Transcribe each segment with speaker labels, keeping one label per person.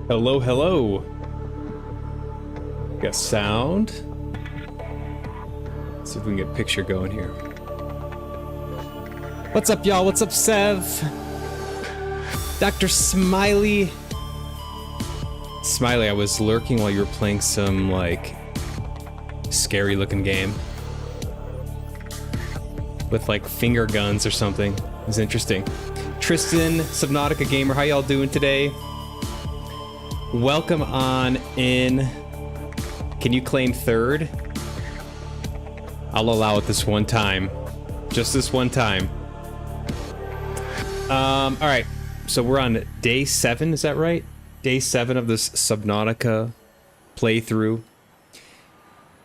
Speaker 1: Hello, hello. Got sound. Let's see if we can get a picture going here. What's up, y'all? What's up, Sev? Dr. Smiley. Smiley, I was lurking while you were playing some, like, scary looking game. With, like, finger guns or something. It was interesting. Tristan, Subnautica Gamer, how y'all doing today? Welcome on in. Can you claim third? I'll allow it this one time. Just this one time. Alright. So we're on day 7, is that right? Day 7 of this Subnautica playthrough.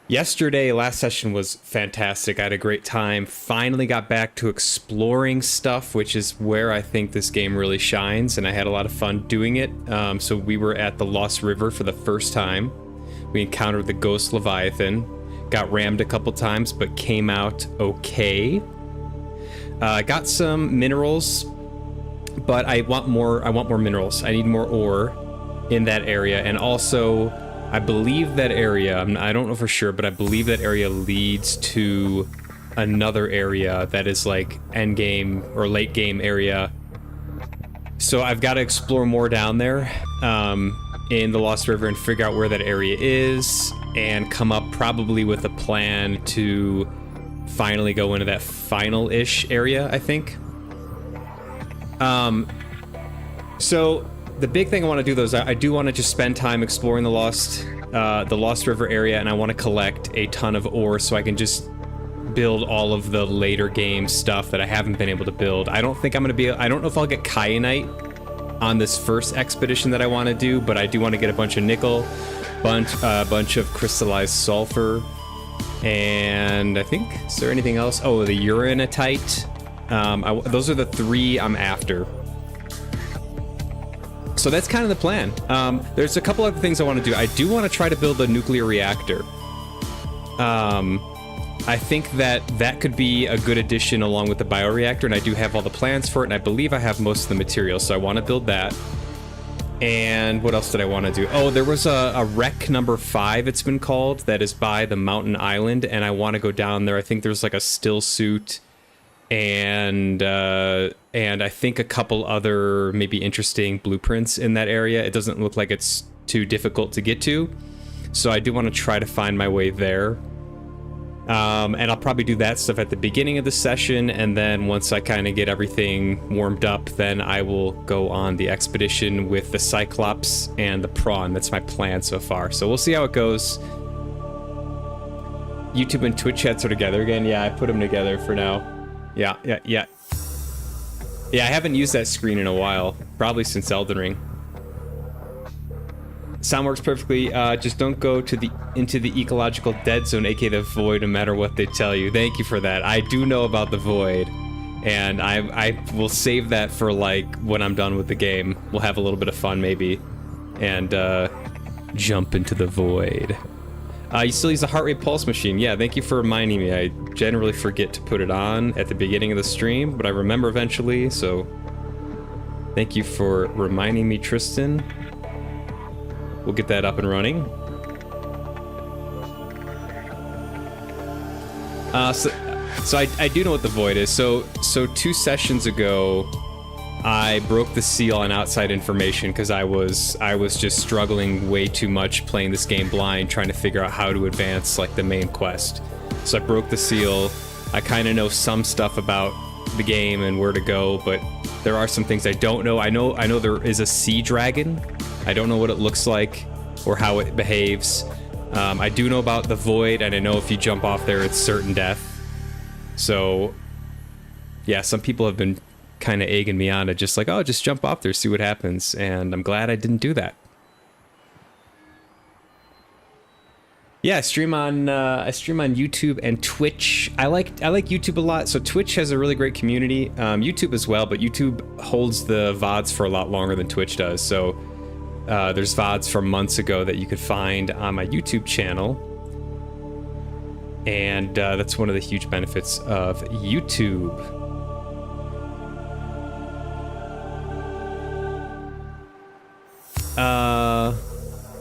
Speaker 1: Yesterday, last session was fantastic. I had a great time. Finally got back to exploring stuff, which is where I think this game really shines, and I had a lot of fun doing it. So we were at the Lost River for the first time. We encountered the Ghost Leviathan. Got rammed a couple times, but came out okay. Got some minerals, but I want more minerals. I need more ore in that area, and also I believe that area, I don't know for sure, but I believe that area leads to another area that is like end game or late game area. So I've got to explore more down there in the Lost River and figure out where that area is and come up probably with a plan to finally go into that final-ish area, I think. So the big thing I want to do, though, is I do want to just spend time exploring the Lost River area, and I want to collect a ton of ore so I can just build all of the later game stuff that I haven't been able to build. I don't think I'm going to be... I don't know if I'll get kyanite on this first expedition that I want to do, but I do want to get a bunch of nickel, bunch of crystallized sulfur, and I think... Is there anything else? Oh, the uranitite. Those are the 3 I'm after. So that's kind of the plan. There's a couple other things I want to do. I do want to try to build a nuclear reactor. I think that could be a good addition along with the bioreactor, and I do have all the plans for it, and I believe I have most of the materials, so I want to build that. And what else did I want to do? Oh, there was a wreck number 5, it's been called, that is by the mountain island, and I want to go down there. I think there's like a still suit and I think a couple other maybe interesting blueprints in that area. It doesn't look like it's too difficult to get to, so I do want to try to find my way there. And I'll probably do that stuff at the beginning of the session, and then once I kind of get everything warmed up, then I will go on the expedition with the Cyclops and the Prawn. That's my plan so far, so we'll see how it goes. YouTube and Twitch chats are together again. Yeah, I put them together for now. Yeah, I haven't used that screen in a while, probably since Elden Ring. Sound works perfectly. Just don't go to into the ecological dead zone, aka the void, no matter what they tell you. Thank you for that. I do know about the void, and I will save that for like when I'm done with the game. We'll have a little bit of fun maybe, and jump into the void. You still use the heart rate pulse machine. Yeah, thank you for reminding me. I generally forget to put it on at the beginning of the stream, but I remember eventually, so thank you for reminding me, Tristan. We'll get that up and running. So I do know what the void is. So 2 sessions ago, I broke the seal on outside information because I was just struggling way too much playing this game blind, trying to figure out how to advance like the main quest. So I broke the seal. I kind of know some stuff about the game and where to go, but there are some things I don't know. I know there is a sea dragon. I don't know what it looks like or how it behaves. I do know about the void, and I know if you jump off there, it's certain death. So yeah, some people have been kind of egging me on to just like, oh, just jump off there, see what happens, and I'm glad I didn't do that. Yeah, I stream on YouTube and Twitch. I like YouTube a lot. So Twitch has a really great community, YouTube as well, but YouTube holds the VODs for a lot longer than Twitch does. So there's VODs from months ago that you could find on my YouTube channel, and that's one of the huge benefits of YouTube.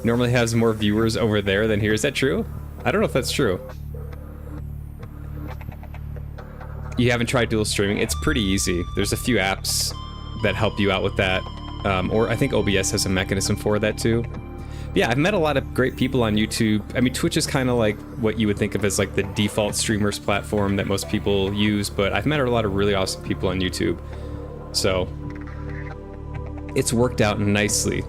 Speaker 1: Normally has more viewers over there than here. Is that true? I don't know if that's true. You haven't tried dual streaming? It's pretty easy. There's a few apps that help you out with that. Or I think OBS has a mechanism for that too. Yeah, I've met a lot of great people on YouTube. I mean, Twitch is kind of like what you would think of as like the default streamers platform that most people use, but I've met a lot of really awesome people on YouTube. So it's worked out nicely.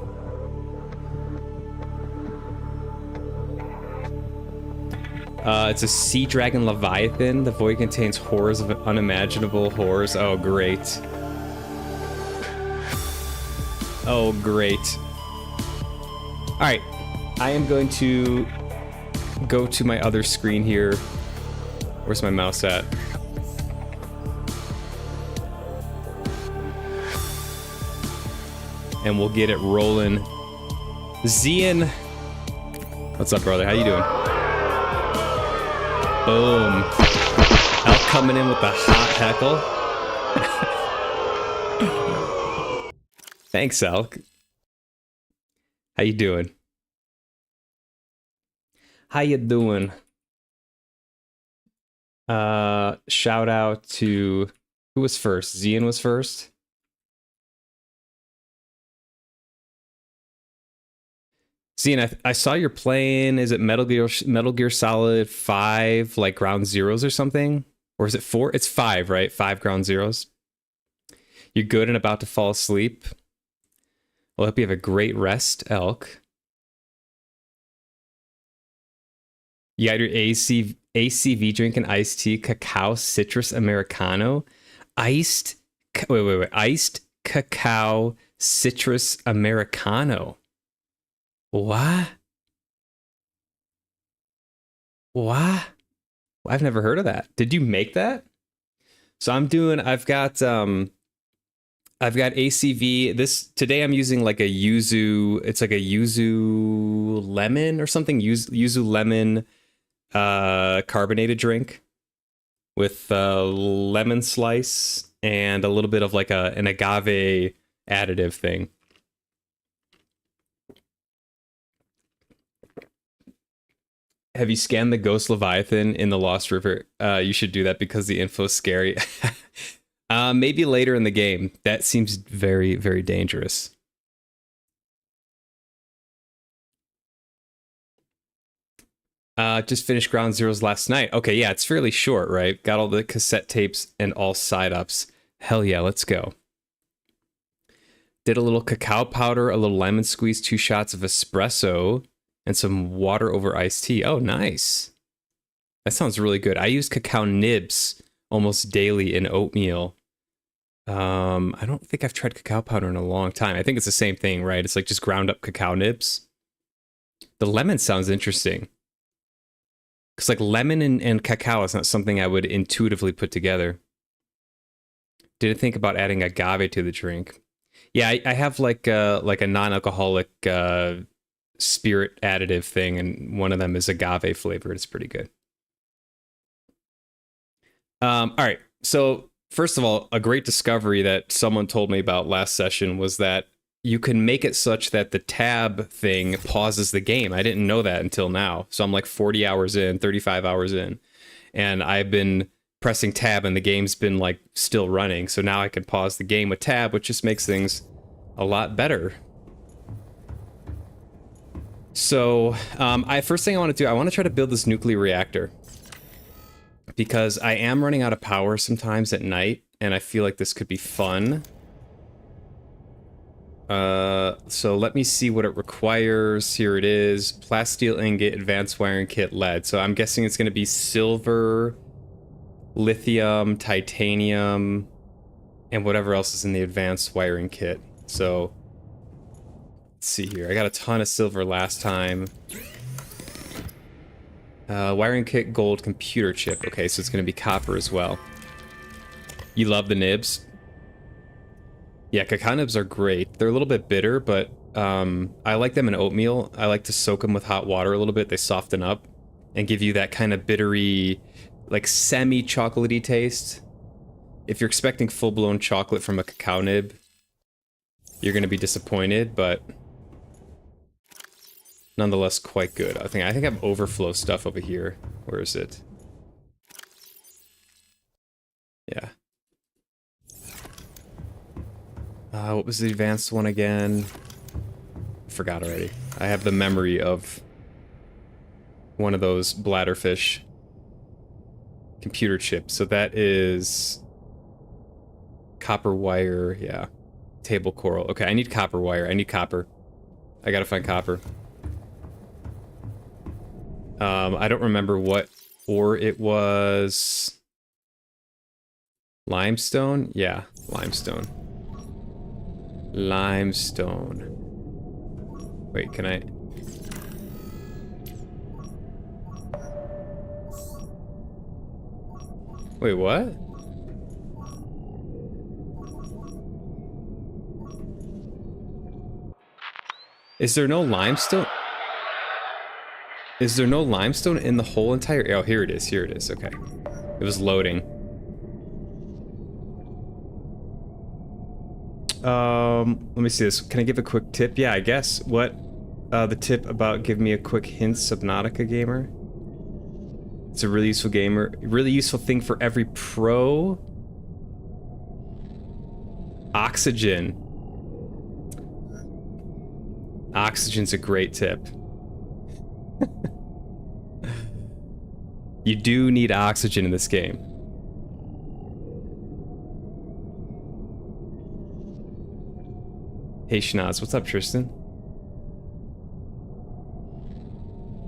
Speaker 1: It's a sea dragon leviathan. The void contains horrors of unimaginable horrors. Oh, great. Oh, great. Alright, I am going to go to my other screen here. Where's my mouse at? And we'll get it rolling. Zian! What's up, brother? How you doing? Boom. Elk coming in with the hot heckle. Thanks, Elk. How you doing? How you doing? Shout out to... Who was first? Zian was first? Zian, I saw you're playing, is it Metal Gear Solid 5, like Ground Zeroes or something? Or is it 4? It's 5, right? 5 Ground Zeroes. You're good and about to fall asleep. Well, I hope you have a great rest, Elk. You got your ACV drinking iced tea, cacao, citrus, Americano. Iced cacao, citrus, Americano. What? What? I've never heard of that. Did you make that? So I've got ACV. Today I'm using like a yuzu, it's like a yuzu lemon or something, yuzu lemon carbonated drink with lemon slice and a little bit of like an agave additive thing. Have you scanned the Ghost Leviathan in the Lost River? You should do that because the info's scary. Maybe later in the game. That seems very, very dangerous. Just finished Ground Zeroes last night. Okay, yeah, it's fairly short, right? Got all the cassette tapes and all side-ups. Hell yeah, let's go. Did a little cacao powder, a little lemon squeeze, 2 shots of espresso, and some water over iced tea. Oh, nice. That sounds really good. I use cacao nibs almost daily in oatmeal. I don't think I've tried cacao powder in a long time. I think it's the same thing, right? It's like just ground up cacao nibs. The lemon sounds interesting. Because like lemon and cacao is not something I would intuitively put together. Didn't think about adding agave to the drink. Yeah, I have like a non-alcoholic spirit additive thing, and one of them is agave flavored. It's pretty good. All right, so first of all, a great discovery that someone told me about last session was that you can make it such that the tab thing pauses the game. I didn't know that until now. So I'm like 40 hours in, 35 hours in, and I've been pressing tab and the game's been like still running. So now I can pause the game with tab, which just makes things a lot better. So first thing I want to do, I want to try to build this nuclear reactor, because I am running out of power sometimes at night, and I feel like this could be fun. So let me see what it requires. Here it is. Plasteel ingot, advanced wiring kit, lead. So I'm guessing it's going to be silver, lithium, titanium, and whatever else is in the advanced wiring kit. So let's see here. I got a ton of silver last time. Wiring kit, gold, computer chip. Okay, so it's going to be copper as well. You love the nibs? Yeah, cacao nibs are great. They're a little bit bitter, but I like them in oatmeal. I like to soak them with hot water a little bit. They soften up and give you that kind of bittery, like semi-chocolatey taste. If you're expecting full-blown chocolate from a cacao nib, you're going to be disappointed, but nonetheless quite good. I think I have overflow stuff over here. Where is it? Yeah. What was the advanced one again? Forgot already. I have the memory of one of those bladderfish computer chips. So that is copper wire. Yeah. Table coral. Okay, I need copper wire. I need copper. I gotta find copper. I don't remember what ore it was. Limestone? Yeah, limestone. Limestone. Wait, can I... Wait, what? Is there no limestone? Is there no limestone in the whole entire... Oh, here it is. Here it is. Okay. It was loading. Let me see this. Can I give a quick tip? Yeah, I guess. What? The tip about give me a quick hint, Subnautica gamer. It's a really useful gamer. Really useful thing for every pro. Oxygen. Oxygen's a great tip. You do need oxygen in this game. Hey Schnoz, what's up, Tristan?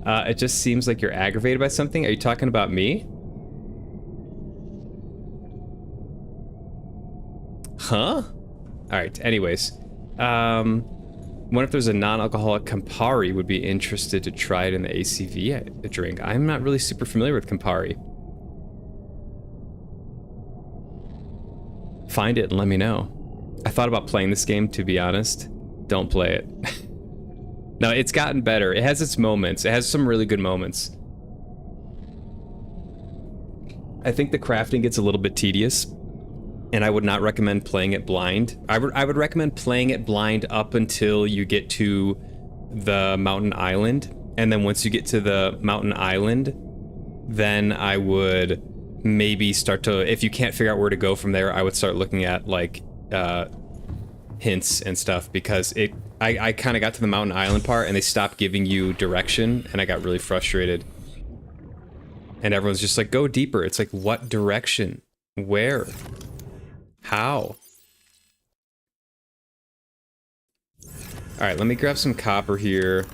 Speaker 1: It just seems like you're aggravated by something. Are you talking about me? Huh? Alright, anyways. What if there's a non-alcoholic Campari? Would be interested to try it in the ACV drink. I'm not really super familiar with Campari. Find it and let me know. I thought about playing this game, to be honest. Don't play it. No, it's gotten better. It has its moments. It has some really good moments. I think the crafting gets a little bit tedious, and I would not recommend playing it blind. I would recommend playing it blind up until you get to the mountain island, and then once you get to the mountain island, then I would maybe start to, if you can't figure out where to go from there, I would start looking at like hints and stuff, because I kind of got to the mountain island part and they stopped giving you direction, and I got really frustrated. And everyone's just like, go deeper. It's like, what direction? Where? How? Alright, let me grab some copper here.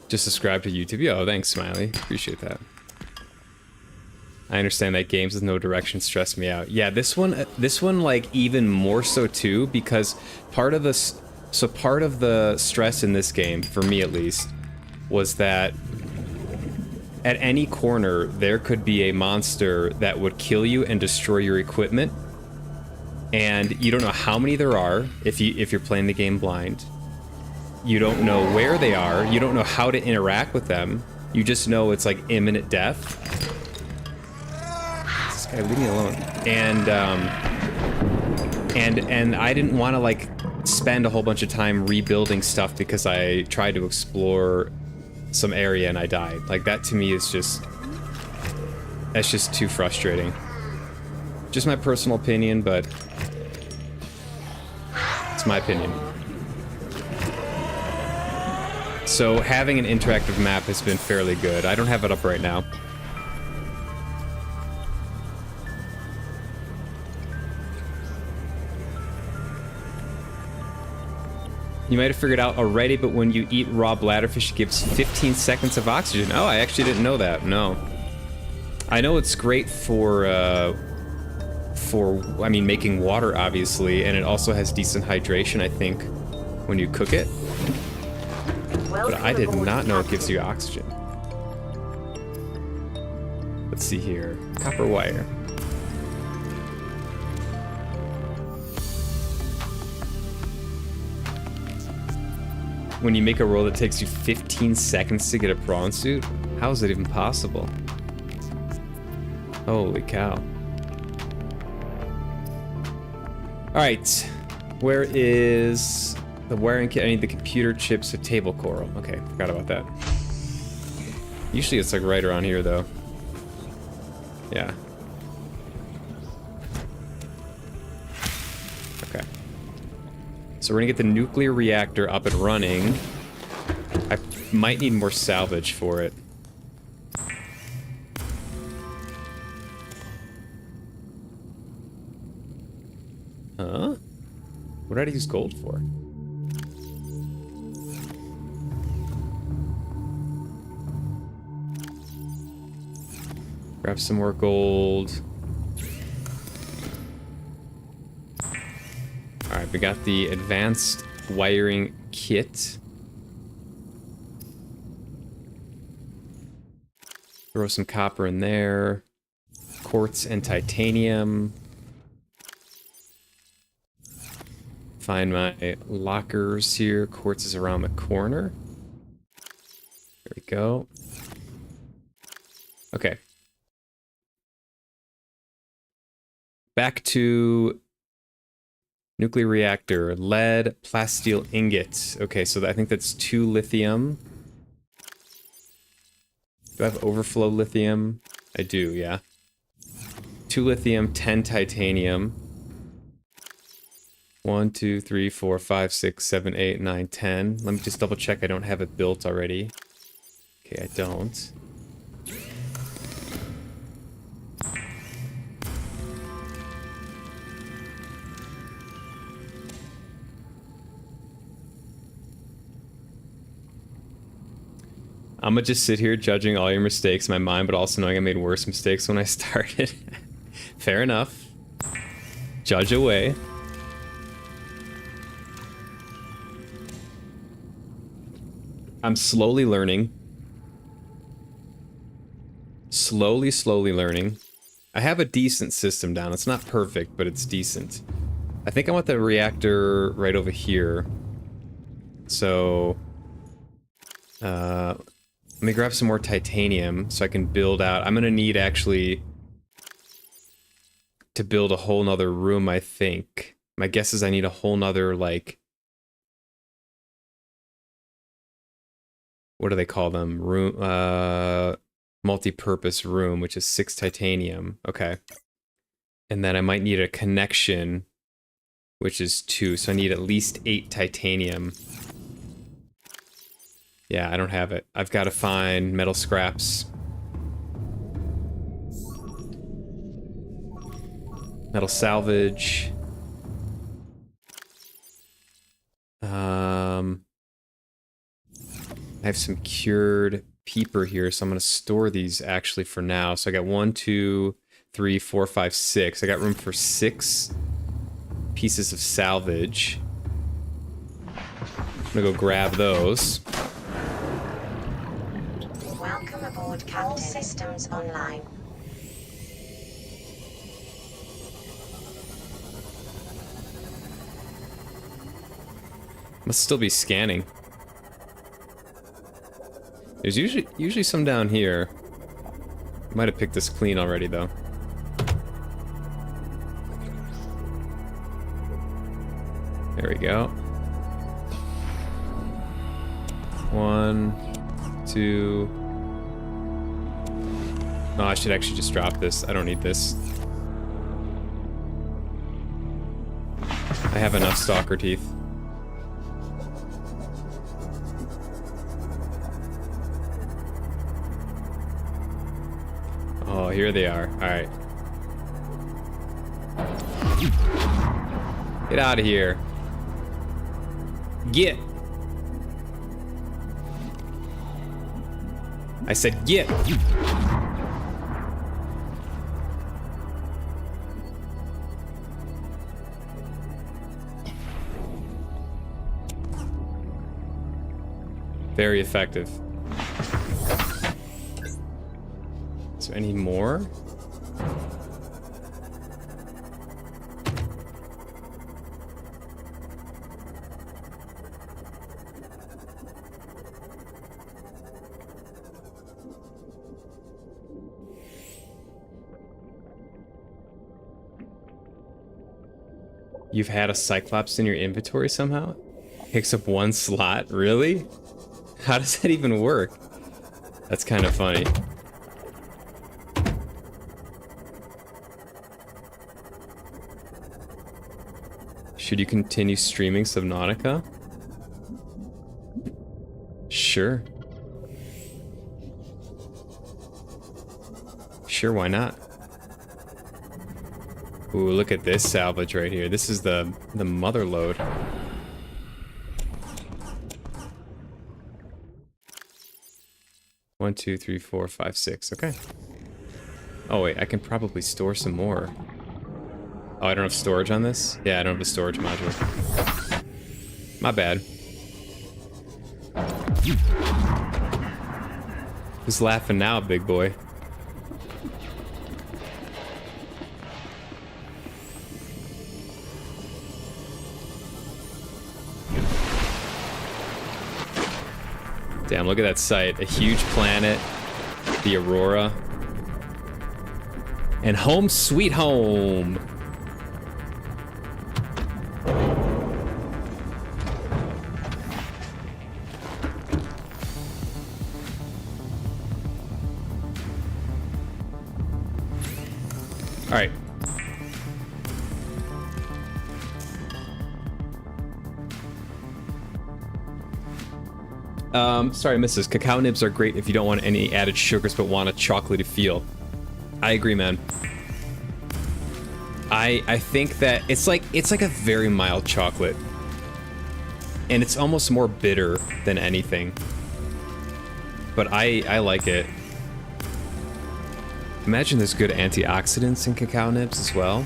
Speaker 1: Just subscribe to YouTube. Oh, thanks, Smiley. Appreciate that. I understand that games with no direction stress me out. Yeah, this one, like, even more so too, because part of the stress in this game, for me at least, was that at any corner there could be a monster that would kill you and destroy your equipment, and you don't know how many there are if you're playing the game blind. You don't know where they are. You don't know how to interact with them. You just know it's like imminent death. This guy, leave me alone. And I didn't want to like spend a whole bunch of time rebuilding stuff because I tried to explore some area and I died. Like, that to me is just, that's just too frustrating. Just my personal opinion, but it's my opinion. So having an interactive map has been fairly good. I don't have it up right now. You might have figured out already, but when you eat raw bladderfish, it gives 15 seconds of oxygen. Oh, I actually didn't know that. No. I know it's great for I mean, making water, obviously, and it also has decent hydration, I think, when you cook it. But I did not know it gives you oxygen. Let's see here. Copper wire. when you make a roll that takes you 15 seconds to get a prawn suit? How is it even possible? Holy cow. Alright. Where is the wiring kit? I need the computer chips with table coral. Okay, forgot about that. Usually it's like right around here though. Yeah. Okay. So we're gonna get the nuclear reactor up and running. I might need more salvage for it. Huh? What did I use gold for? Grab some more gold. Alright, we got the advanced wiring kit. Throw some copper in there. Quartz and titanium. Find my lockers here. Quartz is around the corner. There we go. Okay. Back to nuclear reactor. Lead, plasteel ingot. Okay, so I think that's 2 lithium. Do I have overflow lithium? I do, yeah. 2 lithium, 10 titanium. 1, 2, 3, 4, 5, 6, 7, 8, 9, 10. Let me just double check I don't have it built already. Okay, I don't. I'm gonna just sit here judging all your mistakes in my mind, but also knowing I made worse mistakes when I started. Fair enough. Judge away. I'm slowly learning. Slowly learning. I have a decent system down. It's not perfect, but it's decent. I think I want the reactor right over here. So... let me grab some more titanium so I can build out. I'm gonna need actually to build a whole nother room, I think. My guess is I need a whole nother, like... what do they call them? Room, multi-purpose room, which is 6 titanium. Okay. And then I might need a connection, which is 2. So I need at least 8 titanium. Yeah, I don't have it. I've got to find metal scraps. Metal salvage. I have some cured peeper here, so I'm going to store these actually for now. So I got 1, 2, 3, 4, 5, 6. I got room for 6 pieces of salvage. I'm going to go grab those.
Speaker 2: Welcome aboard, Captain. All systems online.
Speaker 1: Must still be scanning. There's usually some down here. Might have picked this clean already though. There we go. 1, 2. Oh, I should actually just drop this. I don't need this. I have enough stalker teeth. Oh, here they are. Alright. Get out of here. Get. I said get. Very effective. Is there any more? You've had a Cyclops in your inventory somehow? Picks up one slot? Really? How does that even work? That's kind of funny. Should you continue streaming Subnautica? Sure. Sure, why not? Ooh, look at this salvage right here. This is the mother load. One, two, three, four, five, six. Okay. Oh wait, I can probably store some more. Oh, I don't have storage on this? Yeah, I don't have a storage module. My bad. Who's laughing now, big boy? Damn, look at that sight. A huge planet, the Aurora, and home sweet home. All right. Sorry, Mrs. Cacao nibs are great if you don't want any added sugars but want a chocolatey feel. I agree, man. I think that it's like a very mild chocolate. And it's almost more bitter than anything. But I like it. Imagine there's good antioxidants in cacao nibs as well.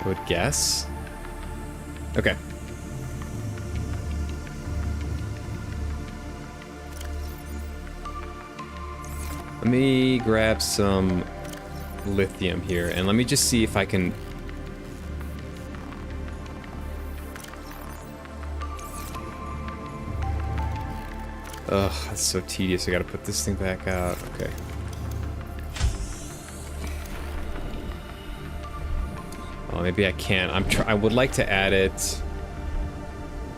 Speaker 1: I would guess. Okay. Let me grab some lithium here, and let me just see if I can... Ugh, that's so tedious. I gotta put this thing back out. Okay. Oh, maybe I can't. I would like to add it,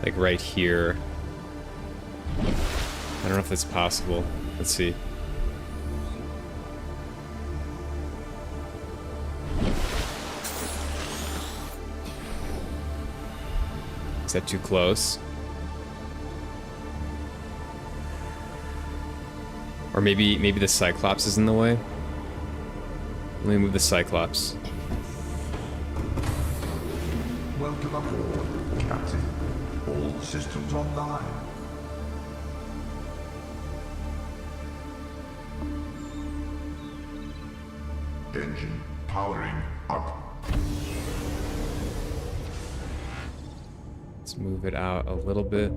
Speaker 1: like, right here. I don't know if that's possible. Let's see. Is that too close? Or maybe the Cyclops is in the way? Let me move the Cyclops.
Speaker 3: Welcome aboard, Captain. All systems online. Engine powering up.
Speaker 1: Let's move it out a little bit.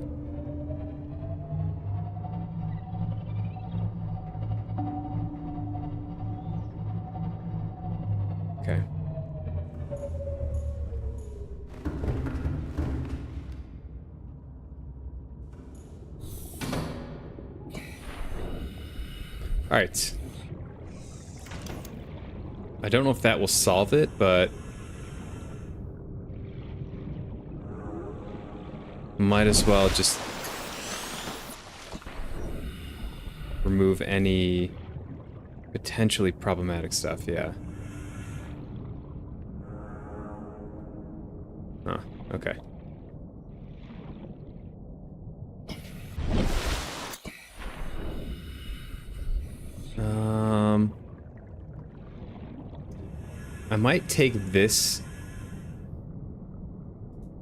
Speaker 1: Okay. All right. I don't know if that will solve it, but might as well just remove any potentially problematic stuff, yeah. Huh, okay. I might take this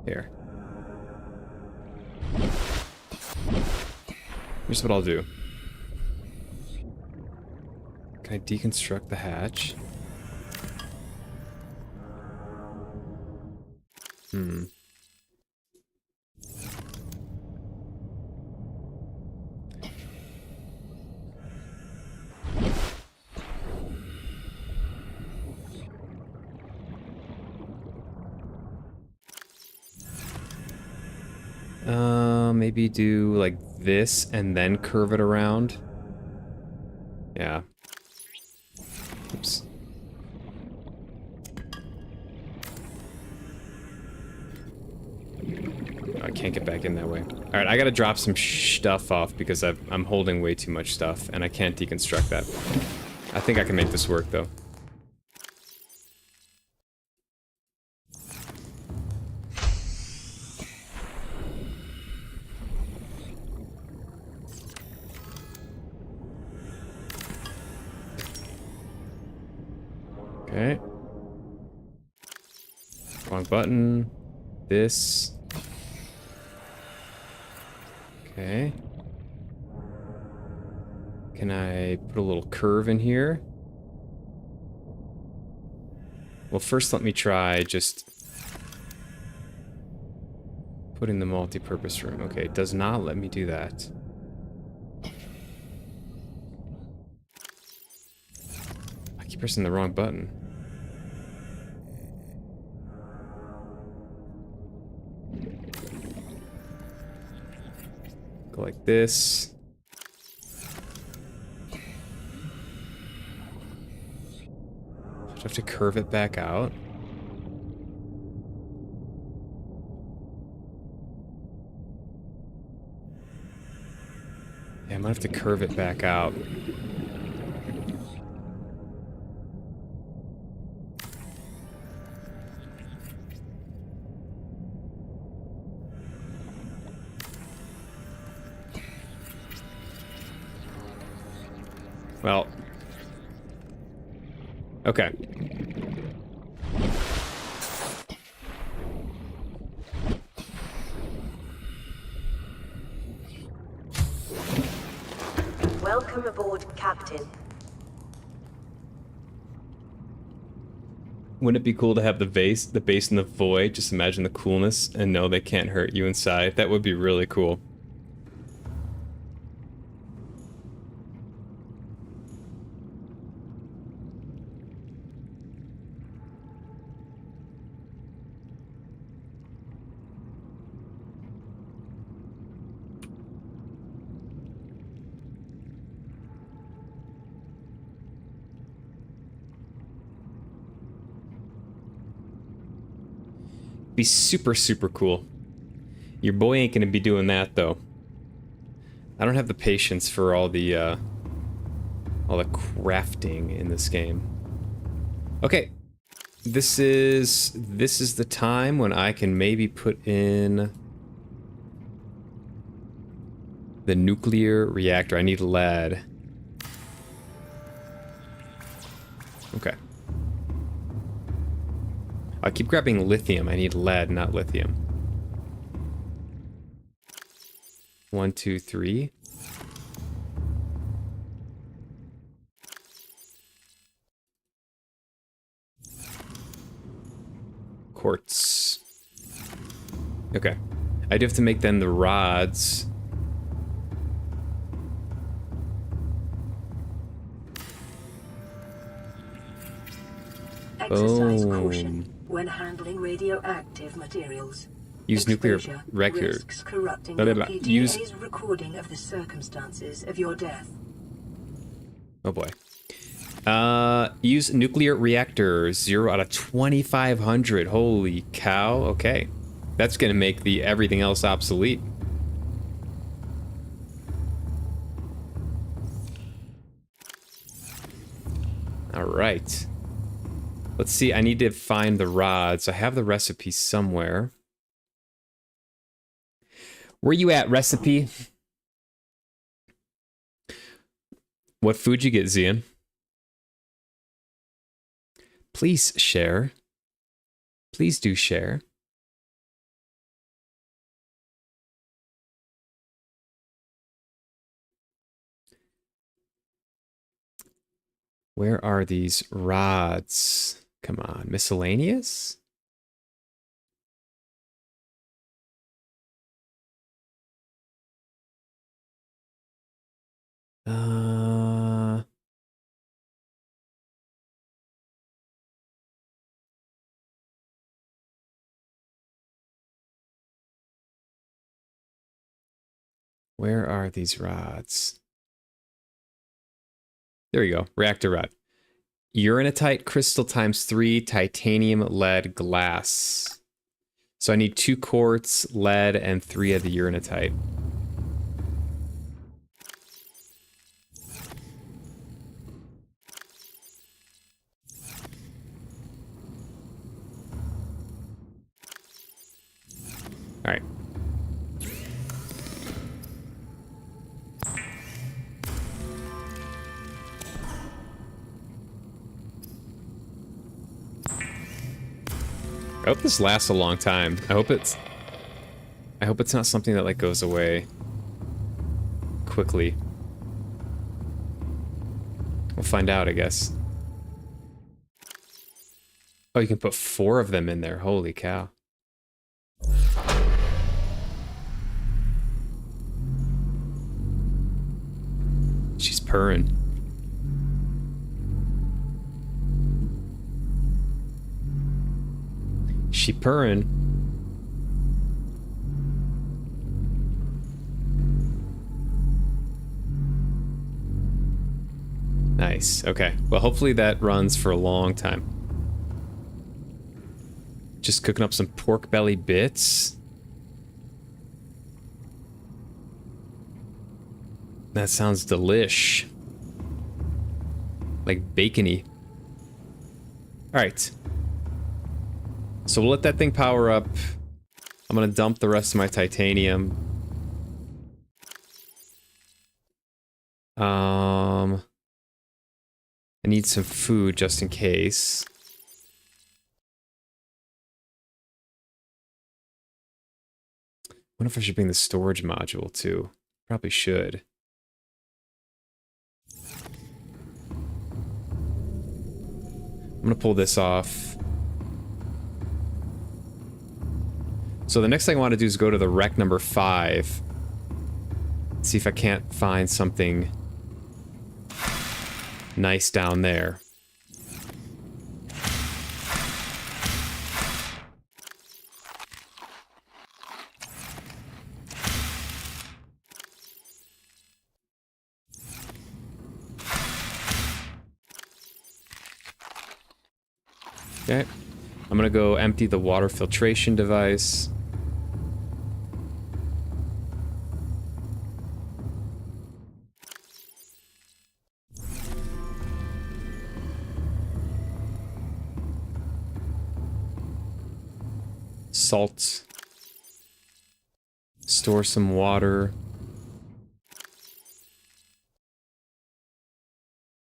Speaker 1: here. Here's what I'll do. Can I deconstruct the hatch? Maybe do like this and then curve it around. Yeah. Oops. can't get back in that way. All right, I gotta drop some stuff off because I'm holding way too much stuff, and I can't deconstruct that. I think I can make this work, though. Okay. Wrong button. This. Okay. Can I put a little curve in here? Well, first let me try just putting the multi-purpose room. Okay, it does not let me do that. I keep pressing the wrong button. Go like this. I have to curve it back out. Yeah, I might have to curve it back out. Well. Okay.
Speaker 2: Welcome aboard, Captain.
Speaker 1: Wouldn't it be cool to have the base in the void? Just imagine the coolness and know they can't hurt you inside. That would be really cool. Be super, super cool. Your boy ain't gonna be doing that, though. I don't have the patience for all the crafting in this game. Okay. This is the time when I can maybe put in the nuclear reactor. I need lead. Okay. I keep grabbing lithium. I need lead, not lithium. 1, 2, 3. Quartz. Okay. I do have to make then the rods.
Speaker 4: Exercise caution when handling radioactive materials.
Speaker 1: Use nuclear record.
Speaker 4: Risks corrupting
Speaker 1: Blah, blah, blah.
Speaker 4: the
Speaker 1: Use
Speaker 4: PDA's recording of the circumstances of your death.
Speaker 1: Oh boy. Use nuclear reactor 0 out of 2,500. Holy cow. Okay. That's gonna make the everything else obsolete. Alright. Let's see, I need to find the rods. I have the recipe somewhere. Where you at, recipe? What food you get, Zian? Please share. Please do share. Where are these rods? Come on, miscellaneous? Where are these rods? There we go, reactor rod. Uranitite crystal times 3, titanium, lead, glass. So I need 2 quartz, lead, and 3 of the uranite. All right. I hope this lasts a long time. I hope it's not something that like goes away quickly. We'll find out, I guess. Oh, you can put 4 of them in there. Holy cow. She's purring. She purring. Nice. Okay. Well, hopefully that runs for a long time. Just cooking up some pork belly bits. That sounds delish. Like bacony. Alright. So we'll let that thing power up. I'm gonna dump the rest of my titanium. I need some food just in case. I wonder if I should bring the storage module too. Probably should. I'm gonna pull this off. So the next thing I want to do is go to the wreck number 5. See if I can't find something nice down there. Okay. I'm gonna go empty the water filtration device. Salt. Store some water.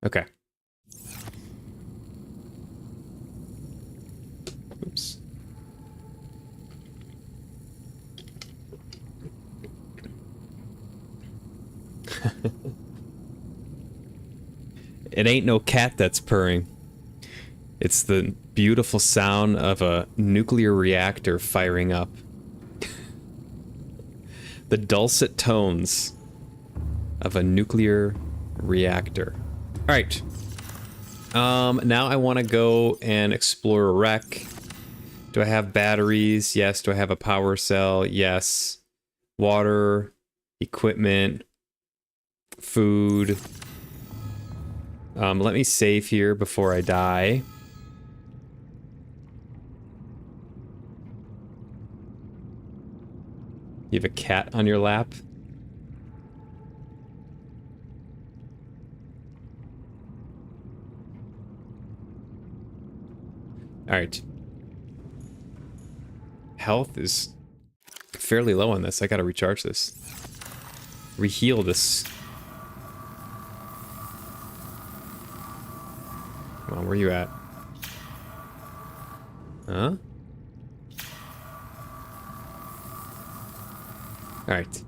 Speaker 1: Okay. Oops. It ain't no cat that's purring. It's the beautiful sound of a nuclear reactor firing up. The dulcet tones of a nuclear reactor. All right. Now I want to go and explore a wreck. Do I have batteries? Yes. Do I have a power cell? Yes. Water, equipment, food. Let me save here before I die. You have a cat on your lap? Alright. Health is fairly low on this. I gotta recharge this. Reheal this. Come on, where you at? Huh? Alright.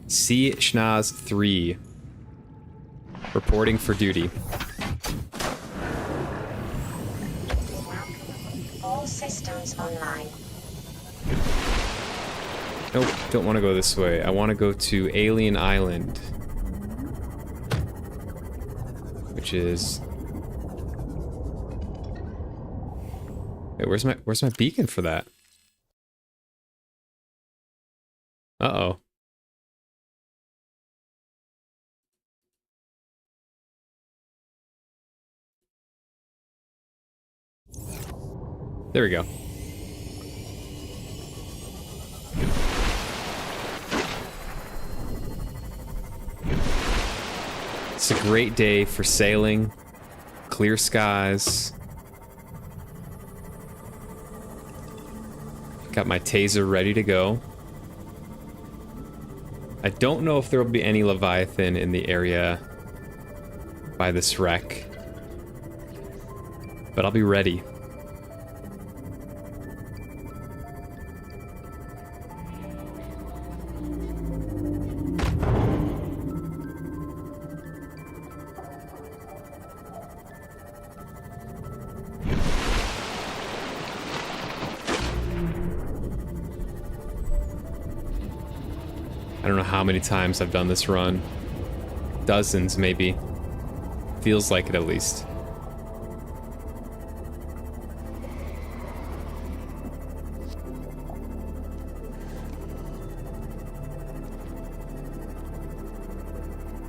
Speaker 1: C. Schnaz 3. Reporting for duty.
Speaker 2: All systems online.
Speaker 1: Nope, don't want to go this way. I want to go to Alien Island. Which is... Wait, where's my beacon for that? Uh-oh. There we go. It's a great day for sailing. Clear skies. Got my taser ready to go. I don't know if there will be any Leviathan in the area by this wreck, but I'll be ready. I don't know how many times I've done this run. Dozens, maybe. Feels like it, at least.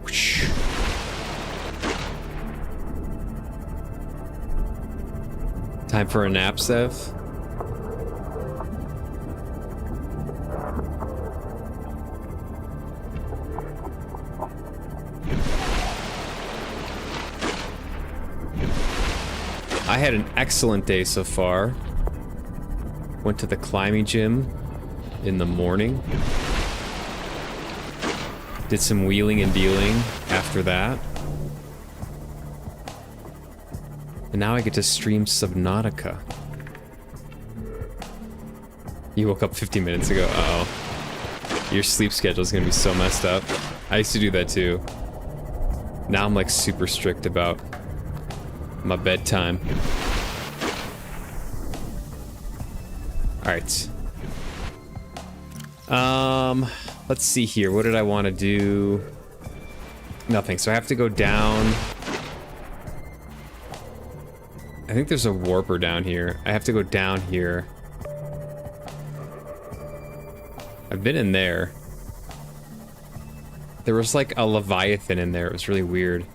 Speaker 1: Whoosh. Time for a nap, Sev? I had an excellent day so far. Went to the climbing gym in the morning. Did some wheeling and dealing after that. And now I get to stream Subnautica. You woke up 50 minutes ago. Uh-oh. Your sleep schedule is gonna be so messed up. I used to do that too. Now I'm like super strict about my bedtime. Alright. Let's see here. What did I want to do? Nothing. So I have to go down. I think there's a warper down here. I have to go down here. I've been in there. There was like a Leviathan in there. It was really weird.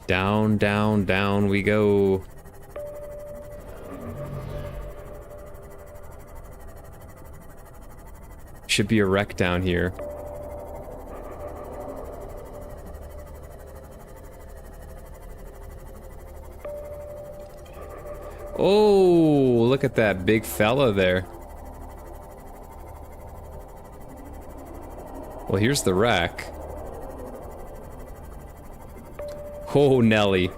Speaker 1: Down, down, down we go. Should be a wreck down here. Oh, look at that big fella there. Well, here's the wreck. Oh, Nelly.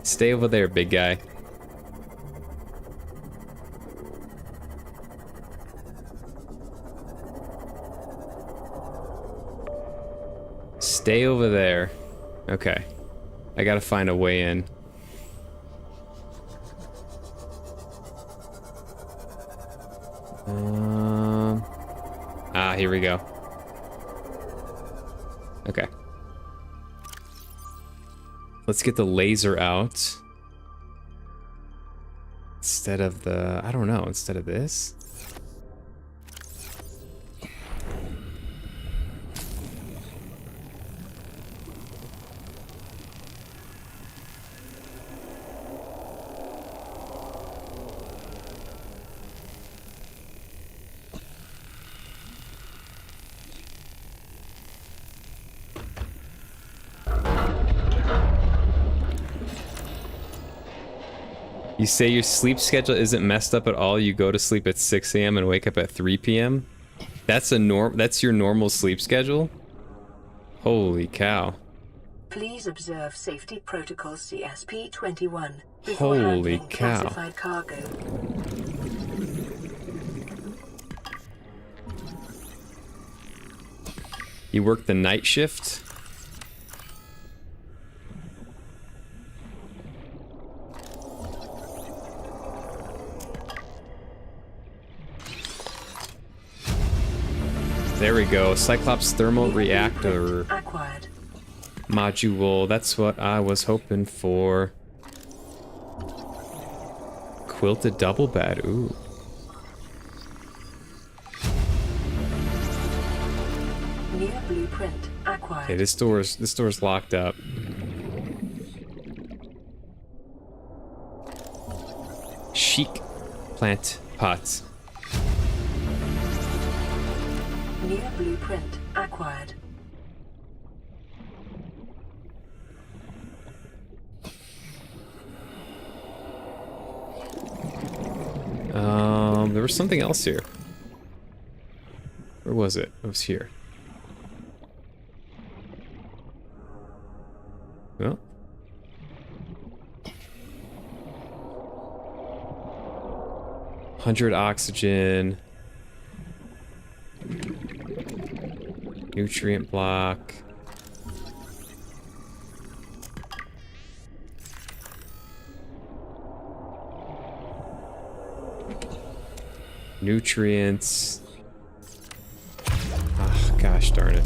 Speaker 1: Stay over there, big guy. Stay over there. Okay. I gotta find a way in. Here we go. Okay. Let's get the laser out. Instead of the... I don't know. Instead of this? You say your sleep schedule isn't messed up at all. You go to sleep at 6 a.m. and wake up at 3 p.m. That's your normal sleep schedule? Holy cow.
Speaker 4: Please observe safety protocols CSP-21 before
Speaker 1: Holy
Speaker 4: handling
Speaker 1: cow.
Speaker 4: classified cargo.
Speaker 1: You work the night shift? There we go. Cyclops thermal reactor
Speaker 4: Acquired.
Speaker 1: module. That's what I was hoping for. Quilted double bed. Ooh.
Speaker 4: New blueprint blueprint acquired.
Speaker 1: Okay, this door's locked up. Chic plant pots.
Speaker 4: New blueprint acquired.
Speaker 1: There was something else here. Where was it? It was here. Well. $100 oxygen. Nutrient block. Nutrients. Oh, gosh darn it.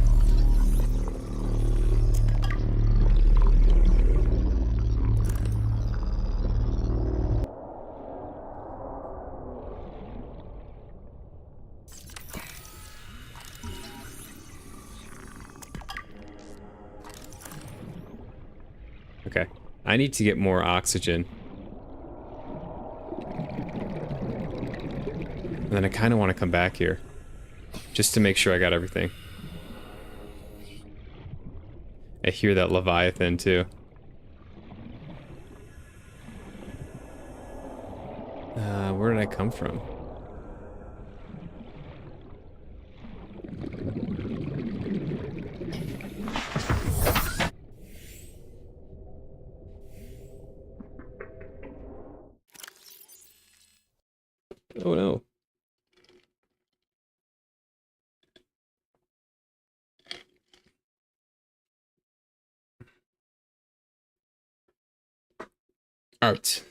Speaker 1: Okay, I need to get more oxygen. And then I kind of want to come back here. Just to make sure I got everything. I hear that Leviathan too. Where did I come from? Oh no. Art.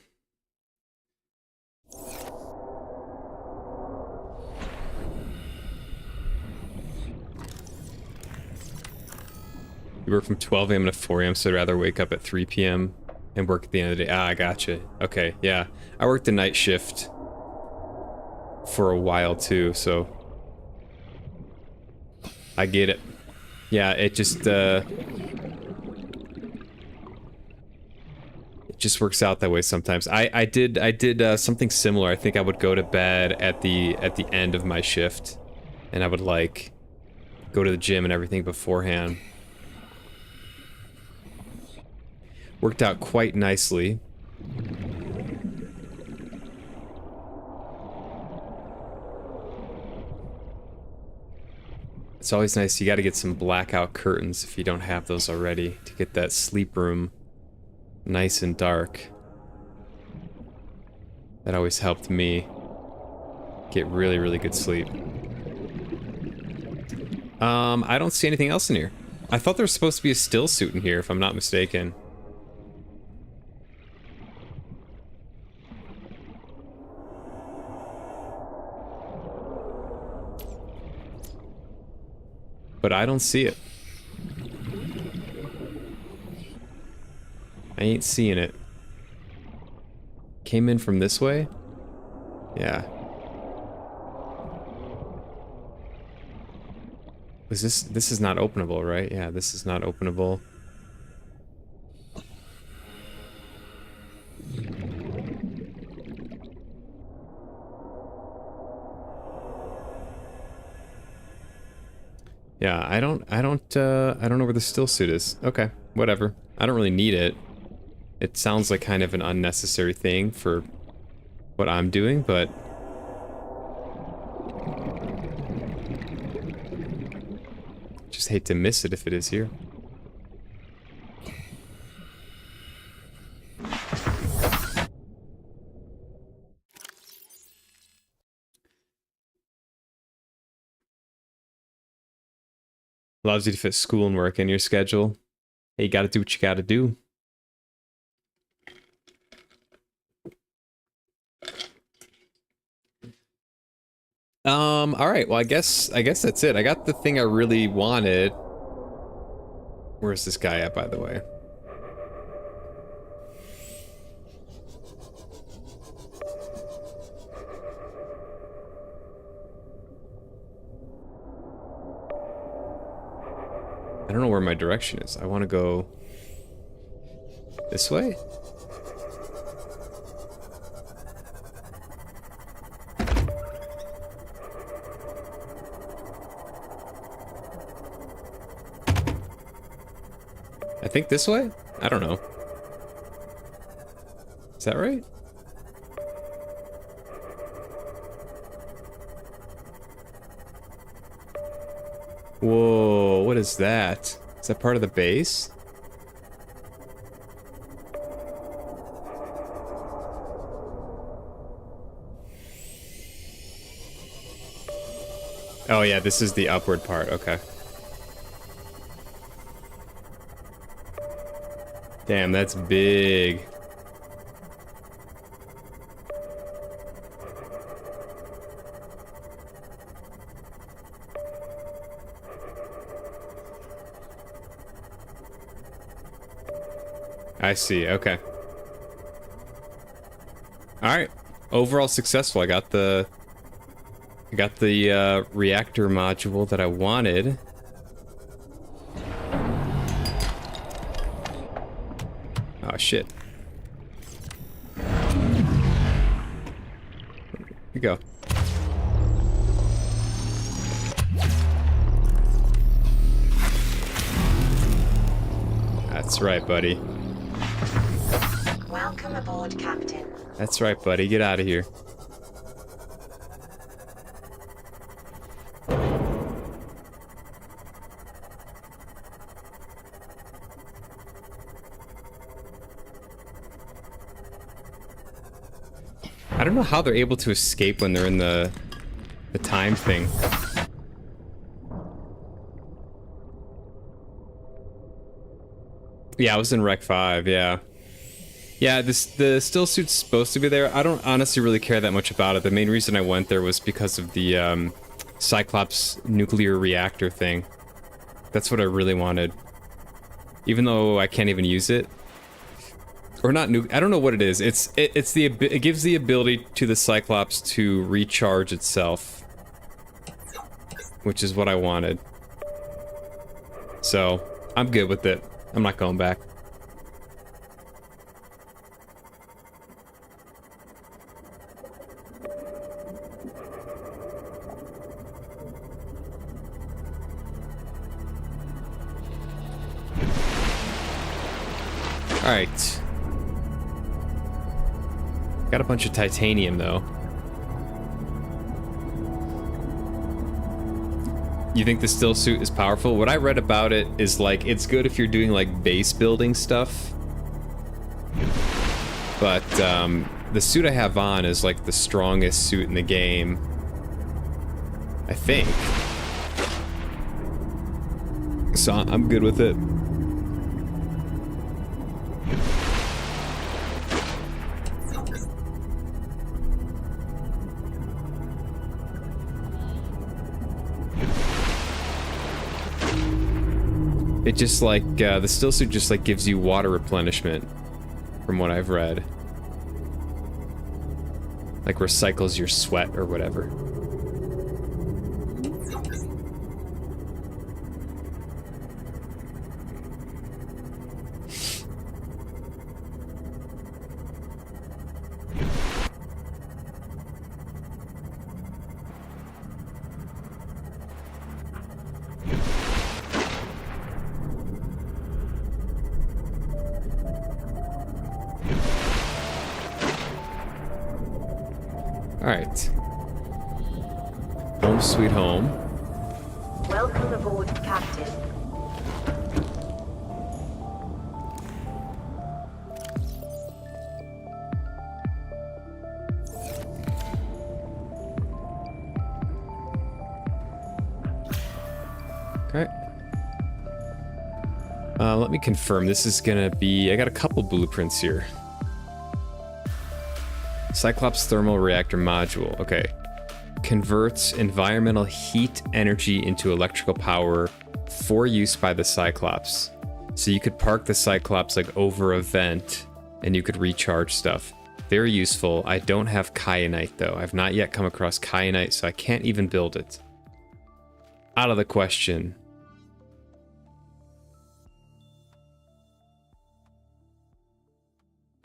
Speaker 1: You work from 12 a.m. to 4 a.m., so I'd rather wake up at 3 p.m. and work at the end of the day. Ah, I gotcha. Okay, yeah. I worked the night shift for a while too, so I get it. Yeah, it just works out that way sometimes. I did something similar. I think I would go to bed at the end of my shift, and I would like go to the gym and everything beforehand. Worked out quite nicely. It's always nice. You got to get some blackout curtains if you don't have those already to get that sleep room nice and dark. That always helped me get really, really good sleep. I don't see anything else in here. I thought there was supposed to be a still suit in here, if I'm not mistaken. But I don't see it. I ain't seeing it. Came in from this way? Yeah. Was this is not openable, right? Yeah, this is not openable. Yeah, I don't know where the still suit is. Okay, whatever. I don't really need it. It sounds like kind of an unnecessary thing for what I'm doing, but just hate to miss it if it is here. Allows you to fit school and work in your schedule. Hey, you gotta do what you gotta do. All right. Well, I guess that's it. I got the thing I really wanted. Where's this guy at, by the way? I don't know where my direction is. I want to go this way? I think this way? I don't know. Is that right? Whoa, what is that? Is that part of the base? Oh yeah, this is the upward part, okay. Damn, that's big. I see, okay. Alright. Overall successful. I got the reactor module that I wanted. Oh shit. Here we go. That's right, buddy.
Speaker 2: Welcome aboard, Captain.
Speaker 1: That's right, buddy. Get out of here. I don't know how they're able to escape when they're in the time thing. Yeah, I was in Rec 5, yeah. Yeah, the still suit's supposed to be there. I don't honestly really care that much about it. The main reason I went there was because of the Cyclops nuclear reactor thing. That's what I really wanted. Even though I can't even use it. Or not I don't know what it is. It gives the ability to the Cyclops to recharge itself. Which is what I wanted. So, I'm good with it. I'm not going back. Alright. Got a bunch of titanium, though. You think the still suit is powerful? What I read about it is, like, it's good if you're doing, like, base building stuff. But, the suit I have on is, like, the strongest suit in the game. I think. So, I'm good with it. It just like, the still suit just like gives you water replenishment, from what I've read. Like recycles your sweat or whatever. Alright. Home sweet home.
Speaker 4: Welcome aboard, Captain.
Speaker 1: Okay. Let me confirm. This is gonna be... I got a couple blueprints here. Cyclops thermal reactor module. Okay. Converts environmental heat energy into electrical power for use by the Cyclops. So you could park the Cyclops like over a vent and you could recharge stuff. Very useful. I don't have kyanite though. I've not yet come across kyanite, so I can't even build it. Out of the question.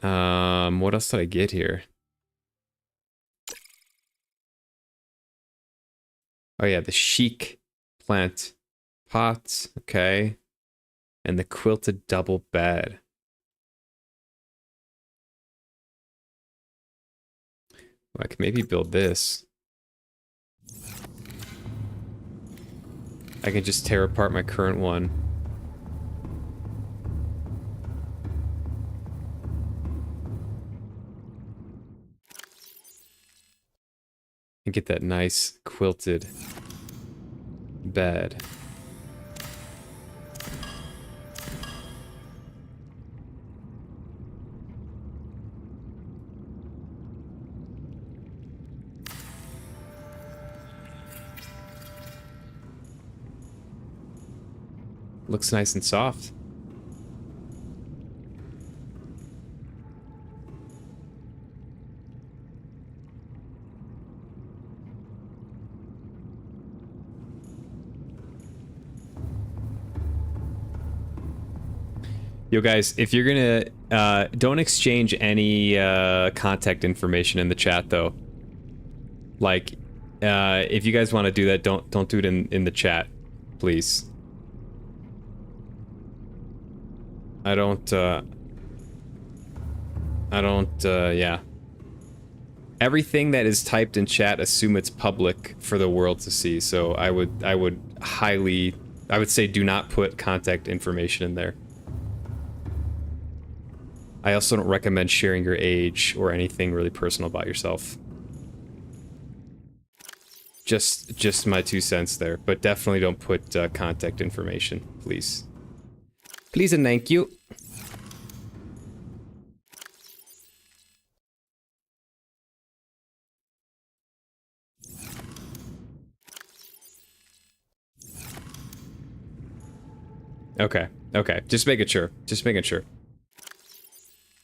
Speaker 1: What else did I get here? Oh yeah, the chic plant pots, okay. And the quilted double bed. I could maybe build this. I can just tear apart my current one. And get that nice quilted bed. Looks nice and soft. Yo guys, if you're gonna don't exchange any contact information in the chat though. Like if you guys want to do that, don't do it in the chat, please. I don't yeah. Everything that is typed in chat, assume it's public for the world to see. So I would say do not put contact information in there. I also don't recommend sharing your age or anything really personal about yourself. Just my 2 cents there, but definitely don't put contact information, please. Please and thank you. Okay, okay. Just making sure. Just making sure.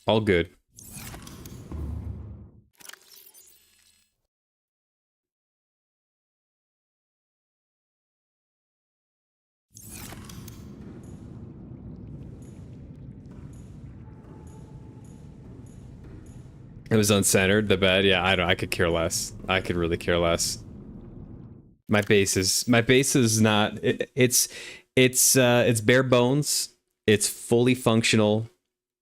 Speaker 1: All good. It was uncentered, the bed. Yeah, I could care less. I could really care less. My base is not it's bare bones. It's fully functional.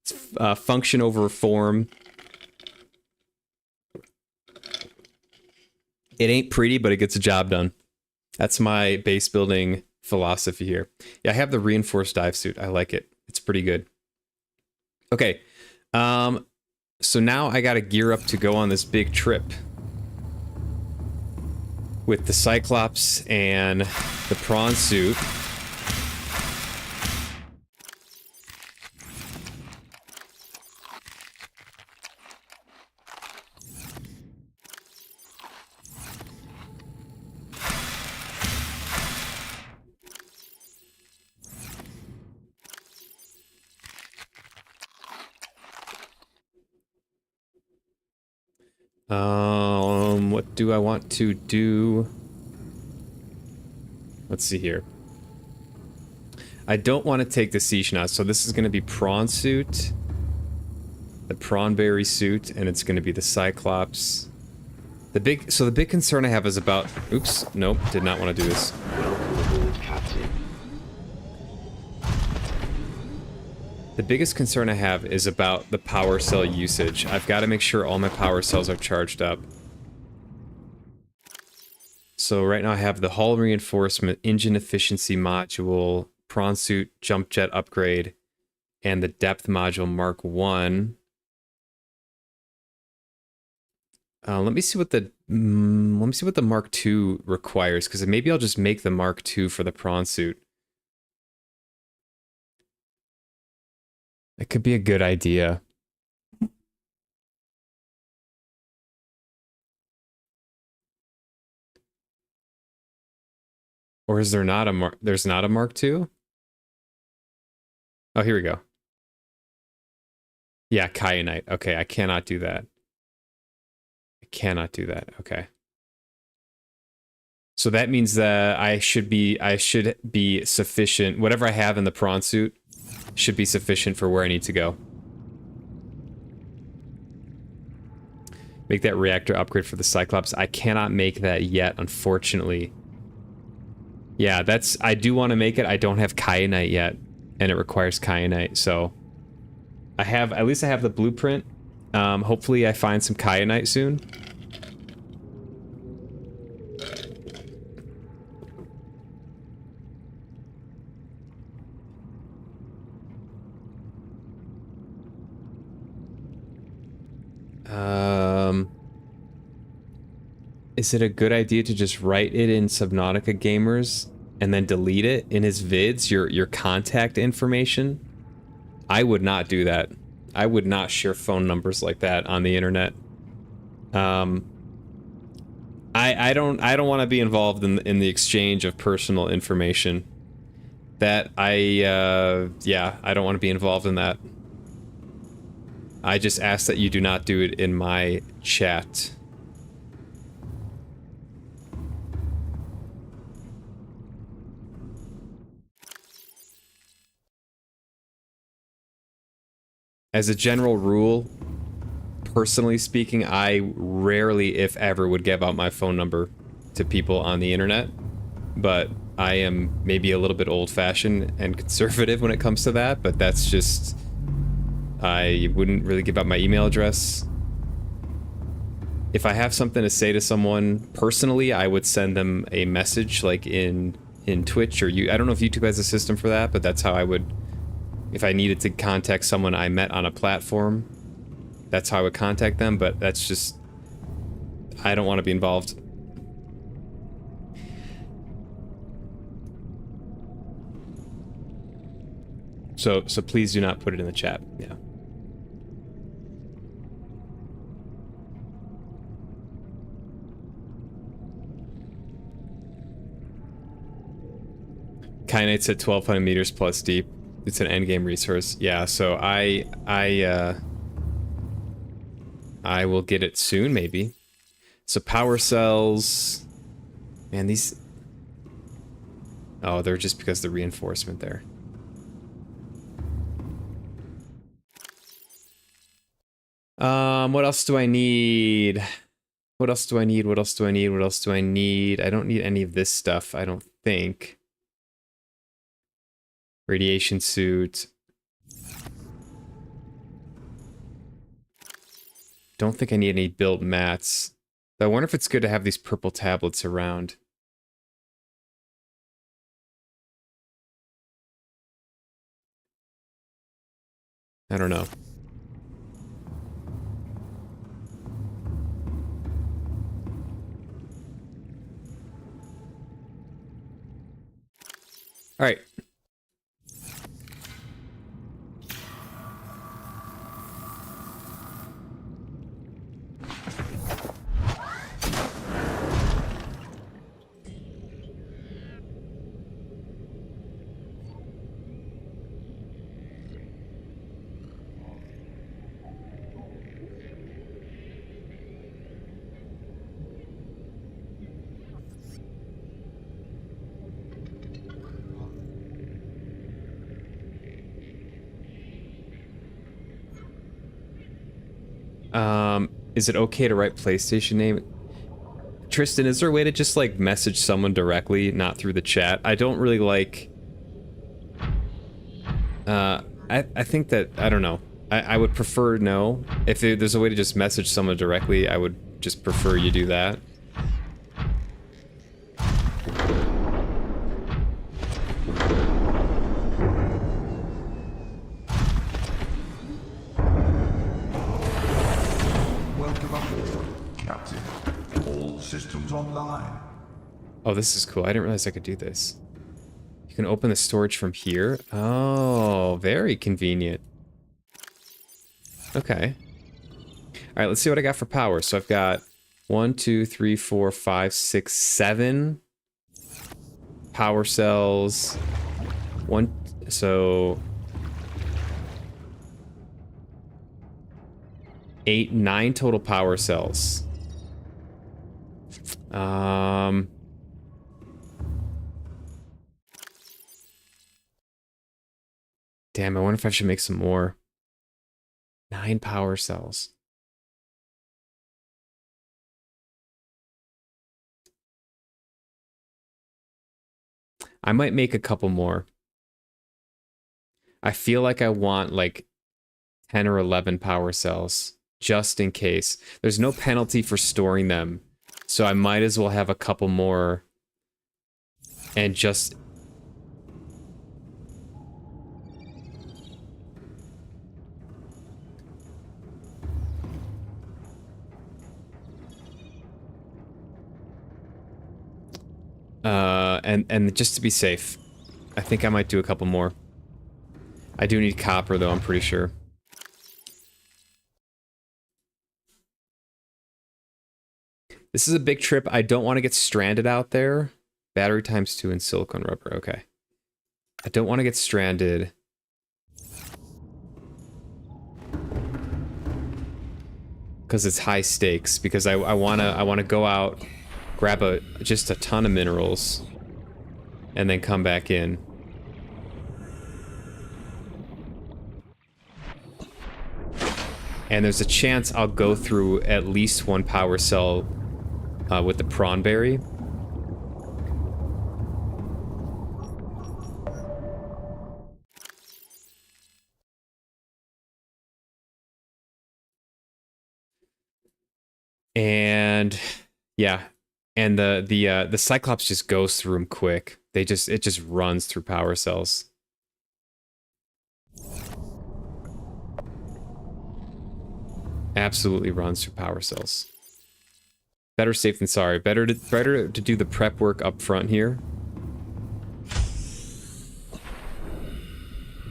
Speaker 1: It's function over form. It ain't pretty, but it gets the job done. That's my base building philosophy here. Yeah, I have the reinforced dive suit. I like it. It's pretty good. Okay. So now I gotta gear up to go on this big trip with the Cyclops and the prawn suit. What do I want to do? Let's see here. I don't want to take the Seashnaut, so this is going to be prawn suit, the prawnberry suit, and it's going to be the Cyclops. The big concern I have is about. Oops, nope, did not want to do this. The biggest concern I have is about the power cell usage. I've got to make sure all my power cells are charged up. So right now I have the hull reinforcement, engine efficiency module, prawn suit, jump jet upgrade, and the depth module Mark 1. Let me see what the Mark 2 requires, because maybe I'll just make the Mark 2 for the prawn suit. It could be a good idea. Or is there not a Mark? There's not a Mark 2? Oh, here we go. Yeah, Kyanite. Okay, I cannot do that. I cannot do that. Okay. So that means that I should be sufficient. Whatever I have in the prawn suit should be sufficient for where I need to go. Make that reactor upgrade for the Cyclops. I cannot make that yet, unfortunately. Yeah, that's... I do want to make it. I don't have kyanite yet, and it requires kyanite, so... I have... At least I have the blueprint. Hopefully I find some kyanite soon. Is it a good idea to just write it in Subnautica Gamers and then delete it in his vids, your contact information? I would not do that. I would not share phone numbers like that on the internet. I don't want to be involved in the exchange of personal information. That yeah, I don't want to be involved in that. I just ask that you do not do it in my chat. As a general rule, personally speaking, I rarely, if ever, would give out my phone number to people on the internet. But I am maybe a little bit old-fashioned and conservative when it comes to that, but that's just... I wouldn't really give out my email address. If I have something to say to someone personally, I would send them a message, like in Twitch or I don't know if YouTube has a system for that, but that's how I would... If I needed to contact someone I met on a platform, that's how I would contact them, but that's just... I don't want to be involved. So please do not put it in the chat, yeah. Kyanite's at 1,200 meters plus deep. It's an endgame resource. Yeah, so I will get it soon, maybe. So power cells... Man, these... Oh, they're just because of the reinforcement there. What else do I need? What else do I need? What else do I need? What else do I need? I don't need any of this stuff, I don't think. Radiation suit. Don't think I need any built mats. But I wonder if it's good to have these purple tablets around. I don't know. All right. Is it okay to write PlayStation name? Tristan, is there a way to just, like, message someone directly, not through the chat? I don't really like... I think that... I don't know. I would prefer no. If there's a way to just message someone directly, I would just prefer you do that.
Speaker 3: Systems online.
Speaker 1: Oh, this is cool. I didn't realize I could do this. You can open the storage from here. Oh, very convenient. Okay. All right, let's see what I got for power. So I've got 1, 2, 3, 4, 5, 6, 7 power cells. So 8, 9 total power cells. Damn, I wonder if I should make some more. 9 power cells. I might make a couple more. I feel like I want like 10 or 11 power cells just in case. There's no penalty for storing them, so I might as well have a couple more and just... and just to be safe, I think I might do a couple more. I do need copper though, I'm pretty sure. This is a big trip. I don't want to get stranded out there. Battery ×2 and silicone rubber. Okay. I don't want to get stranded. Because it's high stakes. Because I wanna go out, grab just a ton of minerals, and then come back in. And there's a chance I'll go through at least one power cell with the prawn berry. And yeah, and the Cyclops just goes through them quick. It just runs through power cells. Absolutely runs through power cells. Better safe than sorry. Better to do the prep work up front here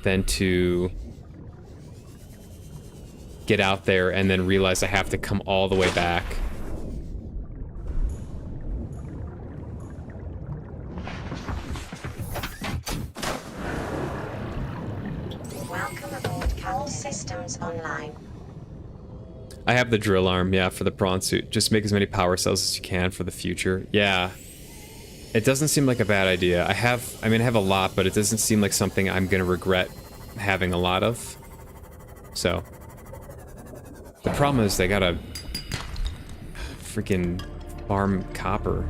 Speaker 1: than to get out there and then realize I have to come all the way back.
Speaker 2: Welcome aboard. All systems online.
Speaker 1: I have the drill arm, yeah, for the prawn suit. Just make as many power cells as you can for the future. Yeah. It doesn't seem like a bad idea. I have a lot, but it doesn't seem like something I'm gonna regret having a lot of. So. The problem is they gotta freaking farm copper.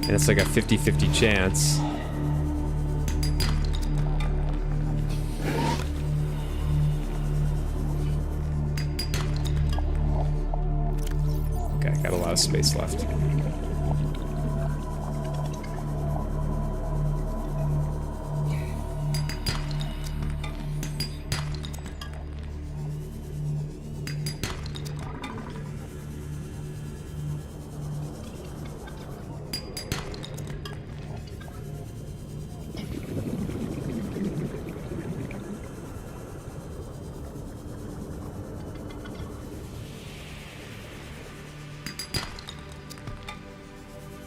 Speaker 1: And it's like a 50-50 chance. Okay, got a lot of space left.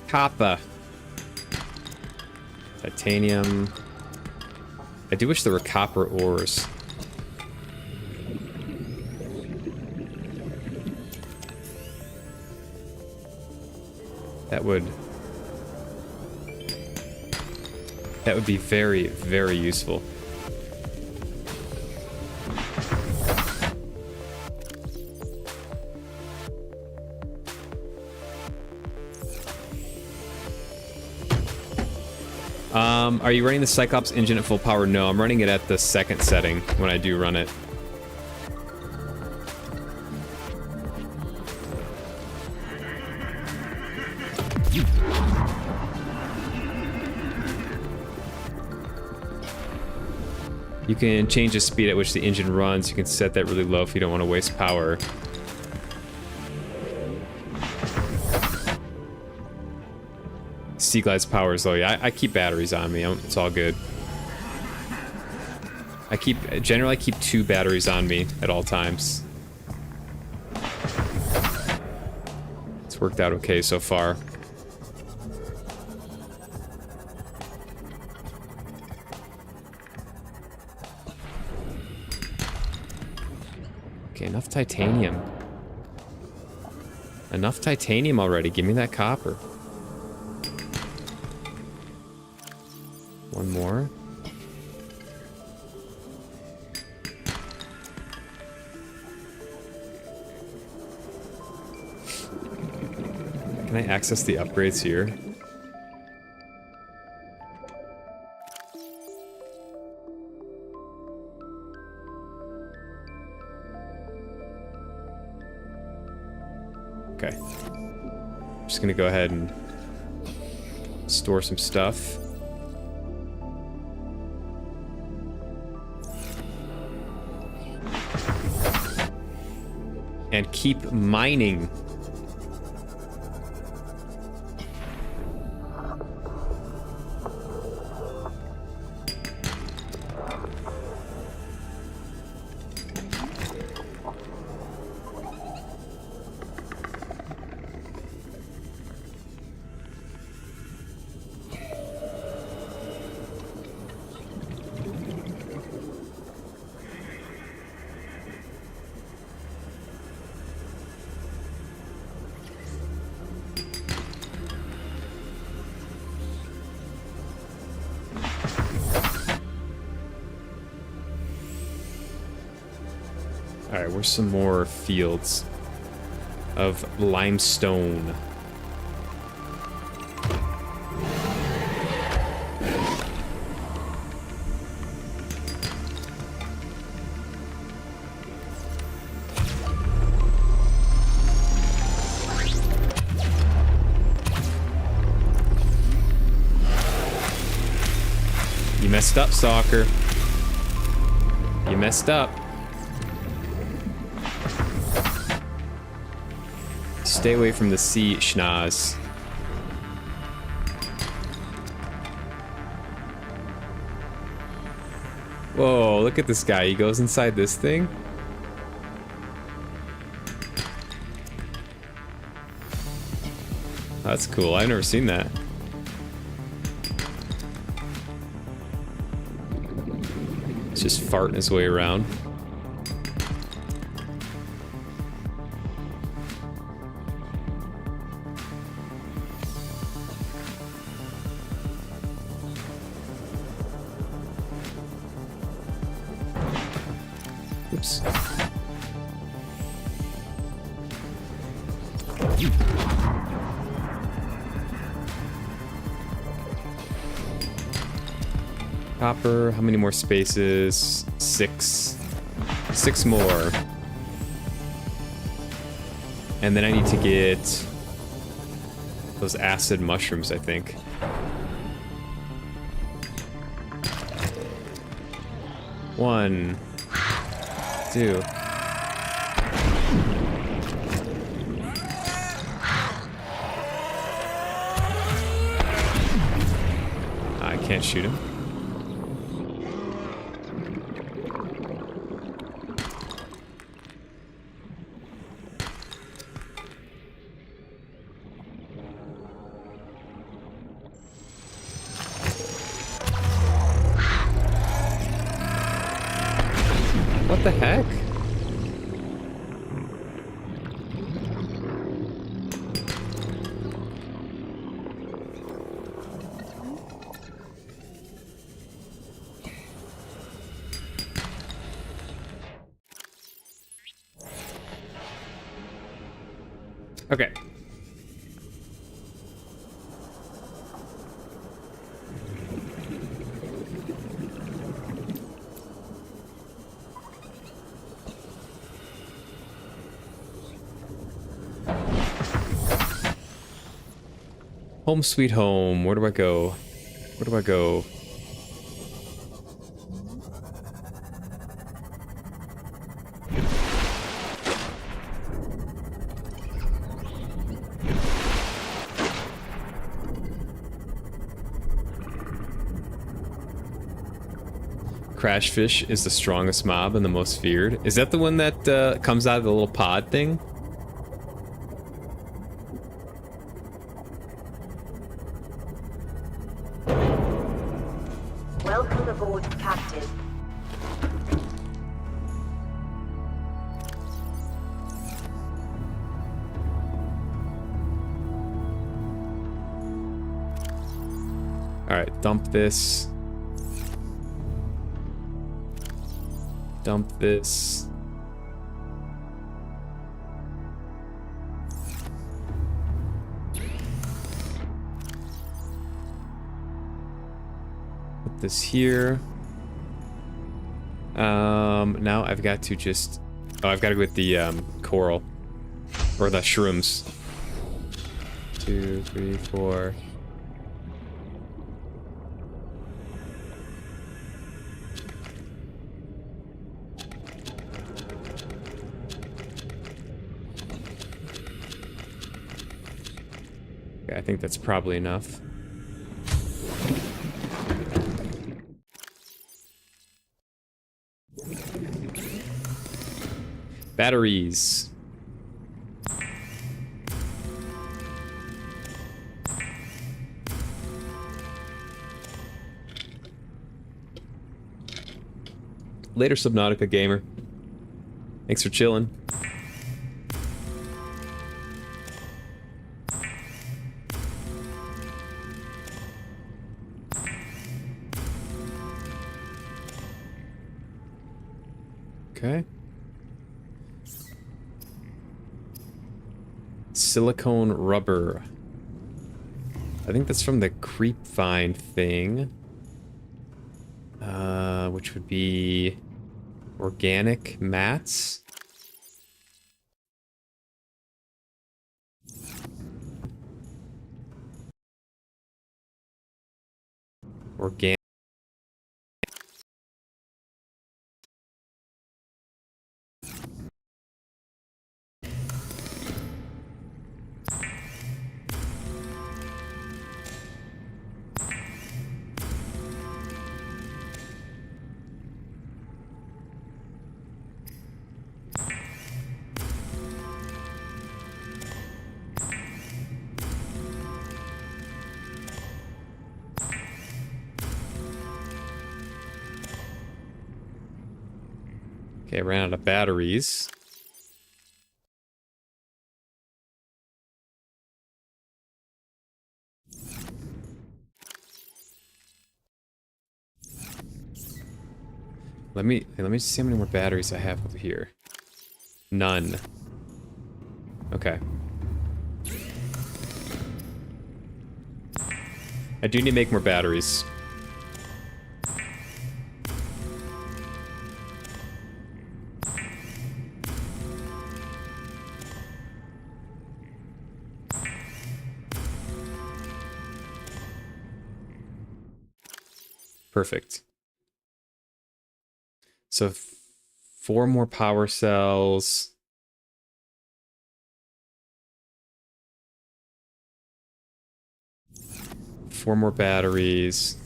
Speaker 1: Copper. Titanium. I do wish there were copper ores. That would be very, very useful. Are you running the Cyclops engine at full power? No, I'm running it at the second setting when I do run it. You can change the speed at which the engine runs. You can set that really low if you don't want to waste power. Sea Glide's power is low. Yeah, I keep batteries on me. It's all good. Generally I keep 2 batteries on me at all times. It's worked out okay so far. Okay, enough titanium. Enough titanium already. Give me that copper. One more. Can I access the upgrades here? Okay. Just gonna go ahead and store some stuff. And keep mining. Alright, where's some more fields of limestone? You messed up, Stalker. You messed up. Stay away from the sea, schnoz. Whoa, look at this guy. He goes inside this thing. That's cool. I've never seen that. He's just farting his way around. Oops. Copper, how many more spaces? 6. 6 more. And then I need to get those acid mushrooms, I think. One. 2. I can't shoot him. What the heck? Okay. Home sweet home. Where do I go? Where do I go? Crashfish is the strongest mob and the most feared. Is that the one that comes out of the little pod thing?
Speaker 4: Welcome aboard, Captain.
Speaker 1: All right, dump this. Dump this. Put this here. Now I've got to just... Oh, I've got to go with the coral. Or the shrooms. 2, 3, 4... I think that's probably enough. Batteries. Later, Subnautica gamer. Thanks for chilling. Okay. Silicone rubber. I think that's from the creep vine thing. Which would be organic mats. Organic. Okay, I ran out of batteries. Let me see how many more batteries I have over here. None. Okay. I do need to make more batteries. Perfect. So 4 more power cells. Four more batteries.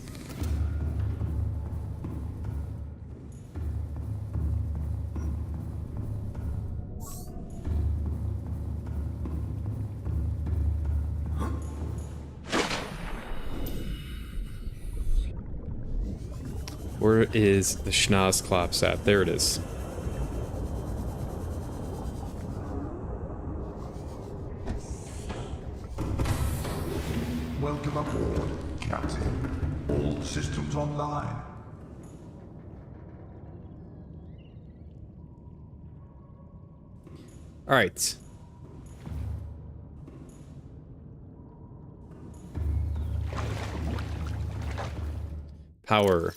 Speaker 1: Where is the Schnozklops at? There it is.
Speaker 3: Welcome aboard, Captain. All systems online.
Speaker 1: All right. Power.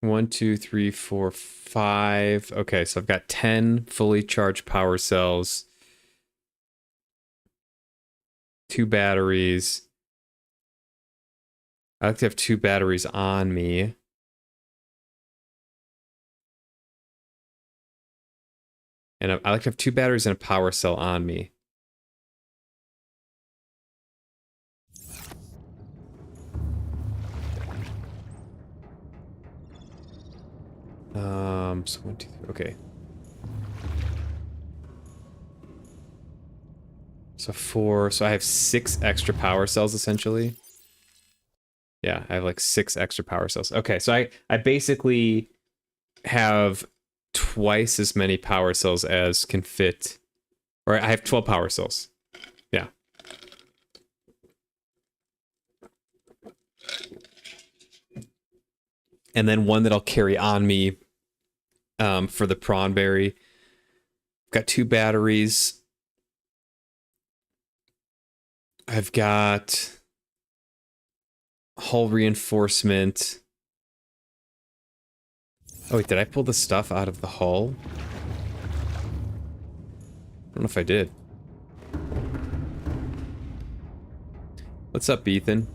Speaker 1: 1, 2, 3, 4, 5. Okay, so I've got 10 fully charged power cells. 2 batteries. I like to have 2 batteries on me. And I like to have 2 batteries and a power cell on me. So 1, 2, 3, okay. So 4, so I have 6 extra power cells essentially. Yeah, I have like 6 extra power cells. Okay, so I basically have twice as many power cells as can fit, or I have 12 power cells. Yeah. and then one that I'll carry on me for the prawn berry. Got 2 batteries. I've got hull reinforcement. Oh wait, did I pull the stuff out of the hull? I don't know if I did. What's up, Ethan?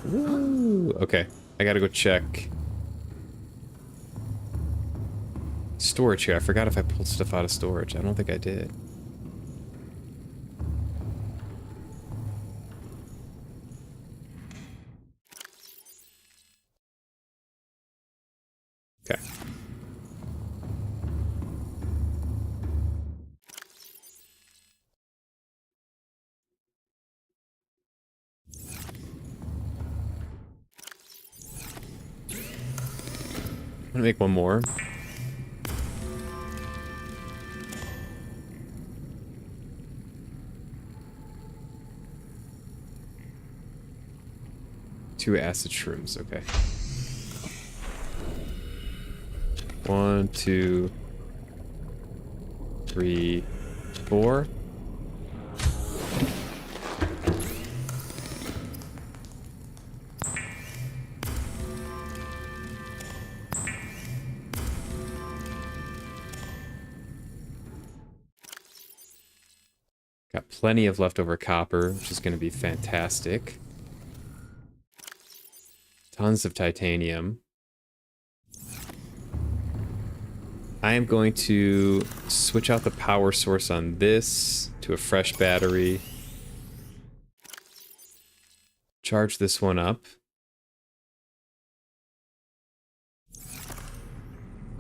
Speaker 1: Woo! Okay, I gotta go check. Storage here. I forgot if I pulled stuff out of storage. I don't think I did. Okay. I'm gonna make one more. Two acid shrooms, okay. 1, 2, 3, 4. Got plenty of leftover copper, which is going to be fantastic. Tons of titanium. I am going to switch out the power source on this to a fresh battery. Charge this one up.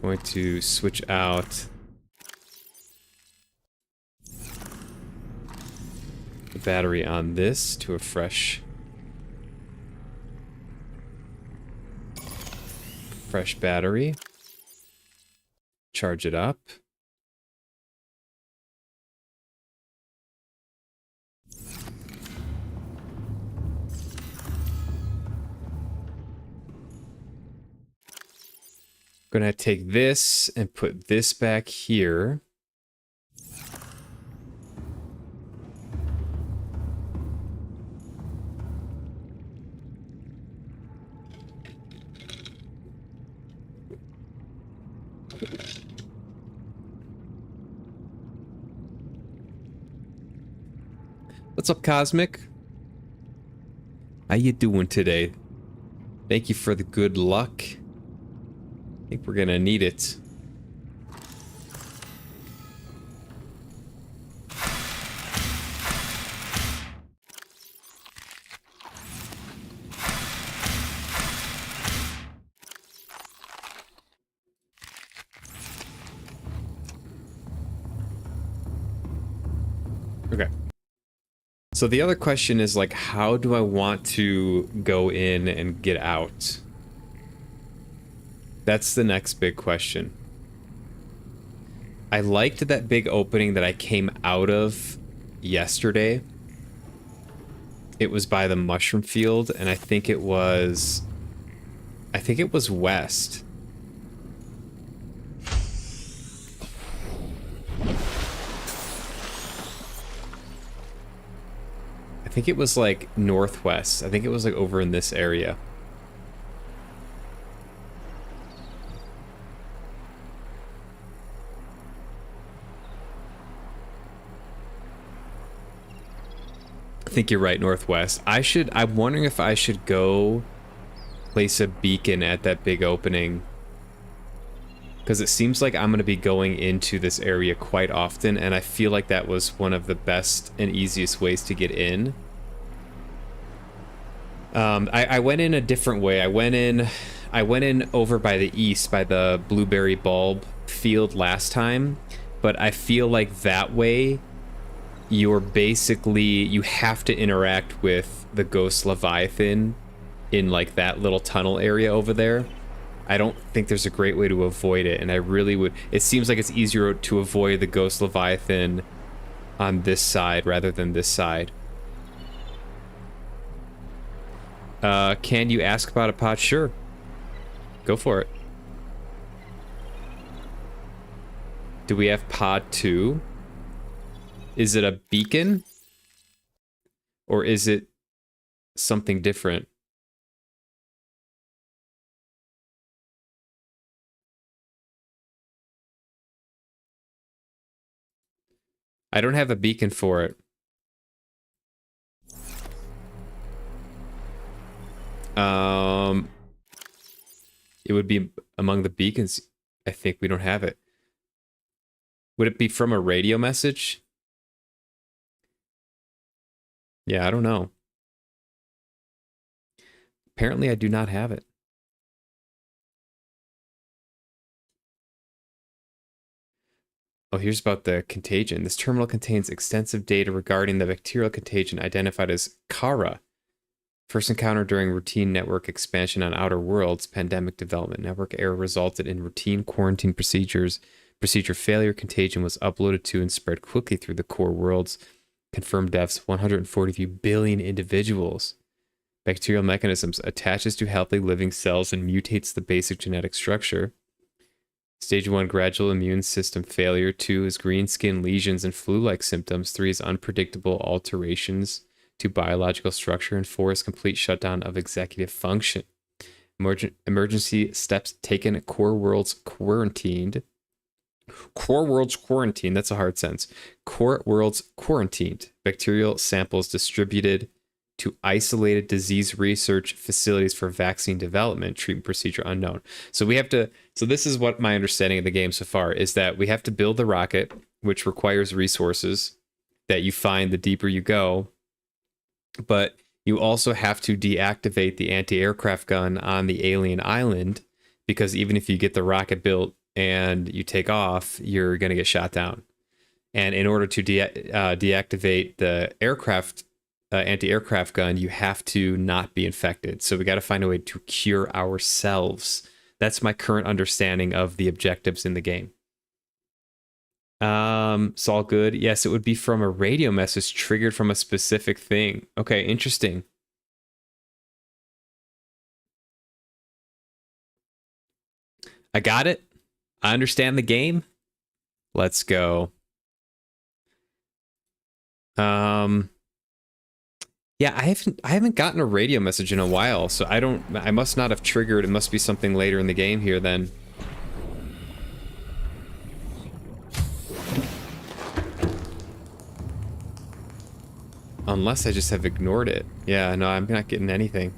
Speaker 1: Going to switch out the battery on this to a fresh battery. Charge it up. Gonna take this and put this back here. What's up, Cosmic? How you doing today? Thank you for the good luck. I think we're gonna need it. Okay. So the other question is, like, how do I want to go in and get out? That's the next big question. I liked that big opening that I came out of yesterday. It was by the mushroom field, and I think it was west. I think it was like northwest. I think it was like over in this area. I think you're right, northwest. I'm wondering if I should go place a beacon at that big opening. Because it seems like I'm going to be going into this area quite often, and I feel like that was one of the best and easiest ways to get in. I went in a different way. I went in over by the east, by the blueberry bulb field last time, but I feel like that way you have to interact with the ghost leviathan in like that little tunnel area over there. I don't think there's a great way to avoid it, and I really would. It seems like it's easier to avoid the ghost leviathan on this side rather than this side. Can you ask about a pod? Sure. Go for it. Do we have pod 2? Is it a beacon? Or is it something different? I don't have a beacon for it. It would be among the beacons. I think we don't have it. Would it be from a radio message? Yeah, I don't know. Apparently, I do not have it. Oh, here's about the contagion. This terminal contains extensive data regarding the bacterial contagion identified as Kara. First encountered during routine network expansion on Outer Worlds. Pandemic development. Network error resulted in routine quarantine procedures. Procedure failure. Contagion was uploaded to and spread quickly through the core worlds. Confirmed deaths 143 billion individuals. Bacterial mechanisms attaches to healthy living cells and mutates the basic genetic structure. Stage 1, gradual immune system failure. 2 is green skin lesions and flu-like symptoms. 3 is unpredictable alterations to biological structure. And 4 is complete shutdown of executive function. Emergency steps taken. Core worlds quarantined. Core worlds quarantined. That's a hard sentence. Core worlds quarantined. Bacterial samples distributed to isolated disease research facilities for vaccine development. Treatment procedure unknown. So we have to. So this is what my understanding of the game so far is, that we have to build the rocket, which requires resources that you find the deeper you go. But you also have to deactivate the anti-aircraft gun on the alien island, because even if you get the rocket built and you take off, you're going to get shot down. And in order to deactivate the anti-aircraft gun, you have to not be infected. So we got to find a way to cure ourselves. That's my current understanding of the objectives in the game. It's all good. Yes, it would be from a radio message triggered from a specific thing. Okay, interesting. I got it. I understand the game. Let's go. Yeah, I haven't gotten a radio message in a while, so I must not have triggered. It must be something later in the game here then. Unless I just have ignored it. Yeah, no, I'm not getting anything.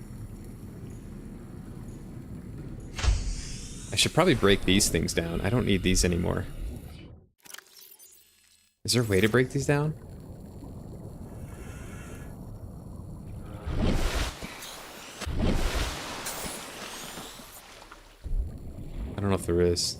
Speaker 1: I should probably break these things down. I don't need these anymore. Is there a way to break these down? I don't know if there is.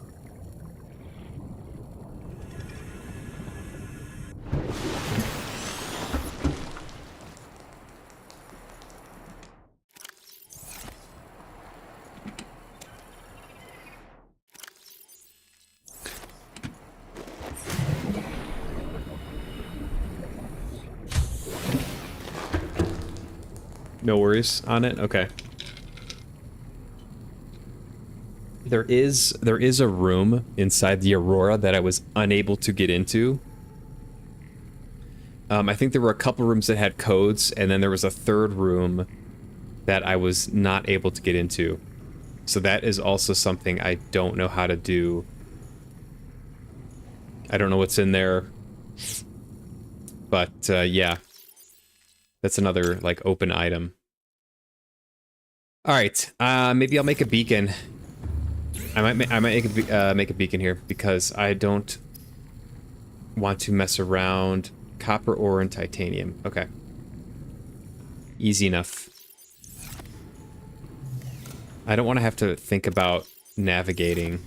Speaker 1: No worries on it? Okay. There is a room inside the Aurora that I was unable to get into. I think there were a couple rooms that had codes, and then there was a third room that I was not able to get into. So that is also something I don't know how to do. I don't know what's in there. But, yeah. That's another, like, open item. Alright, maybe I'll make a beacon. I might make a beacon here, because I don't want to mess around. Copper ore and titanium. Okay. Easy enough. I don't want to have to think about navigating.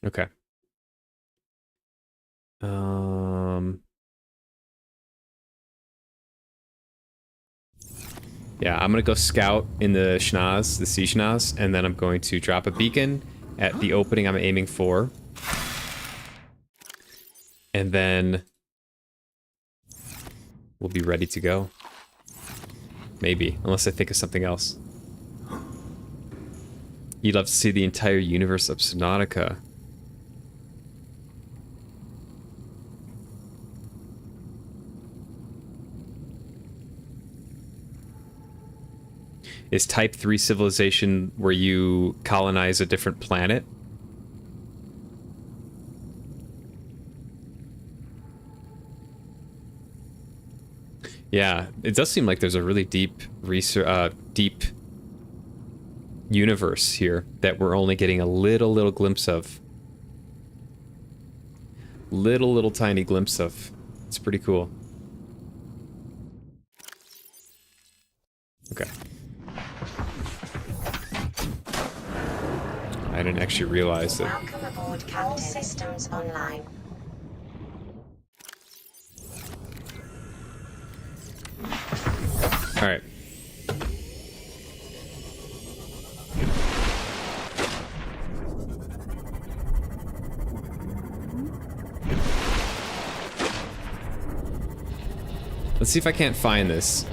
Speaker 1: Okay. Yeah, I'm gonna go scout in the schnoz, the sea schnoz, and then I'm going to drop a beacon at the opening I'm aiming for. And then we'll be ready to go. Maybe, unless I think of something else. You'd love to see the entire universe of Subnautica. Is Type 3 civilization where you colonize a different planet? Yeah, it does seem like there's a really deep deep universe here that we're only getting a little glimpse of. Little tiny glimpse of. It's pretty cool. Okay. I didn't actually realize that.
Speaker 2: Welcome aboard. All systems online.
Speaker 1: All right. Let's see if I can't find this.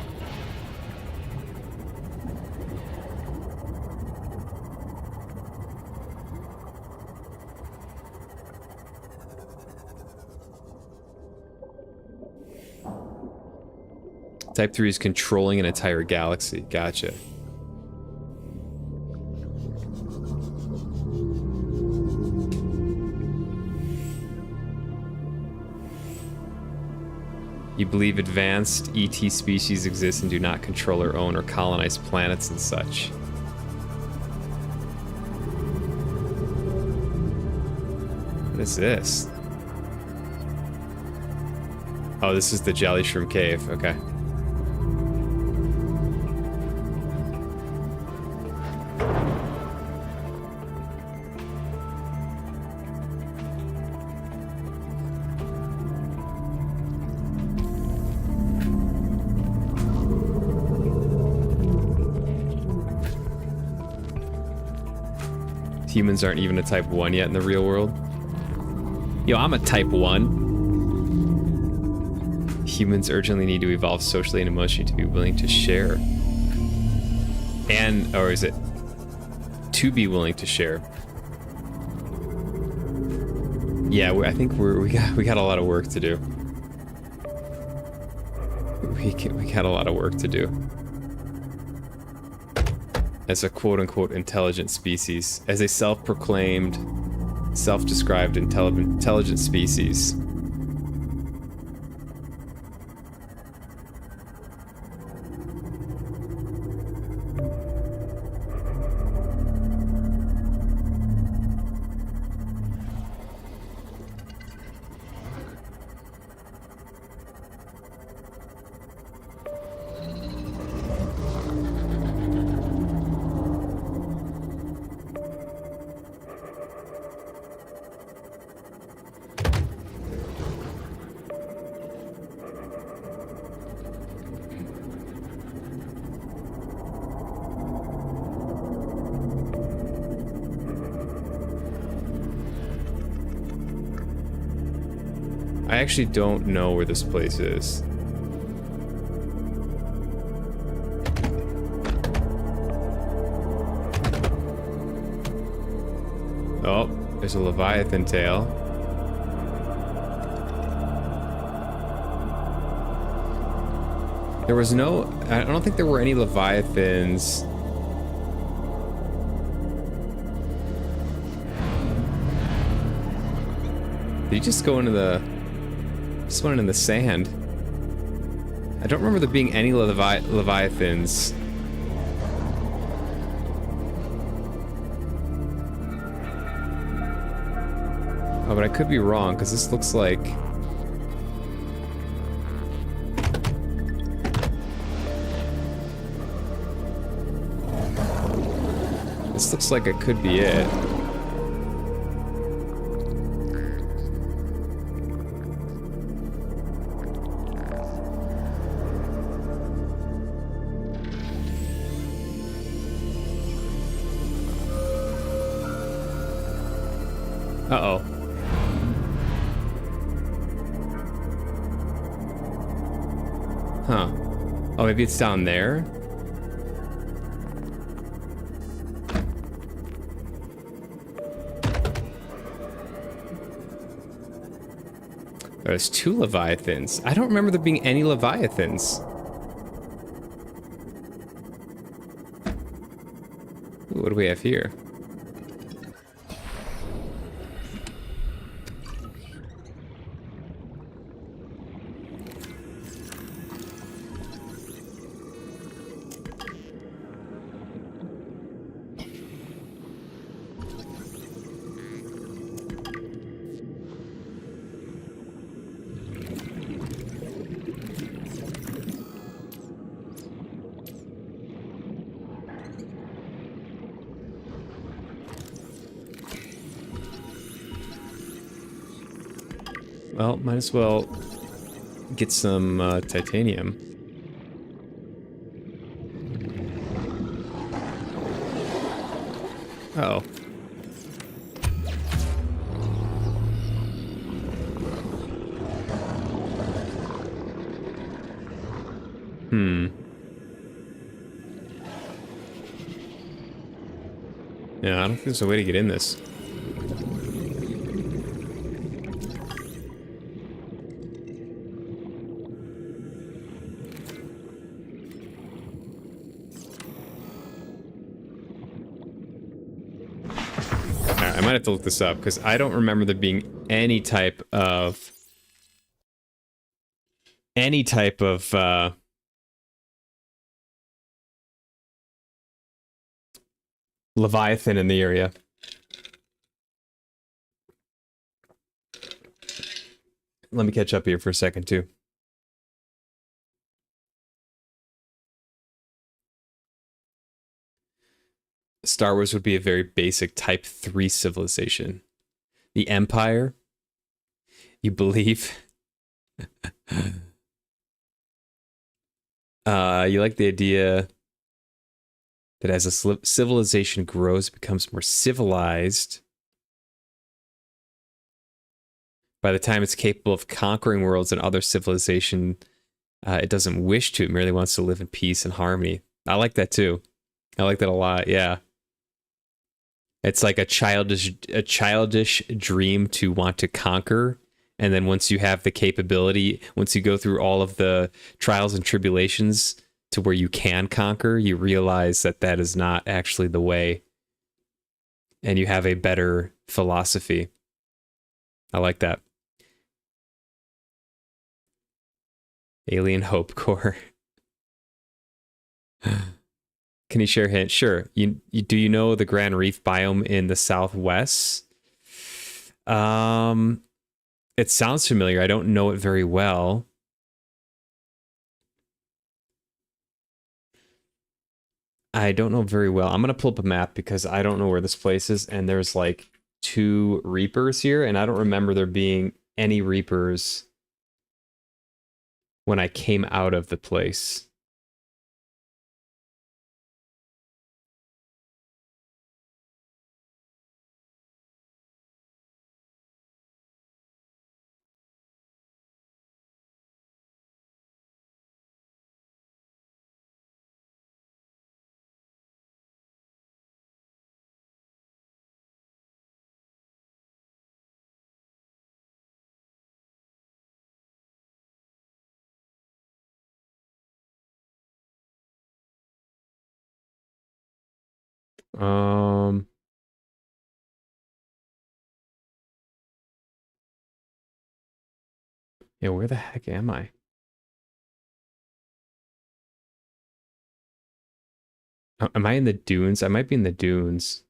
Speaker 1: Type 3 is controlling an entire galaxy. Gotcha. You believe advanced ET species exist and do not control or own or colonize planets and such. What is this? Oh, this is the Jelly Shroom Cave. Okay. Humans aren't even a Type 1 yet in the real world. Yo, I'm a Type 1. Humans urgently need to evolve socially and emotionally to be willing to share. And, or is it to be willing to share? Yeah, I think we got a lot of work to do. We got a lot of work to do. As a quote-unquote intelligent species, as a self-proclaimed, self-described intelligent species. I actually don't know where this place is. Oh, there's a Leviathan tail. There was no... I don't think there were any Leviathans. Did he just go into the... Just went in the sand. I don't remember there being any Leviathans. Oh, but I could be wrong, because this looks like... This looks like it could be it. Huh. Oh, maybe it's down there? There's 2 Leviathans. I don't remember there being any Leviathans. Ooh, what do we have here? Well, might as well get some titanium. Oh. Yeah, I don't think there's a way to get in this. Alright, I might have to look this up, because I don't remember there being any type of Leviathan in the area. Let me catch up here for a second, too. Star Wars would be a very basic Type 3 civilization. The Empire, you believe? You like the idea that as a civilization grows, it becomes more civilized. By the time it's capable of conquering worlds and other civilization, it doesn't wish to. It merely wants to live in peace and harmony. I like that too. I like that a lot. Yeah. It's like a childish dream to want to conquer. And then once you have the capability, once you go through all of the trials and tribulations to where you can conquer, you realize that that is not actually the way. And you have a better philosophy. I like that. Alien Hope Core. Can you share a hint? Sure. Do you know the Grand Reef biome in the Southwest? It sounds familiar. I don't know it very well. I don't know very well. I'm gonna pull up a map because I don't know where this place is, and there's like 2 Reapers here, and I don't remember there being any Reapers when I came out of the place. Um, yeah, where the heck am I? Am I in the dunes? I might be in the dunes.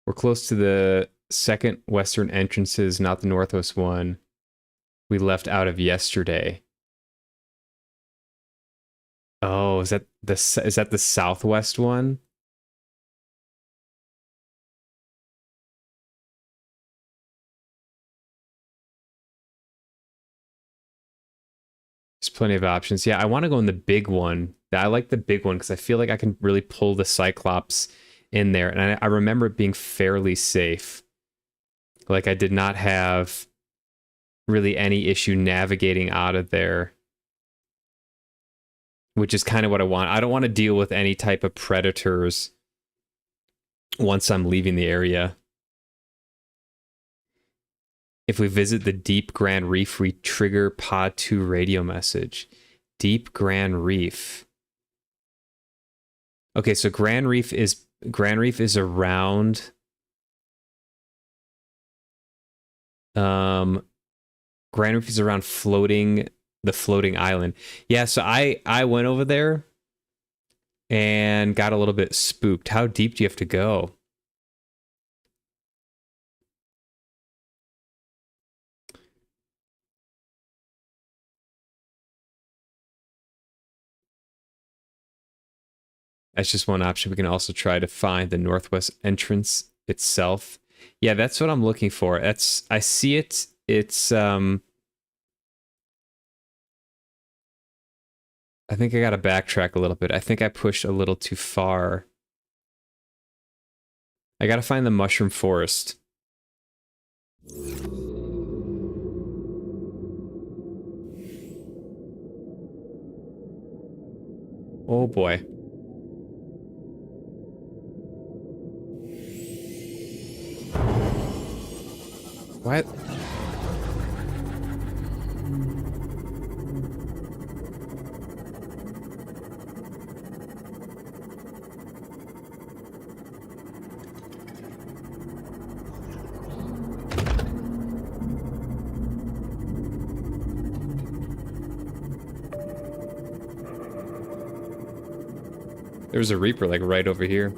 Speaker 1: We're close to the second western entrances, not the northwest one we left out of yesterday. Oh, is that the southwest one? There's plenty of options. Yeah, I want to go in the big one. I like the big one because I feel like I can really pull the Cyclops in there. And I remember it being fairly safe. Like I did not have really any issue navigating out of there, which is kind of what I want. I don't want to deal with any type of predators once I'm leaving the area. If we visit the Deep Grand Reef, we trigger Pod 2 radio message. Deep Grand Reef. Okay, so Grand Reef is around Grand Reef is around the floating island. Yeah, so I went over there and got a little bit spooked. How deep do you have to go? That's just one option. We can also try to find the northwest entrance itself. Yeah, that's what I'm looking for. I see it. It's I think I gotta backtrack a little bit. I think I pushed a little too far. I gotta find the mushroom forest. Oh boy. What? There's a Reaper like right over here.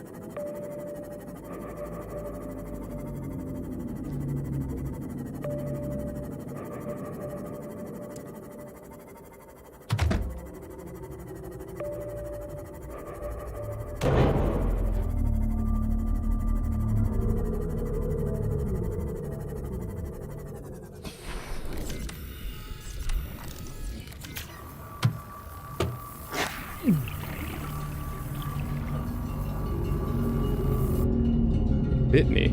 Speaker 1: Bit me.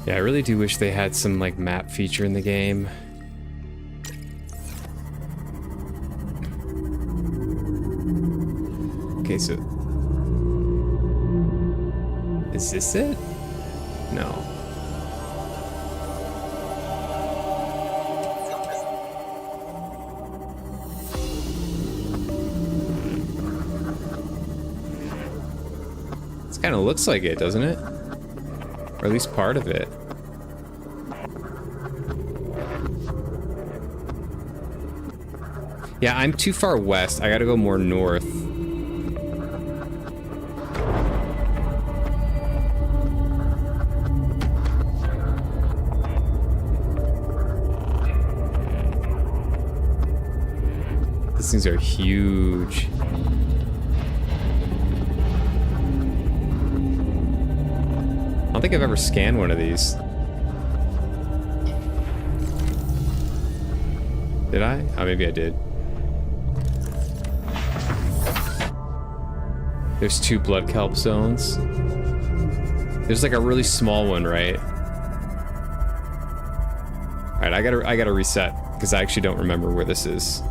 Speaker 1: Yeah, I really do wish they had some like map feature in the game. Okay, so is this it? No. Kind of looks like it, doesn't it? Or at least part of it. Yeah, I'm too far west. I gotta go more north. These things are huge. I don't think I've ever scanned one of these. Did I? Oh, maybe I did. There's 2 blood kelp zones. There's like a really small one, right? Alright, I gotta reset, because I actually don't remember where this is.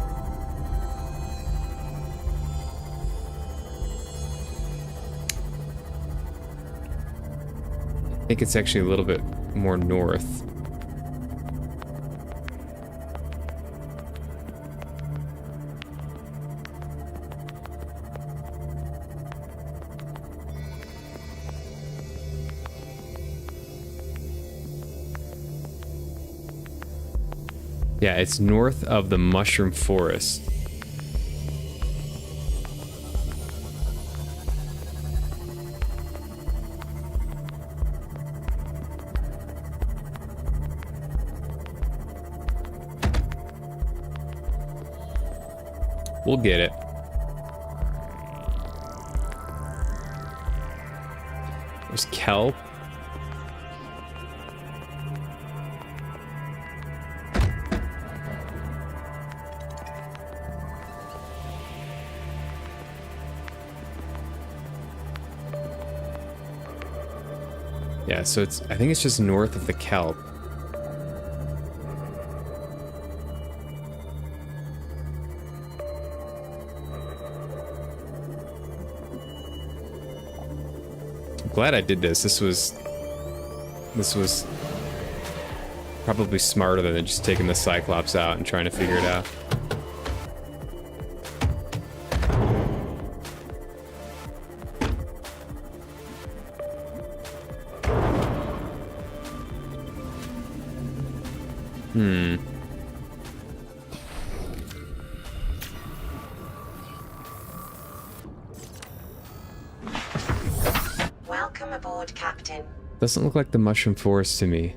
Speaker 1: I think it's actually a little bit more north. Yeah, it's north of the mushroom forest. We'll get it. There's kelp. Yeah, so I think it's just north of the kelp. I'm glad I did this. This was probably smarter than just taking the Cyclops out and trying to figure it out.
Speaker 2: Welcome aboard, Captain.
Speaker 1: Doesn't look like the mushroom forest to me.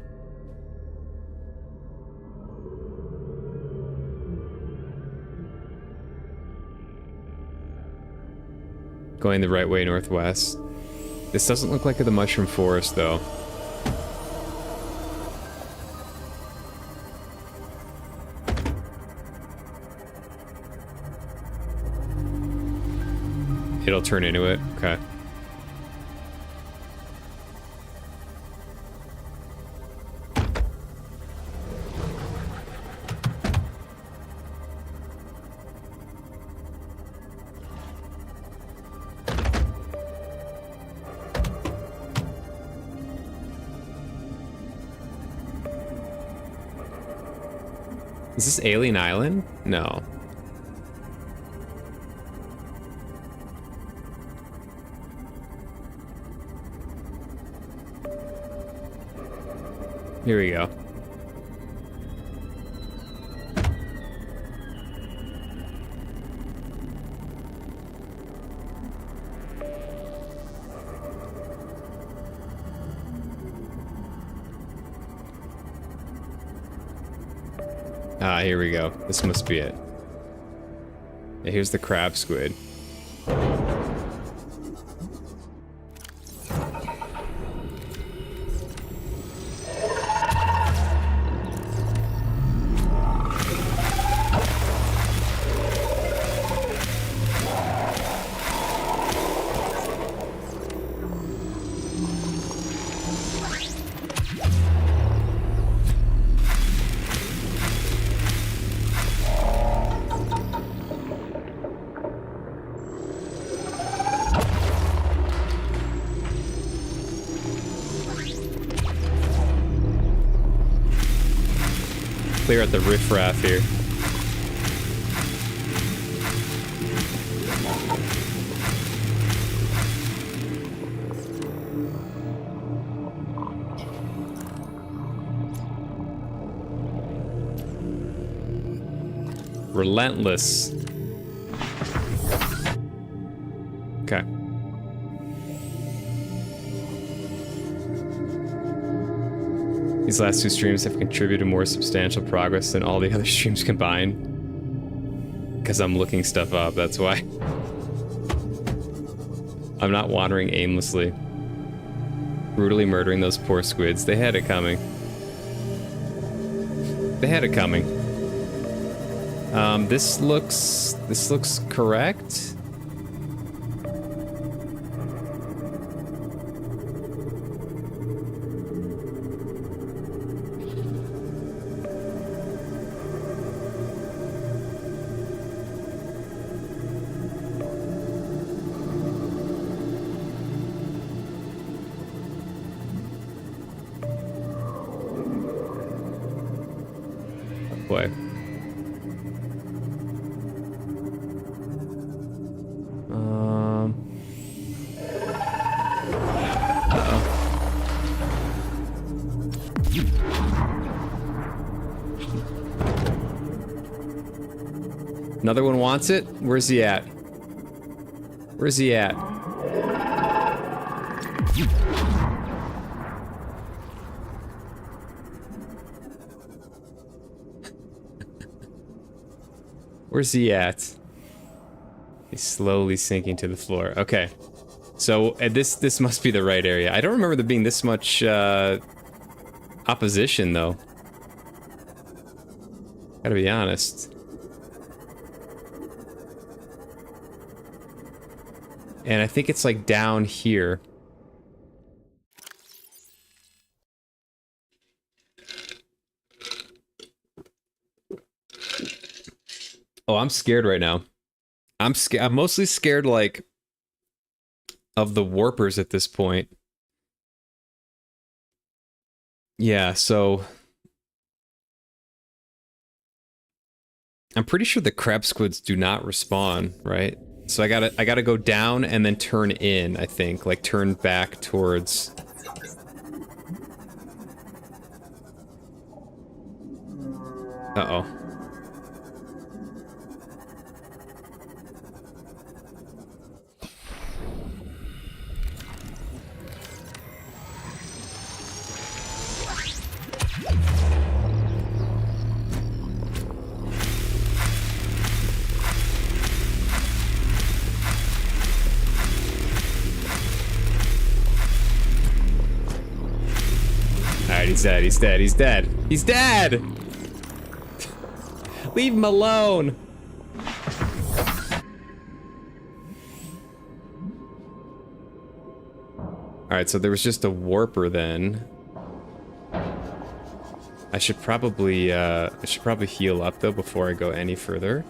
Speaker 1: Going the right way northwest. This doesn't look like the mushroom forest, though. It'll turn into it. Okay. Is this Alien Island? No. Here we go. Ah, here we go. This must be it. Yeah, here's the crab squid. Clear out the riffraff here. Relentless. Okay. These last two streams have contributed more substantial progress than all the other streams combined. Because I'm looking stuff up, that's why. I'm not wandering aimlessly. Brutally murdering those poor squids. They had it coming. They had it coming. This looks correct. Boy. Another one wants it? Where's he at? Where's he at? Where's he at? He's slowly sinking to the floor. Okay. So this must be the right area. I don't remember there being this much opposition though. Gotta be honest. And I think it's like down here. Oh, I'm scared right now. I'm mostly scared, like, of the warpers at this point. Yeah, so I'm pretty sure the crab squids do not respawn, right? So I gotta go down and then turn in, I think. Like, turn back towards... Uh-oh. Alright, he's dead, he's dead, he's dead. He's dead! Leave him alone! Alright, so there was just a warper then. I should probably heal up though before I go any further.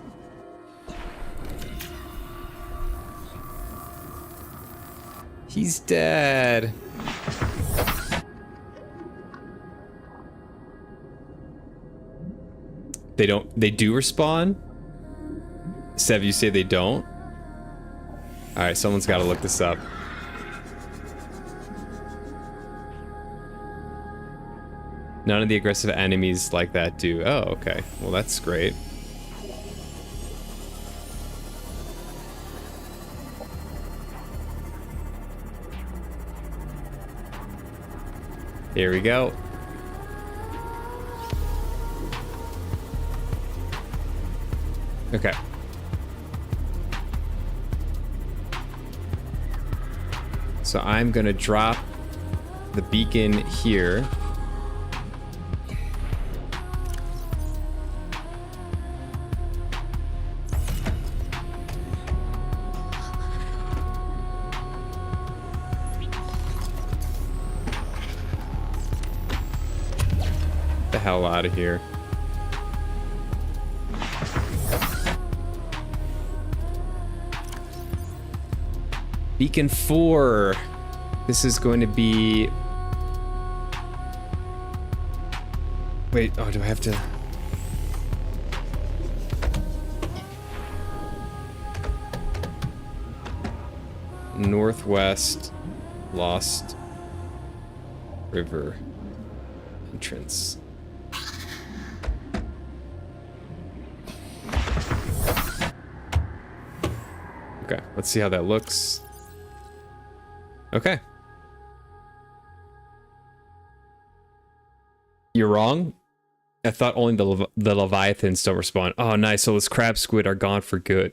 Speaker 1: He's dead. They do respawn? Sev, you say they don't? Alright, someone's gotta look this up. None of the aggressive enemies like that do. Oh, okay. Well, that's great. Here we go. Okay. So I'm gonna drop the beacon here. Get the hell out of here. Beacon 4. This is going to be... Wait, oh, do I have to... Northwest Lost River entrance. Okay, let's see how that looks. Okay. You're wrong. I thought only the Leviathans don't respawn. Oh, nice. So those crab squid are gone for good.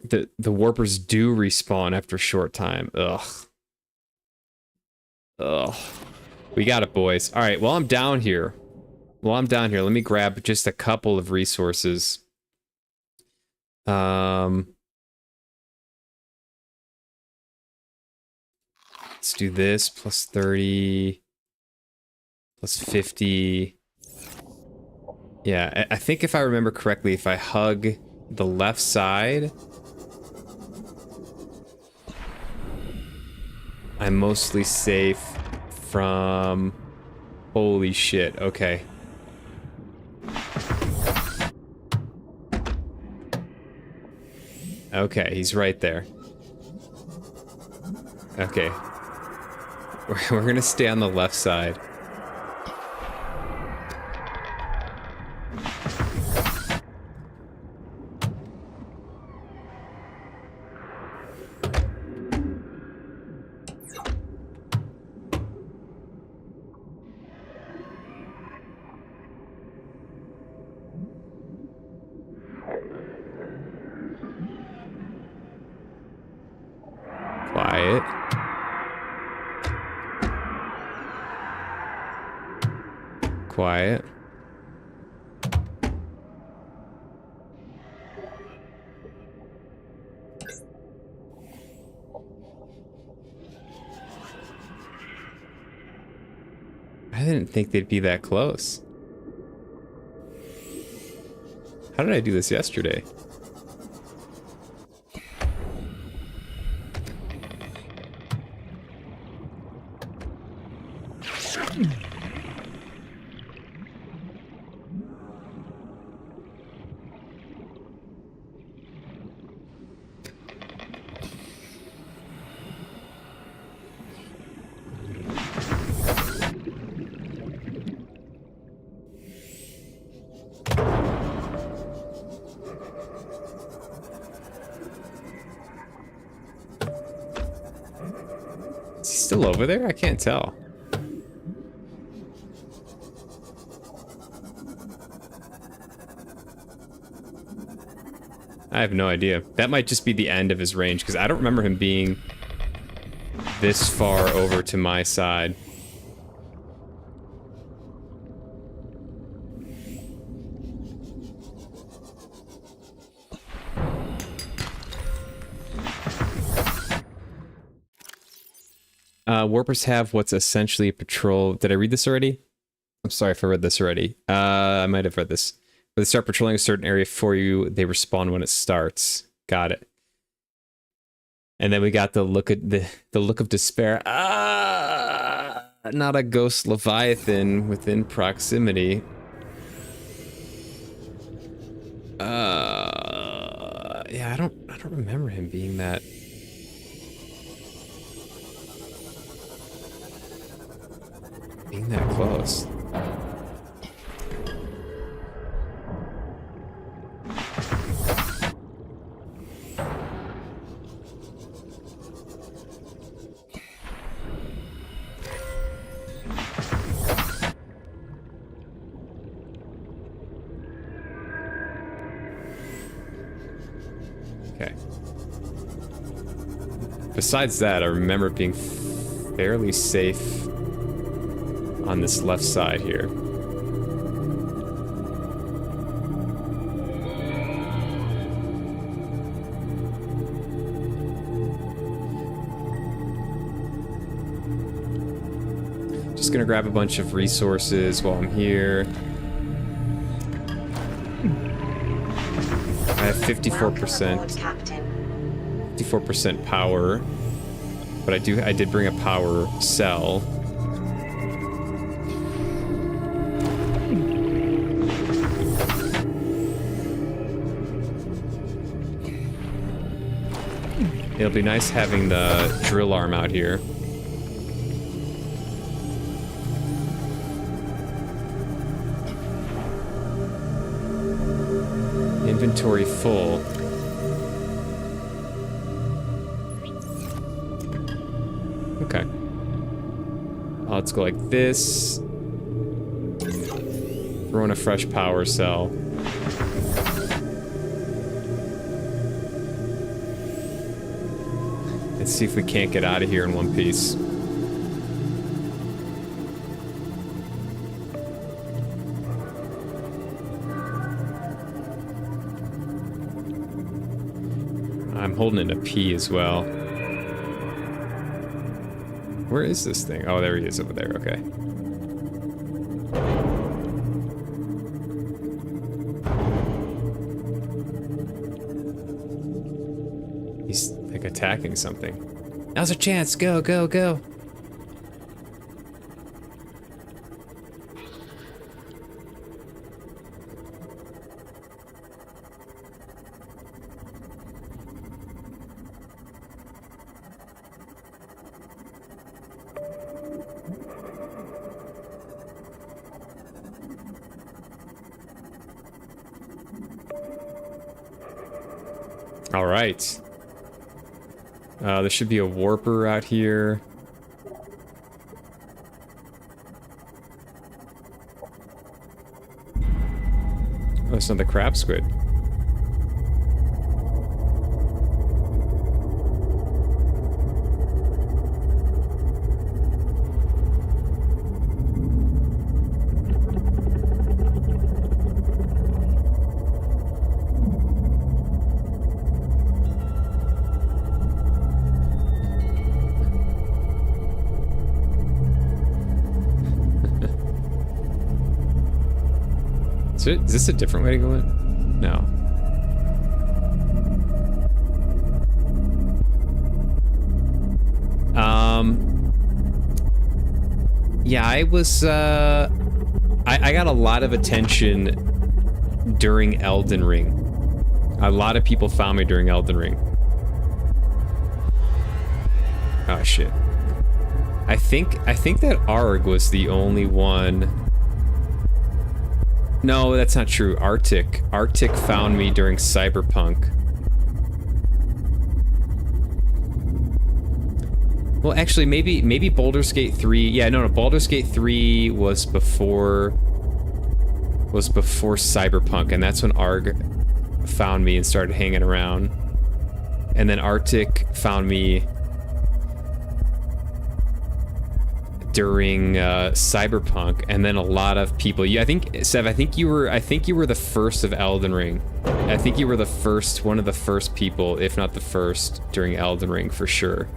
Speaker 1: The warpers do respawn after a short time. Ugh. Ugh. We got it, boys. All right, well, I'm down here. Let me grab just a couple of resources. Let's do this. Plus 30. Plus 50. Yeah, I think if I remember correctly, if I hug the left side, I'm mostly safe from... Holy shit, okay. Okay, he's right there. Okay. We're gonna stay on the left side. quiet. I didn't think they'd be that close. How did I do this yesterday? Is he still over there? I can't tell. I have no idea. That might just be the end of his range, because I don't remember him being this far over to my side. Warpers have what's essentially a patrol. Did I read this already? I'm sorry if I read this already. I might have read this. When they start patrolling a certain area for you, they respawn when it starts. Got it. And then we got the look at the look of despair. Ah, not a ghost leviathan within proximity. Yeah, I don't remember him being that. Being that close. Okay. Besides that, I remember it being fairly safe on this left side here. Just gonna grab a bunch of resources while I'm here. I have 54%. 54% power, but I did bring a power cell. It'll be nice having the drill arm out here. Inventory full. Okay. Let's go like this. Throw in a fresh power cell. Let's see if we can't get out of here in one piece. I'm holding in a P as well. Where is this thing? Oh, there he is over there. Okay. He's like attacking something. Now's a chance. Go, go, go. All right. There should be a warper out here. Oh, it's not the crab squid. Is this a different way to go in? No. Yeah, I was, I got a lot of attention during Elden Ring. A lot of people found me during Elden Ring. Oh, shit. I think that Arg was the only one... No, that's not true. Arctic found me during Cyberpunk. Well, actually, maybe Baldur's Gate 3. Yeah, no, Baldur's Gate 3 was before Cyberpunk, and that's when Arg found me and started hanging around. And then Arctic found me during Cyberpunk, and then a lot of people. Yeah, I think Sev, I think you were the first of Elden Ring. I think you were the first, one of the first people, if not the first, during Elden Ring for sure.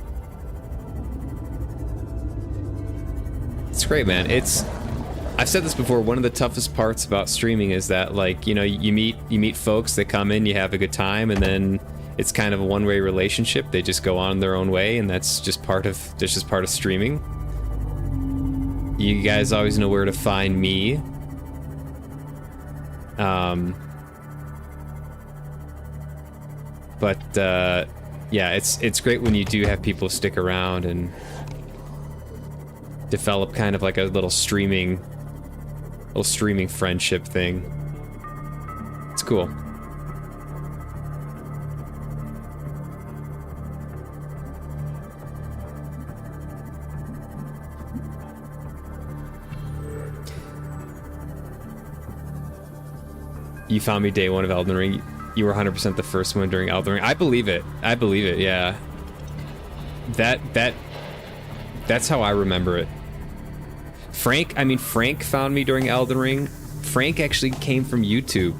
Speaker 1: It's great, man. I've said this before, one of the toughest parts about streaming is that, like, you know, you meet folks that come in, you have a good time, and then it's kind of a one-way relationship. They just go on their own way, and that's just part of streaming. You guys always know where to find me. Yeah, it's great when you do have people stick around and develop kind of like a little streaming friendship thing. It's cool. You found me day one of Elden Ring. You were 100% the first one during Elden Ring. I believe it. I believe it, yeah. That's how I remember it. Frank found me during Elden Ring. Frank actually came from YouTube.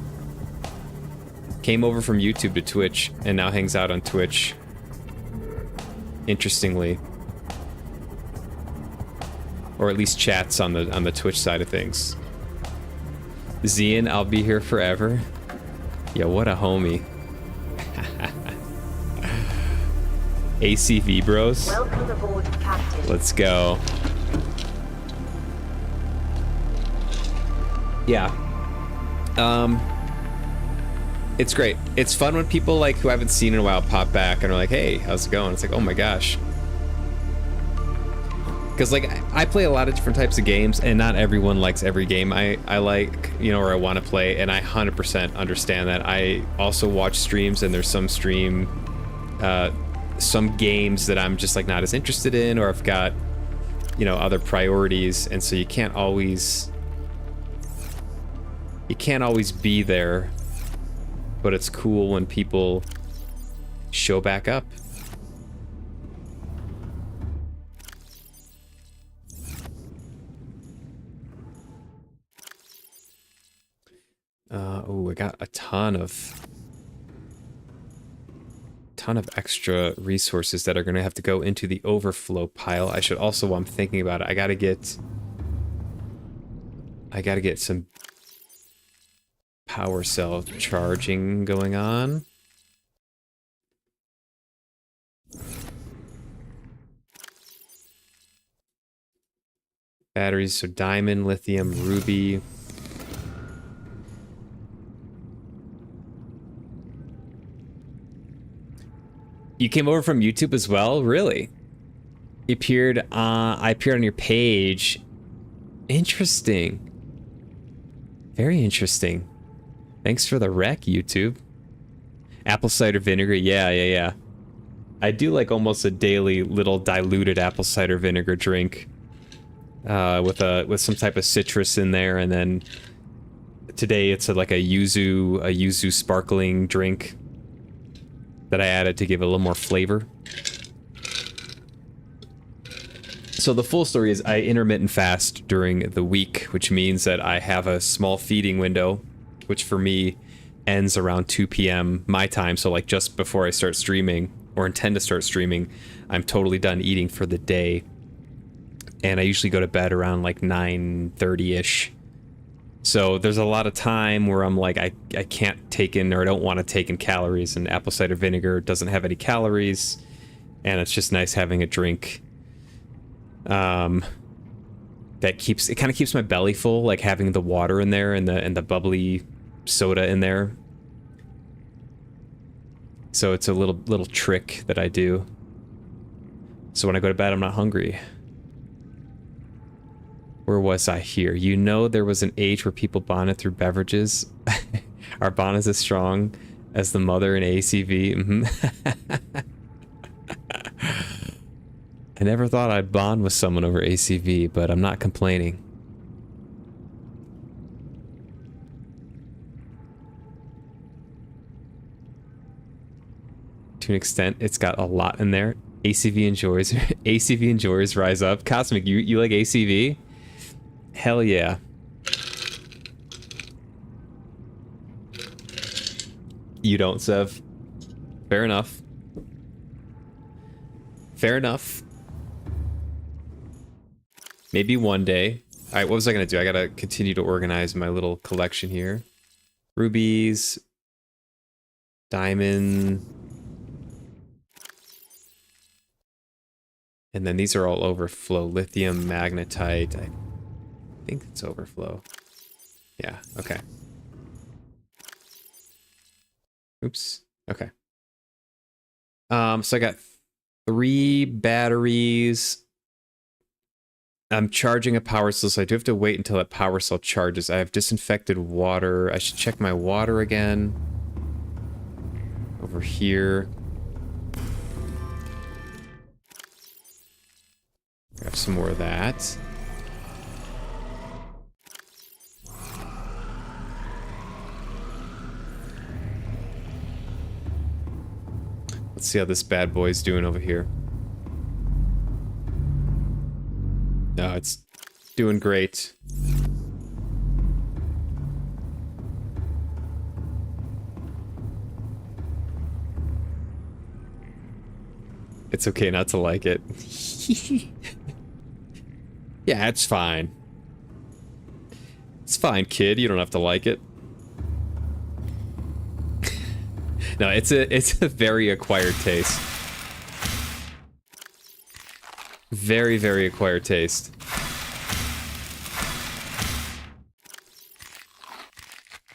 Speaker 1: Came over from YouTube to Twitch, and now hangs out on Twitch. Interestingly. Or at least chats on the Twitch side of things. Zian, I'll be here forever. Yo, what a homie. ACV bros.
Speaker 4: Welcome aboard, Captain.
Speaker 1: Let's go. Yeah. It's great. It's fun when people like who I haven't seen in a while pop back and are like, hey, how's it going? It's like, oh my gosh. Because, like, I play a lot of different types of games, and not everyone likes every game I like, you know, or I want to play, and I 100% understand that. I also watch streams, and there's some games that I'm just, like, not as interested in, or I've got, you know, other priorities, and so you can't always be there, but it's cool when people show back up. Oh, I got a ton of extra resources that are going to have to go into the overflow pile. I should also, while I'm thinking about it, I gotta get some power cell charging going on. Batteries, so diamond, lithium, ruby. You came over from YouTube as well? Really? I appeared on your page. Interesting. Very interesting. Thanks for the rec, YouTube. Apple cider vinegar, yeah. I do like almost a daily little diluted apple cider vinegar drink. With some type of citrus in there, and then today it's like a yuzu sparkling drink that I added to give it a little more flavor. So the full story is I intermittent fast during the week, which means that I have a small feeding window, which for me ends around 2 p.m. my time. So like just before I start streaming or intend to start streaming, I'm totally done eating for the day. And I usually go to bed around like 9:30-ish. So there's a lot of time where I'm like, I can't take in, or I don't want to take in calories, and apple cider vinegar doesn't have any calories, and it's just nice having a drink that keeps, it kind of keeps my belly full, like having the water in there and the bubbly soda in there. So it's a little trick that I do. So when I go to bed, I'm not hungry. Where was I here? You know, there was an age where people bonded through beverages. Our bond is as strong as the mother in ACV. I never thought I'd bond with someone over ACV, but I'm not complaining. To an extent, it's got a lot in there. ACV enjoys ACV enjoyers rise up. Cosmic, you like ACV? Hell yeah. You don't, Sev. Fair enough. Fair enough. Maybe one day. Alright, what was I gonna do? I gotta continue to organize my little collection here. Rubies. Diamond. And then these are all overflow. Lithium, magnetite. I think it's overflow. Yeah, okay. Oops. Okay. So I got 3 batteries. I'm charging a power cell, so I do have to wait until that power cell charges. I have disinfected water. I should check my water again. Over here. Grab some more of that. Let's see how this bad boy's doing over here. No, it's doing great. It's okay not to like it. Yeah, it's fine. It's fine, kid. You don't have to like it. No, it's a very acquired taste. Very, very acquired taste.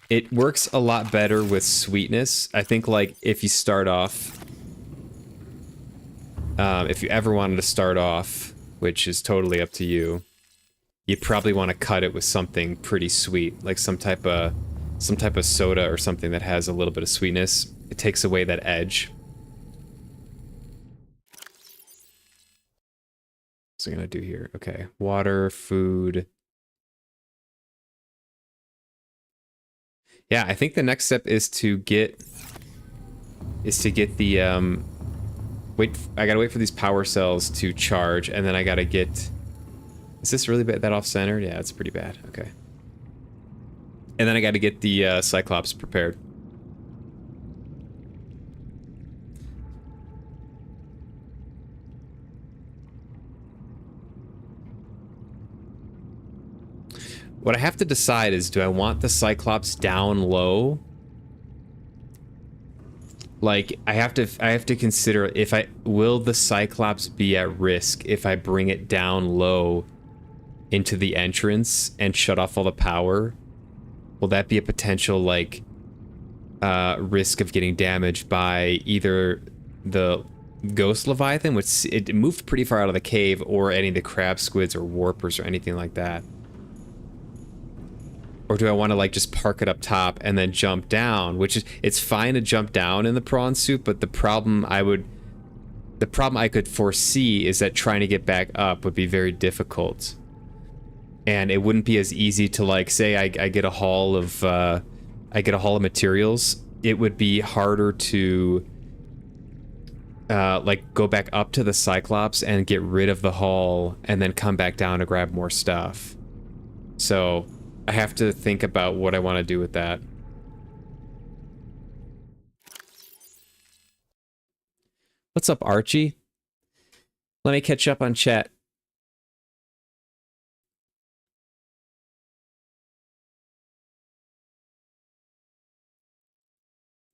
Speaker 1: It works a lot better with sweetness. I think, like, if you start off... if you ever wanted to start off, which is totally up to you, you'd probably want to cut it with something pretty sweet, like some type of soda or something that has a little bit of sweetness. It takes away that edge. What's I'm gonna do here? Okay, water, food. Yeah, I think the next step is to get the I gotta wait for these power cells to charge, and then I gotta get... Is this really bad, that off-centered? Yeah, it's pretty bad. Okay. And then I gotta get the Cyclops prepared. What I have to decide is, do I want the Cyclops down low? Like, I have to consider if will the Cyclops be at risk if I bring it down low into the entrance and shut off all the power? Will that be a potential, like, risk of getting damaged by either the Ghost Leviathan, which it moved pretty far out of the cave, or any of the crab squids or warpers or anything like that? Or do I want to, like, just park it up top and then jump down? Which is, it's fine to jump down in the prawn suit, but the problem I could foresee is that trying to get back up would be very difficult. And it wouldn't be as easy to, like, say I get a haul of materials. It would be harder to like, go back up to the Cyclops and get rid of the haul and then come back down to grab more stuff. So I have to think about what I want to do with that. What's up, Archie? Let me catch up on chat.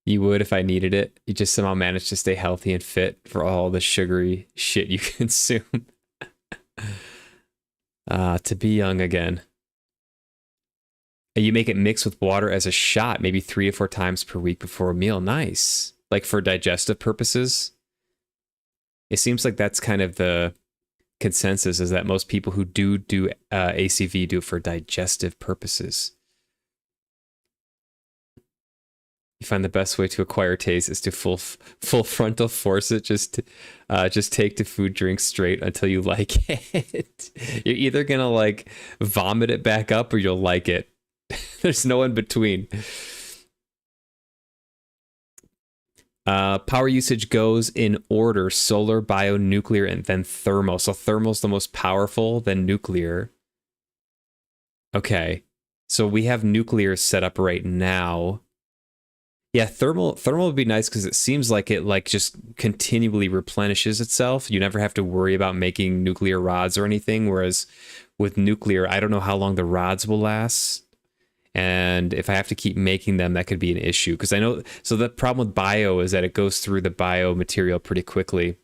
Speaker 1: You would if I needed it. You just somehow managed to stay healthy and fit for all the sugary shit you consume. To be young again. You make it mix with water as a shot, maybe 3 or 4 times per week before a meal. Nice. Like for digestive purposes. It seems like that's kind of the consensus, is that most people who do ACV do it for digestive purposes. You find the best way to acquire taste is to full frontal force it. Just take the food drink straight until you like it. You're either gonna like vomit it back up or you'll like it. There's no in between. Power usage goes in order: solar, bio, nuclear, and then thermal. So thermal's the most powerful, then nuclear. Okay, so we have nuclear set up right now. Yeah, thermal would be nice because it seems like it like just continually replenishes itself. You never have to worry about making nuclear rods or anything. Whereas with nuclear, I don't know how long the rods will last. And if I have to keep making them, that could be an issue. Because I know, so the problem with bio is that it goes through the bio material pretty quickly.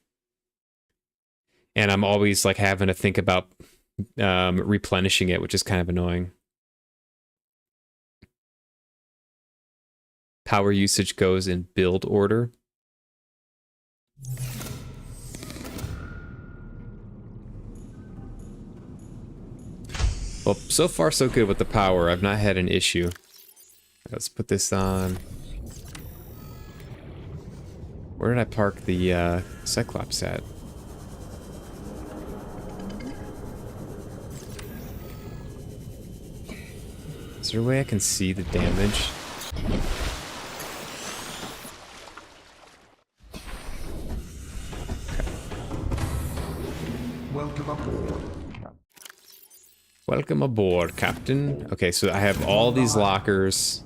Speaker 1: And I'm always like having to think about replenishing it, which is kind of annoying. Power usage goes in build order. Well, so far so good with the power. I've not had an issue. Let's put this on. Where did I park the Cyclops at? Is there a way I can see the damage?
Speaker 3: Welcome aboard.
Speaker 1: Welcome aboard, Captain. Okay, so I have all these lockers.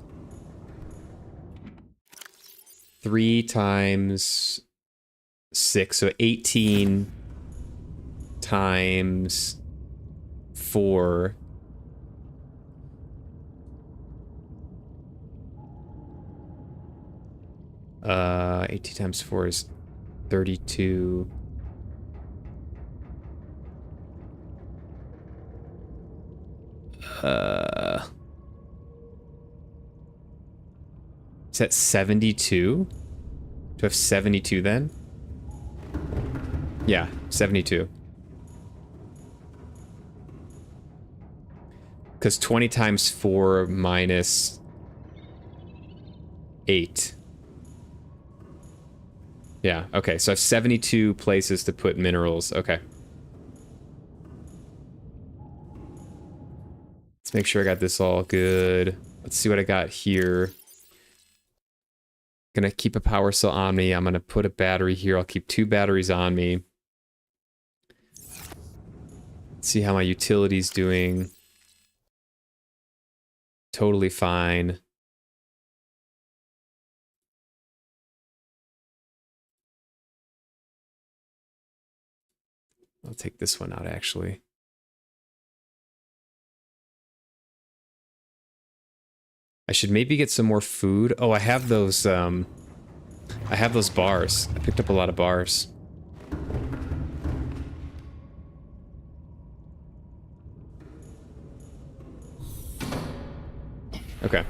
Speaker 1: 3 times 6, so 18 times 4. Uh, 18 times 4 is 32. Is that 72? Do I have 72 then? Yeah, 72. Because 20 times 4 minus 8. Yeah, okay, so I have 72 places to put minerals. Okay. Let's make sure I got this all good. Let's see what I got here. Gonna keep a power cell on me. I'm gonna put a battery here. I'll keep 2 batteries on me. Let's see how my utility's doing. Totally fine. I'll take this one out, actually. I should maybe get some more food. Oh, I have those bars. I picked up a lot of bars. Okay.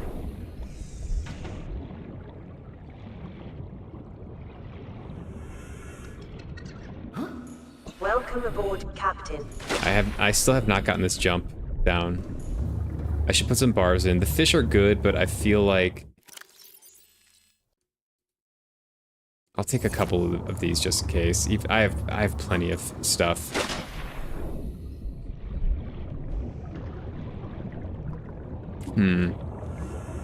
Speaker 4: Welcome aboard, Captain.
Speaker 1: I still have not gotten this jump down. I should put some bars in. The fish are good, but I feel like I'll take a couple of these just in case. I have plenty of stuff.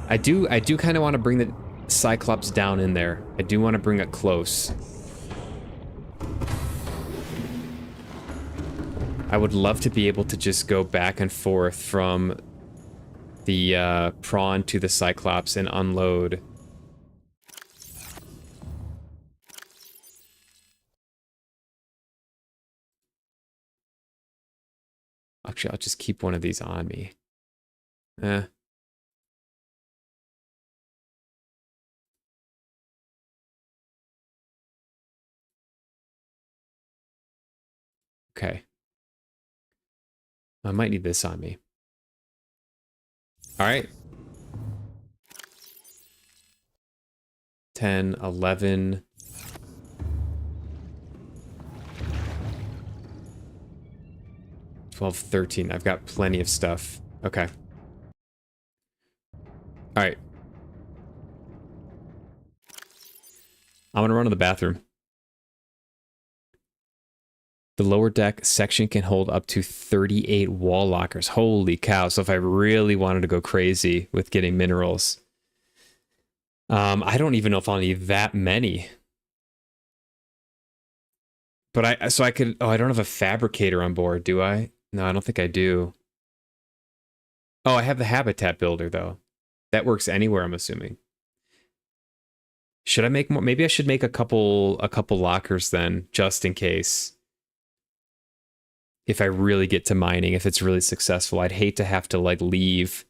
Speaker 1: I do kind of want to bring the Cyclops down in there. I do want to bring it close. I would love to be able to just go back and forth from the prawn to the Cyclops and unload. Actually, I'll just keep one of these on me. Okay. I might need this on me. All right. 10, 11. 12, 13. I've got plenty of stuff. Okay. All right. I'm gonna run to the bathroom. The lower deck section can hold up to 38 wall lockers. Holy cow. So if I really wanted to go crazy with getting minerals, I don't even know if I'll need that many. But I could, oh, I don't have a fabricator on board, do I? No, I don't think I do. Oh, I have the habitat builder though. That works anywhere, I'm assuming. Should I make more? Maybe I should make a couple lockers then, just in case. If I really get to mining, if it's really successful, I'd hate to have to like leave.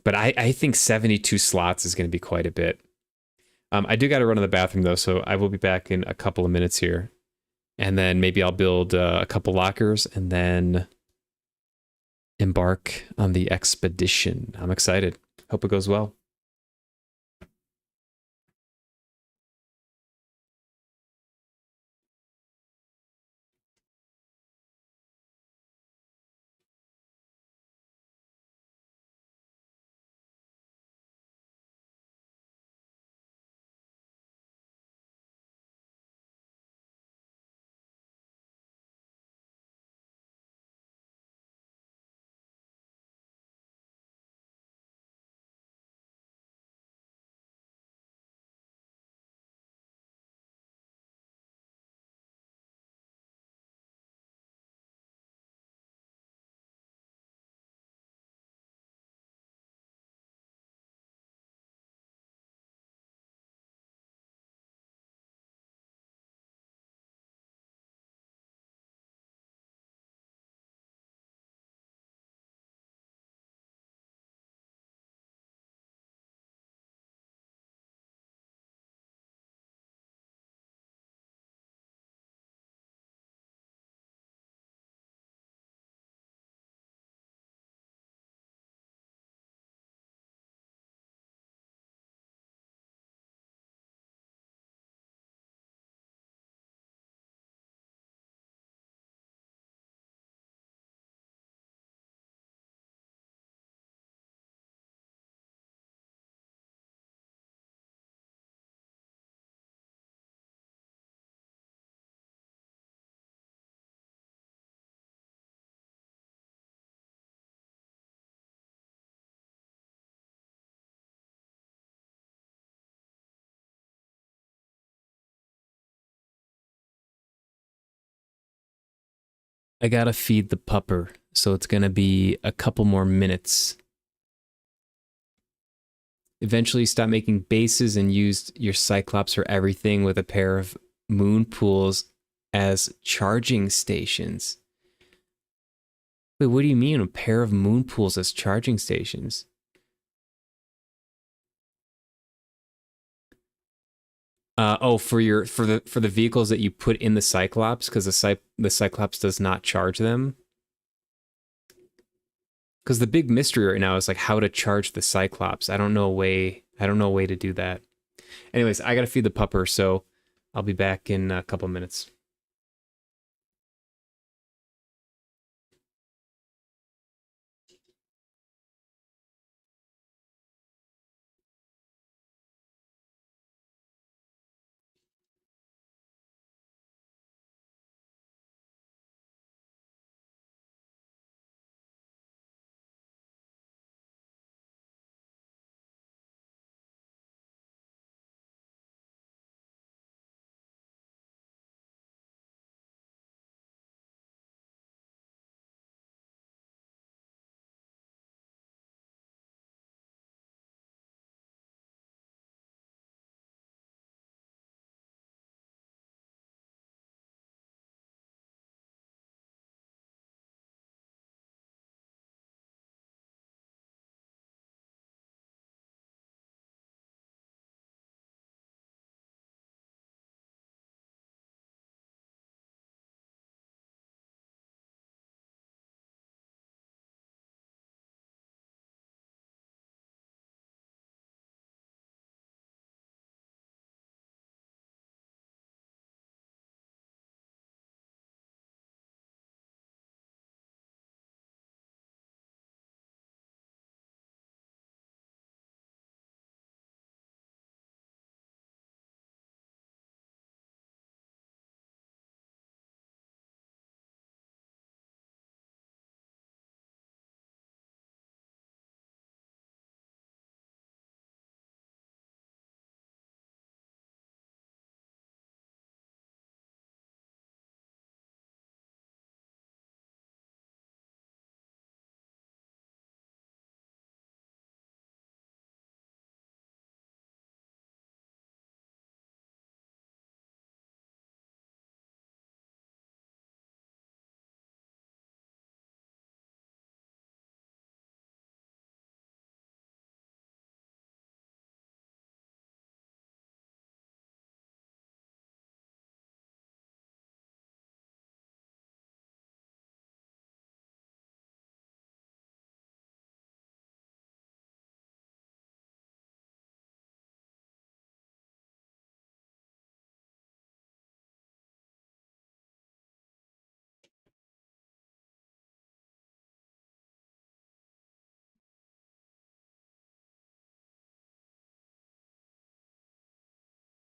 Speaker 1: But I think 72 slots is going to be quite a bit. I do got to run to the bathroom though, so I will be back in a couple of minutes here. And then maybe I'll build a couple lockers and then embark on the expedition. I'm excited. Hope it goes well. I gotta feed the pupper, so it's gonna be a couple more minutes. Eventually stop making bases and used your Cyclops for everything with a pair of moon pools as charging stations. Wait, what do you mean a pair of moon pools as charging stations? Oh, for the vehicles that you put in the Cyclops, because the Cyclops does not charge them. Because the big mystery right now is like how to charge the Cyclops. I don't know a way. I don't know a way to do that. Anyways, I gotta feed the pupper, so I'll be back in a couple minutes.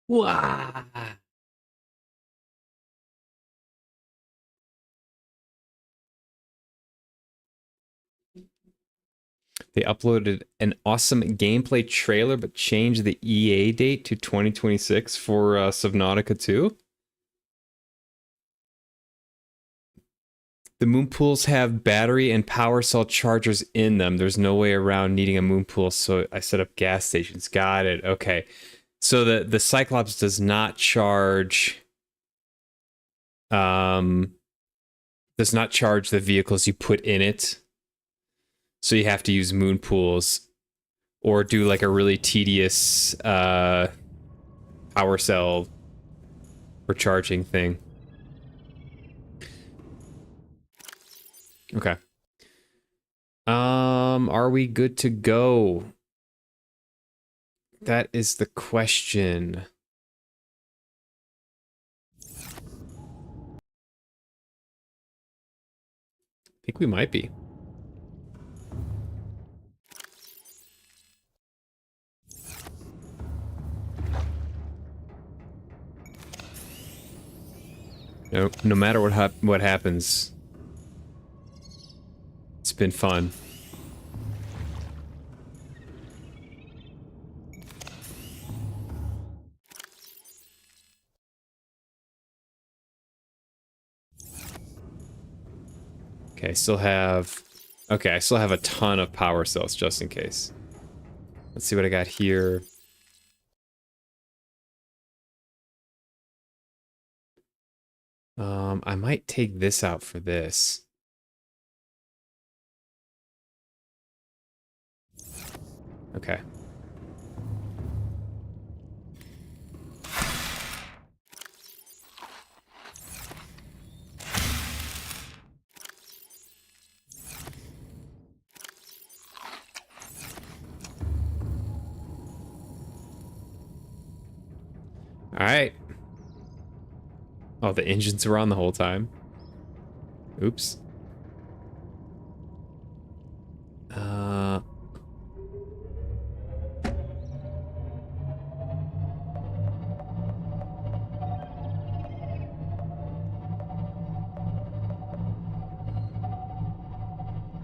Speaker 1: Wow. They uploaded an awesome gameplay trailer, but changed the EA date to 2026 for Subnautica 2. The moon pools have battery and power cell chargers in them. There's no way around needing a moon pool, so I set up gas stations. Got it. Okay. So the Cyclops does not charge the vehicles you put in it. So you have to use moon pools or do like a really tedious power cell recharging thing. Okay. Are we good to go? That is the question. I think we might be. No matter what happens, it's been fun. Okay, I still have a ton of power cells just in case. Let's see what I got here. I might take this out for this. Okay. All right. Oh, the engines were on the whole time. Oops.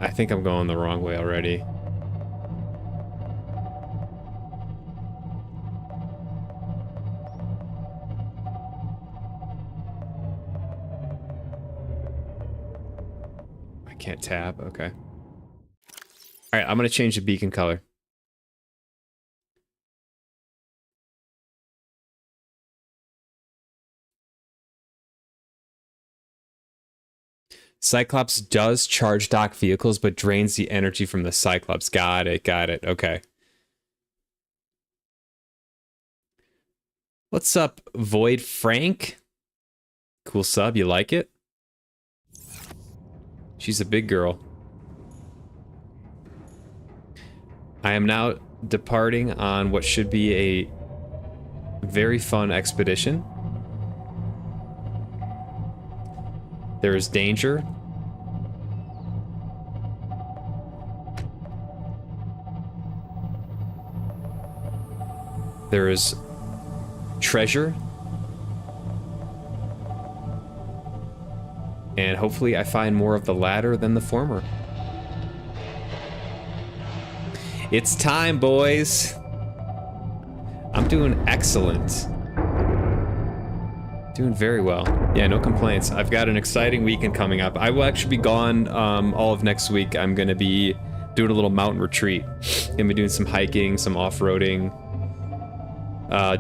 Speaker 1: I think I'm going the wrong way already. I can't tab. Okay. All right, I'm going to change the beacon color. Cyclops does charge dock vehicles, but drains the energy from the Cyclops. Got it, got it. Okay. What's up, Void Frank? Cool sub, you like it? She's a big girl. I am now departing on what should be a very fun expedition. There is danger. There is treasure. And hopefully I find more of the latter than the former. It's time, boys. I'm doing excellent. Doing very well. Yeah, no complaints. I've got an exciting weekend coming up. I will actually be gone all of next week. I'm going to be doing a little mountain retreat. Gonna be doing some hiking, some off-roading,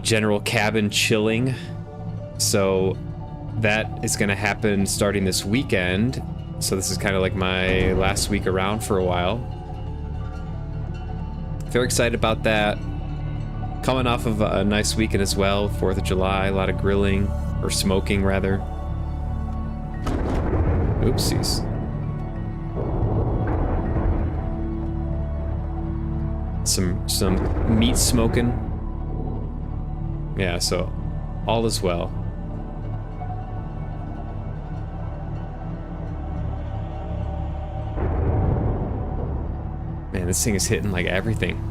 Speaker 1: general cabin chilling. So that is going to happen starting this weekend. So this is kind of like my last week around for a while. Very excited about that. Coming off of a nice weekend as well, 4th of July, a lot of grilling, or smoking rather. Oopsies. Some meat smoking. Yeah, so all is well. Man, this thing is hitting like everything.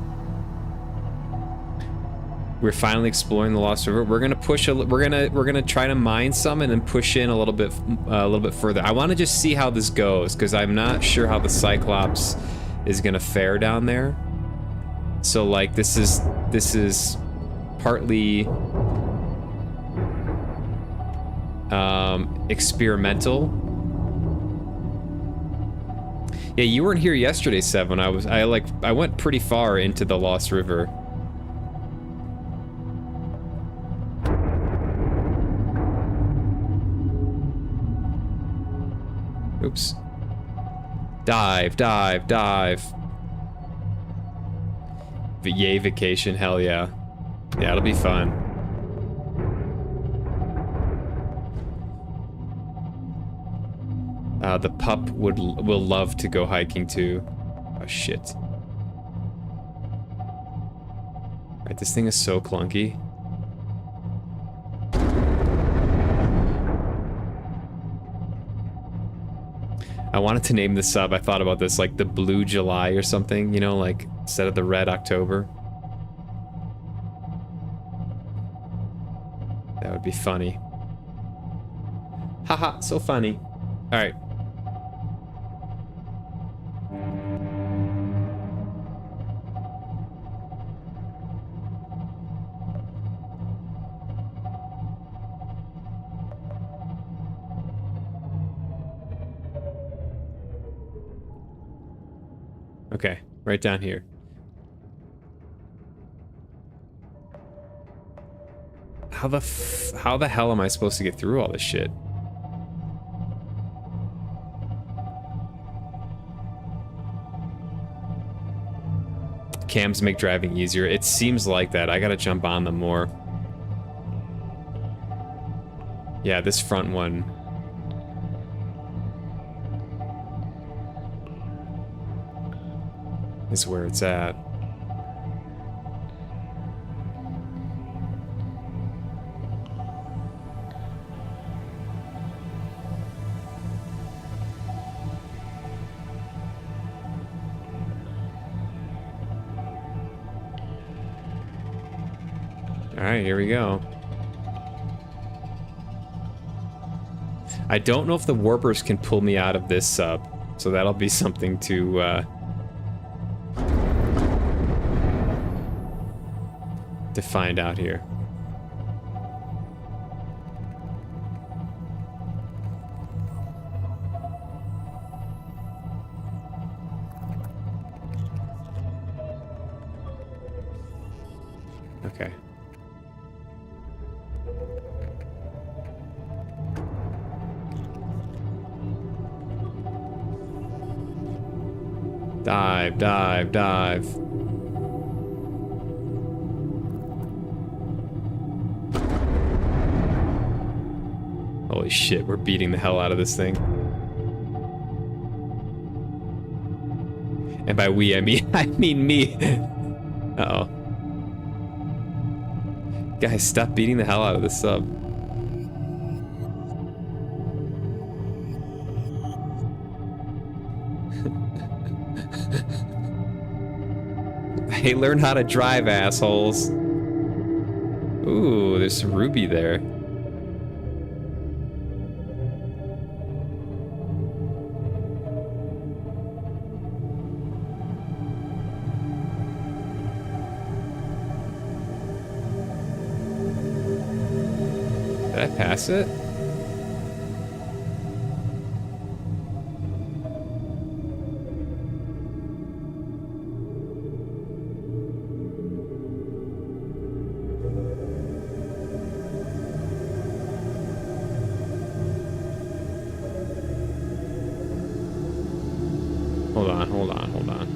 Speaker 1: We're finally exploring the Lost River. We're gonna push we're gonna try to mine some and then push in a little bit further. I want to just see how this goes because I'm not sure how the Cyclops is gonna fare down there. So like this is partly experimental. Yeah, you weren't here yesterday, Seven. I went pretty far into the Lost River. Oops. Dive, dive, dive. Yay, vacation, hell yeah. Yeah, it'll be fun. The pup will love to go hiking too. Oh shit. Alright, this thing is so clunky. I wanted to name the sub, I thought about this, like the Blue July or something, you know, like instead of the Red October. That would be funny. Haha, so funny. Alright. Okay, right down here. How the hell am I supposed to get through all this shit? Cams make driving easier. It seems like that. I gotta jump on them more. Yeah, this front one. Is where it's at. Alright, here we go. I don't know if the warpers can pull me out of this sub, so that'll be something to find out here. Okay. Dive, dive, dive. Holy shit, we're beating the hell out of this thing. And by we, I mean me. Uh-oh. Guys, stop beating the hell out of this sub. Hey, learn how to drive, assholes. Ooh, there's some ruby there. Did I pass it? Hold on, hold on, hold on.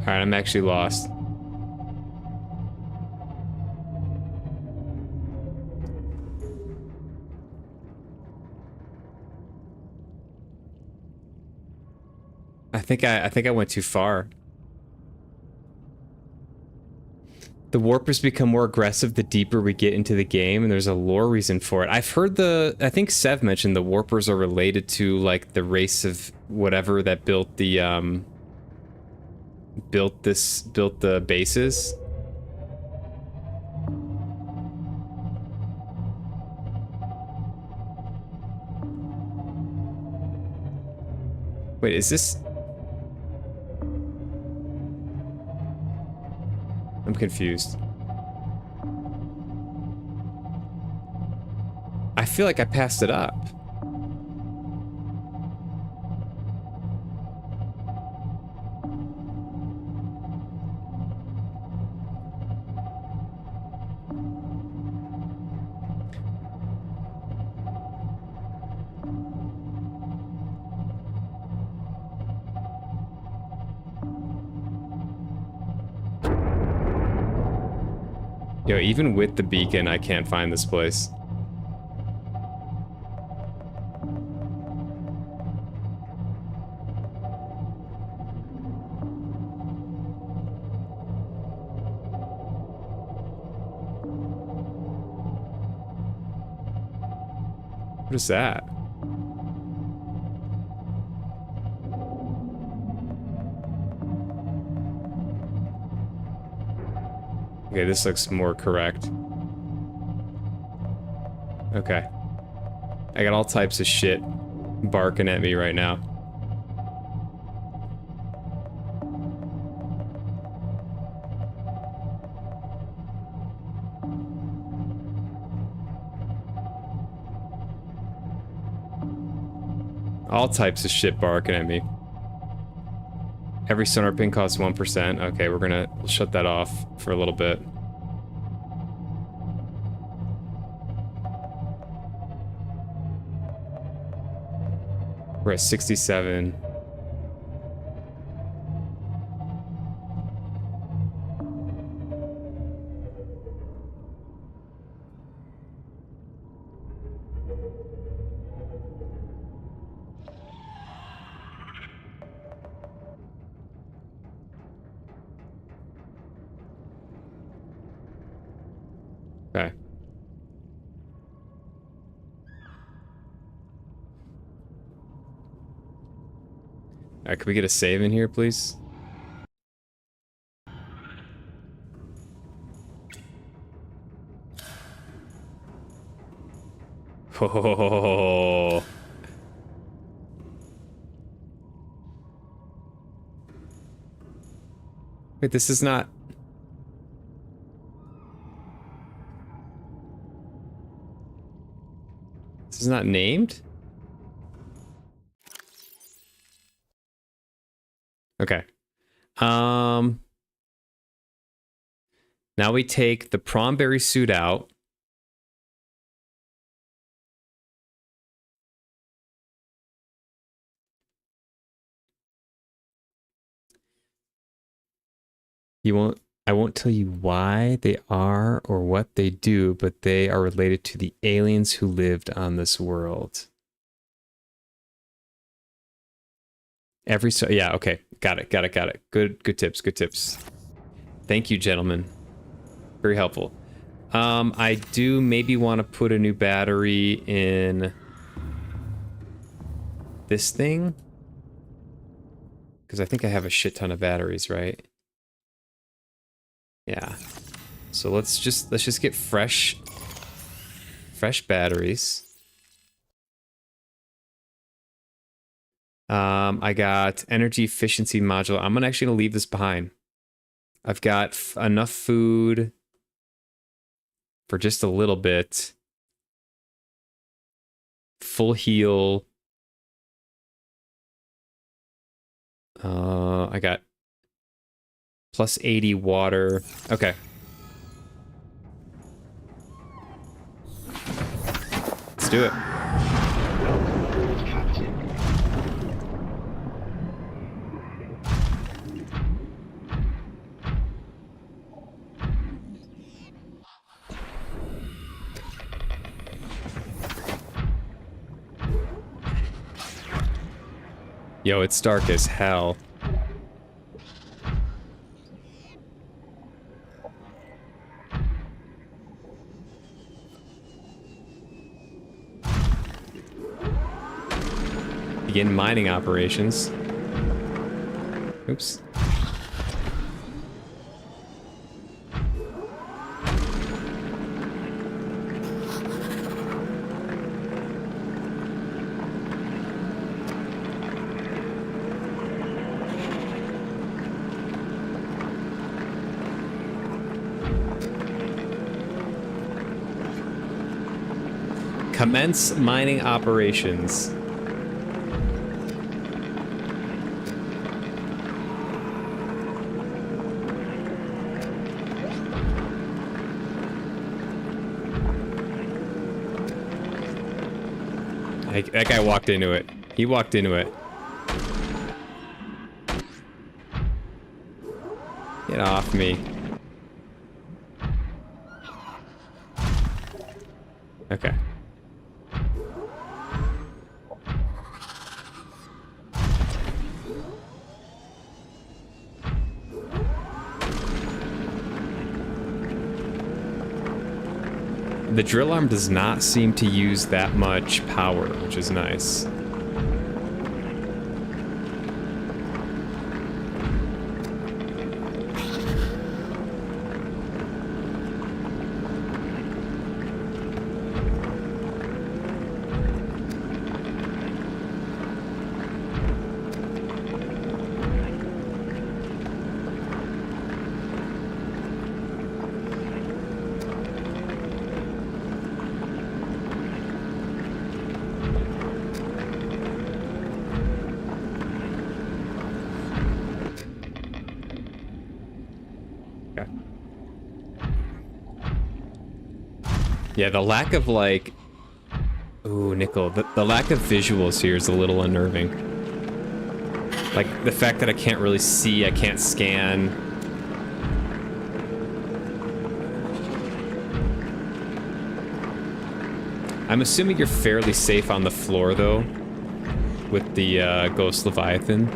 Speaker 1: Alright, I'm actually lost. I think I went too far. The warpers become more aggressive the deeper we get into the game, and there's a lore reason for it. I've heard I think Sev mentioned the warpers are related to, like, the race of whatever that built the, built the bases. Wait, is this... I'm confused. I feel like I passed it up. Yo, even with the beacon, I can't find this place. What is that? Okay, this looks more correct. Okay. I got all types of shit barking at me right now. All types of shit barking at me. Every sonar ping costs 1%. Okay, we'll shut that off for a little bit. We're at 67. Okay. Alright, can we get a save in here, please? Oh. Wait, this is not... This is not named? Okay. Now we take the Promberry suit out. I won't tell you why they are or what they do, but they are related to the aliens who lived on this world. Yeah, okay. Got it. Good tips. Thank you, gentlemen. Very helpful. I do maybe want to put a new battery in this thing. Because I think I have a shit ton of batteries, right? Yeah. So let's just get fresh batteries. I got energy efficiency module. I'm actually gonna leave this behind. I've got enough food for just a little bit. Full heal. I got plus 80 water. Okay. Let's do it.
Speaker 3: Overboard captain.
Speaker 1: Yo, it's dark as hell. Begin mining operations. Oops. Commence mining operations. That guy walked into it. He walked into it. Get off me. Okay. The drill arm does not seem to use that much power, which is nice. Yeah, the lack of, like... Ooh, nickel. The lack of visuals here is a little unnerving. Like, the fact that I can't really see, I can't scan. I'm assuming you're fairly safe on the floor, though, with the Ghost Leviathan.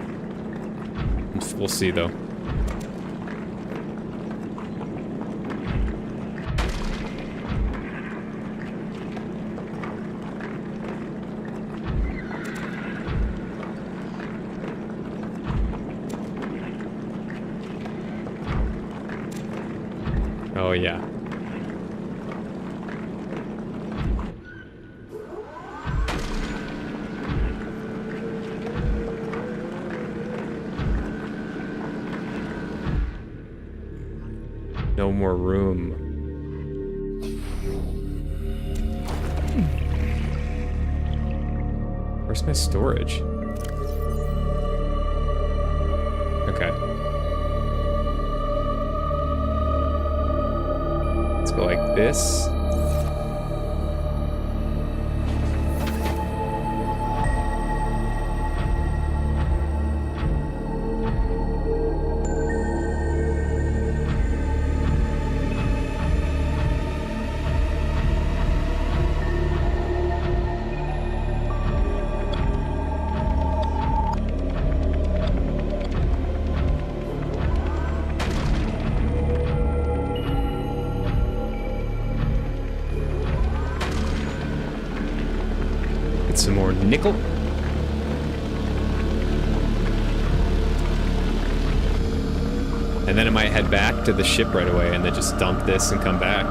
Speaker 1: We'll see, though. Oh, yeah. No more room. Where's my storage? Okay. Let's go like this. Some more nickel. And then I might head back to the ship right away and then just dump this and come back.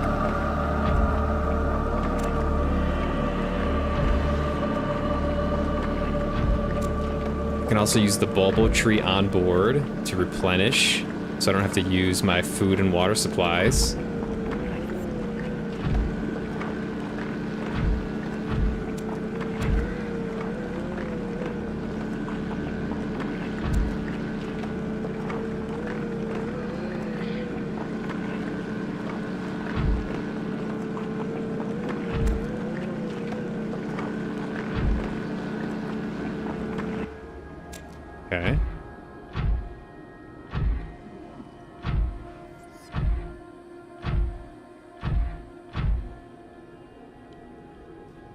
Speaker 1: I can also use the bulbo tree on board to replenish, so I don't have to use my food and water supplies. Okay.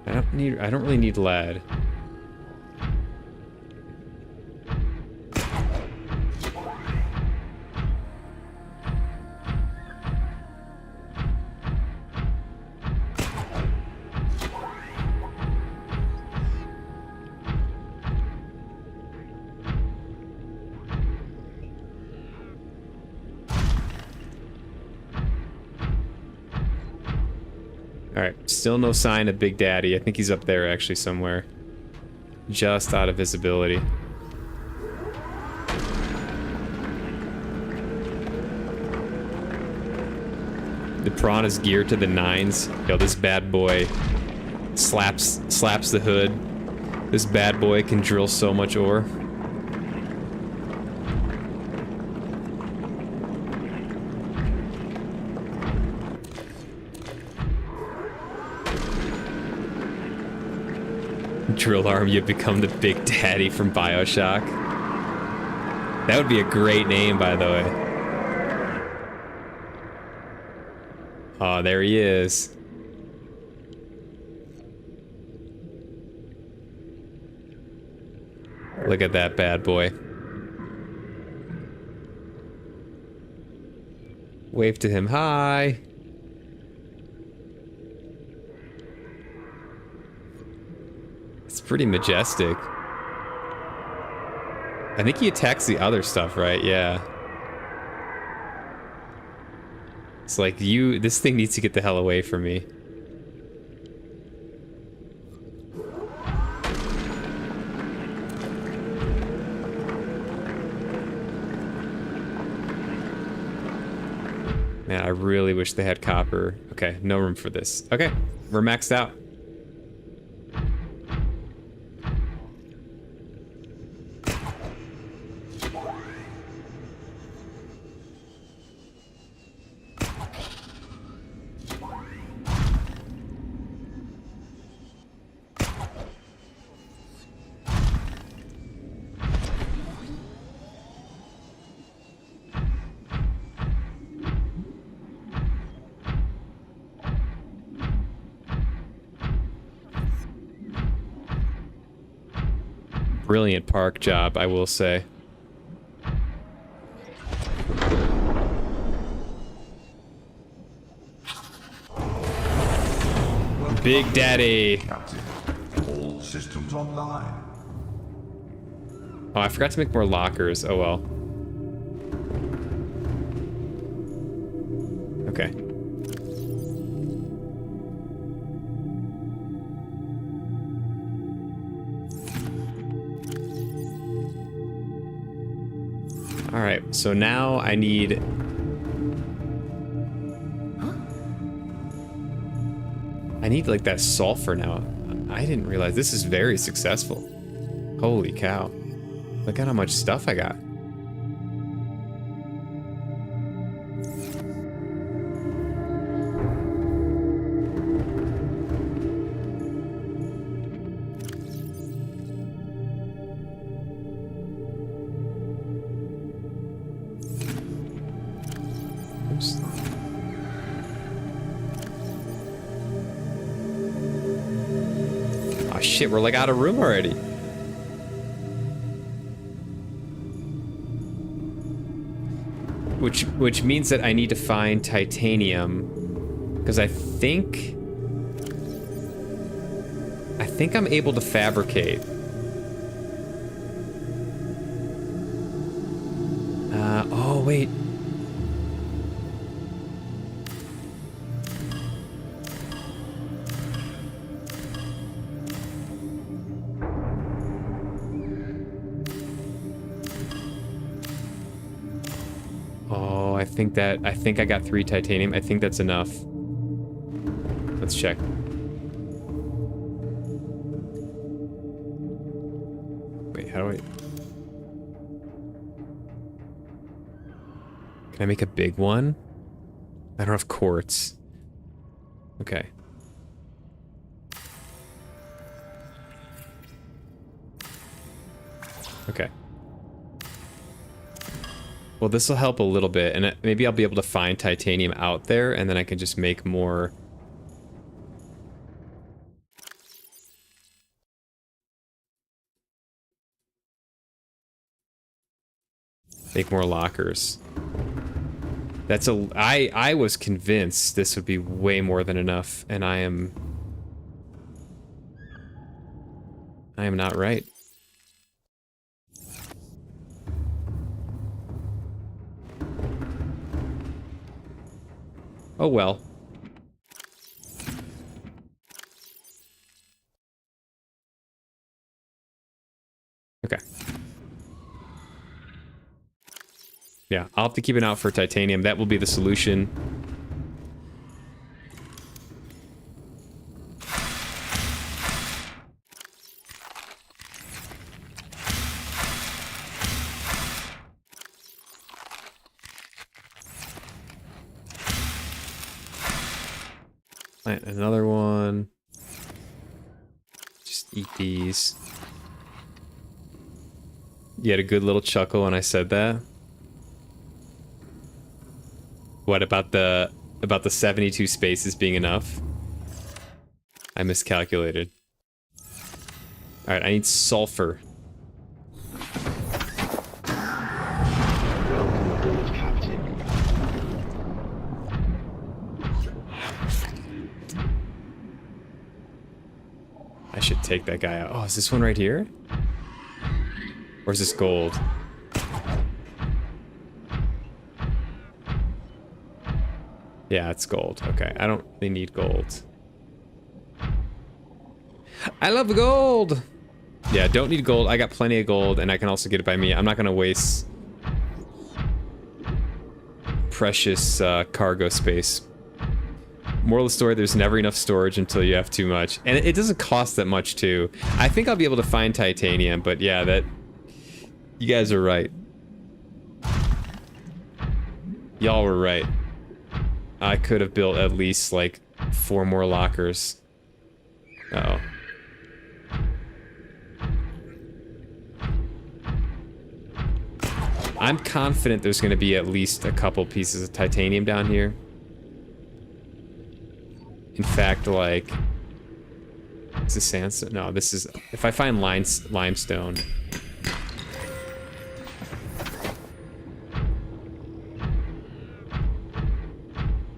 Speaker 1: I don't really need lead. Alright, still no sign of Big Daddy. I think he's up there actually somewhere. Just out of visibility. The prawn is geared to the nines. Yo, this bad boy slaps the hood. This bad boy can drill so much ore. Drill arm, you become the Big Daddy from BioShock. That would be a great name, by the way. Oh, there he is. Look at that bad boy. Wave to him, hi. It's pretty majestic. I think he attacks the other stuff, right? Yeah. It's like, this thing needs to get the hell away from me. Man, I really wish they had copper. Okay, no room for this. Okay, we're maxed out. Brilliant park job, I will say. Big Daddy.
Speaker 3: Captain, all systems online.
Speaker 1: Oh, I forgot to make more lockers. Oh well. Okay. Alright, so now I need... I need, like, that sulfur now. I didn't realize this is very successful. Holy cow. Look at how much stuff I got. Oh shit, we're like out of room already. Which means that I need to find titanium, because I think I'm able to fabricate. Oh wait. I think I got 3 titanium. I think that's enough. Let's check. Wait, how do I... Can I make a big one? I don't have quartz. Okay. Okay. Well, this will help a little bit, and maybe I'll be able to find titanium out there, and then I can just make more. Make more lockers. That's a. I was convinced this would be way more than enough, and I am not right. Oh well. Okay. Yeah, I'll have to keep an eye out for titanium. That will be the solution. Plant another one. Just eat these. You had a good little chuckle when I said that. What about the 72 spaces being enough? I miscalculated. All right, I need sulfur.
Speaker 3: Welcome aboard, Captain.
Speaker 1: I should take that guy out. Oh, is this one right here? Or is this gold? Yeah, it's gold. Okay, I don't really need gold. I love gold! Yeah, don't need gold. I got plenty of gold, and I can also get it by me. I'm not gonna waste precious cargo space. Moral of the story, there's never enough storage until you have too much. And it doesn't cost that much, too. I think I'll be able to find titanium, but yeah, that... You guys are right. Y'all were right. I could have built at least, like, 4 more lockers. Uh-oh. I'm confident there's going to be at least a couple pieces of titanium down here. In fact, like... Is this sandstone? No, this is... If I find limestone...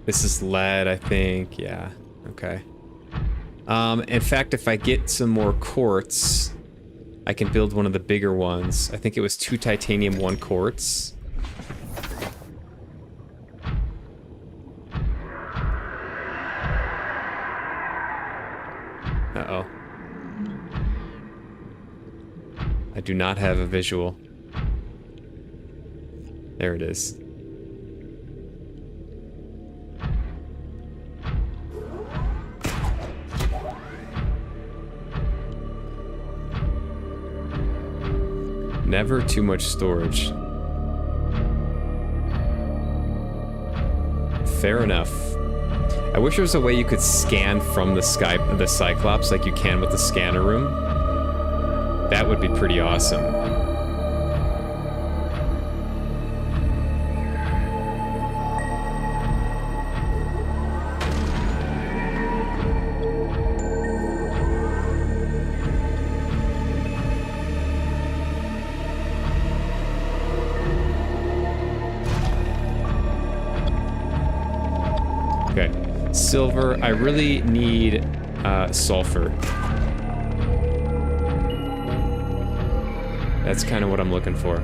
Speaker 1: This is lead, I think. Yeah. Okay. In fact, if I get some more quartz, I can build one of the bigger ones. I think it was 2 titanium, 1 quartz. Uh-oh. I do not have a visual. There it is. Never too much storage. Fair enough. I wish there was a way you could scan from the Cyclops like you can with the scanner room. That would be pretty awesome. Silver. I really need sulfur. That's kind of what I'm looking for.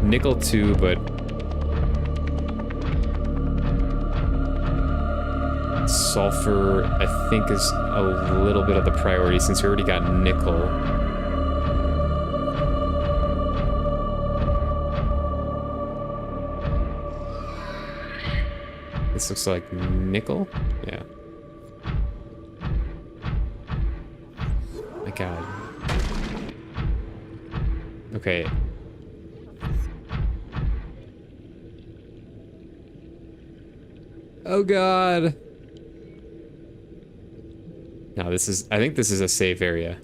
Speaker 1: Nickel too, but sulfur I think is a little bit of the priority since we already got nickel. This looks like nickel? Yeah. My god. Okay. Oh god. No, this is... I think this is a safe area.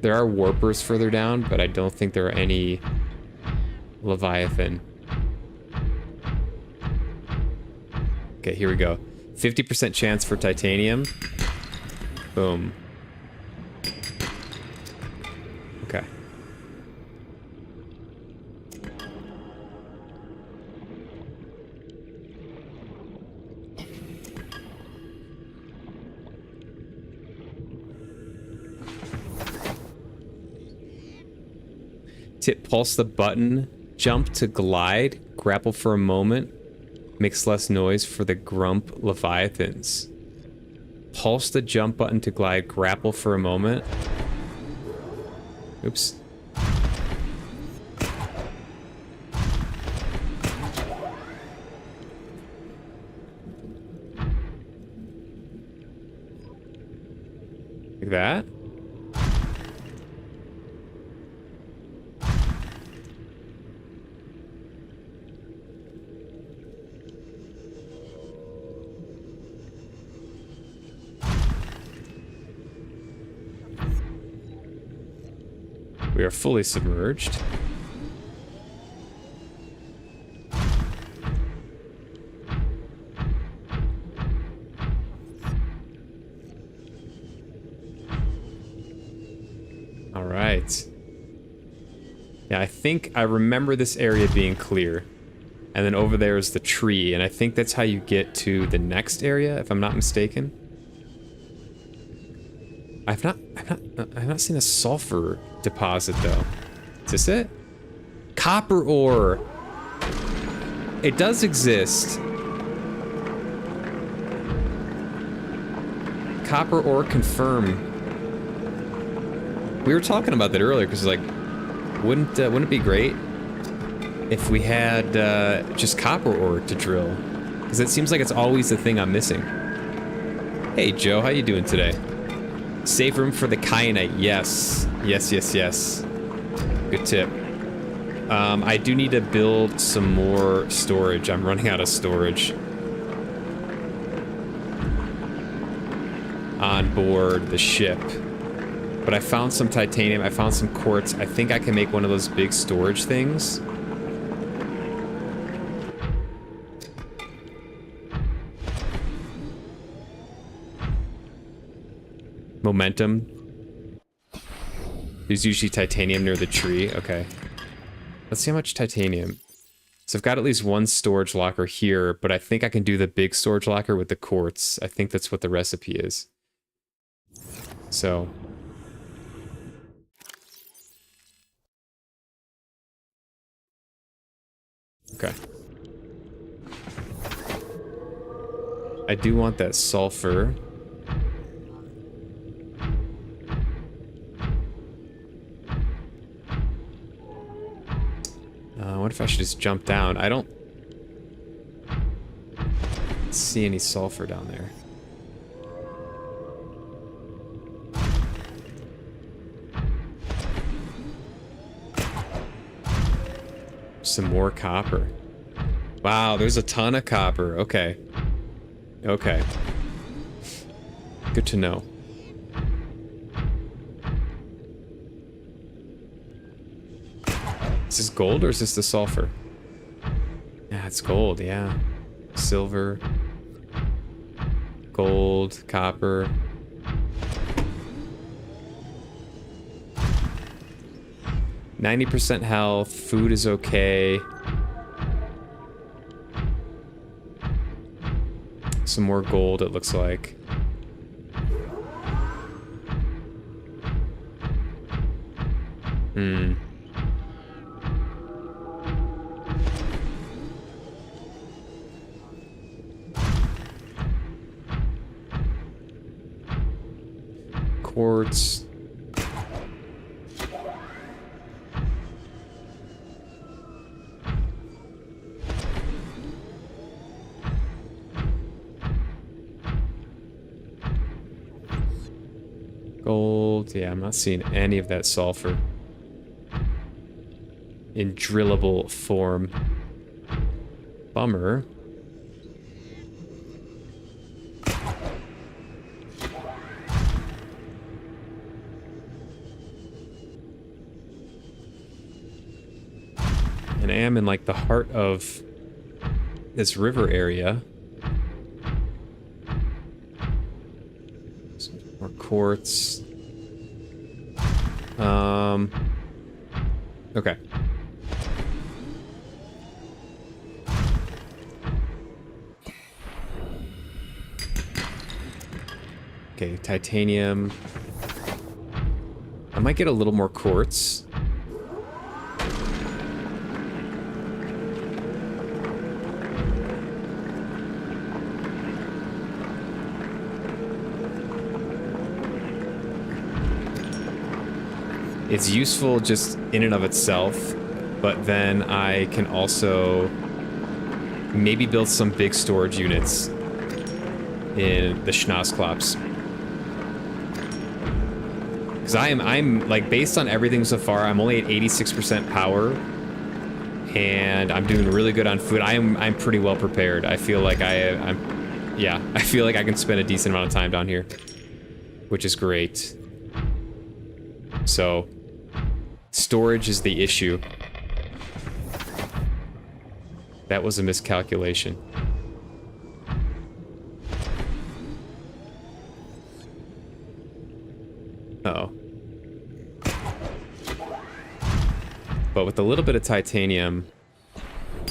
Speaker 1: There are warpers further down, but I don't think there are any Leviathan. Okay, here we go. 50% chance for titanium. Boom. Okay. Tip, pulse the button, jump to glide, grapple for a moment, makes less noise for the grump leviathans. Pulse the jump button to glide, grapple for a moment. Oops. Like that? We are fully submerged. All right. Yeah, I think I remember this area being clear. And then over there is the tree, and I think that's how you get to the next area, if I'm not mistaken. I've not seen a sulfur deposit though. Is this it? Copper ore. It does exist. Copper ore confirm. We were talking about that earlier because like, wouldn't it be great if we had just copper ore to drill? Because it seems like it's always the thing I'm missing. Hey Joe, how you doing today? Save room for the kyanite. Yes. Yes, yes, yes. Good tip. I do need to build some more storage. I'm running out of storage. On board the ship. But I found some titanium. I found some quartz. I think I can make one of those big storage things. Momentum. There's usually titanium near the tree. Okay. Let's see how much titanium. So I've got at least one storage locker here, but I think I can do the big storage locker with the quartz. I think that's what the recipe is. So. Okay. I do want that sulfur. What if I should just jump down? I don't see any sulfur down there. Some more copper. Wow, there's a ton of copper. Okay. Okay. Good to know. Is this gold or is this the sulfur? Yeah, it's gold, yeah. Silver. Gold, copper. %90 health, food is okay. Some more gold, it looks like. Hmm. Quartz. Gold. Yeah, I'm not seeing any of that sulfur in drillable form. Bummer. am in like the heart of this river area. Some more quartz. Okay. Okay, titanium. I might get a little more quartz. It's useful just in and of itself, but then I can also maybe build some big storage units in the Schnauzklops. Because I'm like, based on everything so far, I'm only at 86% power, and I'm doing really good on food. I'm pretty well prepared. I feel like I feel like I can spend a decent amount of time down here, which is great. So, storage is the issue. That was a miscalculation. Uh-oh. But with a little bit of titanium, I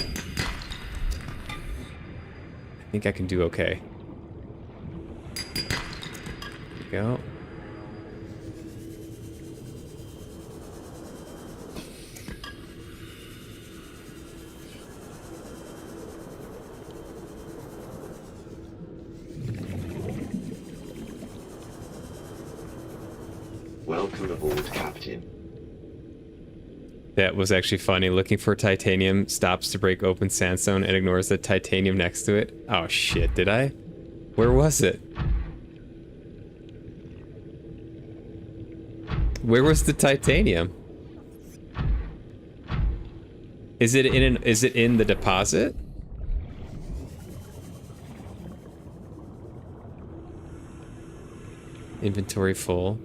Speaker 1: think I can do okay. There we go.
Speaker 5: Welcome aboard, Captain.
Speaker 1: That was actually funny. Looking for titanium, stops to break open sandstone and ignores the titanium next to it. Oh shit, did I? Where was it? Where was the titanium? Is it in the deposit? Inventory full.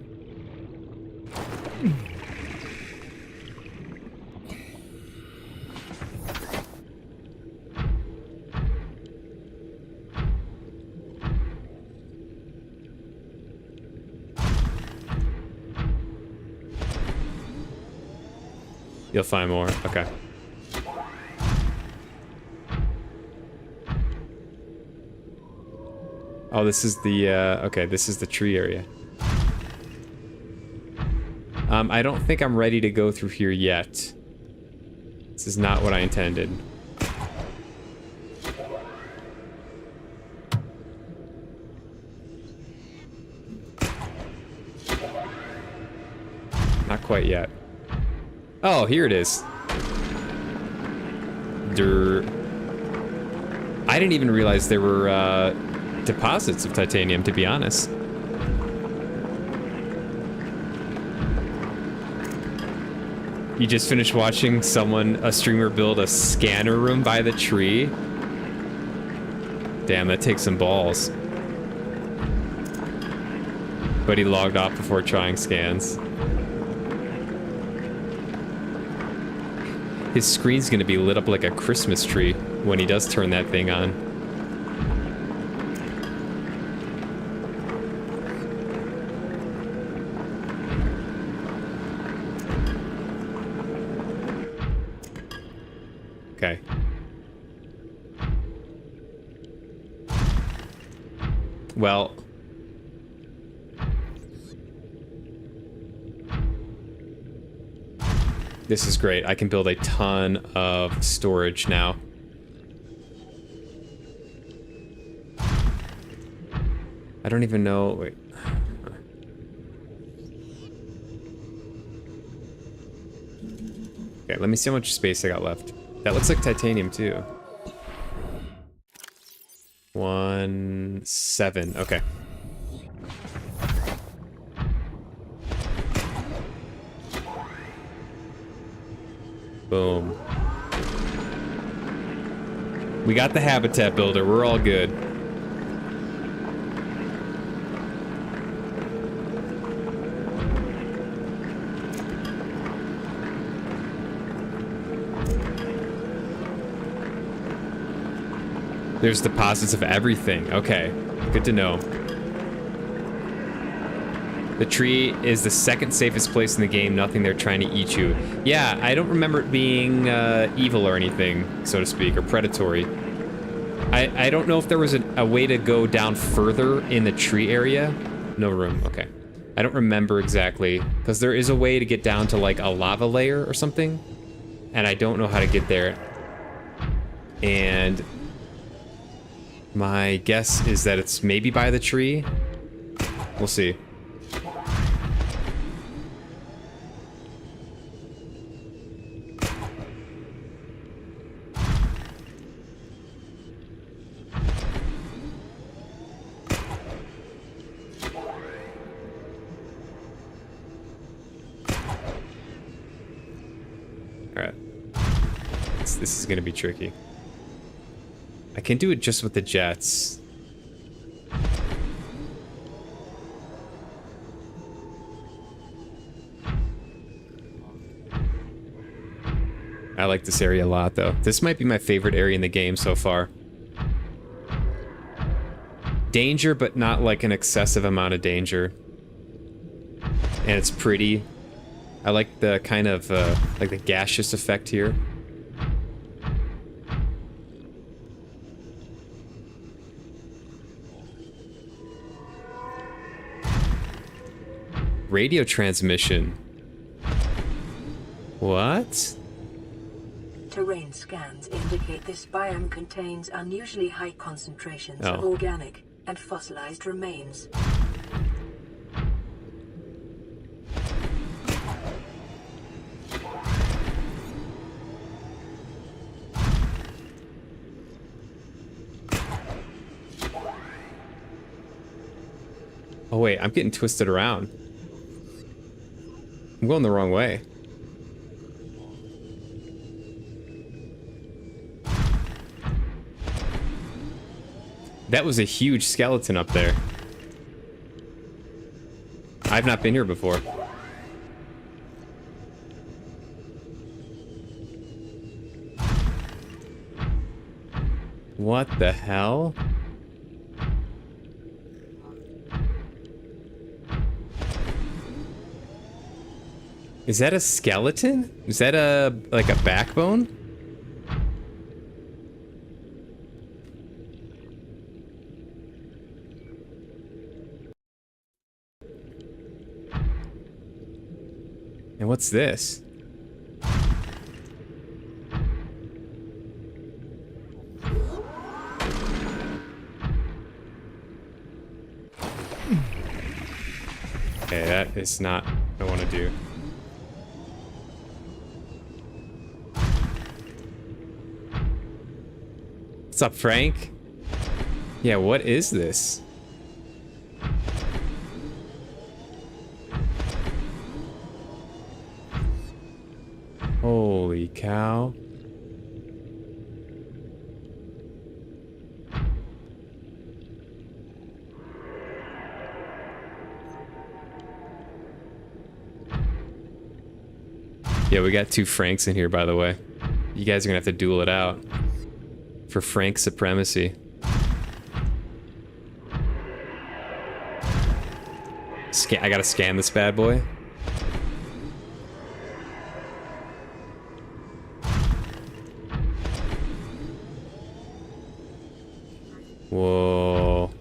Speaker 1: You'll find more. Okay. Oh, this is the, okay, this is the tree area. I don't think I'm ready to go through here yet. This is not what I intended. Not quite yet. Oh, here it is. I didn't even realize there were deposits of titanium, to be honest. You just finished watching a streamer build a scanner room by the tree? Damn, that takes some balls. But he logged off before trying scans. His screen's gonna be lit up like a Christmas tree when he does turn that thing on. Okay. Well... This is great. I can build a ton of storage now. I don't even know... Wait. Okay, let me see how much space I got left. That looks like titanium, too. 1-7. Okay. Boom. We got the habitat builder. We're all good. There's deposits of everything. Okay, good to know. The tree is the second safest place in the game. Nothing there trying to eat you. Yeah, I don't remember it being evil or anything, so to speak, or predatory. I don't know if there was a way to go down further in the tree area. No room, okay. I don't remember exactly, because there is a way to get down to like a lava layer or something, and I don't know how to get there. And my guess is that it's maybe by the tree. We'll see. Alright. This is gonna be tricky. I can do it just with the jets. I like this area a lot, though. This might be my favorite area in the game so far. Danger, but not like an excessive amount of danger. And it's pretty. I like the kind of, like the gaseous effect here. Radio transmission. What?
Speaker 4: Terrain scans indicate this biome contains unusually high concentrations of organic and fossilized remains.
Speaker 1: Oh wait, I'm getting twisted around. I'm going the wrong way. That was a huge skeleton up there. I've not been here before. What the hell? Is that a skeleton? Is that like a backbone? And what's this? Okay, that is not what I want to do. What's up, Frank? Yeah, what is this? Holy cow. Yeah, we got two Franks in here, by the way. You guys are gonna have to duel it out for Frank supremacy. I gotta scan this bad boy. Whoa.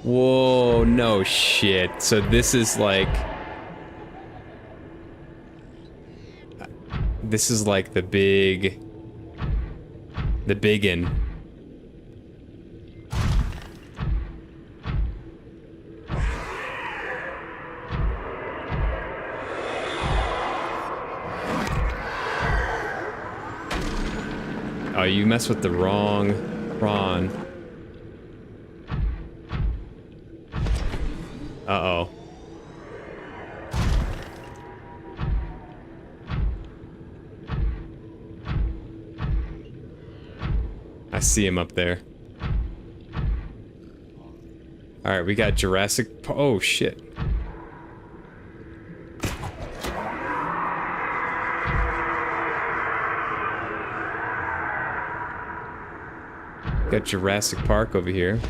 Speaker 1: Whoa, no shit. So this is like... This is like the big... The biggin. Oh, you mess with the wrong prawn. Uh-oh. I see him up there. Alright, we got Jurassic... Oh, shit. Got Jurassic Park over here.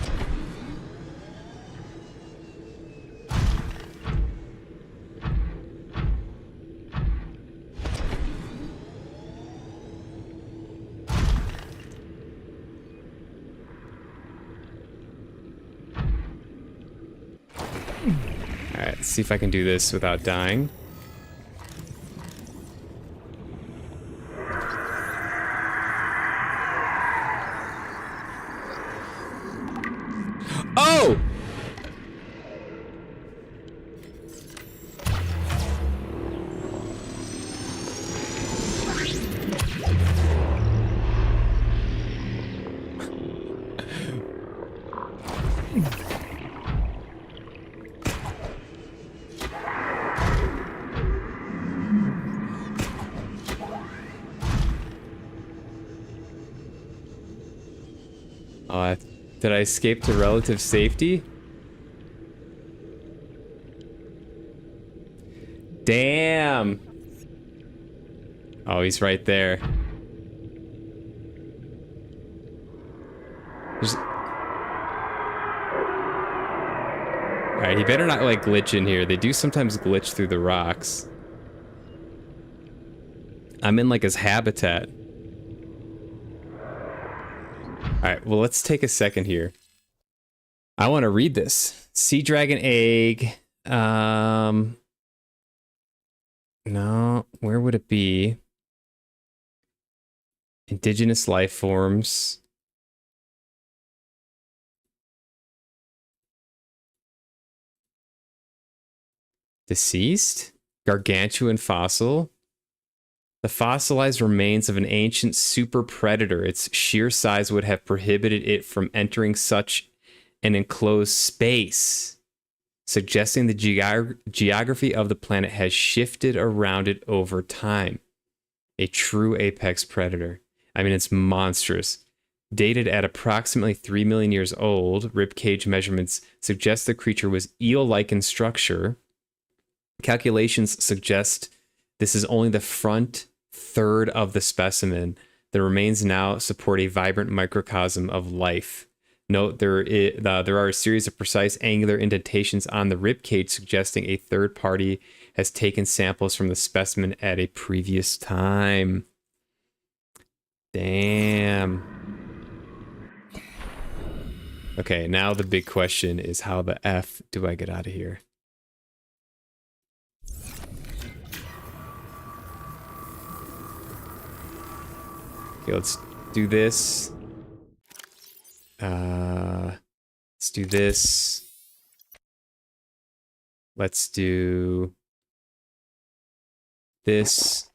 Speaker 1: Alright, let's see if I can do this without dying. Oh! Did I escape to relative safety? Damn! Oh, he's right there. Alright, he better not, like, glitch in here. They do sometimes glitch through the rocks. I'm in, like, his habitat. Alright, well, let's take a second here. I want to read this. Sea dragon egg. No, where would it be? Indigenous life forms. Deceased? Gargantuan fossil? The fossilized remains of an ancient super predator. Its sheer size would have prohibited it from entering such an enclosed space, suggesting the geography of the planet has shifted around it over time. A true apex predator. I mean, it's monstrous. Dated at approximately 3 million years old, ribcage measurements suggest the creature was eel-like in structure. Calculations suggest this is only the front third of the specimen. The remains now support a vibrant microcosm of life. Note there are a series of precise angular indentations on the ribcage suggesting a third party has taken samples from the specimen at a previous time. Damn. Okay, now the big question is how the F do I get out of here? Okay, let's do this. Let's do this. Let's do this.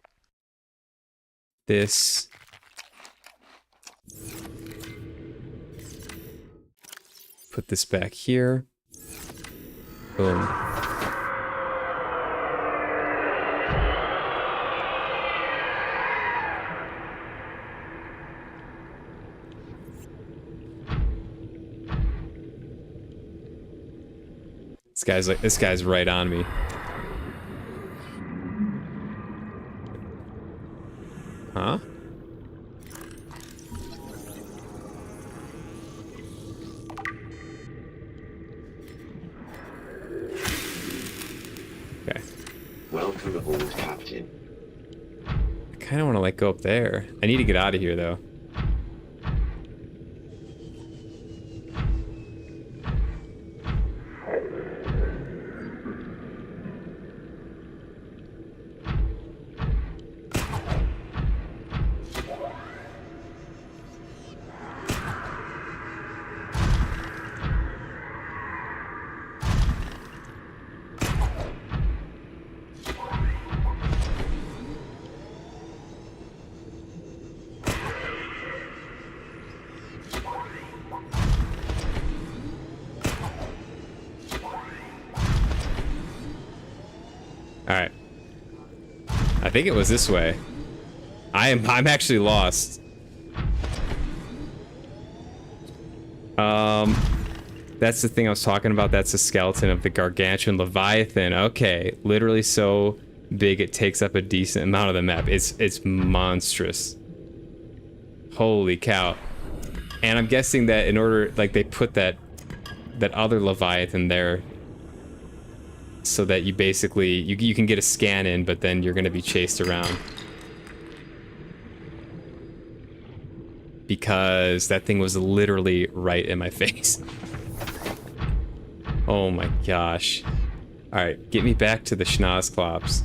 Speaker 1: This. Put this back here. Boom. This guy's right on me. Huh? Okay.
Speaker 5: Welcome aboard, Captain.
Speaker 1: I kind of want to like go up there. I need to get out of here though. Alright. I think it was this way. I'm actually lost. That's the thing I was talking about. That's the skeleton of the gargantuan leviathan. Okay, literally so big it takes up a decent amount of the map. It's monstrous. Holy cow. And I'm guessing that in order, like, they put that other Leviathan there so that you basically, you can get a scan in, but then you're going to be chased around. Because that thing was literally right in my face. Oh my gosh. Alright, get me back to the Schnozklops.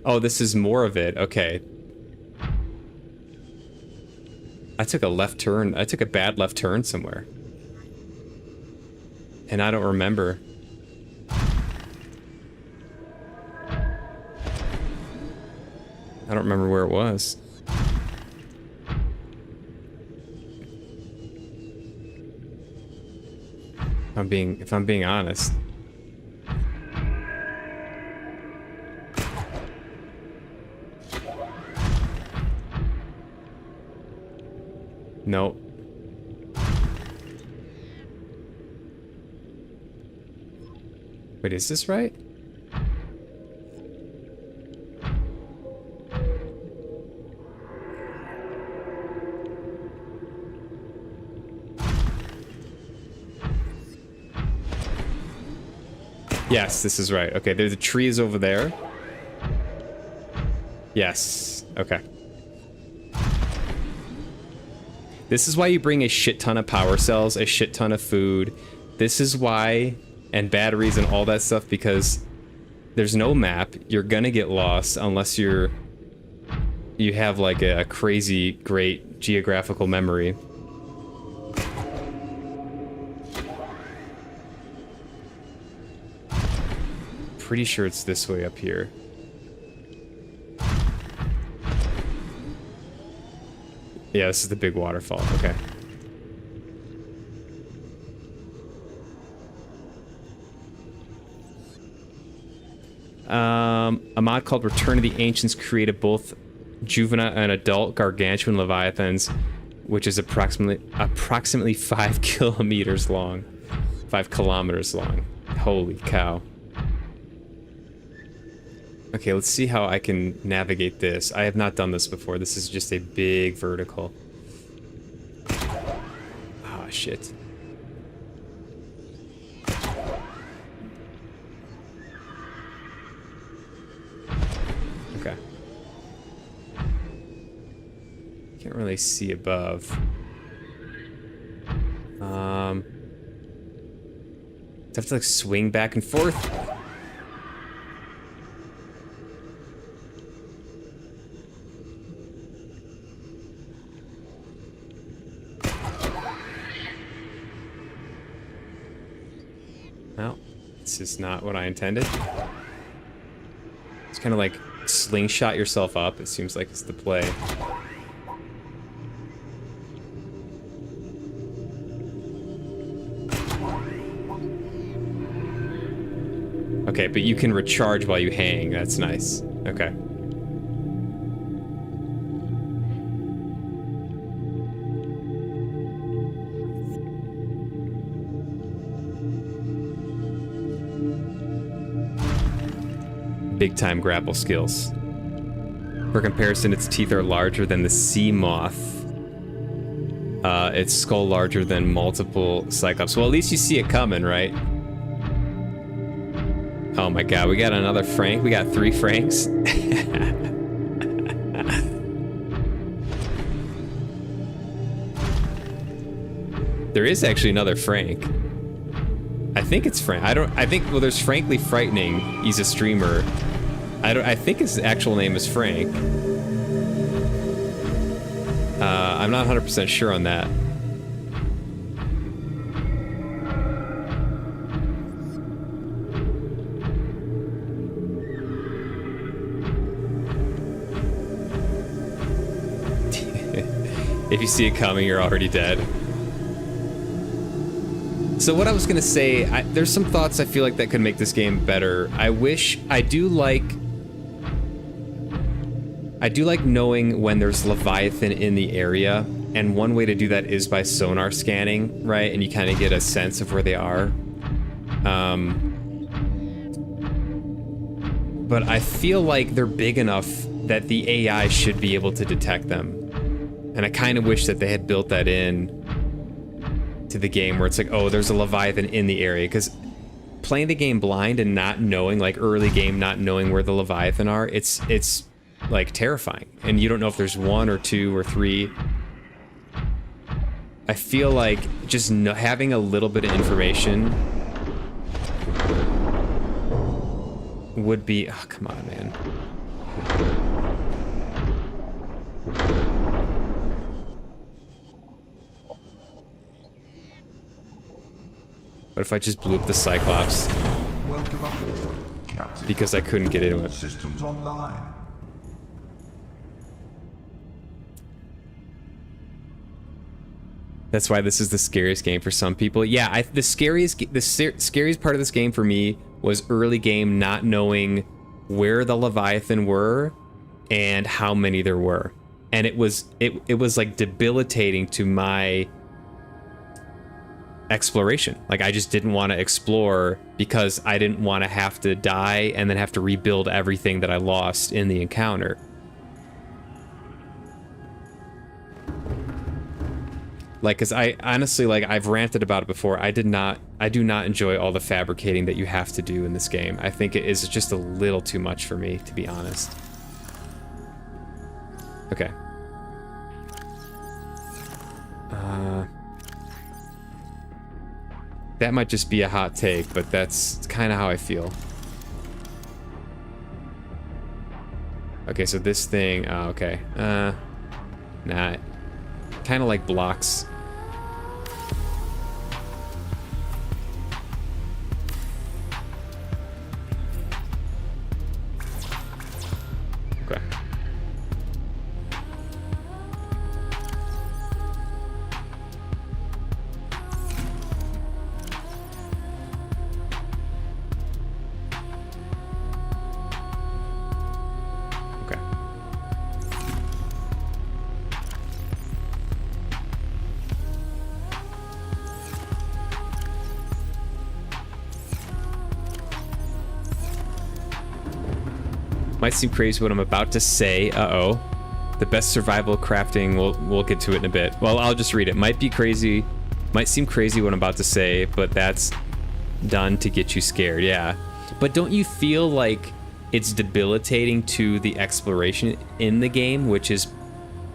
Speaker 1: Oh, this is more of it. Okay. I took a left turn. I took a bad left turn somewhere. And I don't remember. I don't remember where it was. If I'm being honest. Nope. Wait, is this right? Yes, this is right. Okay, there's the trees over there. Yes. Okay. This is why you bring a shit ton of power cells, a shit ton of food. This is why, and batteries and all that stuff, because there's no map. You're gonna get lost unless you have like a crazy great geographical memory. Pretty sure it's this way up here. Yeah, this is the big waterfall. Okay. A mod called Return of the Ancients created both juvenile and adult gargantuan leviathans, which is approximately 5 kilometers long. 5 kilometers long. Holy cow. Okay, let's see how I can navigate this. I have not done this before. This is just a big vertical. Ah, shit. Okay. Can't really see above. Do I have to like swing back and forth? Well, this is not what I intended. It's kind of like slingshot yourself up. It seems like it's the play. Okay, but you can recharge while you hang. That's nice. Okay. Big time grapple skills. For comparison, its teeth are larger than the sea moth. Its skull larger than multiple cyclops. Well, at least you see it coming, right? Oh my god, we got another Frank. We got 3 Franks. There is actually another Frank. I think it's Frank. Well, there's Frankly Frightening. He's a streamer. I think his actual name is Frank. I'm not 100% sure on that. If you see it coming, you're already dead. So what I was gonna say, there's some thoughts I feel like that could make this game better. I do like knowing when there's Leviathan in the area, and one way to do that is by sonar scanning, right? And you kind of get a sense of where they are. But I feel like they're big enough that the AI should be able to detect them. And I kind of wish that they had built that in to the game where it's like, oh, there's a Leviathan in the area. Because playing the game blind and not knowing, like early game, not knowing where the Leviathan are, it's like terrifying. And you don't know if there's one or two or three. I feel like just having a little bit of information would be... Oh, come on, man. What if I just blew up the Cyclops?
Speaker 3: Welcome aboard, Captain.
Speaker 1: Because I couldn't get into it.
Speaker 3: Systems online.
Speaker 1: That's why this is the scariest game for some people. Yeah, the scariest part of this game for me was early game not knowing where the Leviathan were and how many there were. And it was like debilitating to my exploration. Like I just didn't want to explore because I didn't want to have to die and then have to rebuild everything that I lost in the encounter. Like, because I honestly, like, I've ranted about it before. I do not enjoy all the fabricating that you have to do in this game. I think it is just a little too much for me, to be honest. Okay. That might just be a hot take, but that's kind of how I feel. Okay, so this thing, oh, okay. Nah. Kind of like blocks. Okay. Okay. Might seem crazy what I'm about to say. Uh-oh. The best survival crafting, we'll get to it in a bit. Well, I'll just read it. Might seem crazy what I'm about to say, but that's done to get you scared. Yeah. But don't you feel like it's debilitating to the exploration in the game, which is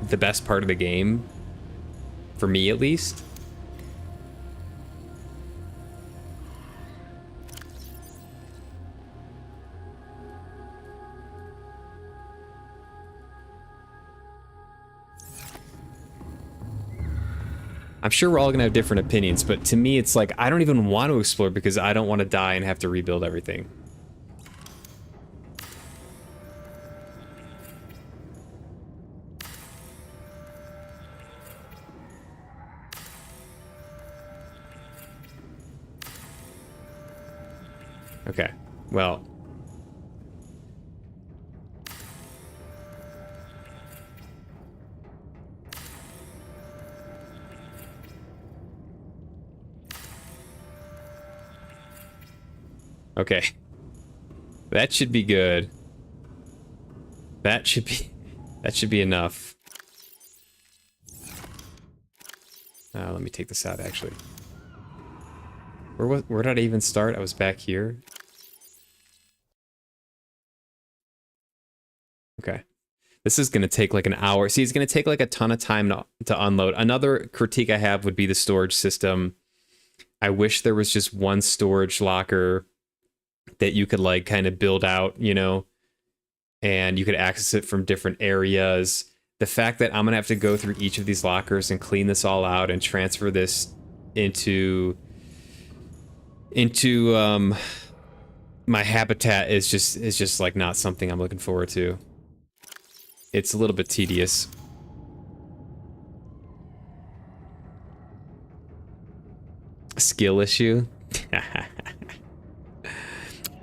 Speaker 1: the best part of the game? For me, at least. I'm sure we're all gonna have different opinions, but to me it's like I don't even want to explore because I don't want to die and have to rebuild everything. Okay, well... Okay. That should be good. That should be enough. Let me take this out, actually. Where did I even start? I was back here. Okay. This is going to take like an hour. See, it's going to take like a ton of time to unload. Another critique I have would be the storage system. I wish there was just one storage locker that you could like kind of build out, you know, and you could access it from different areas. The fact that I'm gonna have to go through each of these lockers and clean this all out and transfer this into my habitat is just like not something I'm looking forward to. It's a little bit tedious. Skill issue.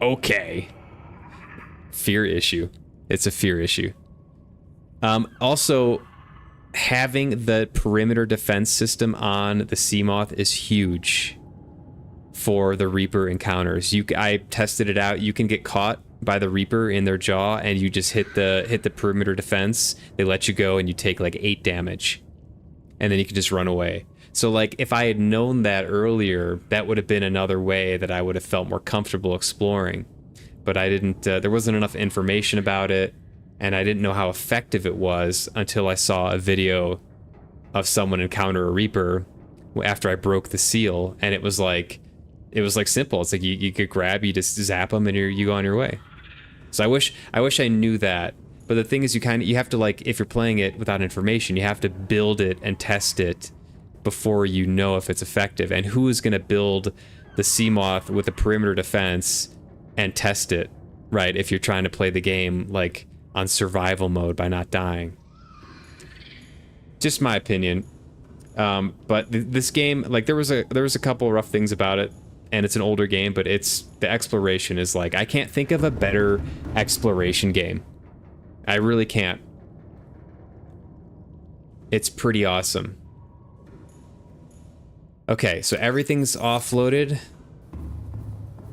Speaker 1: Okay. Fear issue. It's a fear issue. Also, having the perimeter defense system on the Seamoth is huge for the Reaper encounters. I tested it out. You can get caught by the Reaper in their jaw, and you just hit the perimeter defense. They let you go, and you take like 8 damage. and then you can just run away. So like if I had known that earlier, that would have been another way that I would have felt more comfortable exploring. But I didn't, there wasn't enough information about it, and I didn't know how effective it was until I saw a video of someone encounter a Reaper after I broke the seal, and it was like simple. It's like you could grab, you just zap them, and you go on your way. So I wish I knew that. But the thing is, you have to, like, if you're playing it without information, you have to build it and test it before you know if it's effective. And who is going to build the Seamoth with a perimeter defense and test it, right? If you're trying to play the game like on survival mode by not dying. Just my opinion. But this game, like, there was a couple rough things about it, and it's an older game, but the exploration is like, I can't think of a better exploration game. I really can't. It's pretty awesome. Okay, so everything's offloaded,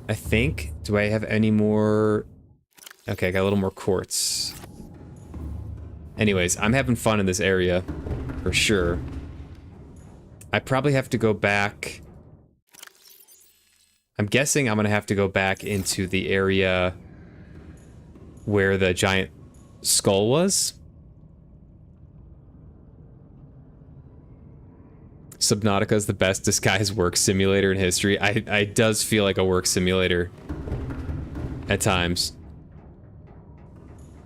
Speaker 1: I think. Do I have any more? Okay, I got a little more quartz. Anyways, I'm having fun in this area, for sure. I probably have to go back. I'm guessing I'm gonna have to go back into the area where the giant skull was. Subnautica is the best disguised work simulator in history. I does feel like a work simulator at times.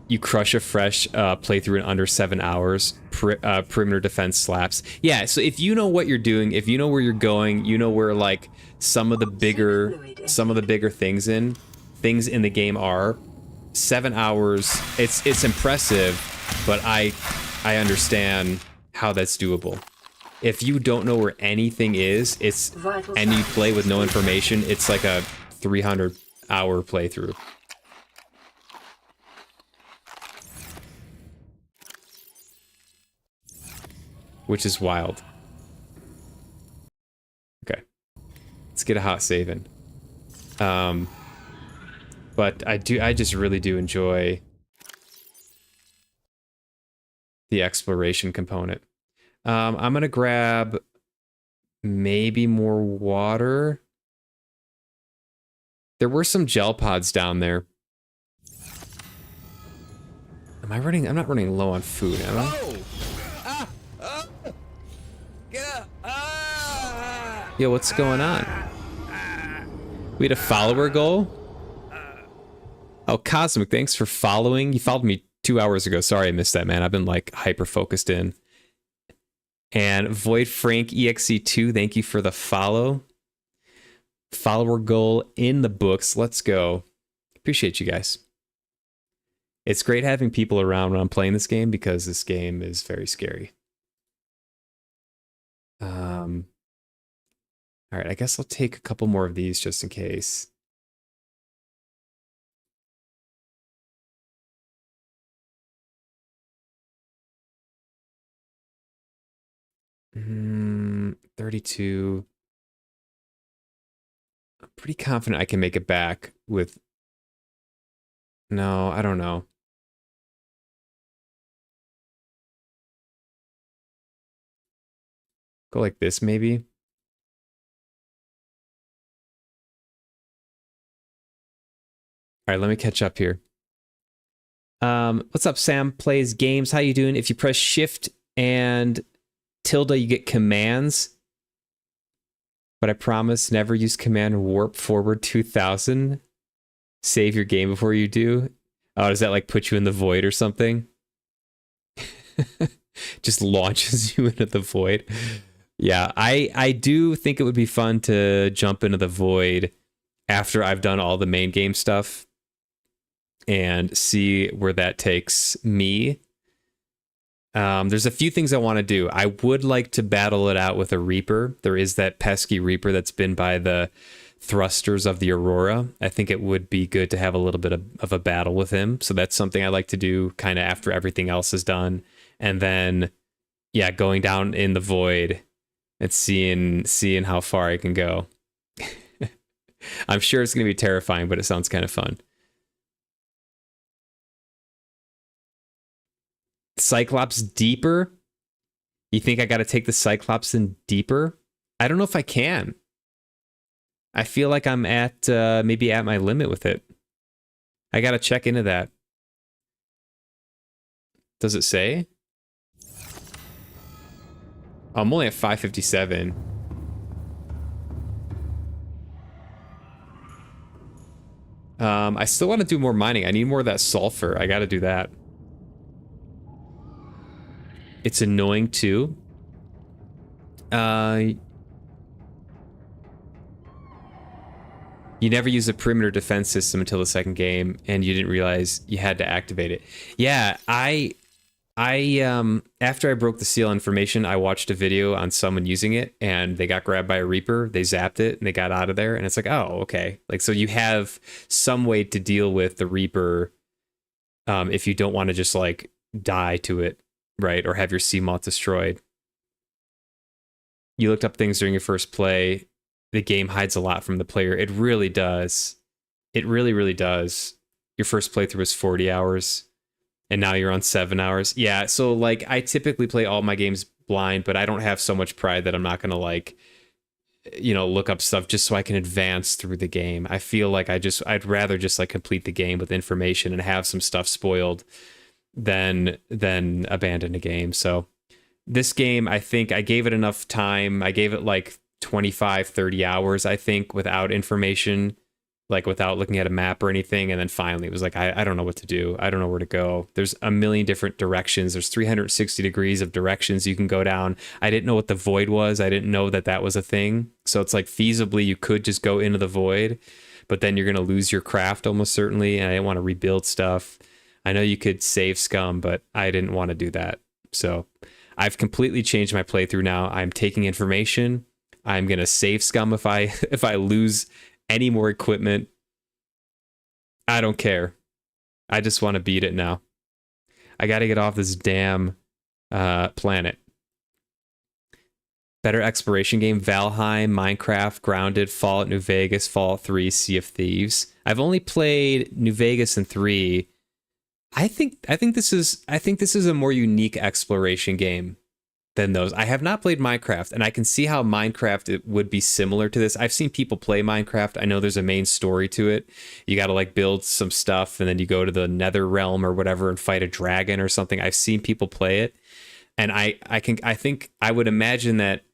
Speaker 1: You crush a fresh playthrough in under 7 hours. Perimeter defense slaps. Yeah, so if you know what you're doing, if you know where you're going, you know where like some of the bigger things in the game are. 7 hours. It's impressive, but I understand how that's doable. If you don't know where anything is, and you play with no information, it's like a 300-hour playthrough. Which is wild. Okay. Let's get a hot save in. But I just really do enjoy the exploration component. I'm gonna grab maybe more water. There were some gel pods down there. Am I running? I'm not running low on food, am I? Yo, what's going on? We had a follower goal? Oh, Cosmic, thanks for following. You followed me 2 hours ago. Sorry I missed that, man. I've been like hyper focused in. And Void Frank EXE2, thank you for the follow. Follower goal in the books. Let's go. Appreciate you guys. It's great having people around when I'm playing this game because this game is very scary. All right, I guess I'll take a couple more of these just in case. Mm, 32. I'm pretty confident I can make it back with... No, I don't know. Go like this, maybe. All right, let me catch up here. What's up, Sam Plays Games? How you doing? If you press Shift and tilde, you get commands. But I promise never use command warp forward 2000. Save your game before you do. Oh, does that like put you in the void or something? Just launches you into the void. Yeah, I do think it would be fun to jump into the void after I've done all the main game stuff and see where that takes me. There's a few things I want to do. I would like to battle it out with a Reaper. There is that pesky Reaper that's been by the thrusters of the Aurora. I think it would be good to have a little bit of a battle with him. So that's something I like to do kind of after everything else is done. And then, yeah, going down in the void and seeing how far I can go. I'm sure it's going to be terrifying, but it sounds kind of fun. Cyclops Deeper? You think I got to take the Cyclops in deeper? I don't know if I can. I feel like I'm at maybe at my limit with it. I got to check into that. Does it say? Oh, I'm only at 557. I still want to do more mining. I need more of that sulfur. I got to do that. It's annoying too. You never use a perimeter defense system until the second game, and you didn't realize you had to activate it. Yeah, I after I broke the seal information, I watched a video on someone using it, and they got grabbed by a Reaper. They zapped it, and they got out of there. And it's like, oh, okay. Like, so you have some way to deal with the Reaper if you don't want to just like die to it, right? Or have your Seamoth destroyed. You looked up things during your first play. The game hides a lot from the player. It really does. It really, really does. Your first playthrough was 40 hours. And now you're on 7 hours. Yeah, so like I typically play all my games blind, but I don't have so much pride that I'm not gonna like, you know, look up stuff just so I can advance through the game. I feel like I'd rather just like complete the game with information and have some stuff spoiled than abandon a game. So this game, I think I gave it enough time. I gave it like 25, 30 hours, I think, without information. Like without looking at a map or anything. And then finally it was like, I don't know what to do. I don't know where to go. There's a million different directions. There's 360 degrees of directions you can go down. I didn't know what the void was. I didn't know that that was a thing. So it's like feasibly you could just go into the void, but then you're going to lose your craft almost certainly. And I didn't want to rebuild stuff. I know you could save scum, but I didn't want to do that. So I've completely changed my playthrough now. I'm taking information. I'm going to save scum if I lose any more equipment. I don't care. I just want to beat it now. I got to get off this damn planet. Better exploration game: Valheim, Minecraft, Grounded, Fallout New Vegas, Fallout 3, Sea of Thieves. I've only played New Vegas and 3. I think this is a more unique exploration game than those. I have not played Minecraft, and I can see how Minecraft it would be similar to this. I've seen people play Minecraft. I know there's a main story to it. You got to like build some stuff, and then you go to the Nether realm or whatever and fight a dragon or something. I've seen people play it, and I think I would imagine that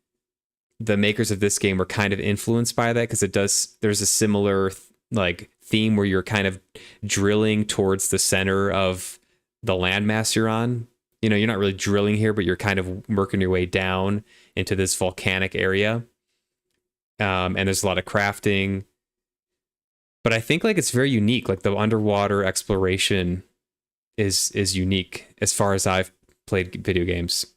Speaker 1: the makers of this game were kind of influenced by that, because there's a similar like theme where you're kind of drilling towards the center of the landmass you're on. You know, you're not really drilling here, but you're kind of working your way down into this volcanic area. And there's a lot of crafting. But I think like it's very unique. Like the underwater exploration is unique as far as I've played video games.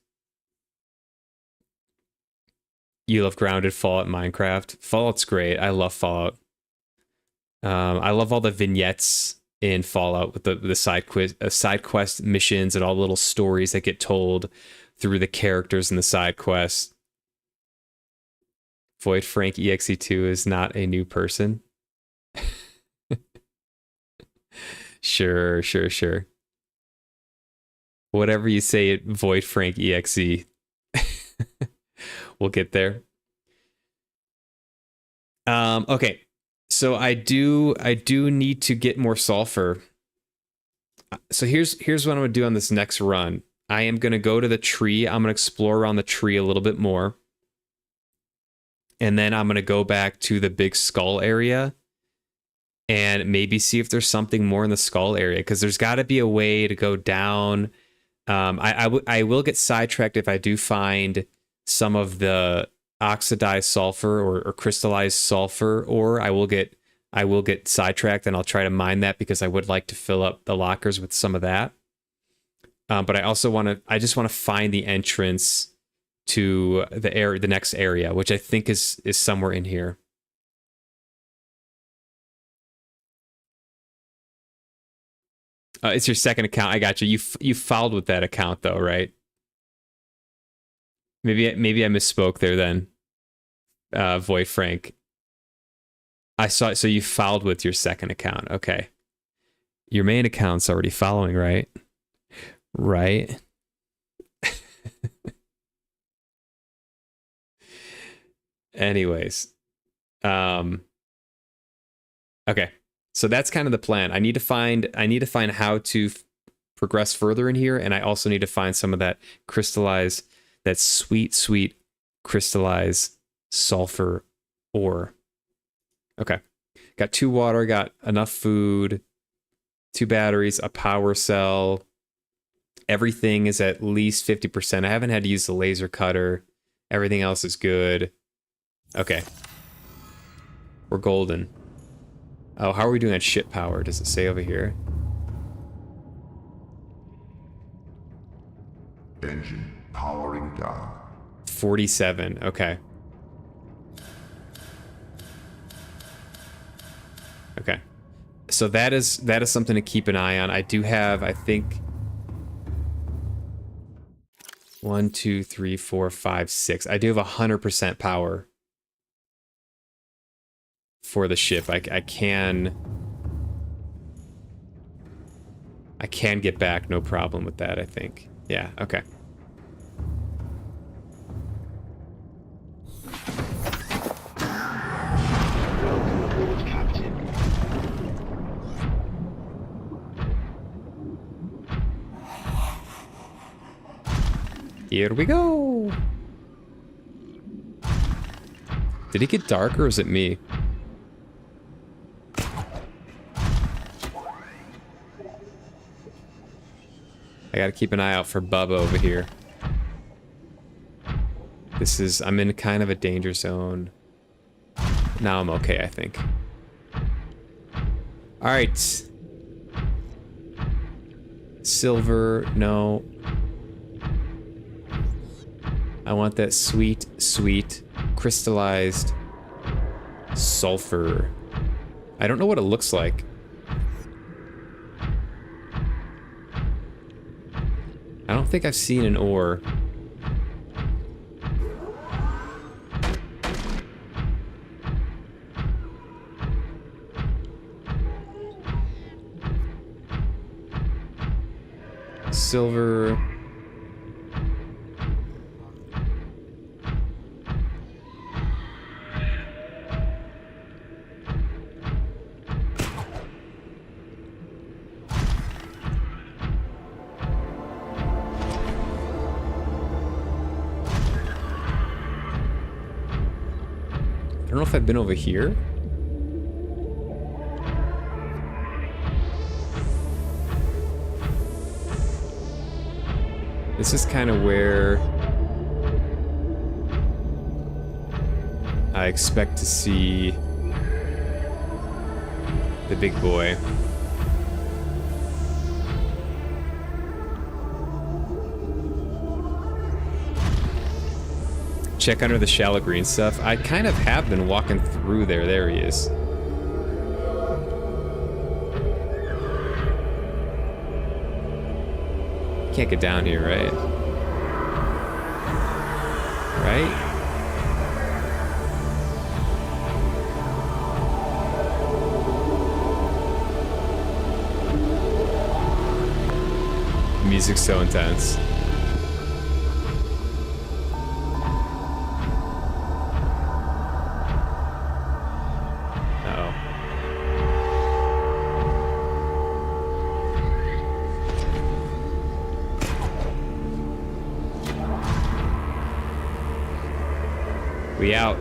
Speaker 1: You love Grounded, Fallout, Minecraft. Fallout's great. I love Fallout. I love all the vignettes in Fallout with the side quest missions and all the little stories that get told through the characters in the side quest. Void Frank EXE2 is not a new person. Sure. Whatever you say, Void Frank EXE. We'll get there. Okay. So I do need to get more sulfur. So here's what I'm going to do on this next run. I am going to go to the tree. I'm going to explore around the tree a little bit more. And then I'm going to go back to the big skull area and maybe see if there's something more in the skull area, because there's got to be a way to go down. I will get sidetracked if I do find some of the oxidized sulfur or crystallized sulfur, or I will get sidetracked, and I'll try to mine that because I would like to fill up the lockers with some of that. But I also I just want to find the entrance to the next area, which I think is somewhere in here. It's your second account. I got you. You fouled with that account though, right? Maybe I misspoke there then. Void Frank. I saw it. So you fouled with your second account. Okay. Your main account's already following, right? Right. Anyways. Okay. So that's kind of the plan. I need to find how to progress further in here, and I also need to find some of that sweet crystallized sulfur ore. Okay. Got 2 water, got enough food, 2 batteries, a power cell. Everything is at least 50%. I haven't had to use the laser cutter. Everything else is good. Okay. We're golden. Oh, how are we doing on ship power? Does it say over here?
Speaker 3: Engine powering down.
Speaker 1: 47. Okay. Okay. So that is something to keep an eye on. I do have, I think, 1, 2, 3, 4, 5, 6. I do have 100% power for the ship. I can get back, no problem with that, I think. Yeah, okay.
Speaker 5: Welcome aboard, Captain.
Speaker 1: Here we go. Did it get dark or is it me? I gotta keep an eye out for Bubba over here. I'm in kind of a danger zone. Now I'm okay, I think. Alright. Silver, no. I want that sweet crystallized sulfur. I don't know what it looks like. I don't think I've seen an ore. Silver. I don't know if I've been over here. This is kind of where I expect to see the big boy. Check under the shallow green stuff. I kind of have been walking through there. There he is. Can't get down here, right? Right? The music's so intense. We out.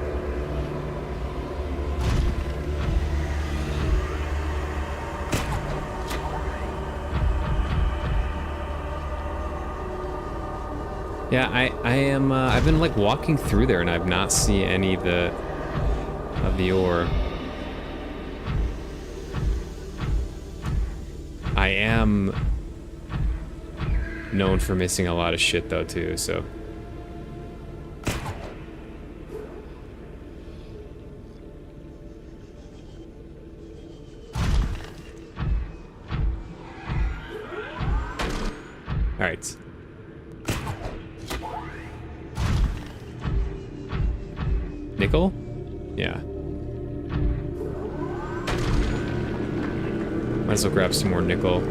Speaker 1: Yeah, I am. I've been like walking through there, and I've not seen any of the ore. I am known for missing a lot of shit though too, so. All right. Nickel? Yeah. Might as well grab some more nickel.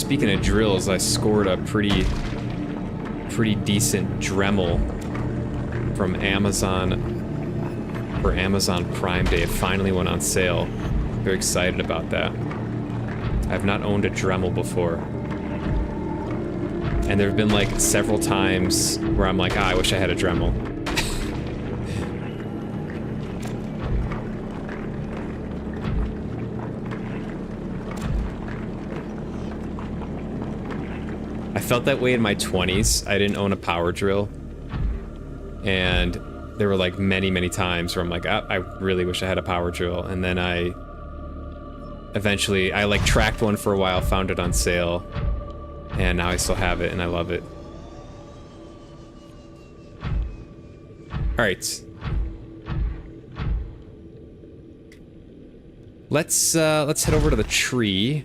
Speaker 1: speaking of drills, I scored a pretty decent Dremel from Amazon for Amazon Prime Day. It finally went on sale. Very excited about that. I've not owned a Dremel before. And there have been like several times where I'm like, I wish I had a Dremel. I felt that way in my 20s. I didn't own a power drill. And there were like many times where I'm like, I really wish I had a power drill. And then eventually I like tracked one for a while, found it on sale, and now I still have it and I love it. All right. Let's head over to the tree.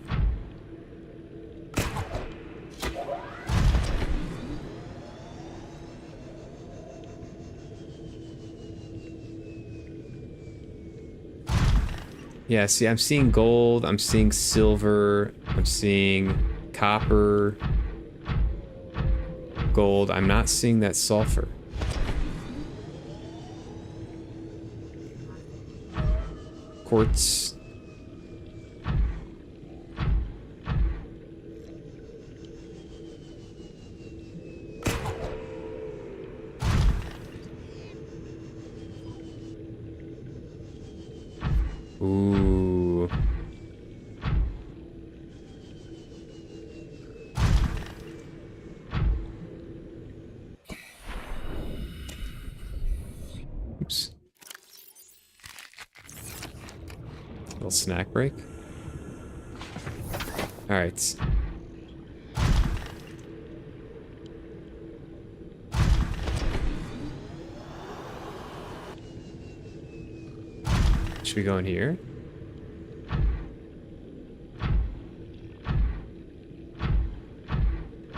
Speaker 1: Yeah, see, I'm seeing gold, I'm seeing silver, I'm seeing copper, gold. I'm not seeing that sulfur. Quartz. Ooh. Oops. Little snack break. All right. Should we go in here?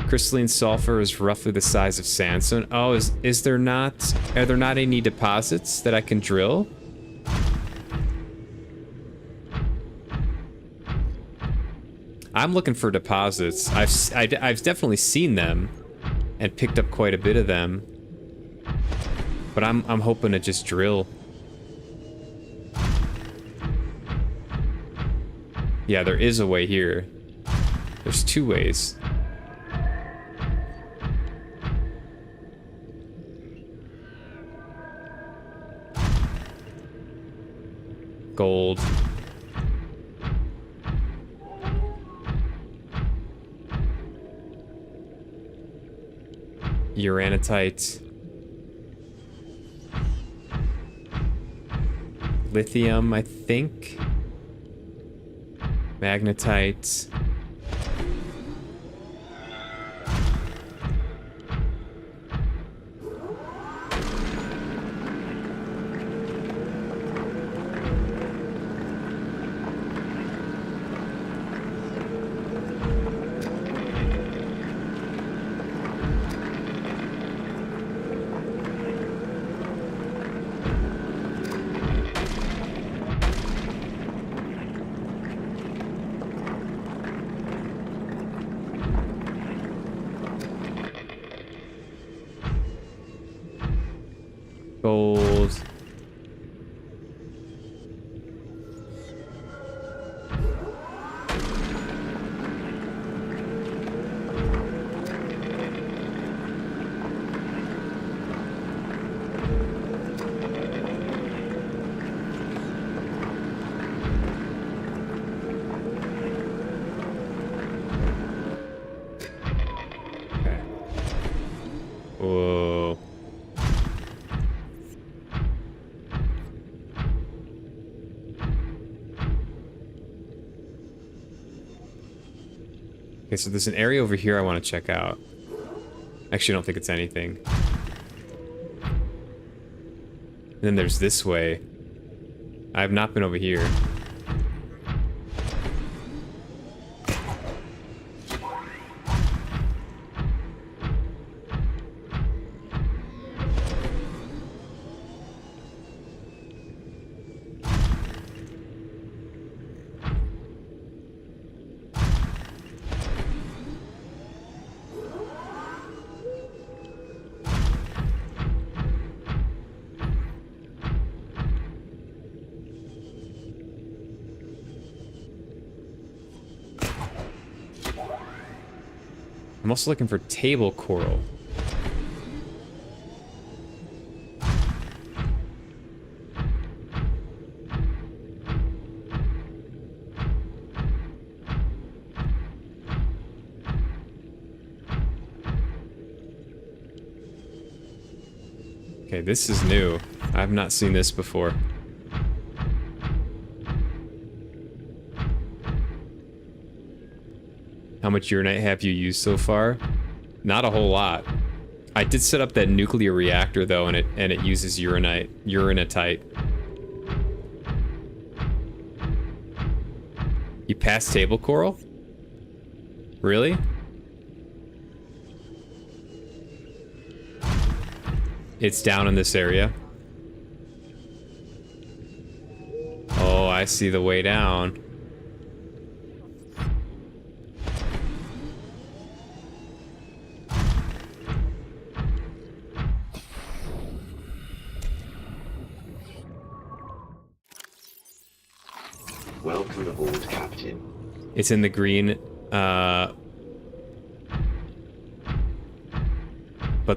Speaker 1: Crystalline sulfur is roughly the size of sandstone. Oh, are there not any deposits that I can drill? I'm looking for deposits. I've definitely seen them and picked up quite a bit of them. But I'm hoping to just drill. Yeah, there is a way here. There's two ways. Gold. Uranitite. Lithium, I think. Magnetite. Gold. Okay. Whoa. Okay, so there's an area over here I want to check out. Actually, I don't think it's anything. And then there's this way. I have not been over here. I'm also looking for table coral. Okay, this is new. I've not seen this before. How much uranite have you used so far? Not a whole lot. I did set up that nuclear reactor though, and it uses uranitite. You passed table coral? Really? It's down in this area. Oh, I see the way down.
Speaker 5: Welcome aboard, Captain.
Speaker 1: It's in the green, but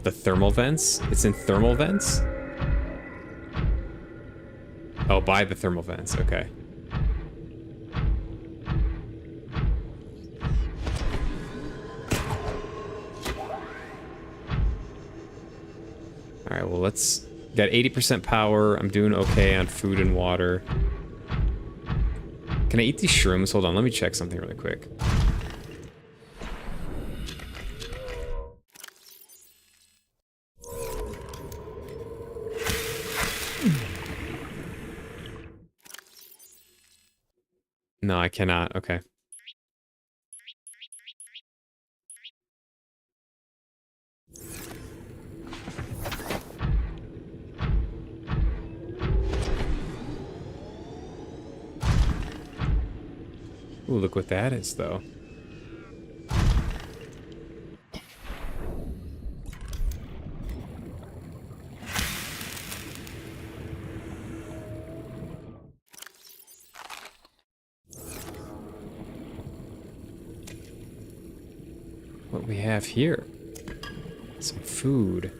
Speaker 1: the thermal vents? It's in thermal vents? Oh, by the thermal vents, okay. Alright, well let's... Got 80% power, I'm doing okay on food and water. Can I eat these shrooms? Hold on, let me check something really quick. No, I cannot. Okay. Ooh, look what that is, though. What we have here? Some food.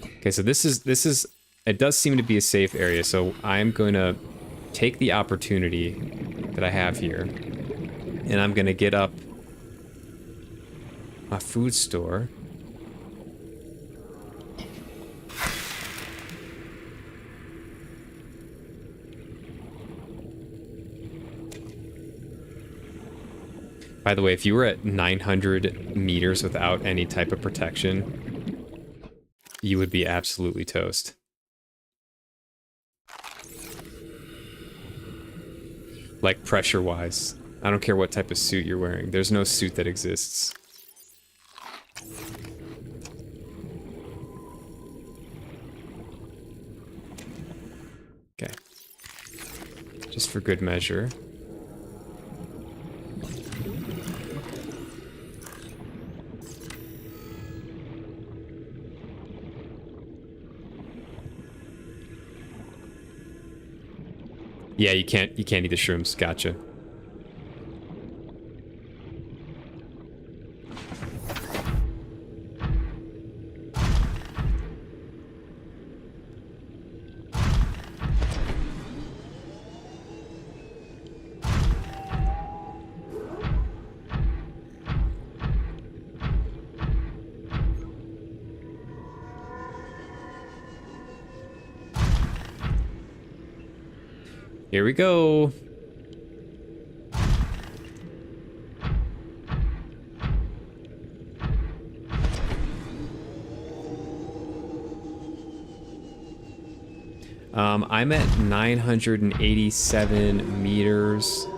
Speaker 1: Okay, so this is it does seem to be a safe area, so I'm going to take the opportunity that I have here, and I'm going to get up my food store. By the way, if you were at 900 meters without any type of protection, you would be absolutely toast. Like pressure-wise. I don't care what type of suit you're wearing. There's no suit that exists. Okay. Just for good measure. Yeah, you can't eat the shrooms. Gotcha. Here we go. I'm at 987 meters.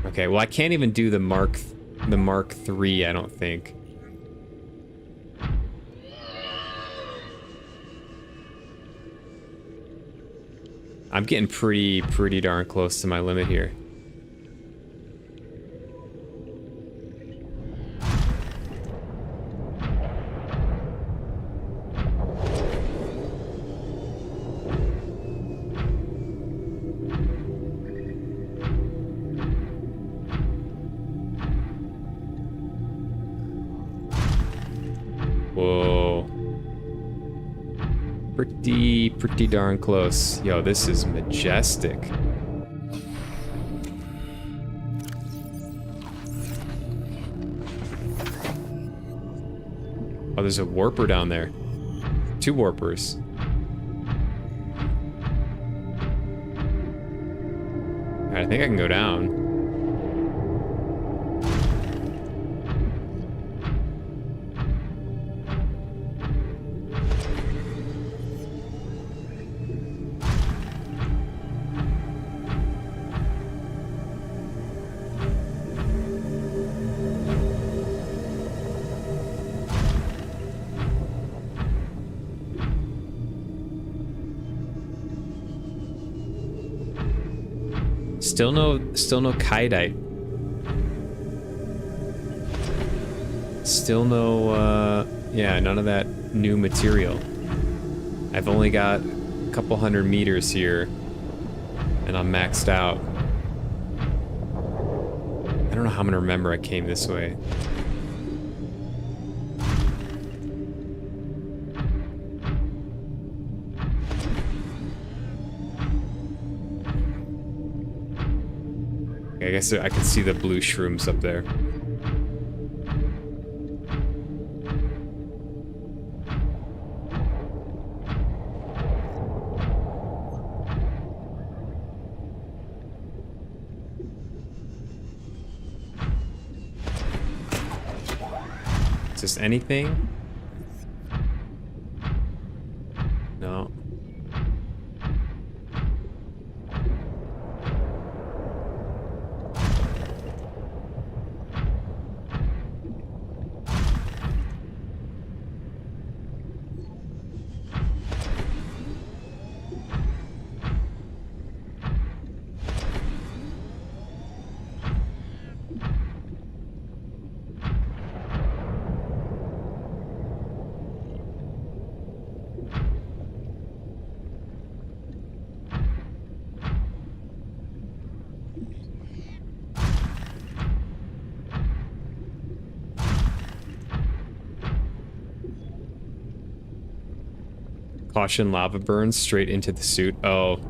Speaker 1: Okay, well I can't even do the Mark III, I don't think. I'm getting pretty darn close to my limit here. Whoa. Pretty darn close. Yo, this is majestic. Oh, there's a warper down there. 2 warpers. Alright, I think I can go down. Still no kiteite. Still no, yeah, none of that new material. I've only got a couple 100 meters here, and I'm maxed out. I don't know how I'm gonna remember I came this way. I guess I can see the blue shrooms up there. Is this anything? No. Caution, lava burns straight into the suit. Oh.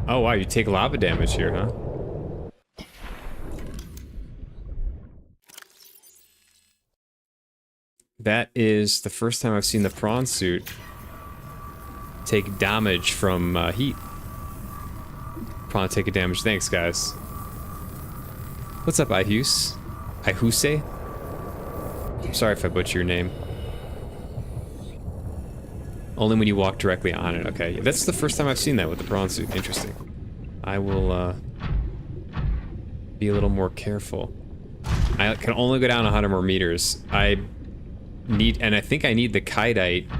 Speaker 1: Oh, wow, you take lava damage here, huh? That is the first time I've seen the prawn suit take damage from heat. Prawn taking damage. Thanks, guys. What's up, Ihuse? Ihuse? Sorry if I butcher your name. Only when you walk directly on it. Okay, that's the first time I've seen that with the prawn suit. Interesting. I will be a little more careful. I can only go down 100 more meters. I need, and I think I need the kiteite,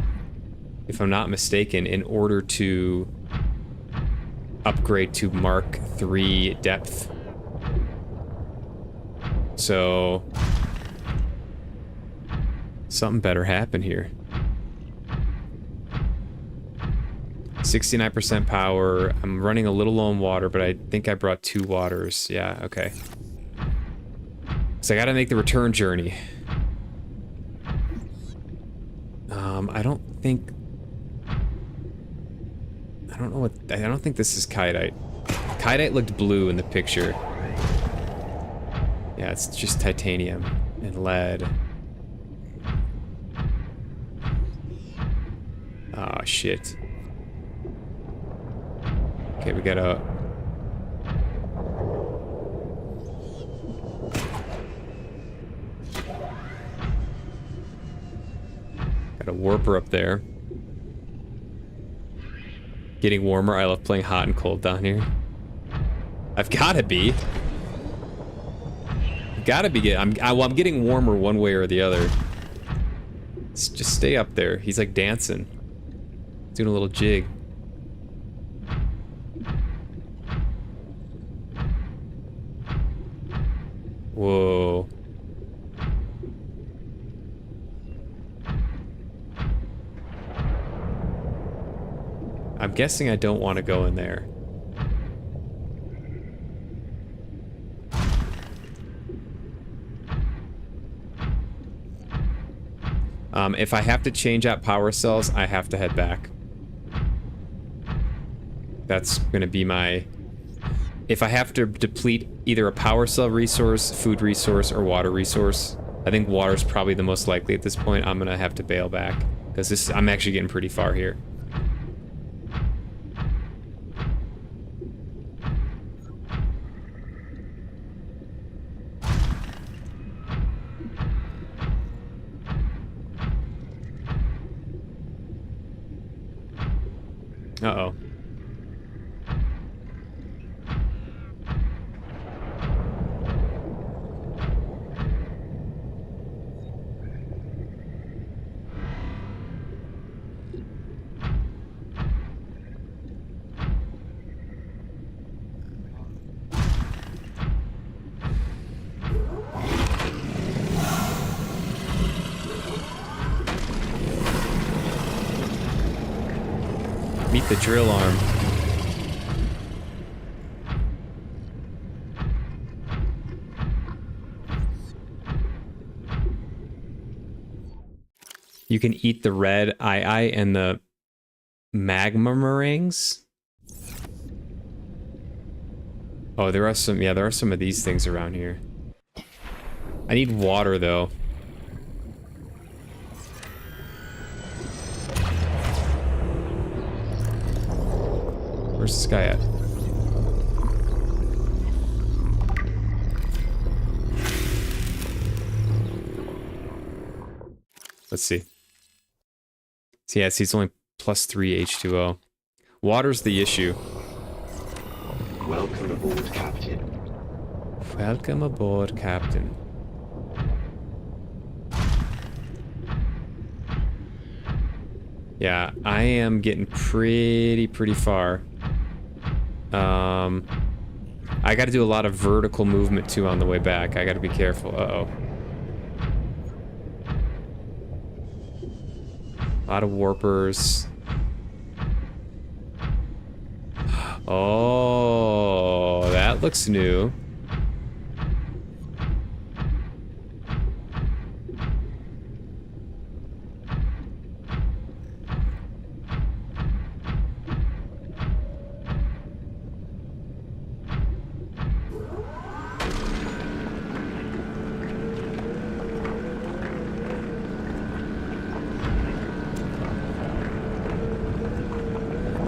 Speaker 1: if I'm not mistaken, in order to upgrade to Mark III depth. So something better happen here. 69% power. I'm running a little low on water, but I think I brought 2 waters. Yeah, okay. So I gotta make the return journey. I don't think... I don't know what... I don't think this is kiteite. Kiteite looked blue in the picture. Yeah, it's just titanium and lead. Oh, shit. Okay, we gotta... Got a warper up there. Getting warmer. I love playing hot and cold down here. I've gotta be. Gotta be getting... I'm getting warmer one way or the other. Just stay up there. He's like dancing. Doing a little jig. Whoa. I'm guessing I don't want to go in there. If I have to change out power cells, I have to head back. That's gonna be my... If I have to deplete either a power cell resource, food resource, or water resource, I think water's probably the most likely at this point. I'm gonna have to bail back. Because I'm actually getting pretty far here. Uh-oh. Meet the drill arm. You can eat the red eye and the magma meringues. Oh, there are some, yeah, there are some of these things around here. I need water, though. Where's this guy at? Let's see. So yeah, see, it's only +3 H2O. Water's the issue.
Speaker 5: Welcome aboard, Captain.
Speaker 1: Welcome aboard, Captain. Yeah, I am getting pretty far. I gotta do a lot of vertical movement too on the way back. I gotta be careful. Uh-oh. A lot of warpers. Oh, that looks new.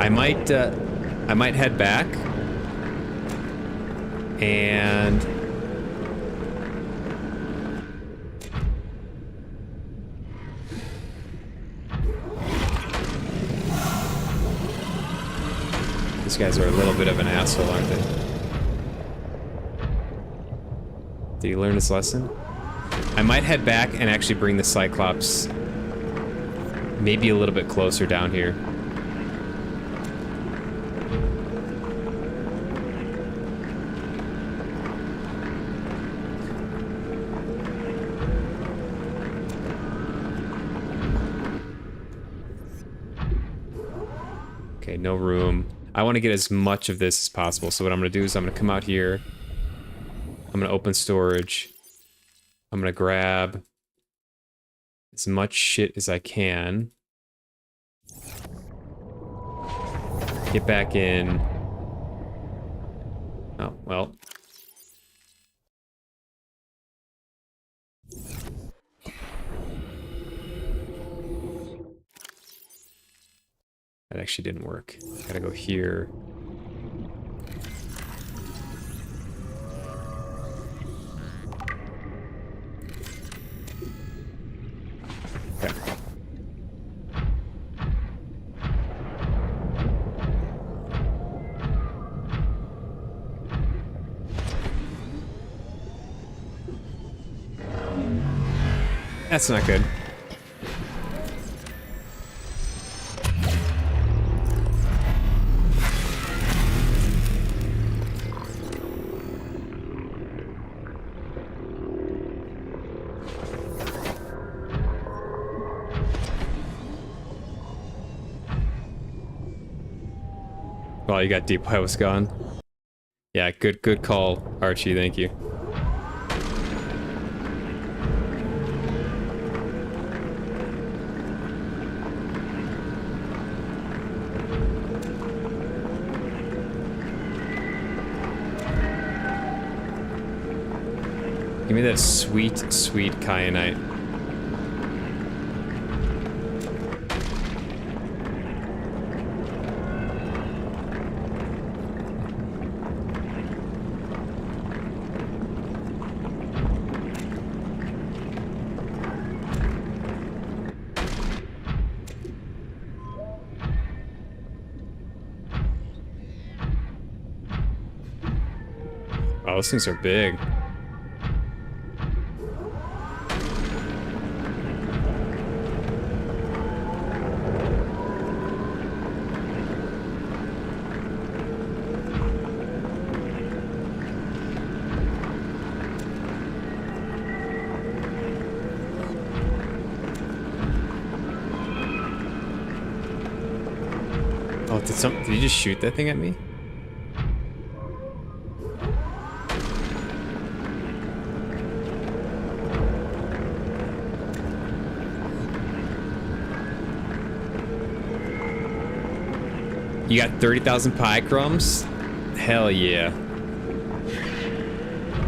Speaker 1: I might head back and these guys are a little bit of an asshole, aren't they? Did he learn his lesson? I might head back and actually bring the Cyclops maybe a little bit closer down here. Okay, no room. I want to get as much of this as possible. So what I'm going to do is I'm going to come out here. I'm going to open storage. I'm going to grab as much shit as I can. Get back in. Oh, well. That actually didn't work. Gotta go here. Okay. That's not good. Well, you got deep. I was gone. Yeah, good call, Archie. Thank you. Okay, me that sweet, sweet kyanite. Oh, those things are big. Oh, did you just shoot that thing at me? You got 30,000 pie crumbs? Hell yeah.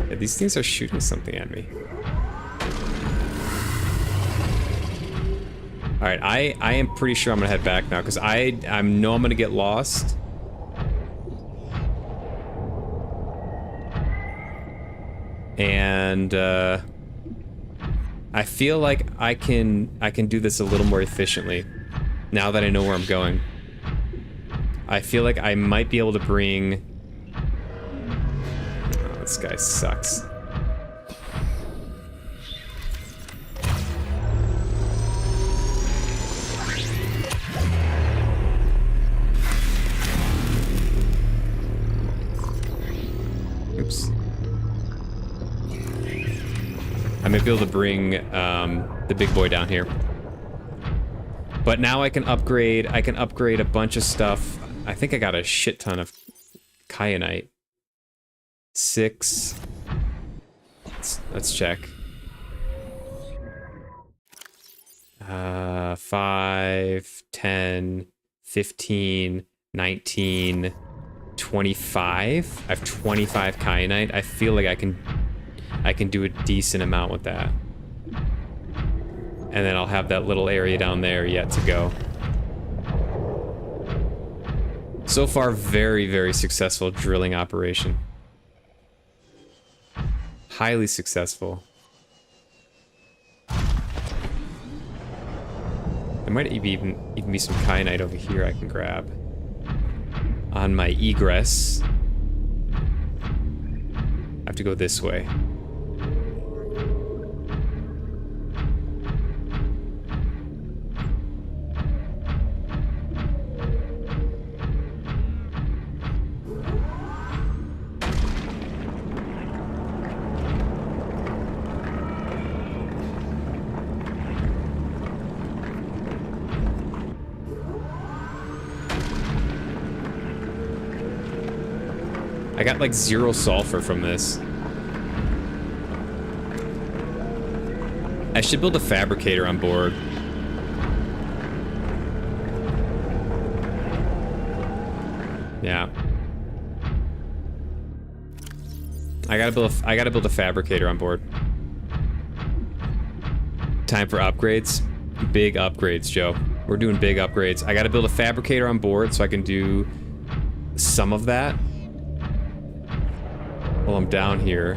Speaker 1: Yeah. These things are shooting something at me. Alright, I am pretty sure I'm gonna head back now, because I know I'm gonna get lost. And I feel like I can do this a little more efficiently now that I know where I'm going. I feel like I might be able to bring... Oh, this guy sucks. Oops. I might be able to bring the big boy down here. But now I can upgrade a bunch of stuff. I think I got a shit ton of kyanite. 6. Let's check. 5, 10, 15, 19, 25. I have 25 kyanite. I feel like I can do a decent amount with that. And then I'll have that little area down there yet to go. So far, very, very successful drilling operation. Highly successful. There might even be some kyanite over here I can grab. On my egress. I have to go this way. I got like 0 sulfur from this. I should build a fabricator on board. Yeah. I gotta build a fabricator on board. Time for upgrades. Big upgrades, Joe. We're doing big upgrades. I gotta build a fabricator on board so I can do some of that. While I'm down here,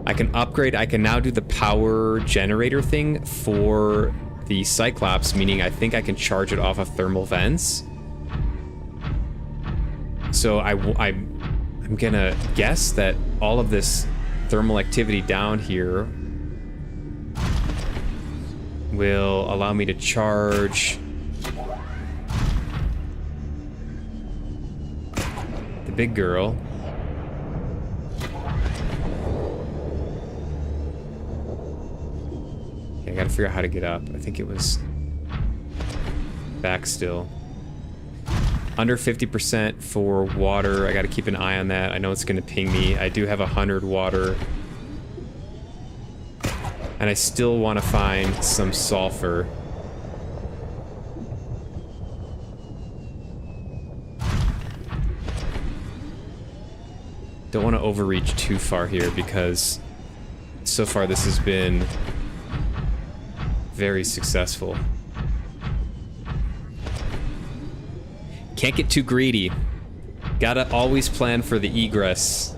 Speaker 1: I can upgrade. I can now do the power generator thing for the Cyclops, meaning I think I can charge it off of thermal vents. So I'm gonna guess that all of this thermal activity down here will allow me to charge the big girl. I gotta figure out how to get up. I think it was back still. Under 50% for water. I gotta keep an eye on that. I know it's gonna ping me. I do have 100 water. And I still want to find some sulfur. Don't want to overreach too far here because so far this has been very successful. Can't get too greedy. Gotta always plan for the egress.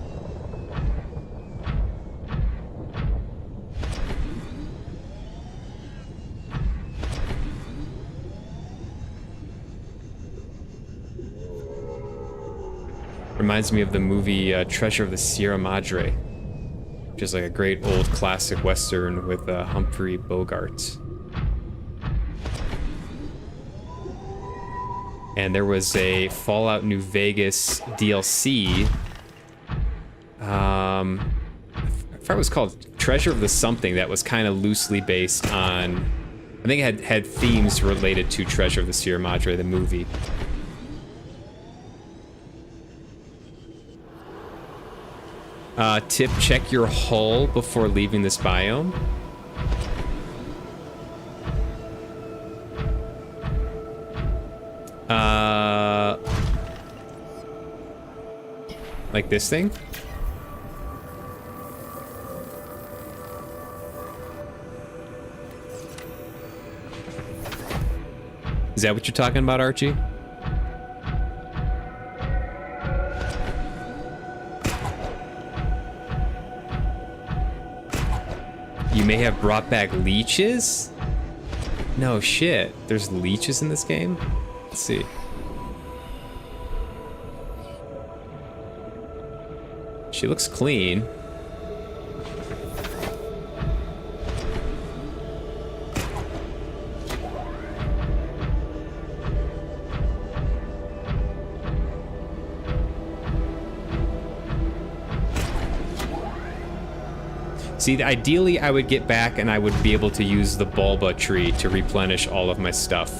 Speaker 1: Reminds me of the movie Treasure of the Sierra Madre, which is like a great old classic Western with Humphrey Bogart. And there was a Fallout New Vegas DLC. I forgot it was called Treasure of the Something, that was kind of loosely based on, I think it had themes related to Treasure of the Sierra Madre, the movie. Tip, check your hull before leaving this biome. Like this thing? Is that what you're talking about, Archie? You may have brought back leeches? No shit. There's leeches in this game? Let's see. She looks clean. See, ideally I would get back and I would be able to use the Bulba tree to replenish all of my stuff.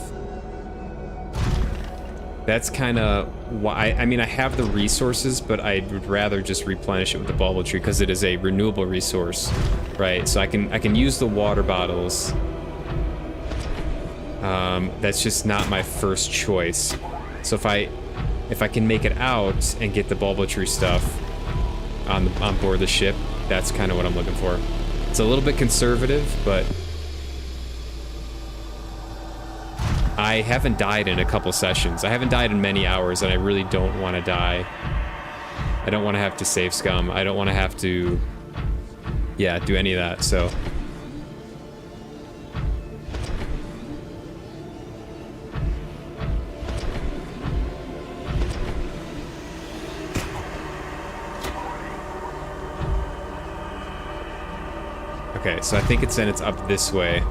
Speaker 1: That's kind of why, I mean, I have the resources, but I would rather just replenish it with the Bulba tree because it is a renewable resource, right? So I can use the water bottles. That's just not my first choice. So if I can make it out and get the Bulba tree stuff on board the ship, that's kind of what I'm looking for. It's a little bit conservative, but I haven't died in a couple sessions. I haven't died in many hours, and I really don't want to die. I don't want to have to save scum. I don't want to have to, yeah, do any of that, so. Okay, so I think it's up this way.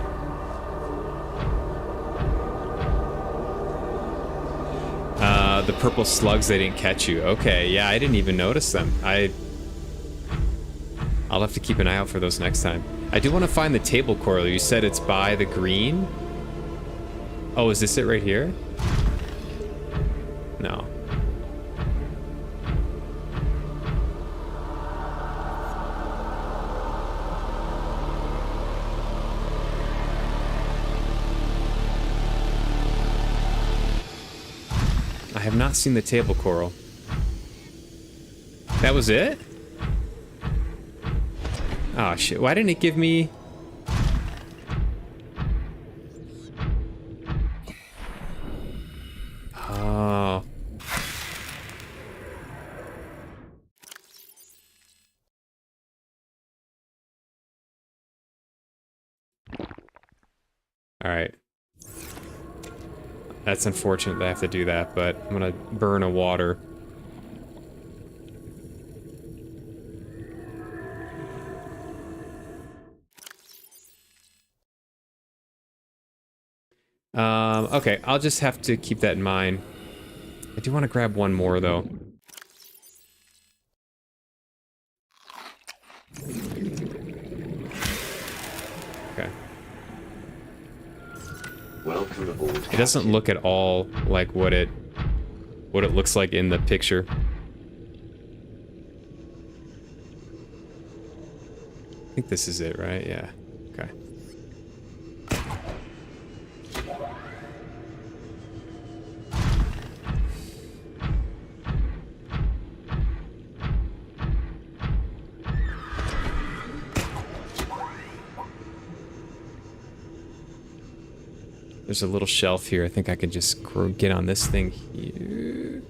Speaker 1: The purple slugs, they didn't catch you. Okay, yeah, I didn't even notice them. I'll have to keep an eye out for those next time. I do want to find the table coral. You said it's by the green? Oh, is this it right here? No. I have not seen the table coral. That was it? Oh shit, why didn't it give me... Oh. Alright. That's unfortunate that I have to do that, but I'm gonna burn a water. Okay, I'll just have to keep that in mind. I do want to grab one more, though. Okay.
Speaker 5: Welcome aboard.
Speaker 1: It doesn't look at all like what it looks like in the picture. I think this is it, right? Yeah. Okay. There's a little shelf here. I think I can just get on this thing here.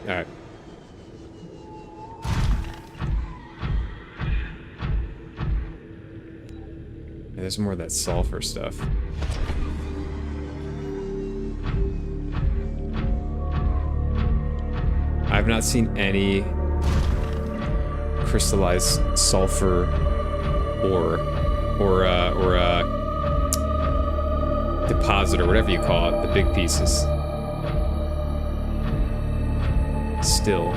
Speaker 1: Alright. Yeah, there's more of that sulfur stuff. I've not seen any crystallized sulfur ore or deposit or whatever you call it, the big pieces. Still.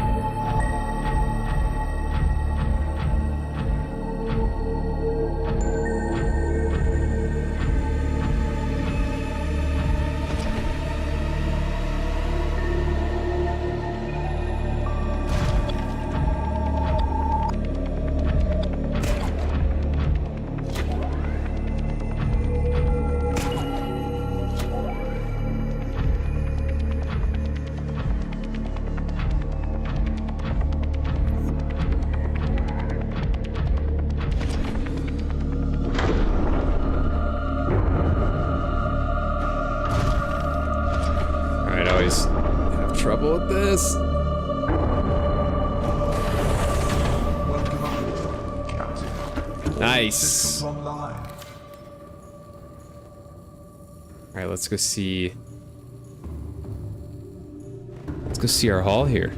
Speaker 1: Trouble with this.
Speaker 3: Welcome aboard, Captain.
Speaker 1: Nice.
Speaker 3: Systems online.
Speaker 1: All right, let's go see. Let's go see our haul here.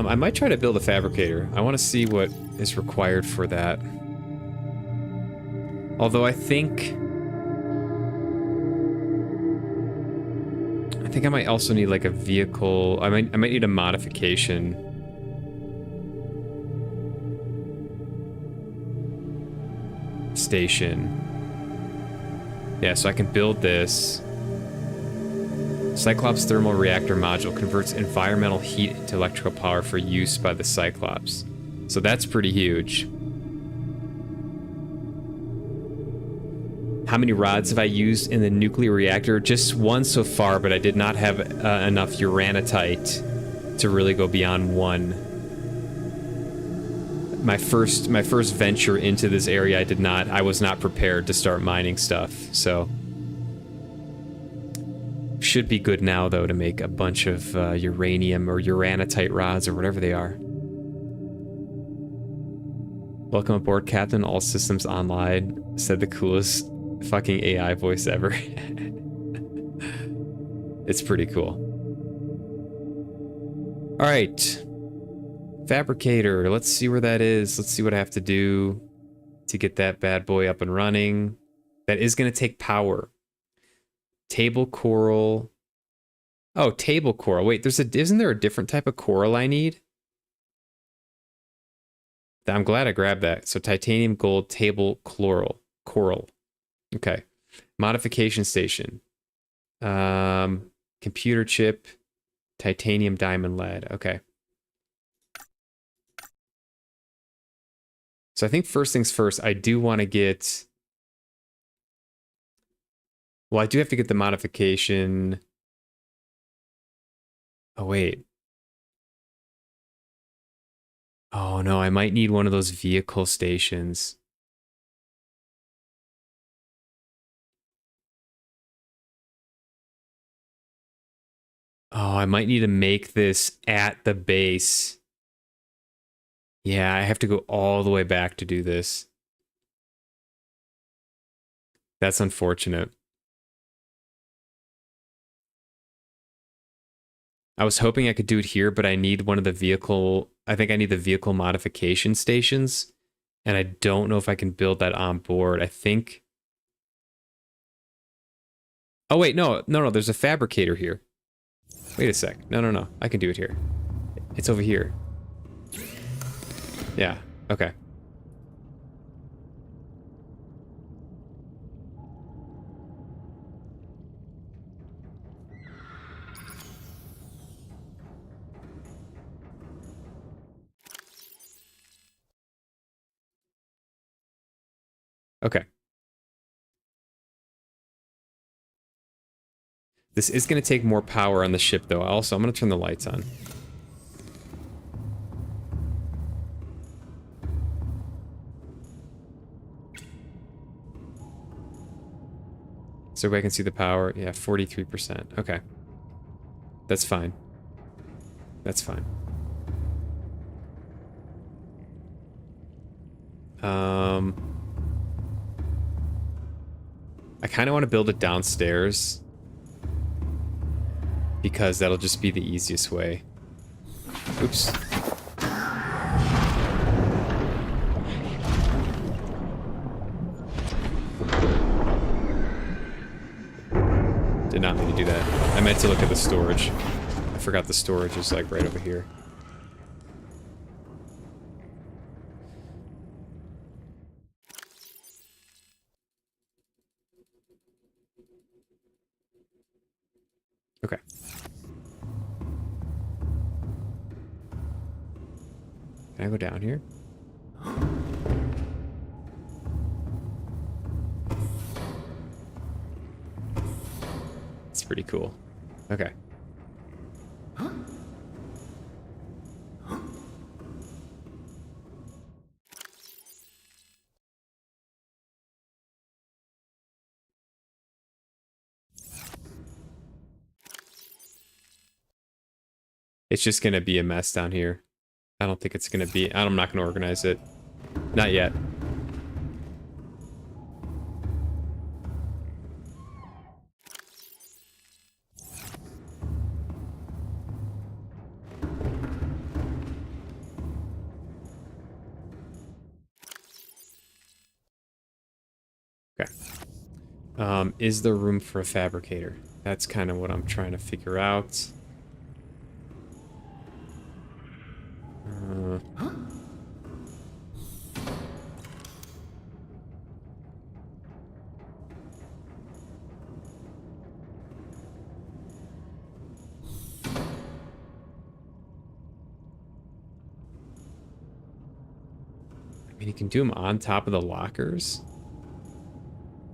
Speaker 1: I might try to build a fabricator. I want to see what is required for that. Although I think I might also need like a vehicle. I might need a modification. Station. Yeah, so I can build this. Cyclops thermal reactor module converts environmental heat into electrical power for use by the Cyclops. So that's pretty huge. How many rods have I used in the nuclear reactor? Just one so far, but I did not have enough uranitite to really go beyond one. My first venture into this area, I was not prepared to start mining stuff, so. Should be good now, though, to make a bunch of uranium or uranitite rods or whatever they are. Welcome aboard, Captain. All systems online. Said the coolest fucking AI voice ever. It's pretty cool. All right. Fabricator. Let's see where that is. Let's see what I have to do to get that bad boy up and running. That is going to take power. Table coral. Oh, table coral. Wait, isn't there a different type of coral I need? I'm glad I grabbed that. So titanium, gold, table coral. Okay. Modification station. Computer chip, titanium, diamond, lead. Okay. So I think first things first, I do want to get... Well, I do have to get the modification. Oh, wait. Oh, no, I might need one of those vehicle stations. Oh, I might need to make this at the base. Yeah, I have to go all the way back to do this. That's unfortunate. I was hoping I could do it here, but I need one of the vehicle... I think I need the vehicle modification stations. And I don't know if I can build that on board. I think... Oh, wait, no. No, there's a fabricator here. Wait a sec. No. I can do it here. It's over here. Yeah, okay. Okay. This is going to take more power on the ship, though. Also, I'm going to turn the lights on. So everybody can see the power. Yeah, 43%. Okay. That's fine. That's fine. I kind of want to build it downstairs because that'll just be the easiest way. Oops. Did not mean to do that. I meant to look at the storage. I forgot the storage is like right over here. Okay. Can I go down here? It's pretty cool. Okay. It's just gonna be a mess down here. I don't think it's gonna be... I'm not gonna organize it. Not yet. Okay. Is there room for a fabricator? That's kind of what I'm trying to figure out. I mean, you can do them on top of the lockers.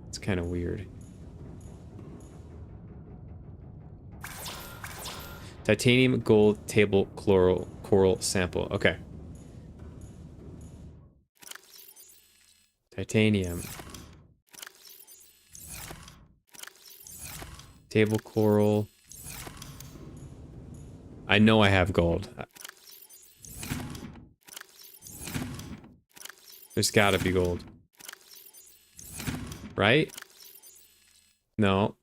Speaker 1: It's kind of weird. Titanium, gold, table, coral sample. Okay. Titanium. Table coral. I know I have gold. There's gotta be gold. Right? No.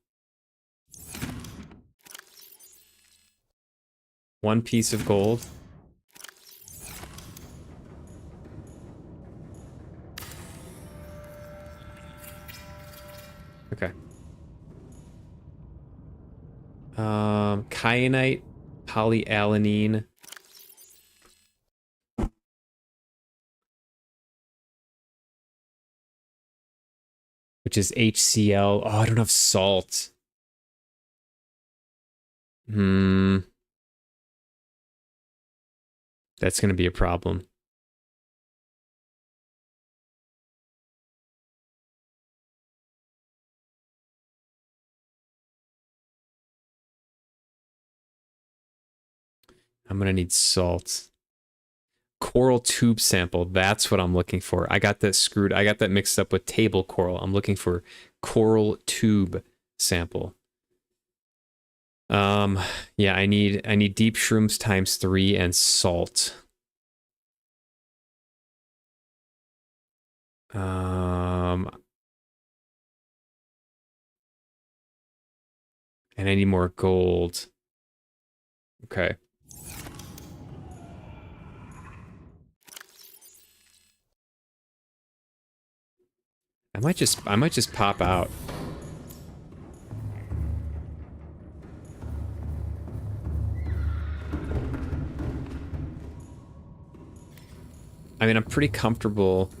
Speaker 1: One piece of gold. Okay. Kyanite, polyalanine. Which is HCl. Oh, I don't have salt. That's gonna be a problem. I'm gonna need salt. Coral tube sample. That's what I'm looking for. I got that screwed. I got that mixed up with table coral. I'm looking for coral tube sample. Yeah, I need deep shrooms ×3 and salt. And I need more gold. Okay. I might just pop out. I mean, I'm pretty comfortable.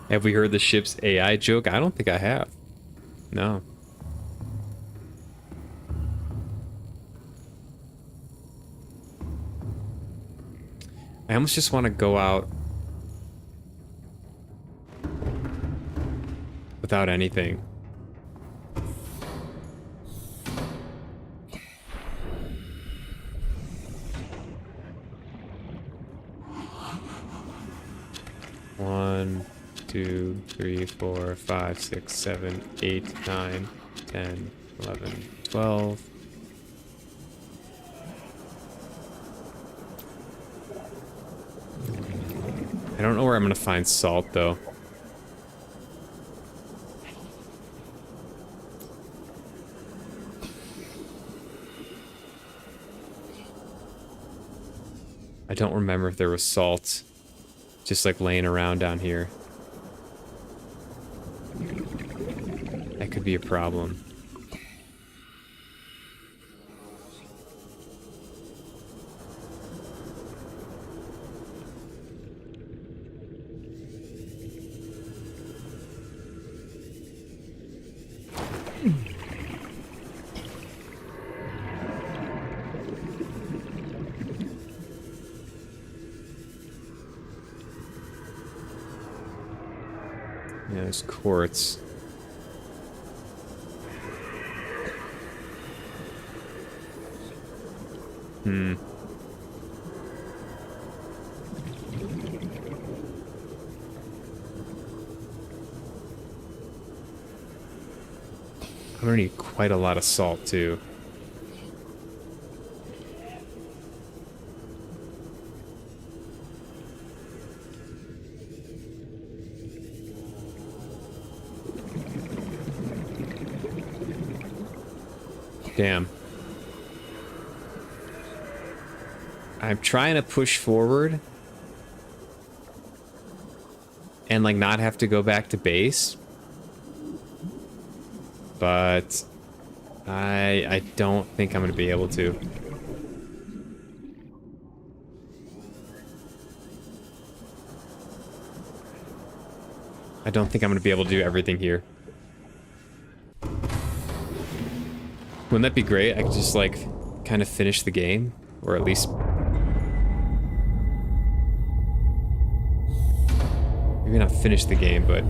Speaker 1: Have we heard the ship's AI joke? I don't think I have. No. I almost just want to go out without anything. One, 2, 3, 4, 5, 6, 7, 8, 9, 10, 11, 12. I don't know where I'm gonna find salt, though. I don't remember if there was salt just like laying around down here. That could be a problem. Yeah, there's quartz. Hmm. I'm gonna need quite a lot of salt, too. Damn. I'm trying to push forward and like not have to go back to base, but I don't think I'm gonna be able to. I don't think I'm gonna be able to do everything here. Wouldn't that be great? I could just like kind of finish the game, or at least maybe not finish the game, but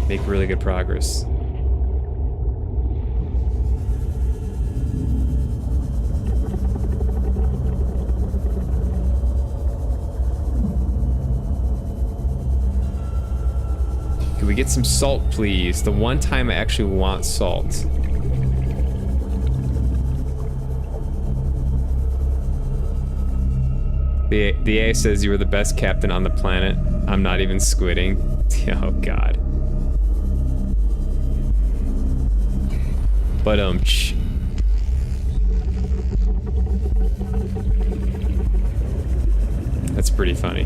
Speaker 1: make really good progress. Can we get some salt, please? The one time I actually want salt. The AI says you were the best captain on the planet. I'm not even squidding. Oh god. But that's pretty funny.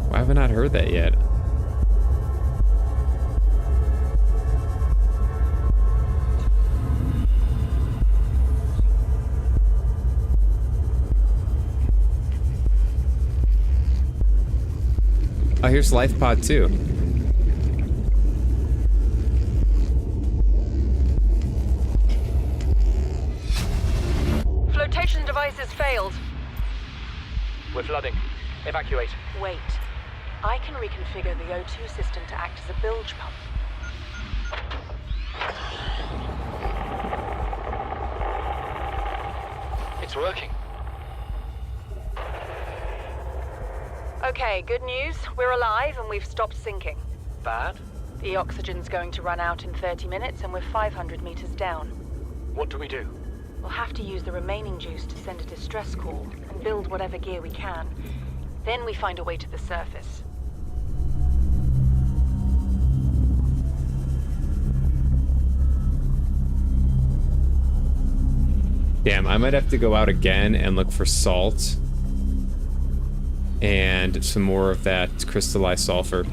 Speaker 1: Why have I not heard that yet? Oh, here's Life Pod 2.
Speaker 6: Flotation devices failed.
Speaker 7: We're flooding. Evacuate.
Speaker 6: Wait. I can reconfigure the O2 system to act as a bilge pump.
Speaker 7: It's working.
Speaker 6: Okay, good news. We're alive and we've stopped sinking.
Speaker 7: bad?
Speaker 6: The oxygen's going to run out in 30 minutes and we're 500 meters down.
Speaker 7: What do we do?
Speaker 6: We'll have to use the remaining juice to send a distress call and build whatever gear we can. Then we find a way to the surface.
Speaker 1: Damn, I might have to go out again and look for salt. And some more of that crystallized sulfur.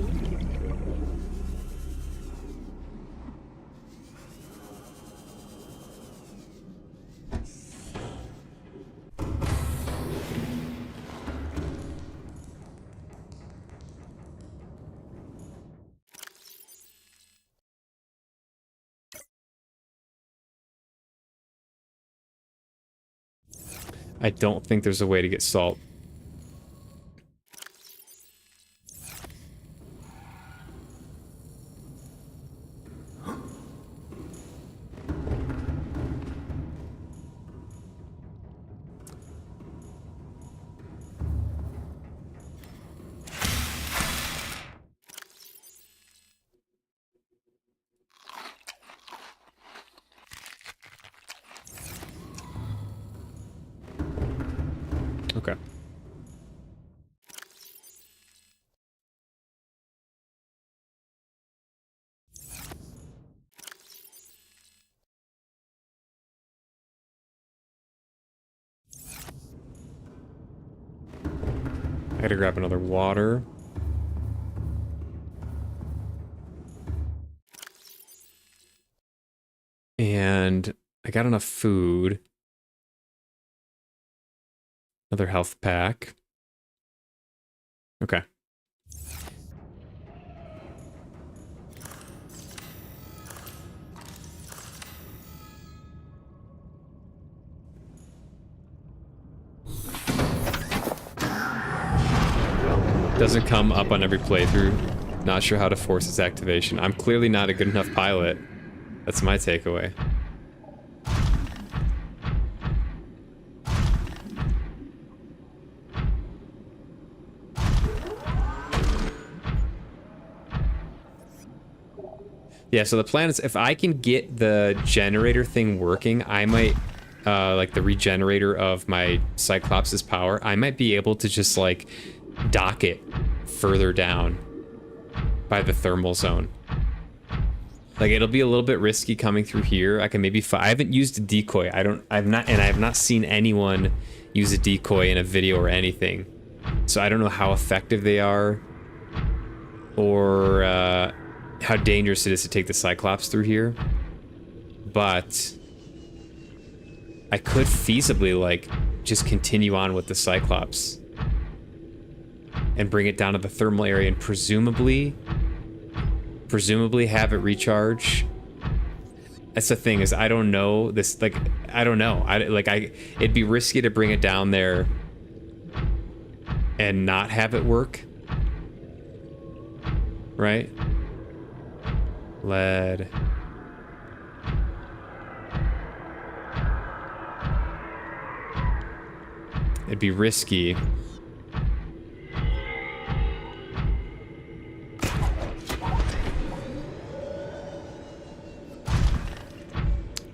Speaker 1: I don't think there's a way to get salt. Okay. I gotta grab another water. And I got enough food. Another health pack. Okay. Doesn't come up on every playthrough. Not sure how to force its activation. I'm clearly not a good enough pilot. That's my takeaway. Yeah, so the plan is if I can get the generator thing working, I might, like the regenerator of my Cyclops' power, I might be able to just like dock it further down by the thermal zone. Like it'll be a little bit risky coming through here. I can maybe, I haven't used a decoy. I have not seen anyone use a decoy in a video or anything. So I don't know how effective they are or, how dangerous it is to take the Cyclops through here, but I could feasibly like just continue on with the Cyclops and bring it down to the thermal area and presumably have it recharge. That's the thing is I don't know this, like I don't know. It'd be risky to bring it down there and not have it work, right? Lead. It'd be risky.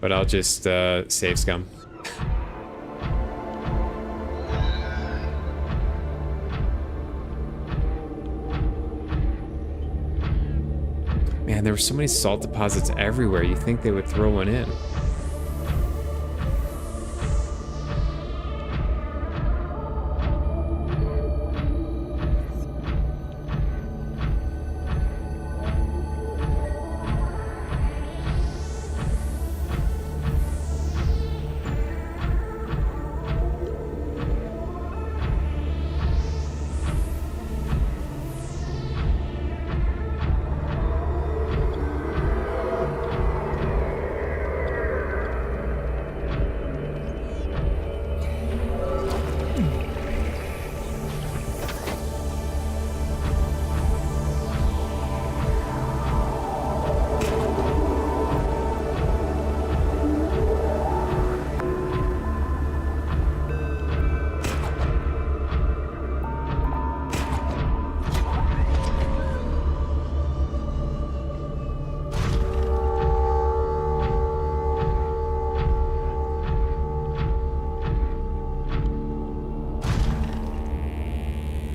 Speaker 1: But I'll just save scum. Man, there were so many salt deposits everywhere. You think they would throw one in.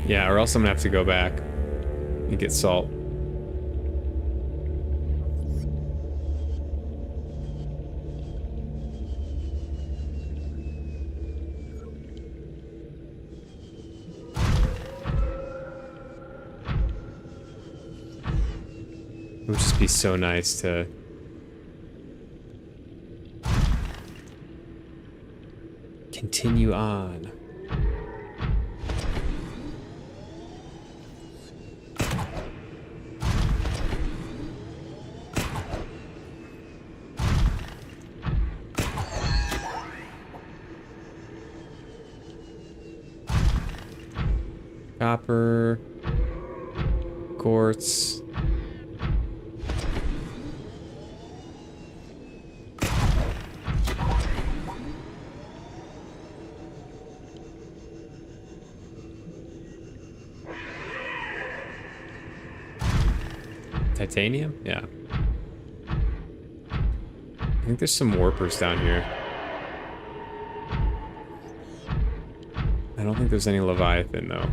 Speaker 1: Yeah, or else I'm gonna have to go back and get salt. It would just be so nice to continue on. Copper, quartz. Titanium? Yeah. I think there's some warpers down here. I don't think there's any Leviathan, though.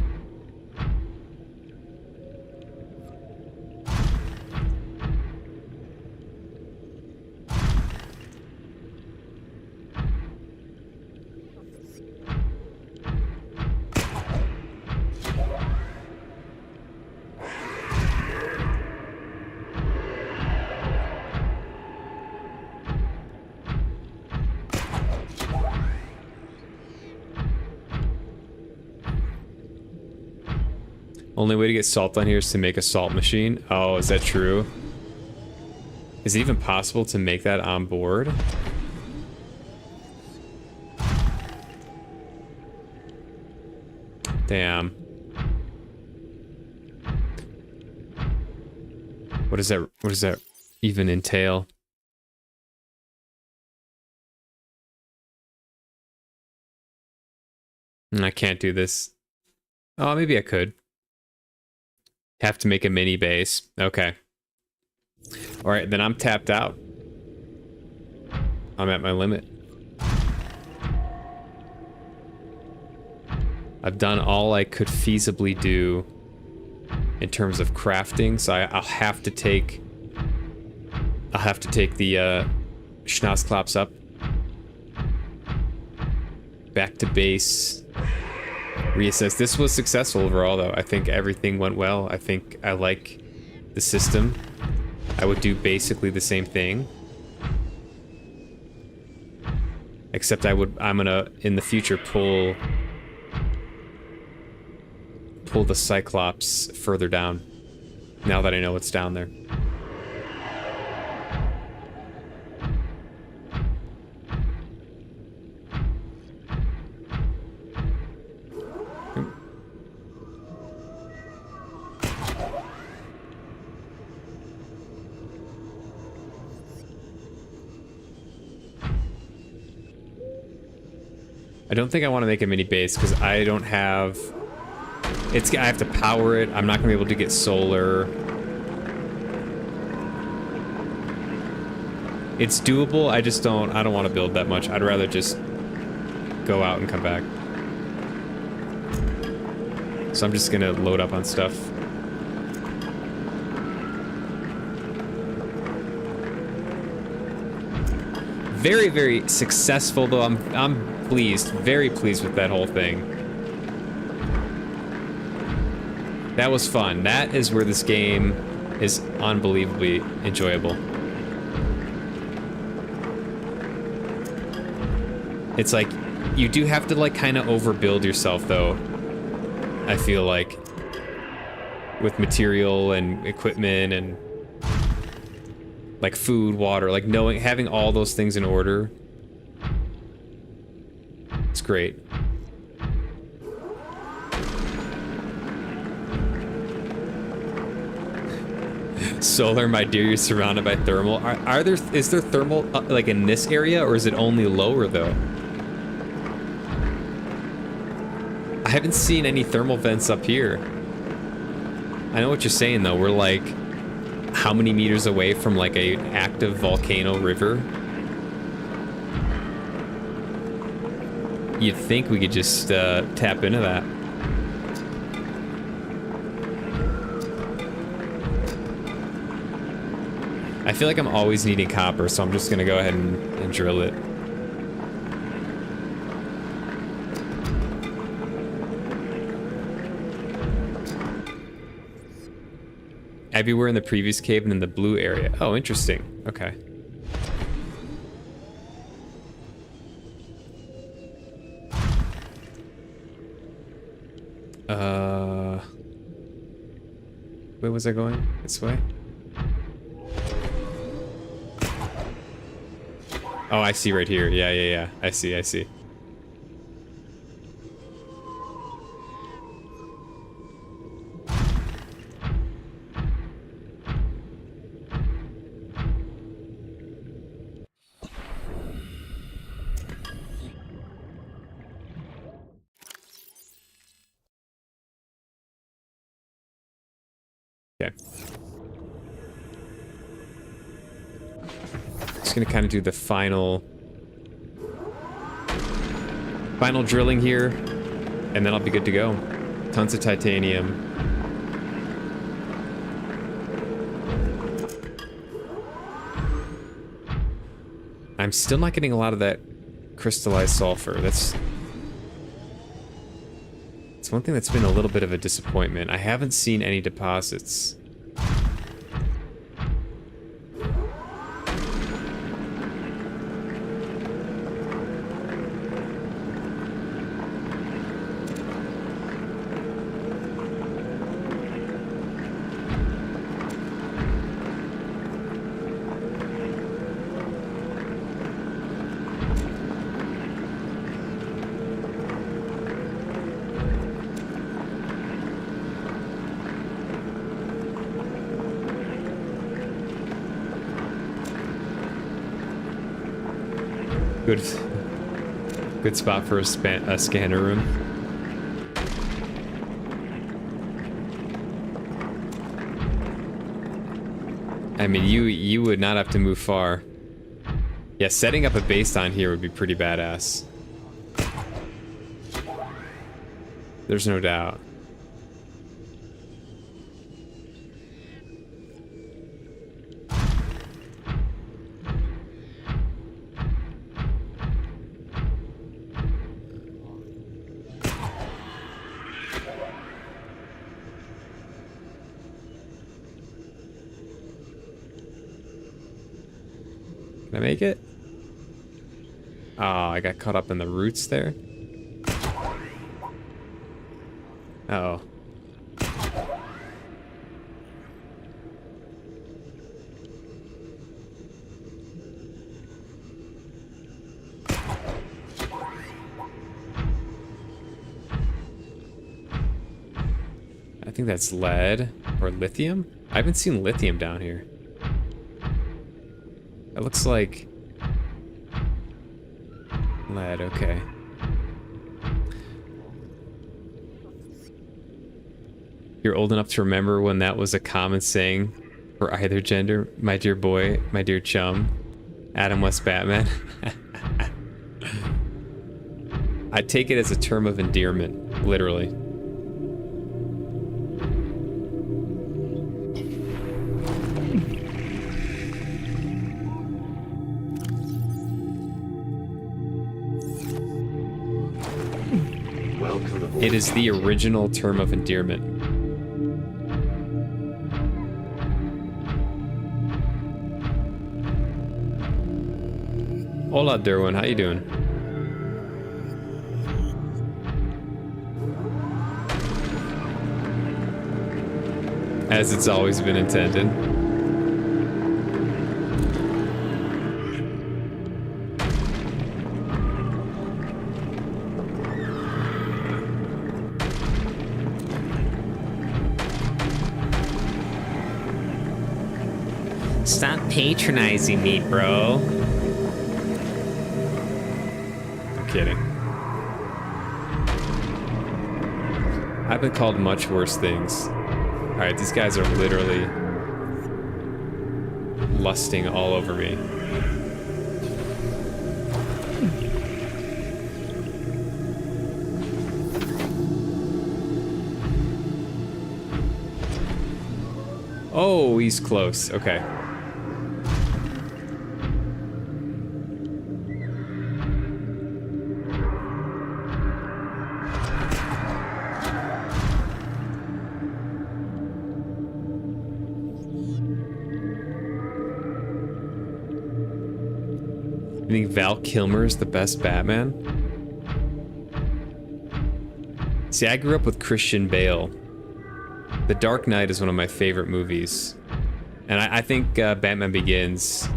Speaker 1: Only way to get salt on here is to make a salt machine. Oh, is that true? Is it even possible to make that on board? Damn. What does that even entail? I can't do this. Oh, maybe I could. Have to make a mini base. Okay. All right, then I'm tapped out. I'm at my limit. I've done all I could feasibly do in terms of crafting, so I'll have to take the Schnauzklops up. Back to base. Reassess. This was successful overall, though. I think everything went well. I think I like the system. I would do basically the same thing. Except I'm gonna, in the future, pull the Cyclops further down. Now that I know what's down there. I don't think I want to make a mini base because I don't have... I have to power it. I'm not going to be able to get solar. It's doable. I don't want to build that much. I'd rather just go out and come back. So I'm just going to load up on stuff. Very, very successful, though. I'm pleased, very pleased with that whole thing. That was fun. That is where this game is unbelievably enjoyable. It's like, you do have to like kind of overbuild yourself though, I feel like, with material and equipment and like food, water, like having all those things in order. It's great. Solar, my dear, you're surrounded by thermal. Is there thermal like in this area, or is it only lower though? I haven't seen any thermal vents up here. I know what you're saying though. We're like how many meters away from like a active volcano river? You'd think we could just tap into that. I feel like I'm always needing copper, so I'm just gonna go ahead and drill it. Everywhere in the previous cave and in the blue area. Oh, interesting. Okay. Where was I going? This way? Oh, I see right here. Yeah. I see. Okay. Just gonna kind of do the final drilling here, and then I'll be good to go. Tons of titanium. I'm still not getting a lot of that crystallized sulfur. It's one thing that's been a little bit of a disappointment. I haven't seen any deposits. Good spot for a scanner room. I mean, you would not have to move far. Yeah, setting up a base on here would be pretty badass. There's no doubt. Can I make it? Oh, I got caught up in the roots there. Uh-oh. I think that's lead or lithium. I haven't seen lithium down here. It looks like lead, okay. You're old enough to remember when that was a common saying for either gender. My dear boy, my dear chum, Adam West Batman. I take it as a term of endearment, literally. It is the original term of endearment. Hola, Derwin. How you doing? As it's always been intended. Stop patronizing me, bro. I'm kidding. I've been called much worse things. Alright, these guys are literally lusting all over me. Oh, he's close. Okay. You think Val Kilmer is the best Batman? See, I grew up with Christian Bale. The Dark Knight is one of my favorite movies. And I think Batman Begins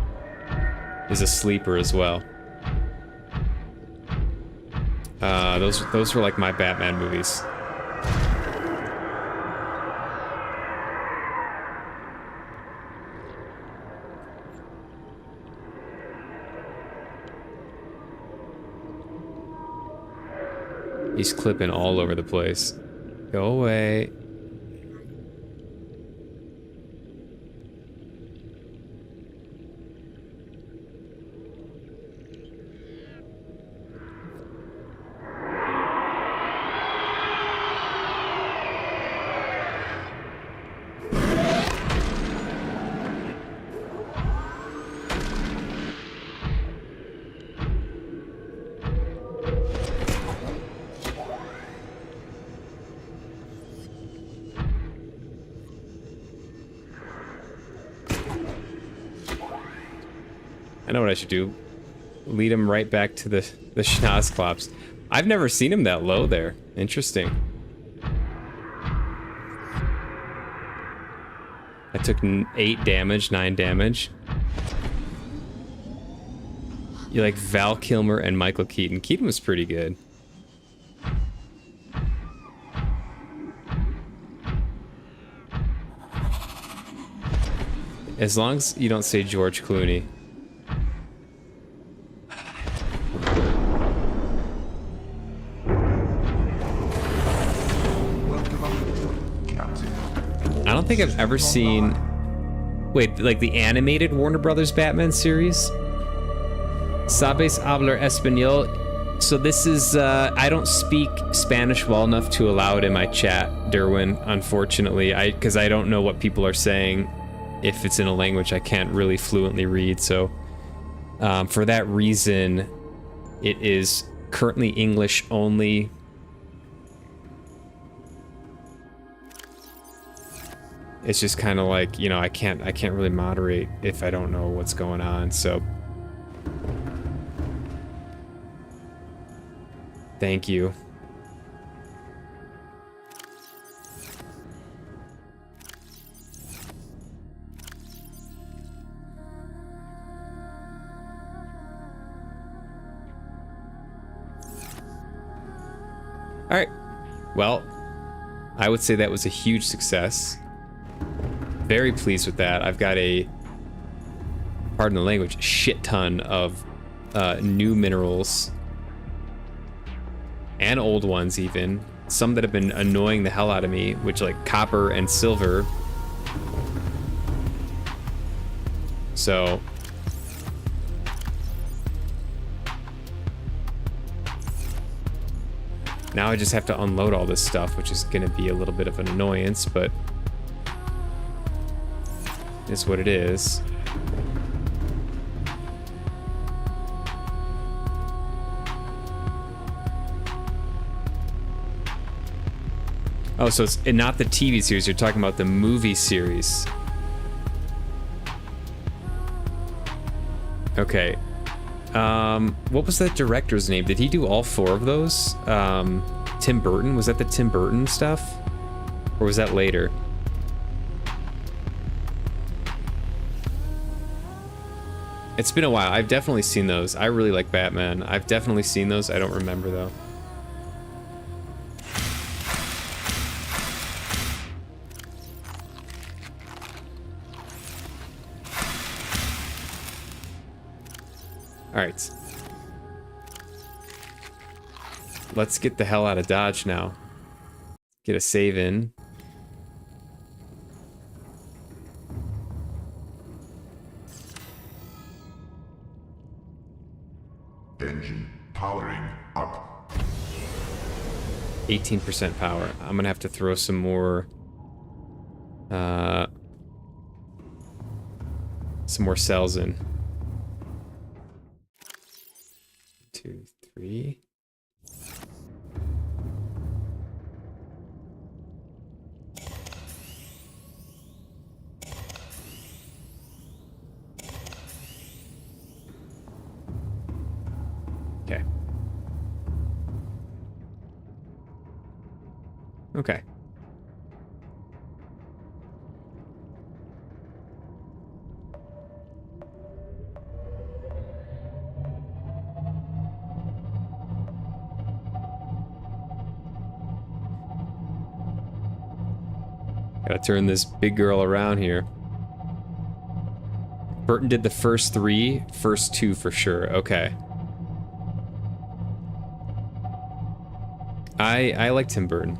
Speaker 1: is a sleeper as well. Those were like my Batman movies. He's clipping all over the place. Go away. I know what I should do. Lead him right back to the Schnozklops. I've never seen him that low there. Interesting. I took 8 damage, 9 damage. You like Val Kilmer and Michael Keaton. Keaton was pretty good. As long as you don't say George Clooney. I don't think I've ever seen... Wait, like the animated Warner Brothers Batman series? Sabes hablar español? So this is, I don't speak Spanish well enough to allow it in my chat, Derwin, unfortunately. Because I don't know what people are saying if it's in a language I can't really fluently read. So for that reason, it is currently English only. It's just kind of like, you know, I can't really moderate if I don't know what's going on, so. Thank you. All right. Well, I would say that was a huge success. Very pleased with that. I've got a, pardon the language, shit ton of new minerals. And old ones even. Some that have been annoying the hell out of me, which like copper and silver. So... now I just have to unload all this stuff, which is going to be a little bit of an annoyance, but... it's what it is. Oh, so it's not the TV series, you're talking about the movie series. Okay. What was that director's name? Did he do all 4 of those? Tim Burton? Was that the Tim Burton stuff? Or was that later? It's been a while. I've definitely seen those. I really like Batman. I've definitely seen those. I don't remember, though. Alright. Let's get the hell out of Dodge now. Get a save in.
Speaker 3: Engine powering up.
Speaker 1: 18% power. I'm gonna have to throw some more cells in. 2, 3. Okay. Gotta turn this big girl around here. Burton did the first 3, first 2 for sure. Okay. I like Tim Burton.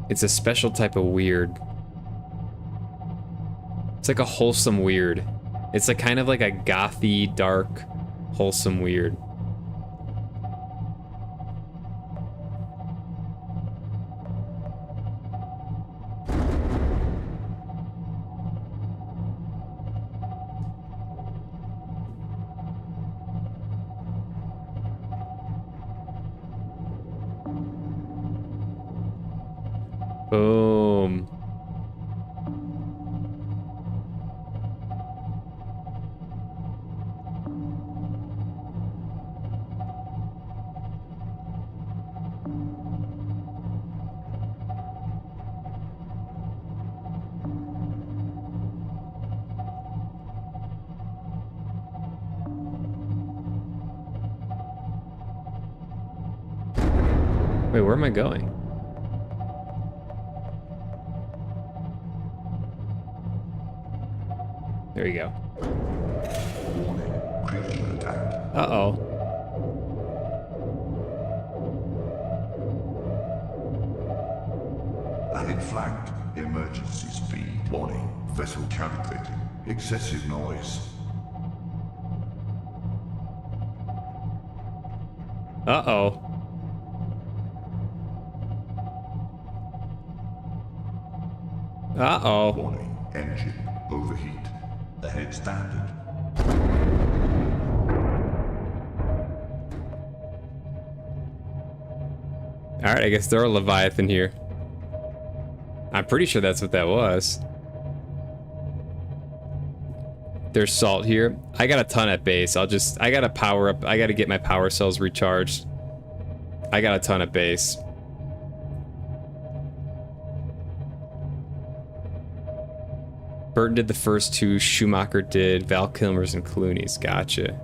Speaker 1: It's a special type of weird. It's like a wholesome weird. It's like kind of like a gothy, dark, wholesome weird. Boom. Wait, where am I going? There you go.
Speaker 3: Warning. Creature attack.
Speaker 1: Uh-oh.
Speaker 3: Added flagged. Emergency speed. Warning. Vessel calculating. Excessive noise.
Speaker 1: Uh-oh. Uh-oh.
Speaker 3: Warning. Engine overheat. Ahead standard.
Speaker 1: Alright, I guess throw a Leviathan here. I'm pretty sure that's what that was. There's salt here. I got a ton at base. I gotta power up. I gotta get my power cells recharged. I got a ton at base. Burton did the first 2. Schumacher did. Val Kilmer's and Clooney's. Gotcha.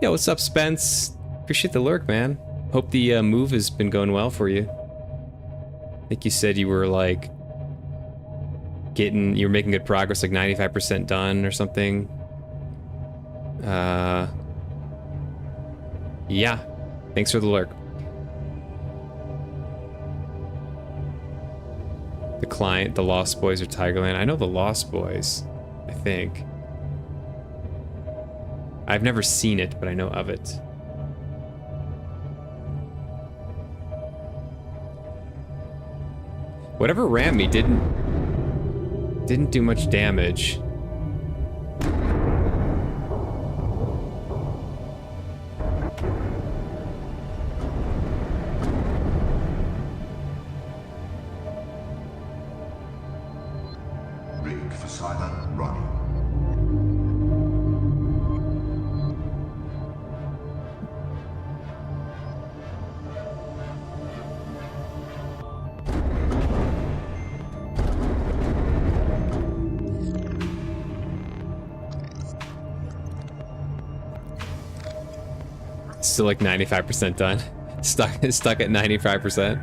Speaker 1: Yo, what's up, Spence? Appreciate the lurk, man. Hope the move has been going well for you. I think you said you were like you were making good progress, like 95% done or something. Yeah. Thanks for the lurk. The client, the Lost Boys, or Tigerland. I know the Lost Boys, I think. I've never seen it, but I know of it. Whatever rammed me didn't do much damage.
Speaker 3: Rigged for silent running.
Speaker 1: Still like 95% done. Stuck at 95%.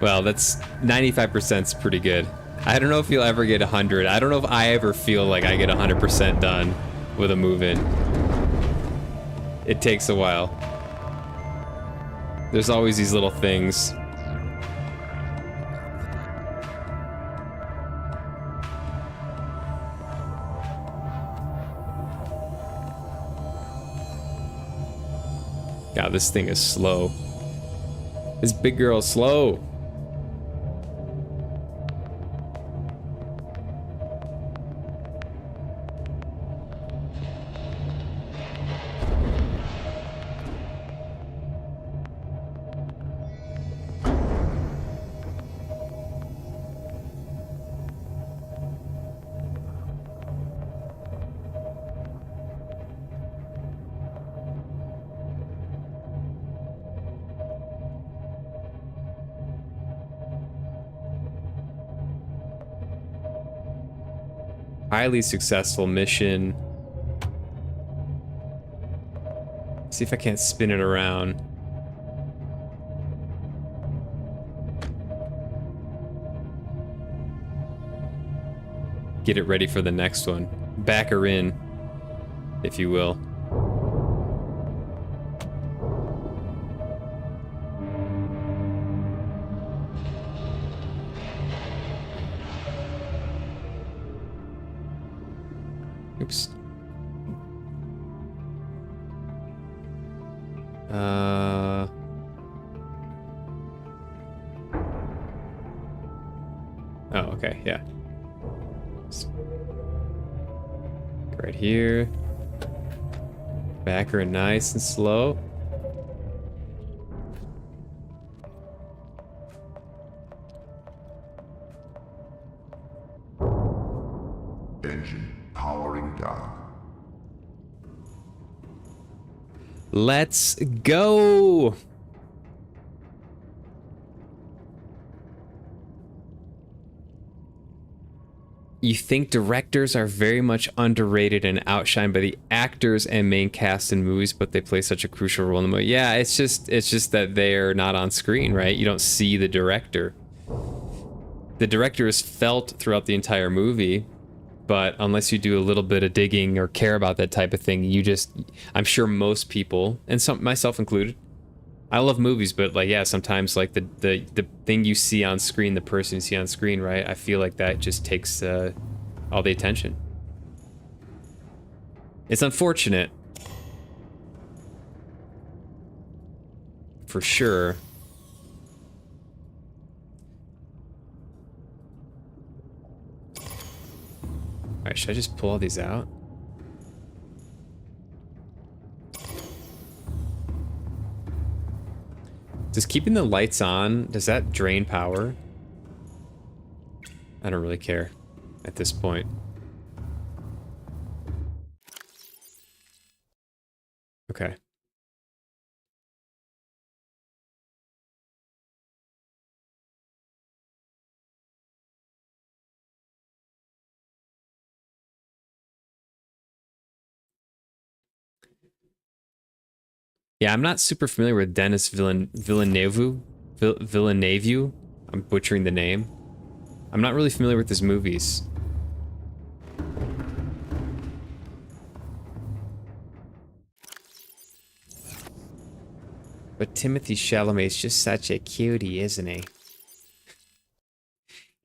Speaker 1: Well, that's 95%'s pretty good. I don't know if you'll ever get 100. I don't know if I ever feel like I get 100% done with a move-in. It takes a while. There's always these little things. God, this thing is slow. This big girl is slow. Highly successful mission. See if I can't spin it around. Get it ready for the next one. Back her in, if you will. Oops. Oh, okay, yeah. Right here. Back her nice and slow.
Speaker 3: Engine powering down.
Speaker 1: Let's go! You think directors are very much underrated and outshined by the actors and main cast in movies, but they play such a crucial role in the movie. Yeah, it's just that they're not on screen, right? You don't see the director. The director is felt throughout the entire movie, but unless you do a little bit of digging or care about that type of thing, you just, I'm sure most people, and some myself included, I love movies, but like, yeah, sometimes like the thing you see on screen, the person you see on screen, right? I feel like that just takes all the attention. It's unfortunate, for sure. All right, should I just pull all these out? Does keeping the lights on, does that drain power? I don't really care at this point. Okay. Yeah, I'm not super familiar with Denis Villeneuve. Villeneuve. I'm butchering the name. I'm not really familiar with his movies. But Timothy Chalamet's just such a cutie, isn't he?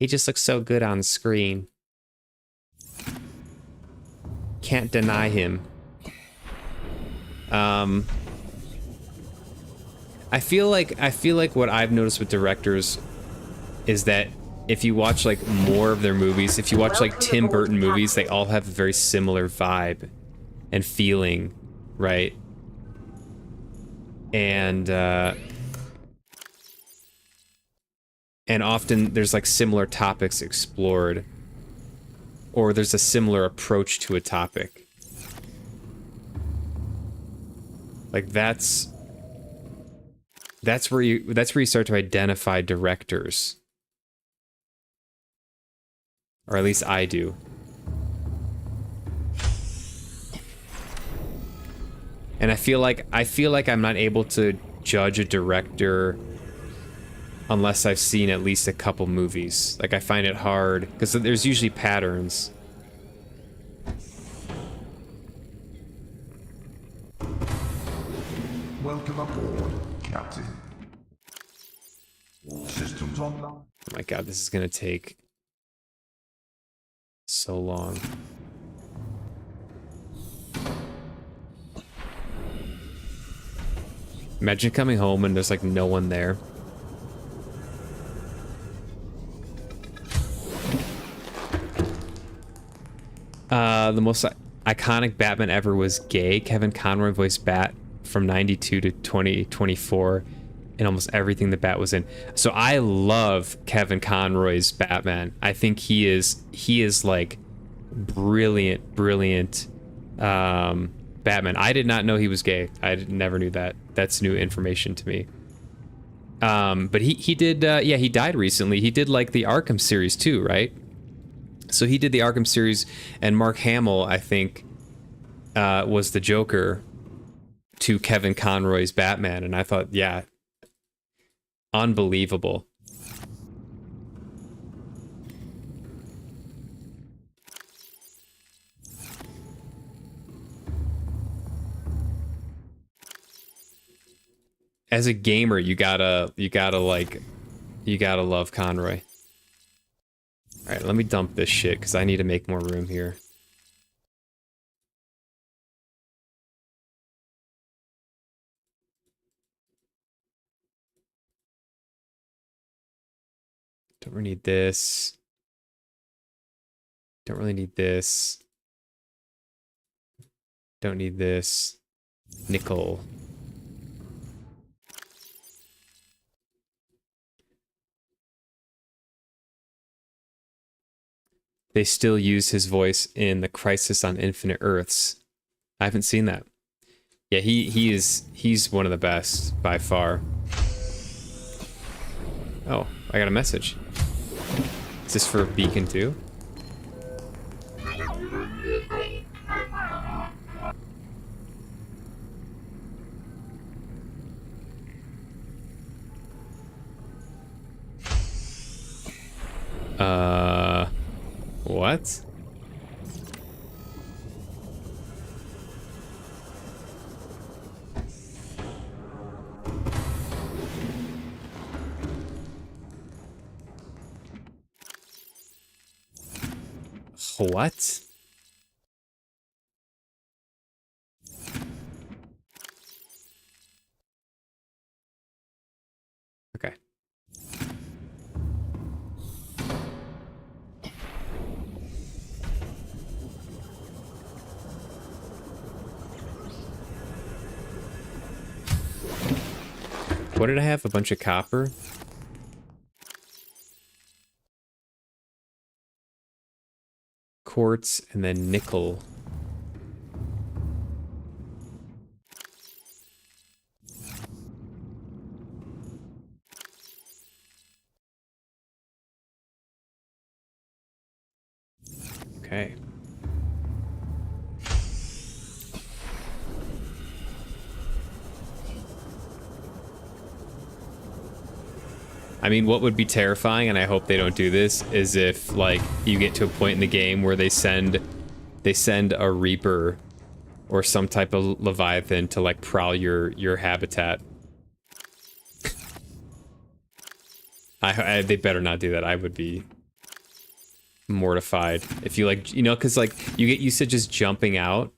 Speaker 1: He just looks so good on screen. Can't deny him. I feel like what I've noticed with directors is that if you watch like more of their movies, if you watch like Tim Burton movies, they all have a very similar vibe and feeling, right? And often there's like similar topics explored, or there's a similar approach to a topic. Like that's where you start to identify directors. Or at least I do. And I feel like I'm not able to judge a director unless I've seen at least a couple movies. Like I find it hard because there's usually patterns.
Speaker 3: Welcome aboard, Captain. Systems online.
Speaker 1: Oh my god, this is gonna take so long. Imagine coming home and there's like no one there. The most iconic Batman ever was gay. Kevin Conroy voiced Bat from 92 to 2024 in almost everything the Bat was in. So I love Kevin Conroy's Batman. I think he is like brilliant Batman. I did not know he was gay. Never knew that. That's new information to me. But he did, yeah, he died recently. He did like the Arkham series too, right? So he did the Arkham series, and Mark Hamill, I think, was the Joker to Kevin Conroy's Batman, and I thought, yeah, unbelievable. As a gamer, you gotta love Conroy. All right, let me dump this shit because I need to make more room here. Don't really need this. Don't really need this. Don't need this. Nickel. They still use his voice in the Crisis on Infinite Earths. I haven't seen that. Yeah, he's one of the best by far. Oh, I got a message. Is this for Beacon 2? What? What? Okay. What did I have? A bunch of copper? Quartz and then nickel. Okay. I mean, what would be terrifying, and I hope they don't do this, is if, like, you get to a point in the game where they send a Reaper or some type of Leviathan to, like, prowl your habitat. They better not do that. I would be mortified. If you, like, you know, because, like, you get used to just jumping out.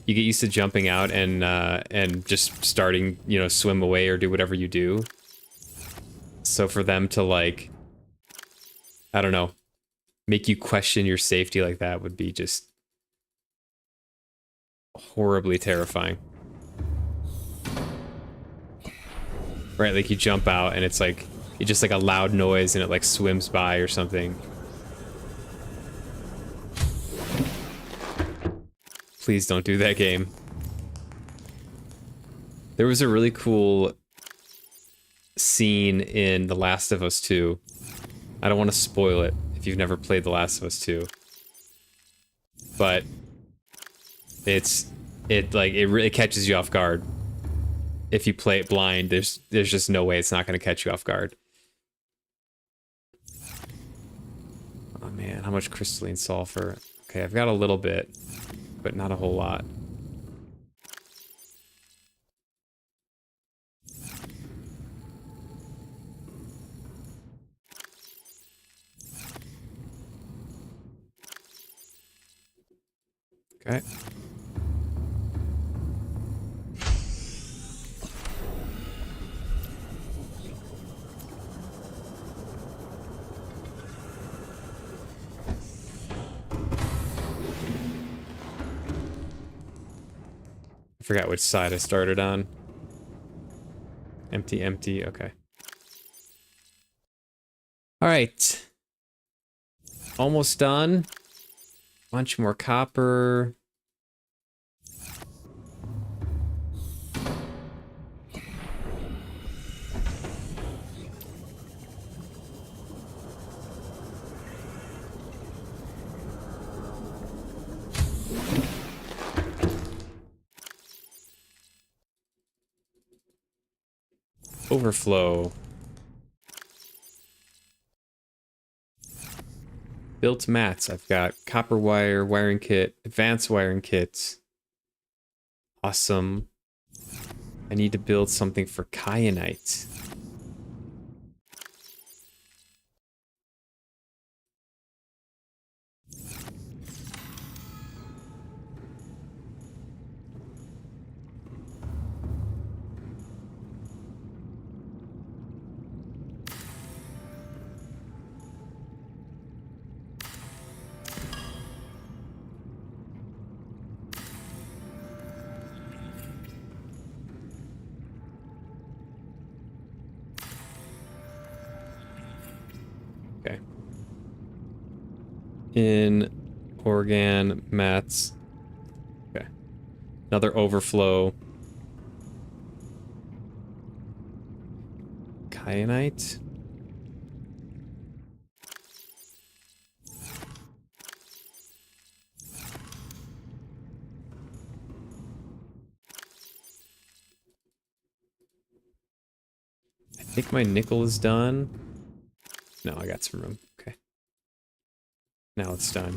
Speaker 1: You get used to jumping out and just starting, you know, swim away or do whatever you do. So for them to, like, I don't know, make you question your safety like that would be just horribly terrifying. Right, like you jump out and it's like, it's just like a loud noise and it like swims by or something. Please don't do that, game. There was a really cool scene in The Last of Us 2. I don't want to spoil it if you've never played The Last of Us 2. But it really catches you off guard. If you play it blind, there's just no way it's not going to catch you off guard. Oh man, how much crystalline sulfur? Okay, I've got a little bit, but not a whole lot. Okay. I forgot which side I started on. Empty, empty, okay. All right. Almost done. Bunch more copper. Overflow. Built mats. I've got copper wire, wiring kit, advanced wiring kits. Awesome. I need to build something for kyanite. Okay. In organ mats. Okay. Another overflow. Kyanite. I think my nickel is done. No, I got some room. Okay. Now it's done.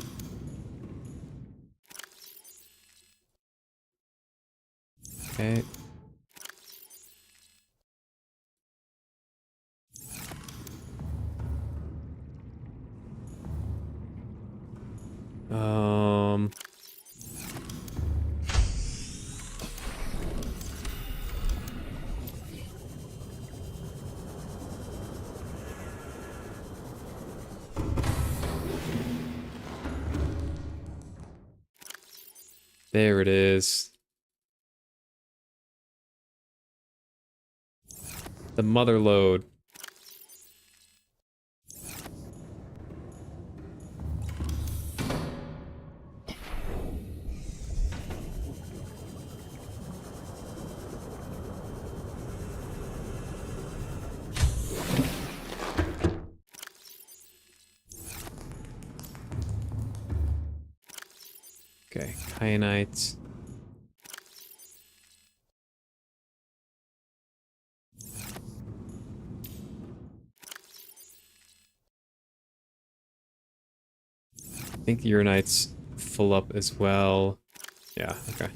Speaker 1: Okay. Um... There it is. The mother lode. Okay, kyanite. I think the uranite's full up as well. Yeah, okay.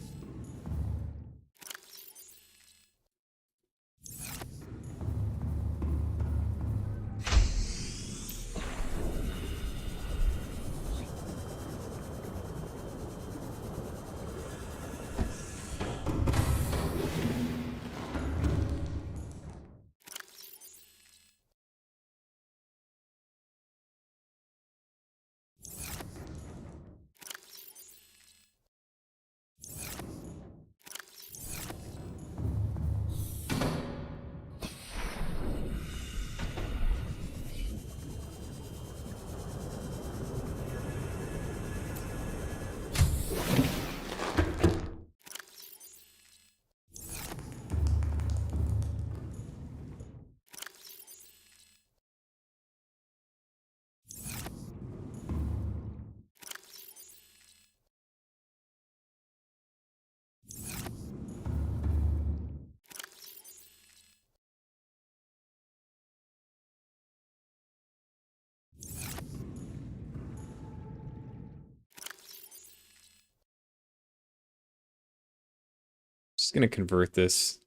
Speaker 1: Just gonna convert this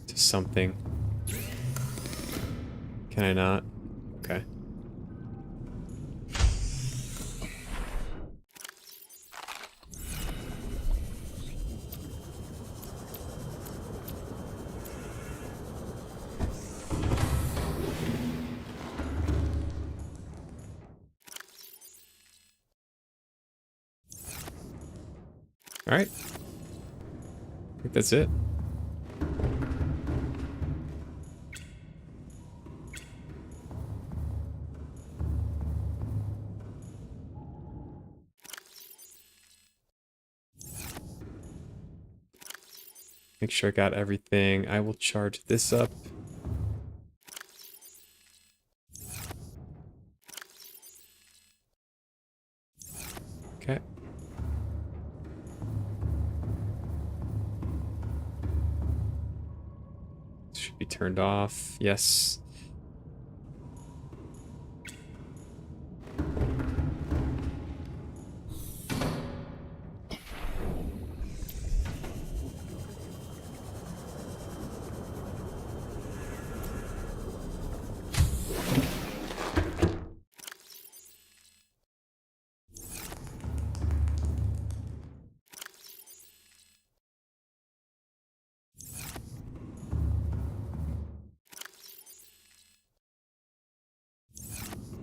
Speaker 1: to something. Can I not? Okay. All right. I think that's it. Make sure I got everything. I will charge this up. Okay. be turned off. Yes.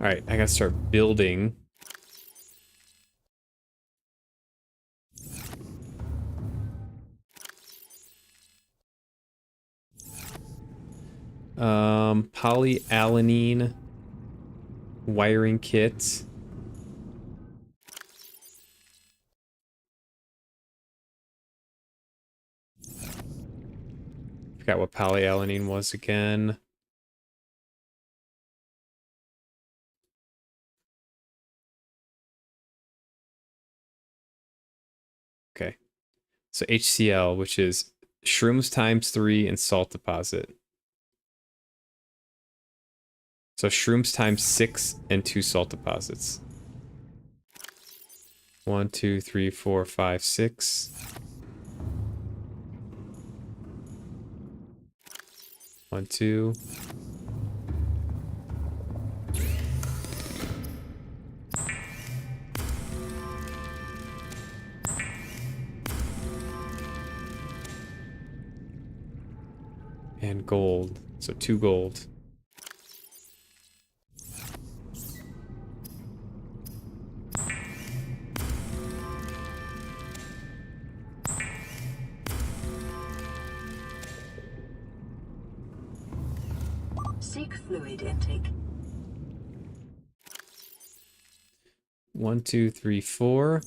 Speaker 1: All right, I gotta start building. Polyalanine wiring kit. Forgot what polyalanine was again. Okay. So HCl, which is shrooms times 3 and salt deposit. So shrooms times 6 and 2 salt deposits. 1, 2, 3, 4, 5, 6. 1, 2. And gold. So 2 gold.
Speaker 4: Seek fluid intake.
Speaker 1: 1, 2, 3, 4.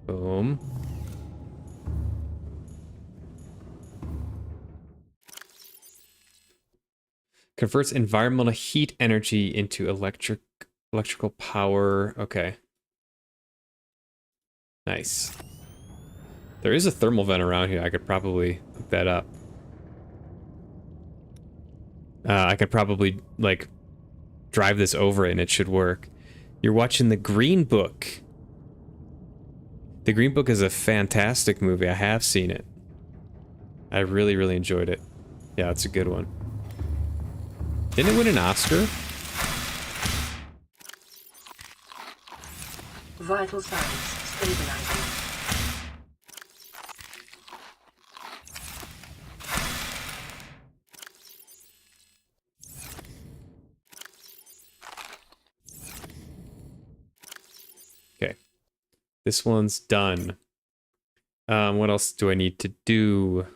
Speaker 1: Boom. Converts environmental heat energy into electrical power. Okay. Nice. There is a thermal vent around here. I could probably hook that up. I could probably, like, drive this over it and it should work. You're watching The Green Book. The Green Book is a fantastic movie. I have seen it. I really, really enjoyed it. Yeah, it's a good one. Didn't it win an Oscar?
Speaker 4: Vital signs stabilizing.
Speaker 1: Okay. This one's done. What else do I need to do?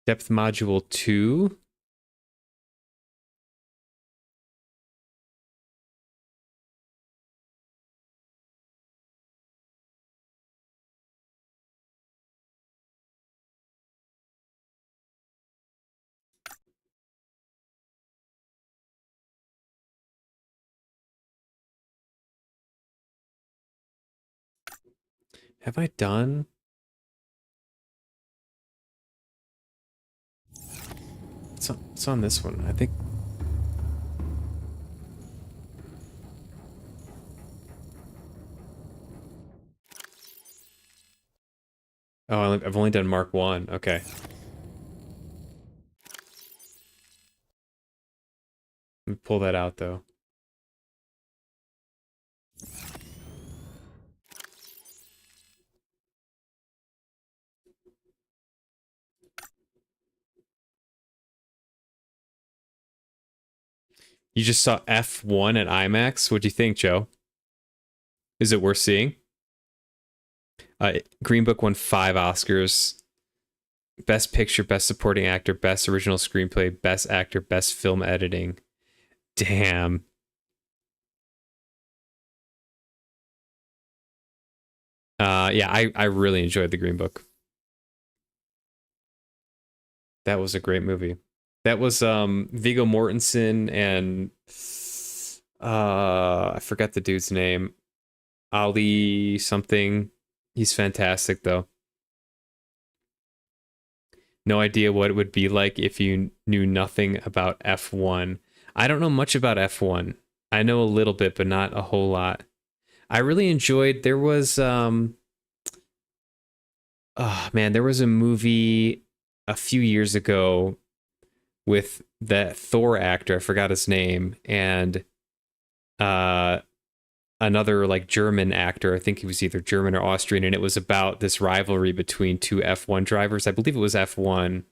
Speaker 1: Depth module 2. Have I done? It's on this one, I think. Oh, I've only done Mark 1. Okay. Let me pull that out, though. You just saw F1 at IMAX. What do you think, Joe? Is it worth seeing? Green Book won 5 Oscars. Best Picture, Best Supporting Actor, Best Original Screenplay, Best Actor, Best Film Editing. Damn. Yeah, I really enjoyed The Green Book. That was a great movie. That was Viggo Mortensen and I forgot the dude's name. Ali something. He's fantastic though. No idea what it would be like if you knew nothing about F1. I don't know much about F1. I know a little bit, but not a whole lot. I really enjoyed, there was oh man, there was a movie a few years ago with that Thor actor, I forgot his name, and another like German actor, I think he was either German or Austrian, and it was about this rivalry between 2 F1 drivers. I believe it was F1.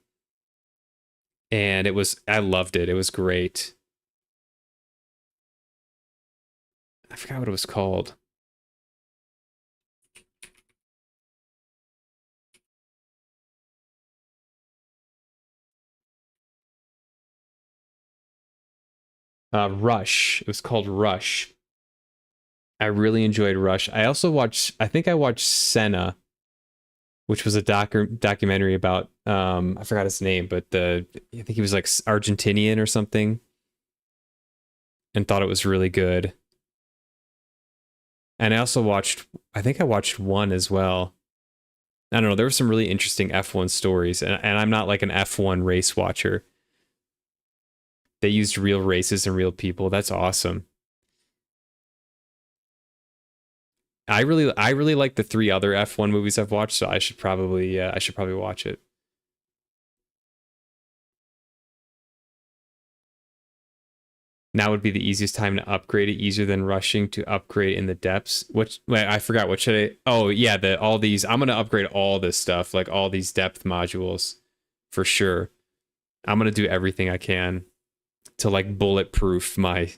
Speaker 1: And I loved it. It was great. I forgot what it was called. Rush. It was called Rush. I really enjoyed Rush. I think I watched Senna, which was a documentary about, I forgot his name, but I think he was like Argentinian or something, and thought it was really good. And I also I think I watched one as well. I don't know, there were some really interesting F1 stories, and I'm not like an F1 race watcher. They used real races and real people. That's awesome. I really like the 3 other F1 movies I've watched, so I should probably watch it. Now would be the easiest time to upgrade it, easier than rushing to upgrade in the depths. Wait, I forgot. What should I? Oh yeah, all these. I'm gonna upgrade all this stuff, like all these depth modules, for sure. I'm gonna do everything I can to like bulletproof my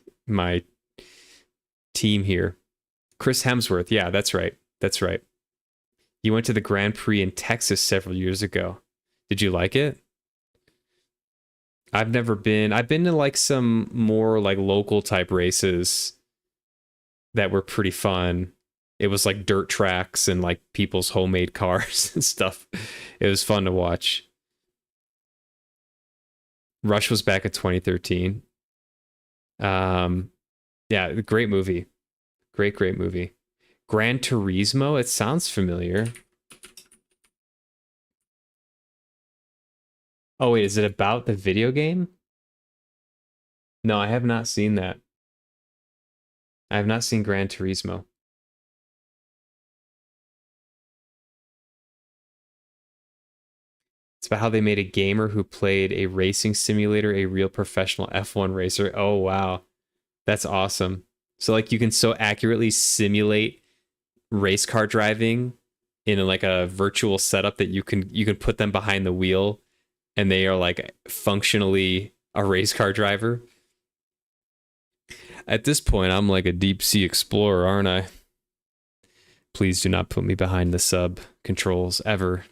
Speaker 1: team here. Chris Hemsworth, yeah, that's right. That's right. You went to the Grand Prix in Texas several years ago. Did you like it? I've never been. I've been to like some more like local type races that were pretty fun. It was like dirt tracks and like people's homemade cars and stuff. It was fun to watch. Rush was back in 2013. Yeah, great movie. Great movie. Gran Turismo, it sounds familiar. Oh wait, is it about the video game? No, I have not seen that. I have not seen Gran Turismo. It's about how they made a gamer who played a racing simulator, a real professional F1 racer. Oh wow. That's awesome. So like you can so accurately simulate race car driving in like a virtual setup that you can put them behind the wheel and they are like functionally a race car driver. At this point, I'm like a deep sea explorer, aren't I? Please do not put me behind the sub controls ever.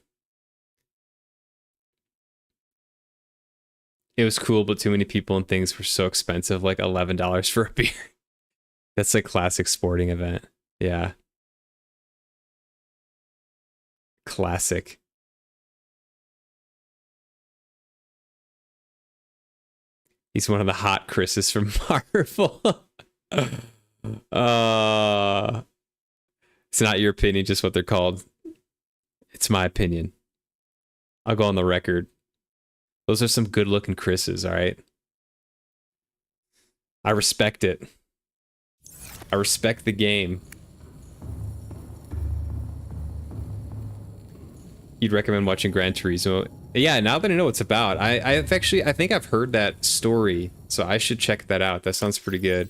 Speaker 1: It was cool, but too many people and things were so expensive, like $11 for a beer. That's a classic sporting event. Yeah. Classic. He's one of the hot Chris's from Marvel. It's not your opinion, just what they're called. It's my opinion. I'll go on the record. Those are some good looking Chris's, all right? I respect it. I respect the game. You'd recommend watching Gran Turismo? Yeah, now that I know what it's about, I think I've heard that story, so I should check that out. That sounds pretty good.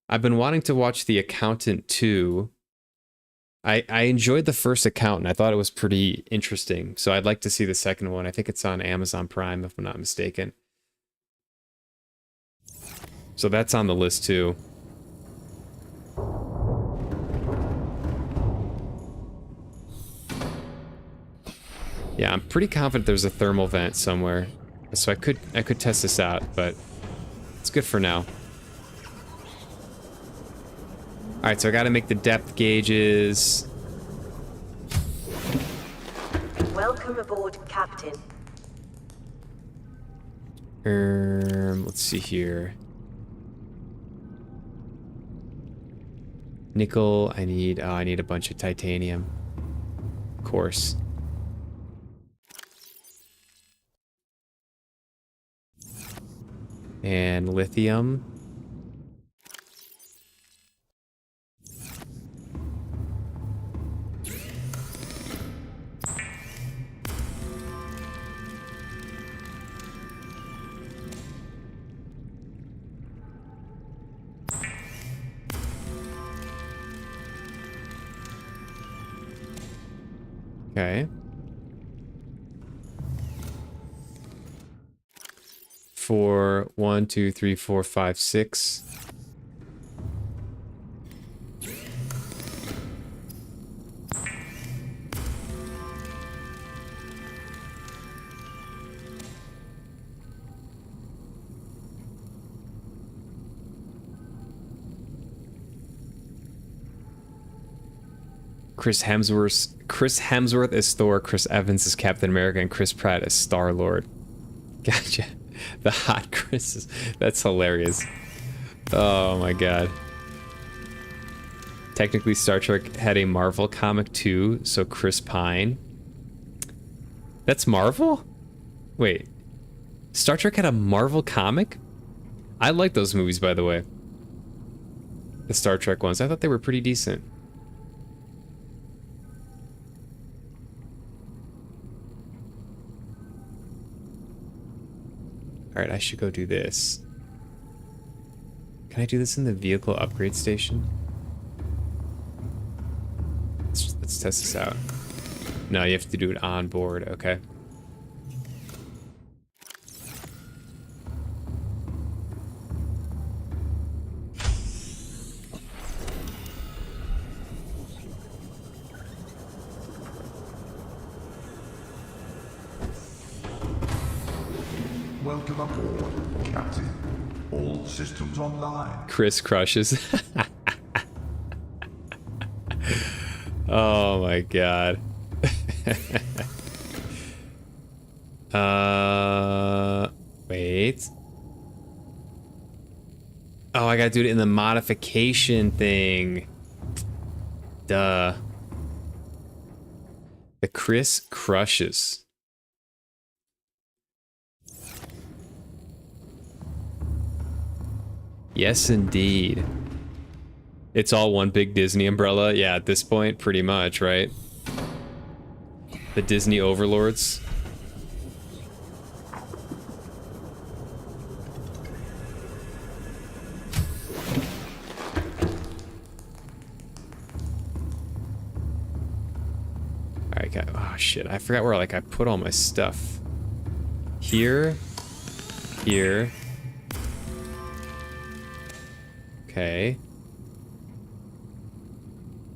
Speaker 1: I've been wanting to watch The Accountant 2. I enjoyed the first Accountant. I thought it was pretty interesting, so I'd like to see the second one. I think it's on Amazon Prime, if I'm not mistaken. So that's on the list too. Yeah, I'm pretty confident there's a thermal vent somewhere. So I could test this out, but it's good for now. Alright, so I gotta make the depth gauges.
Speaker 2: Welcome aboard, Captain.
Speaker 1: Let's see here. Nickel, I need a bunch of titanium. Of course. And lithium. Okay. 4, 1, 2, 3, 4, 5, 6. Chris Hemsworth is Thor, Chris Evans is Captain America, and Chris Pratt is Star-Lord. Gotcha. The hot Chris. That's hilarious. Oh my god. Technically, Star Trek had a Marvel comic too, so Chris Pine. That's Marvel? Wait. Star Trek had a Marvel comic? I like those movies, by the way. The Star Trek ones. I thought they were pretty decent. Alright, I should go do this. Can I do this in the vehicle upgrade station? Let's test this out. No, you have to do it on board, okay.
Speaker 3: Welcome aboard, Captain. All systems online.
Speaker 1: Chris crushes. Oh my god. Wait. Oh, I gotta do it in the modification thing. Duh. The Chris crushes. Yes, indeed. It's all one big Disney umbrella. Yeah, at this point, pretty much, right? The Disney overlords. Alright, oh shit, I forgot where like I put all my stuff. Here. Here. Okay.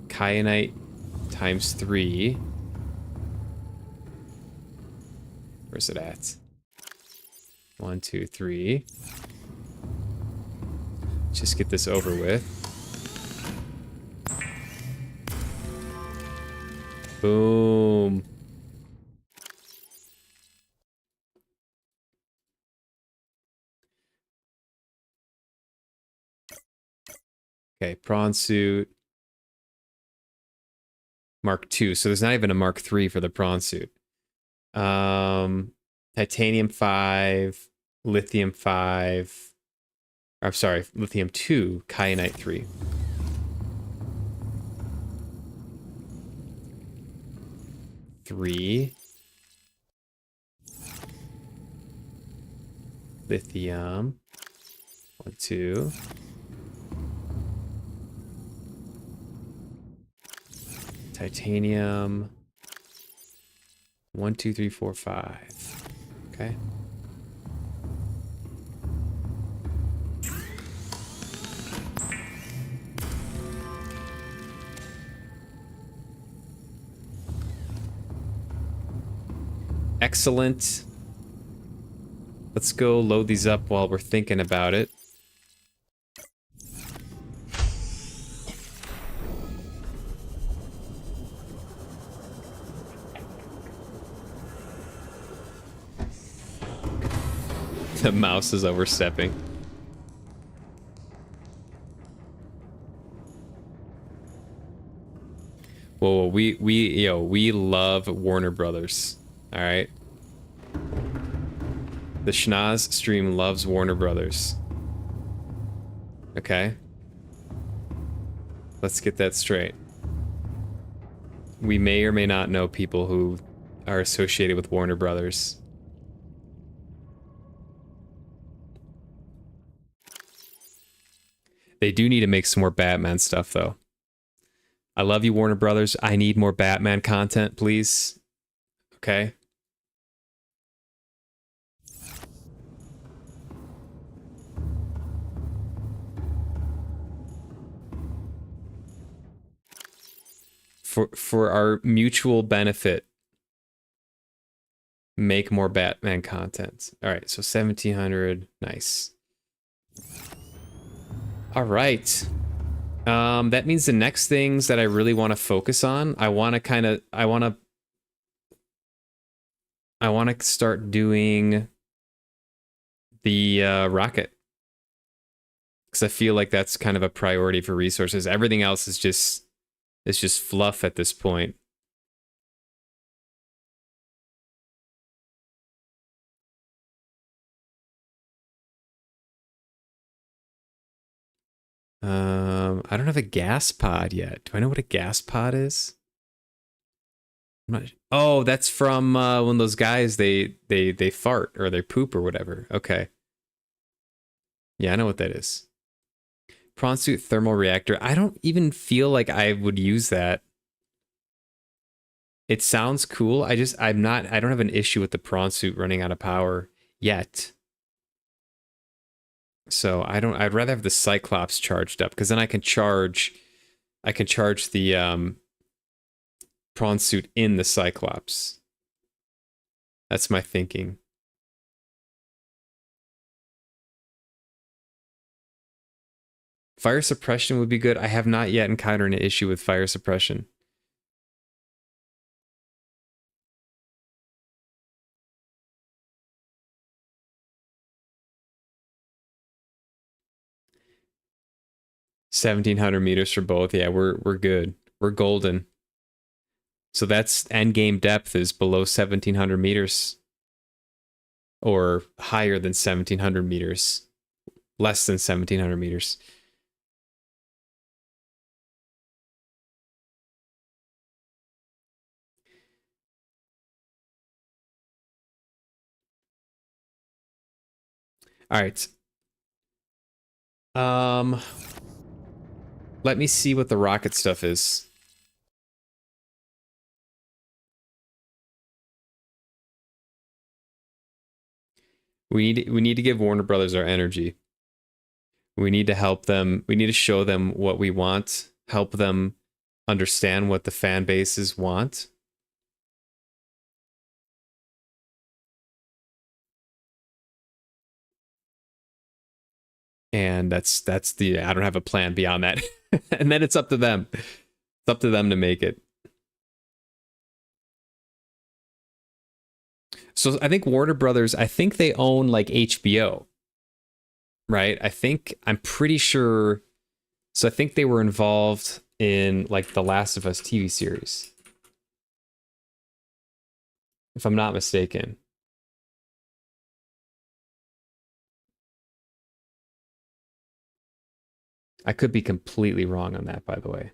Speaker 1: Kyanite times 3. Where's it at? 1, 2, 3. Just get this over with. Boom. Okay, prawn suit. Mark II. So there's not even a Mark III for the prawn suit. Titanium 5, lithium 5. I'm sorry, lithium 2, kyanite 3. Three. Lithium. 1, 2. Titanium. 1, 2, 3, 4, 5. Okay. Excellent. Let's go load these up while we're thinking about it. The mouse is overstepping. Whoa, we love Warner Brothers. All right. The Schnoz stream loves Warner Brothers. Okay. Let's get that straight. We may or may not know people who are associated with Warner Brothers. They do need to make some more Batman stuff, though. I love you, Warner Brothers. I need more Batman content, please. Okay? For our mutual benefit, make more Batman content. All right, so 1700. Nice. All right. That means the next things that I really want to focus on, I want to start doing the rocket. Because I feel like that's kind of a priority for resources. Everything else is just fluff at this point. I don't have a gas pod yet. Do I know what a gas pod is? I'm not. Oh, that's from when those guys they fart or they poop or whatever. Okay. Yeah, I know what that is. Prawn suit thermal reactor. I don't even feel like I would use that. It sounds cool. I don't have an issue with the prawn suit running out of power yet. So I'd rather have the Cyclops charged up, because then I can charge the prawn suit in the Cyclops. That's my thinking. Fire suppression would be good. I have not yet encountered an issue with fire suppression. $1,700 for both. Yeah, we're good. We're golden. So that's end game depth is below 1,700 meters, or higher than 1,700 meters, less than 1,700 meters. All right. Let me see what the rocket stuff is. We need to give Warner Brothers our energy. We need to help them. We need to show them what we want, help them understand what the fan bases want. And that's the, I don't have a plan beyond that. And then it's up to them. It's up to them to make it. So I think Warner Brothers, I think they own like HBO, right? I'm pretty sure. So I think they were involved in like the Last of Us TV series, if I'm not mistaken. I could be completely wrong on that, by the way.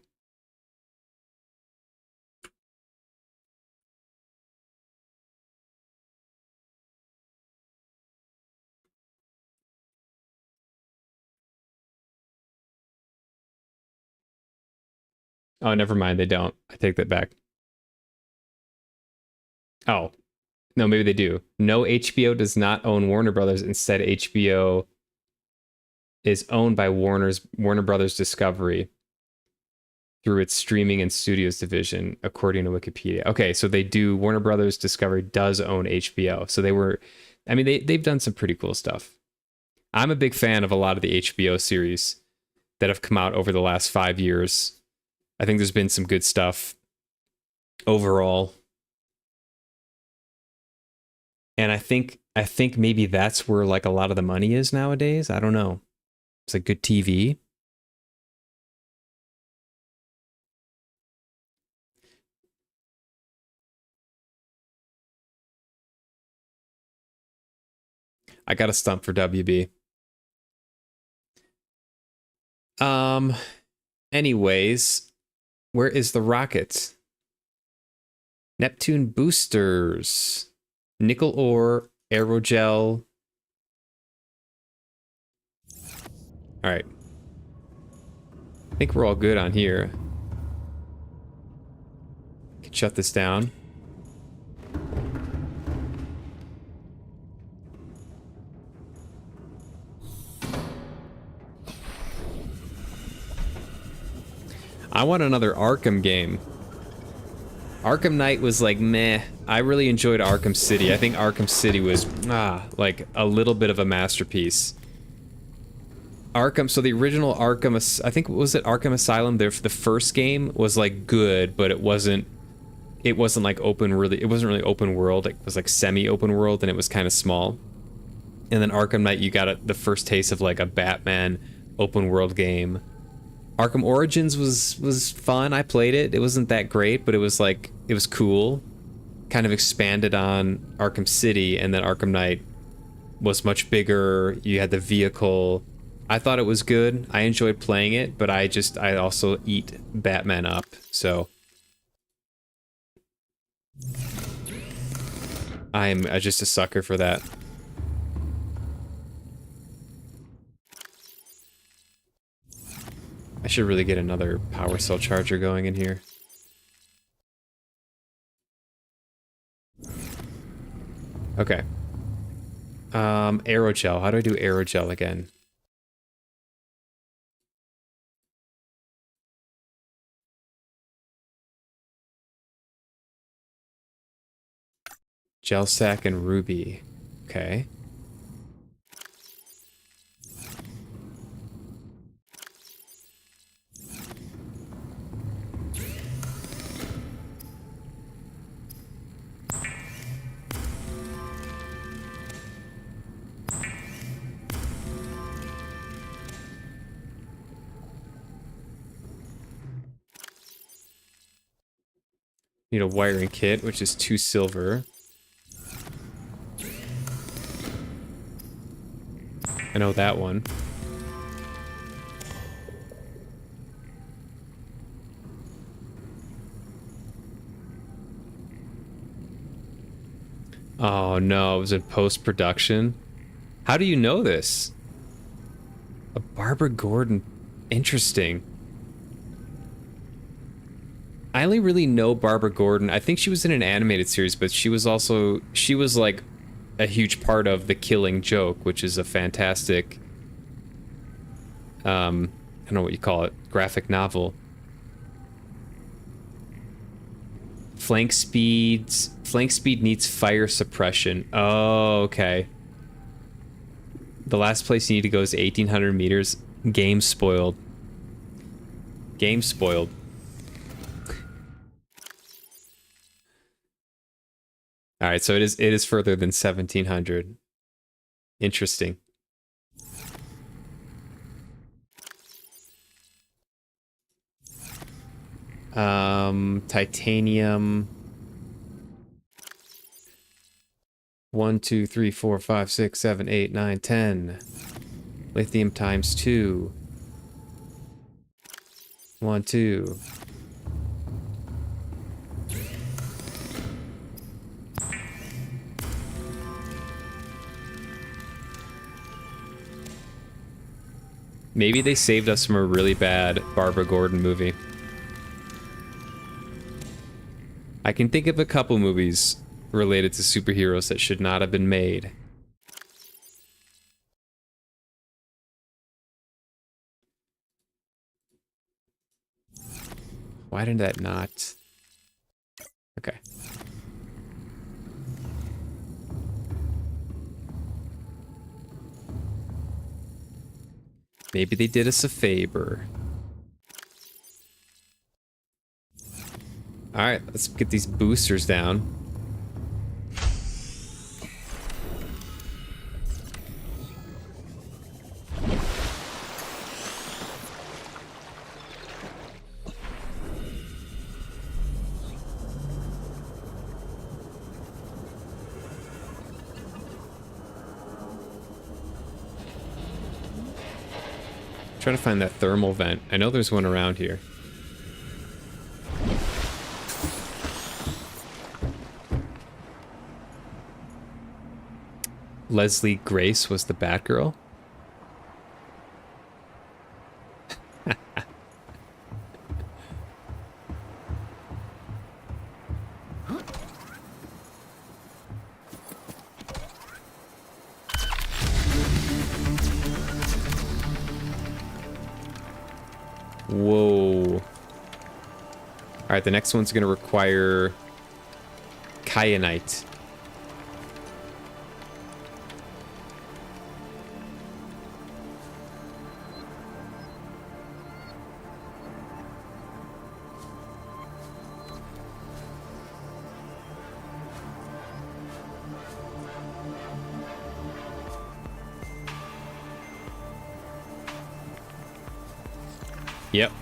Speaker 1: Oh, never mind. They don't. I take that back. Oh, no, maybe they do. No, HBO does not own Warner Brothers. Instead, HBO is owned by Warner Brothers Discovery. through its streaming and studios division, according to Wikipedia. Okay, so they do. Warner Brothers Discovery does own HBO, so they were. I mean, they've done some pretty cool stuff. I'm a big fan of a lot of the HBO series that have come out over the last 5 years. I think there's been some good stuff overall. And I think maybe that's where like a lot of the money is nowadays. I don't know. It's like good TV. I got a stump for WB. Anyways, where is the rocket? Neptune boosters. Nickel ore, aerogel. All right. I think we're all good on here. Can shut this down. I want another Arkham game. Arkham Knight was like meh. I really enjoyed Arkham City. I think Arkham City was like a little bit of a masterpiece. Arkham, so the original Arkham, I think, was it Arkham Asylum? The first game was like good, but it wasn't like open, really. It wasn't really open world. It was like semi-open world, and it was kind of small. And then Arkham Knight, you got the first taste of like a Batman open world game. Arkham Origins was fun. I played it. It wasn't that great, but it was cool. Kind of expanded on Arkham City, and then Arkham Knight was much bigger. You had the vehicle. I thought it was good. I enjoyed playing it, but I also eat Batman up, so I'm just a sucker for that. I should really get another power cell charger going in here. Okay. Aerogel. How do I do aerogel again? Gel sack and ruby. Okay. Need a wiring kit, which is 2 silver. I know that one. Oh no, it was in post-production. How do you know this? A Barbara Gordon. Interesting. I only really know Barbara Gordon. I think she was in an animated series, but she was like a huge part of The Killing Joke, which is a fantastic, I don't know what you call it, graphic novel. Flank speed needs fire suppression. Oh, okay. The last place you need to go is 1,800 meters. Game spoiled. Game spoiled. All right, so it is further than 1,700. Interesting. Titanium. 1, 2, 3, 4, 5, 6, 7, 8, 9, 10. Lithium times 2. 1, 2. Maybe they saved us from a really bad Barbara Gordon movie. I can think of a couple movies related to superheroes that should not have been made. Why did that not? Okay. Maybe they did us a favor. Alright, let's get these boosters down. Try to find that thermal vent. I know there's one around here. Leslie Grace was the Batgirl? Whoa. Alright, the next one's going to require kyanite. Yep.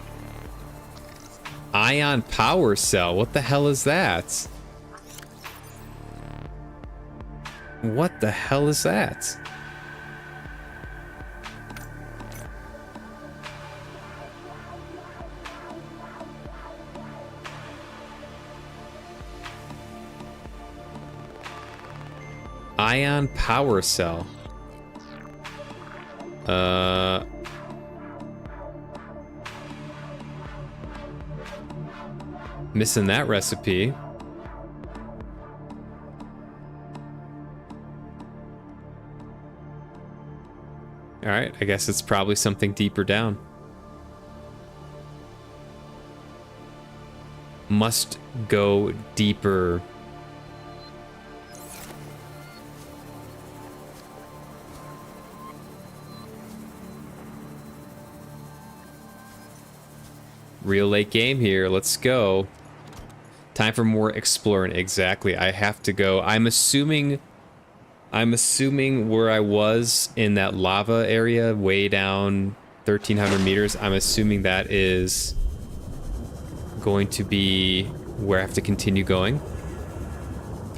Speaker 1: Ion power cell. What the hell is that? What the hell is that? Ion power cell. Missing that recipe. Alright, I guess it's probably something deeper down. Must go deeper. Real late game here. Let's go. Time for more exploring. Exactly. I have to go. I'm assuming where I was in that lava area way down 1,300 meters, I'm assuming that is going to be where I have to continue going.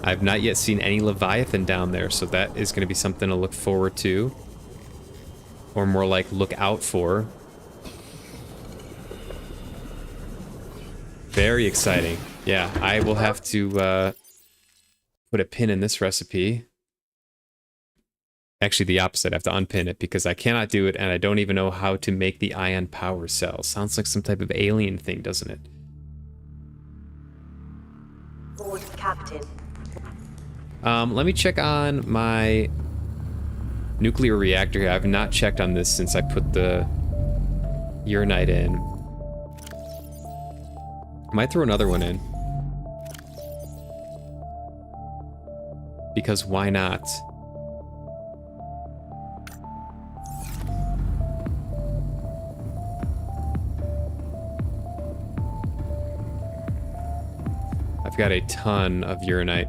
Speaker 1: I've not yet seen any Leviathan down there, so that is going to be something to look forward to. Or more like look out for. Very exciting. Yeah, I will have to put a pin in this recipe. Actually, the opposite. I have to unpin it because I cannot do it, and I don't even know how to make the ion power cell. Sounds like some type of alien thing, doesn't it?
Speaker 2: Board Captain.
Speaker 1: Let me check on my nuclear reactor here. I've not checked on this since I put the uranite in. I might throw another one in. Because why not? I've got a ton of uranite.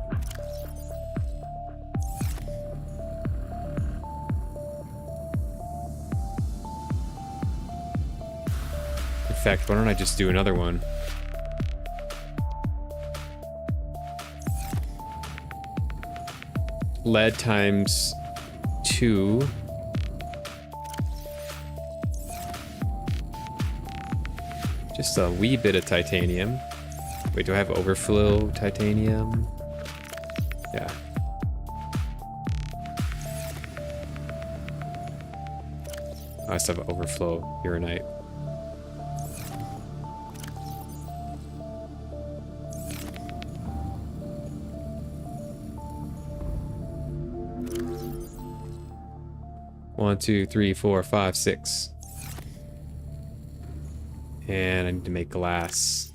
Speaker 1: In fact, why don't I just do another one? Lead times 2. Just a wee bit of titanium. Wait, do I have overflow titanium? Yeah. I still have overflow uranite. One, two, three, four, five, six. And I need to make glass.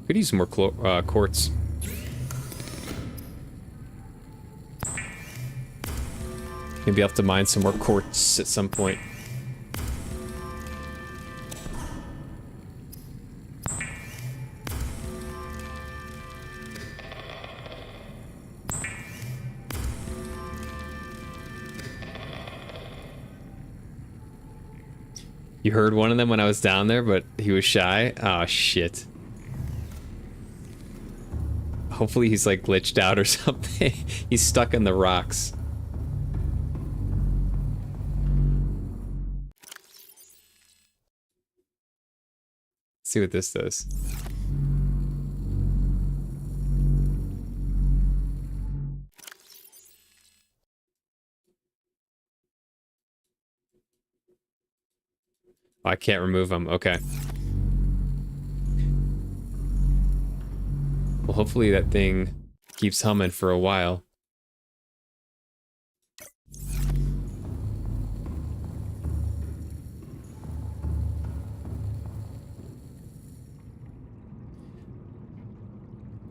Speaker 1: Could use more quartz. Maybe I'll have to mine some more quartz at some point. You heard one of them when I was down there, but he was shy? Oh, shit. Hopefully he's, like, glitched out or something. He's stuck in the rocks. Let's see what this does. Oh, I can't remove them. Okay. Well, hopefully that thing keeps humming for a while.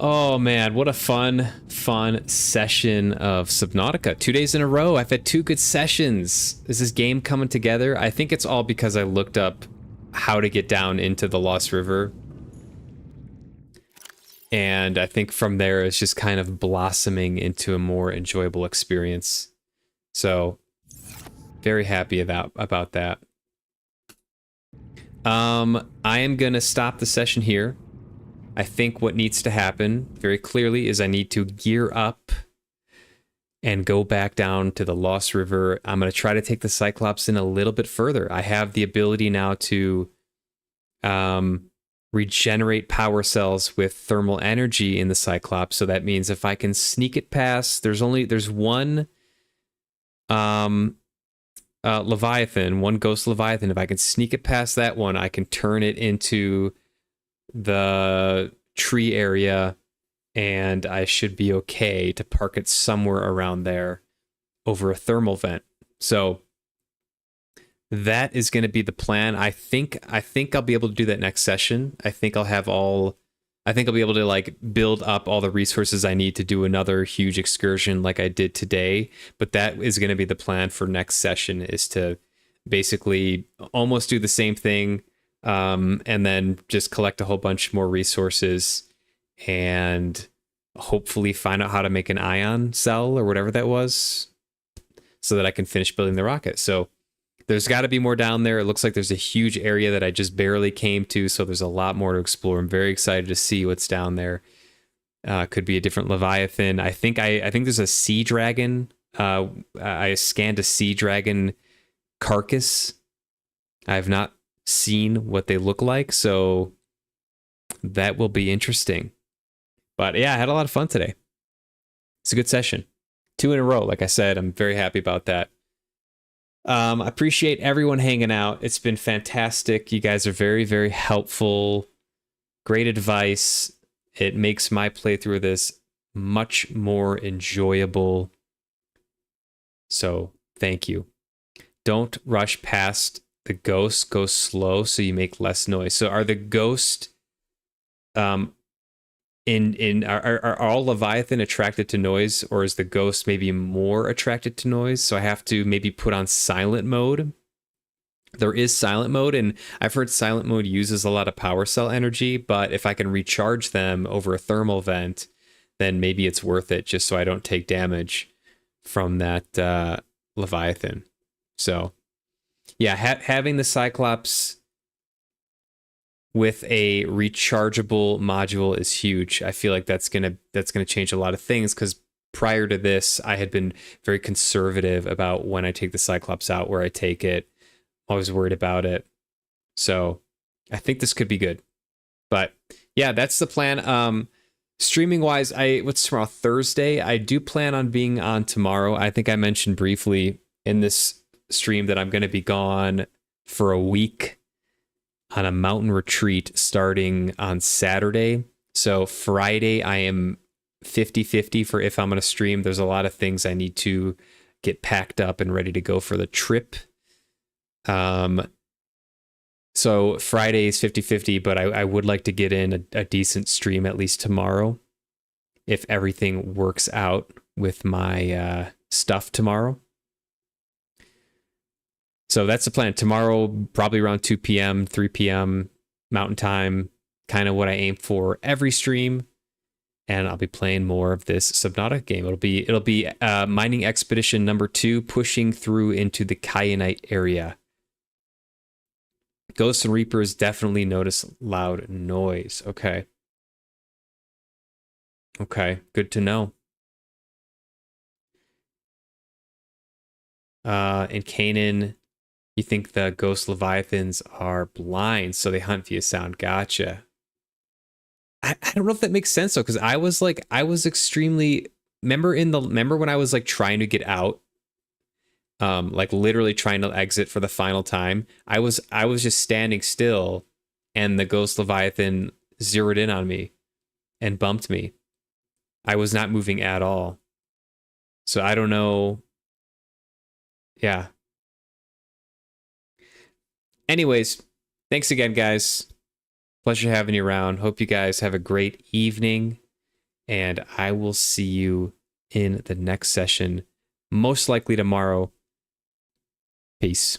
Speaker 1: Oh man, what a fun session of Subnautica. 2 days in a row, I've had 2 good sessions. Is this game coming together? I think it's all because I looked up how to get down into the Lost River. And I think from there it's just kind of blossoming into a more enjoyable experience. So, very happy about that. I am gonna stop the session here. I think what needs to happen very clearly is I need to gear up and go back down to the Lost River. I'm going to try to take the Cyclops in a little bit further. I have the ability now to regenerate power cells with thermal energy in the Cyclops. So that means if I can sneak it past, there's one Leviathan, one ghost Leviathan. If I can sneak it past that one, I can turn it into the tree area, and I should be okay to park it somewhere around there over a thermal vent. So that is going to be the plan. I think I'll be able to do that next session. I think I'll be able to like build up all the resources I need to do another huge excursion like I did today. But that is going to be the plan for next session, is to basically almost do the same thing. And then just collect a whole bunch more resources and hopefully find out how to make an ion cell or whatever that was so that I can finish building the rocket. So there's got to be more down there. It looks like there's a huge area that I just barely came to, so there's a lot more to explore. I'm very excited to see what's down there. Could be a different Leviathan. I think there's a sea dragon. I scanned a sea dragon carcass. I have not seen what they look like, so that will be interesting. But yeah, I had a lot of fun today. It's a good session. 2 in a row, like I said. I'm very happy about that. I appreciate everyone hanging out. It's been fantastic. You guys are very, very helpful. Great advice. It makes my playthrough of this much more enjoyable. So thank you. Don't rush past the ghosts. Go slow so you make less noise. So are the ghosts are all Leviathan attracted to noise, or is the ghost maybe more attracted to noise? So I have to maybe put on silent mode. There is silent mode, and I've heard silent mode uses a lot of power cell energy, but if I can recharge them over a thermal vent, then maybe it's worth it, just so I don't take damage from that Leviathan. So yeah, having the Cyclops with a rechargeable module is huge. I feel like that's gonna change a lot of things, because prior to this, I had been very conservative about when I take the Cyclops out, where I take it. I was worried about it. So I think this could be good. But yeah, that's the plan. Streaming wise, what's tomorrow? Thursday. I do plan on being on tomorrow. I think I mentioned briefly in this stream that I'm going to be gone for a week on a mountain retreat starting on Saturday. So Friday, I am 50-50 for if I'm going to stream. There's a lot of things I need to get packed up and ready to go for the trip. So Friday is 50-50, but I would like to get in a decent stream at least tomorrow, if everything works out with my stuff tomorrow. So that's the plan. Tomorrow, probably around 2 p.m., 3 p.m. Mountain Time, kind of what I aim for every stream. And I'll be playing more of this Subnautica game. It'll be Mining Expedition number 2, pushing through into the Kyanite area. Ghosts and Reapers definitely notice loud noise. Okay. Okay, good to know. In Canaan, you think the ghost leviathans are blind, so they hunt via sound. Gotcha. I don't know if that makes sense though, because I was extremely remember when I was like trying to get out, like literally trying to exit for the final time. I was just standing still, and the ghost leviathan zeroed in on me and bumped me. I was not moving at all. So I don't know. Yeah. Anyways, thanks again, guys. Pleasure having you around. Hope you guys have a great evening. And I will see you in the next session, most likely tomorrow. Peace.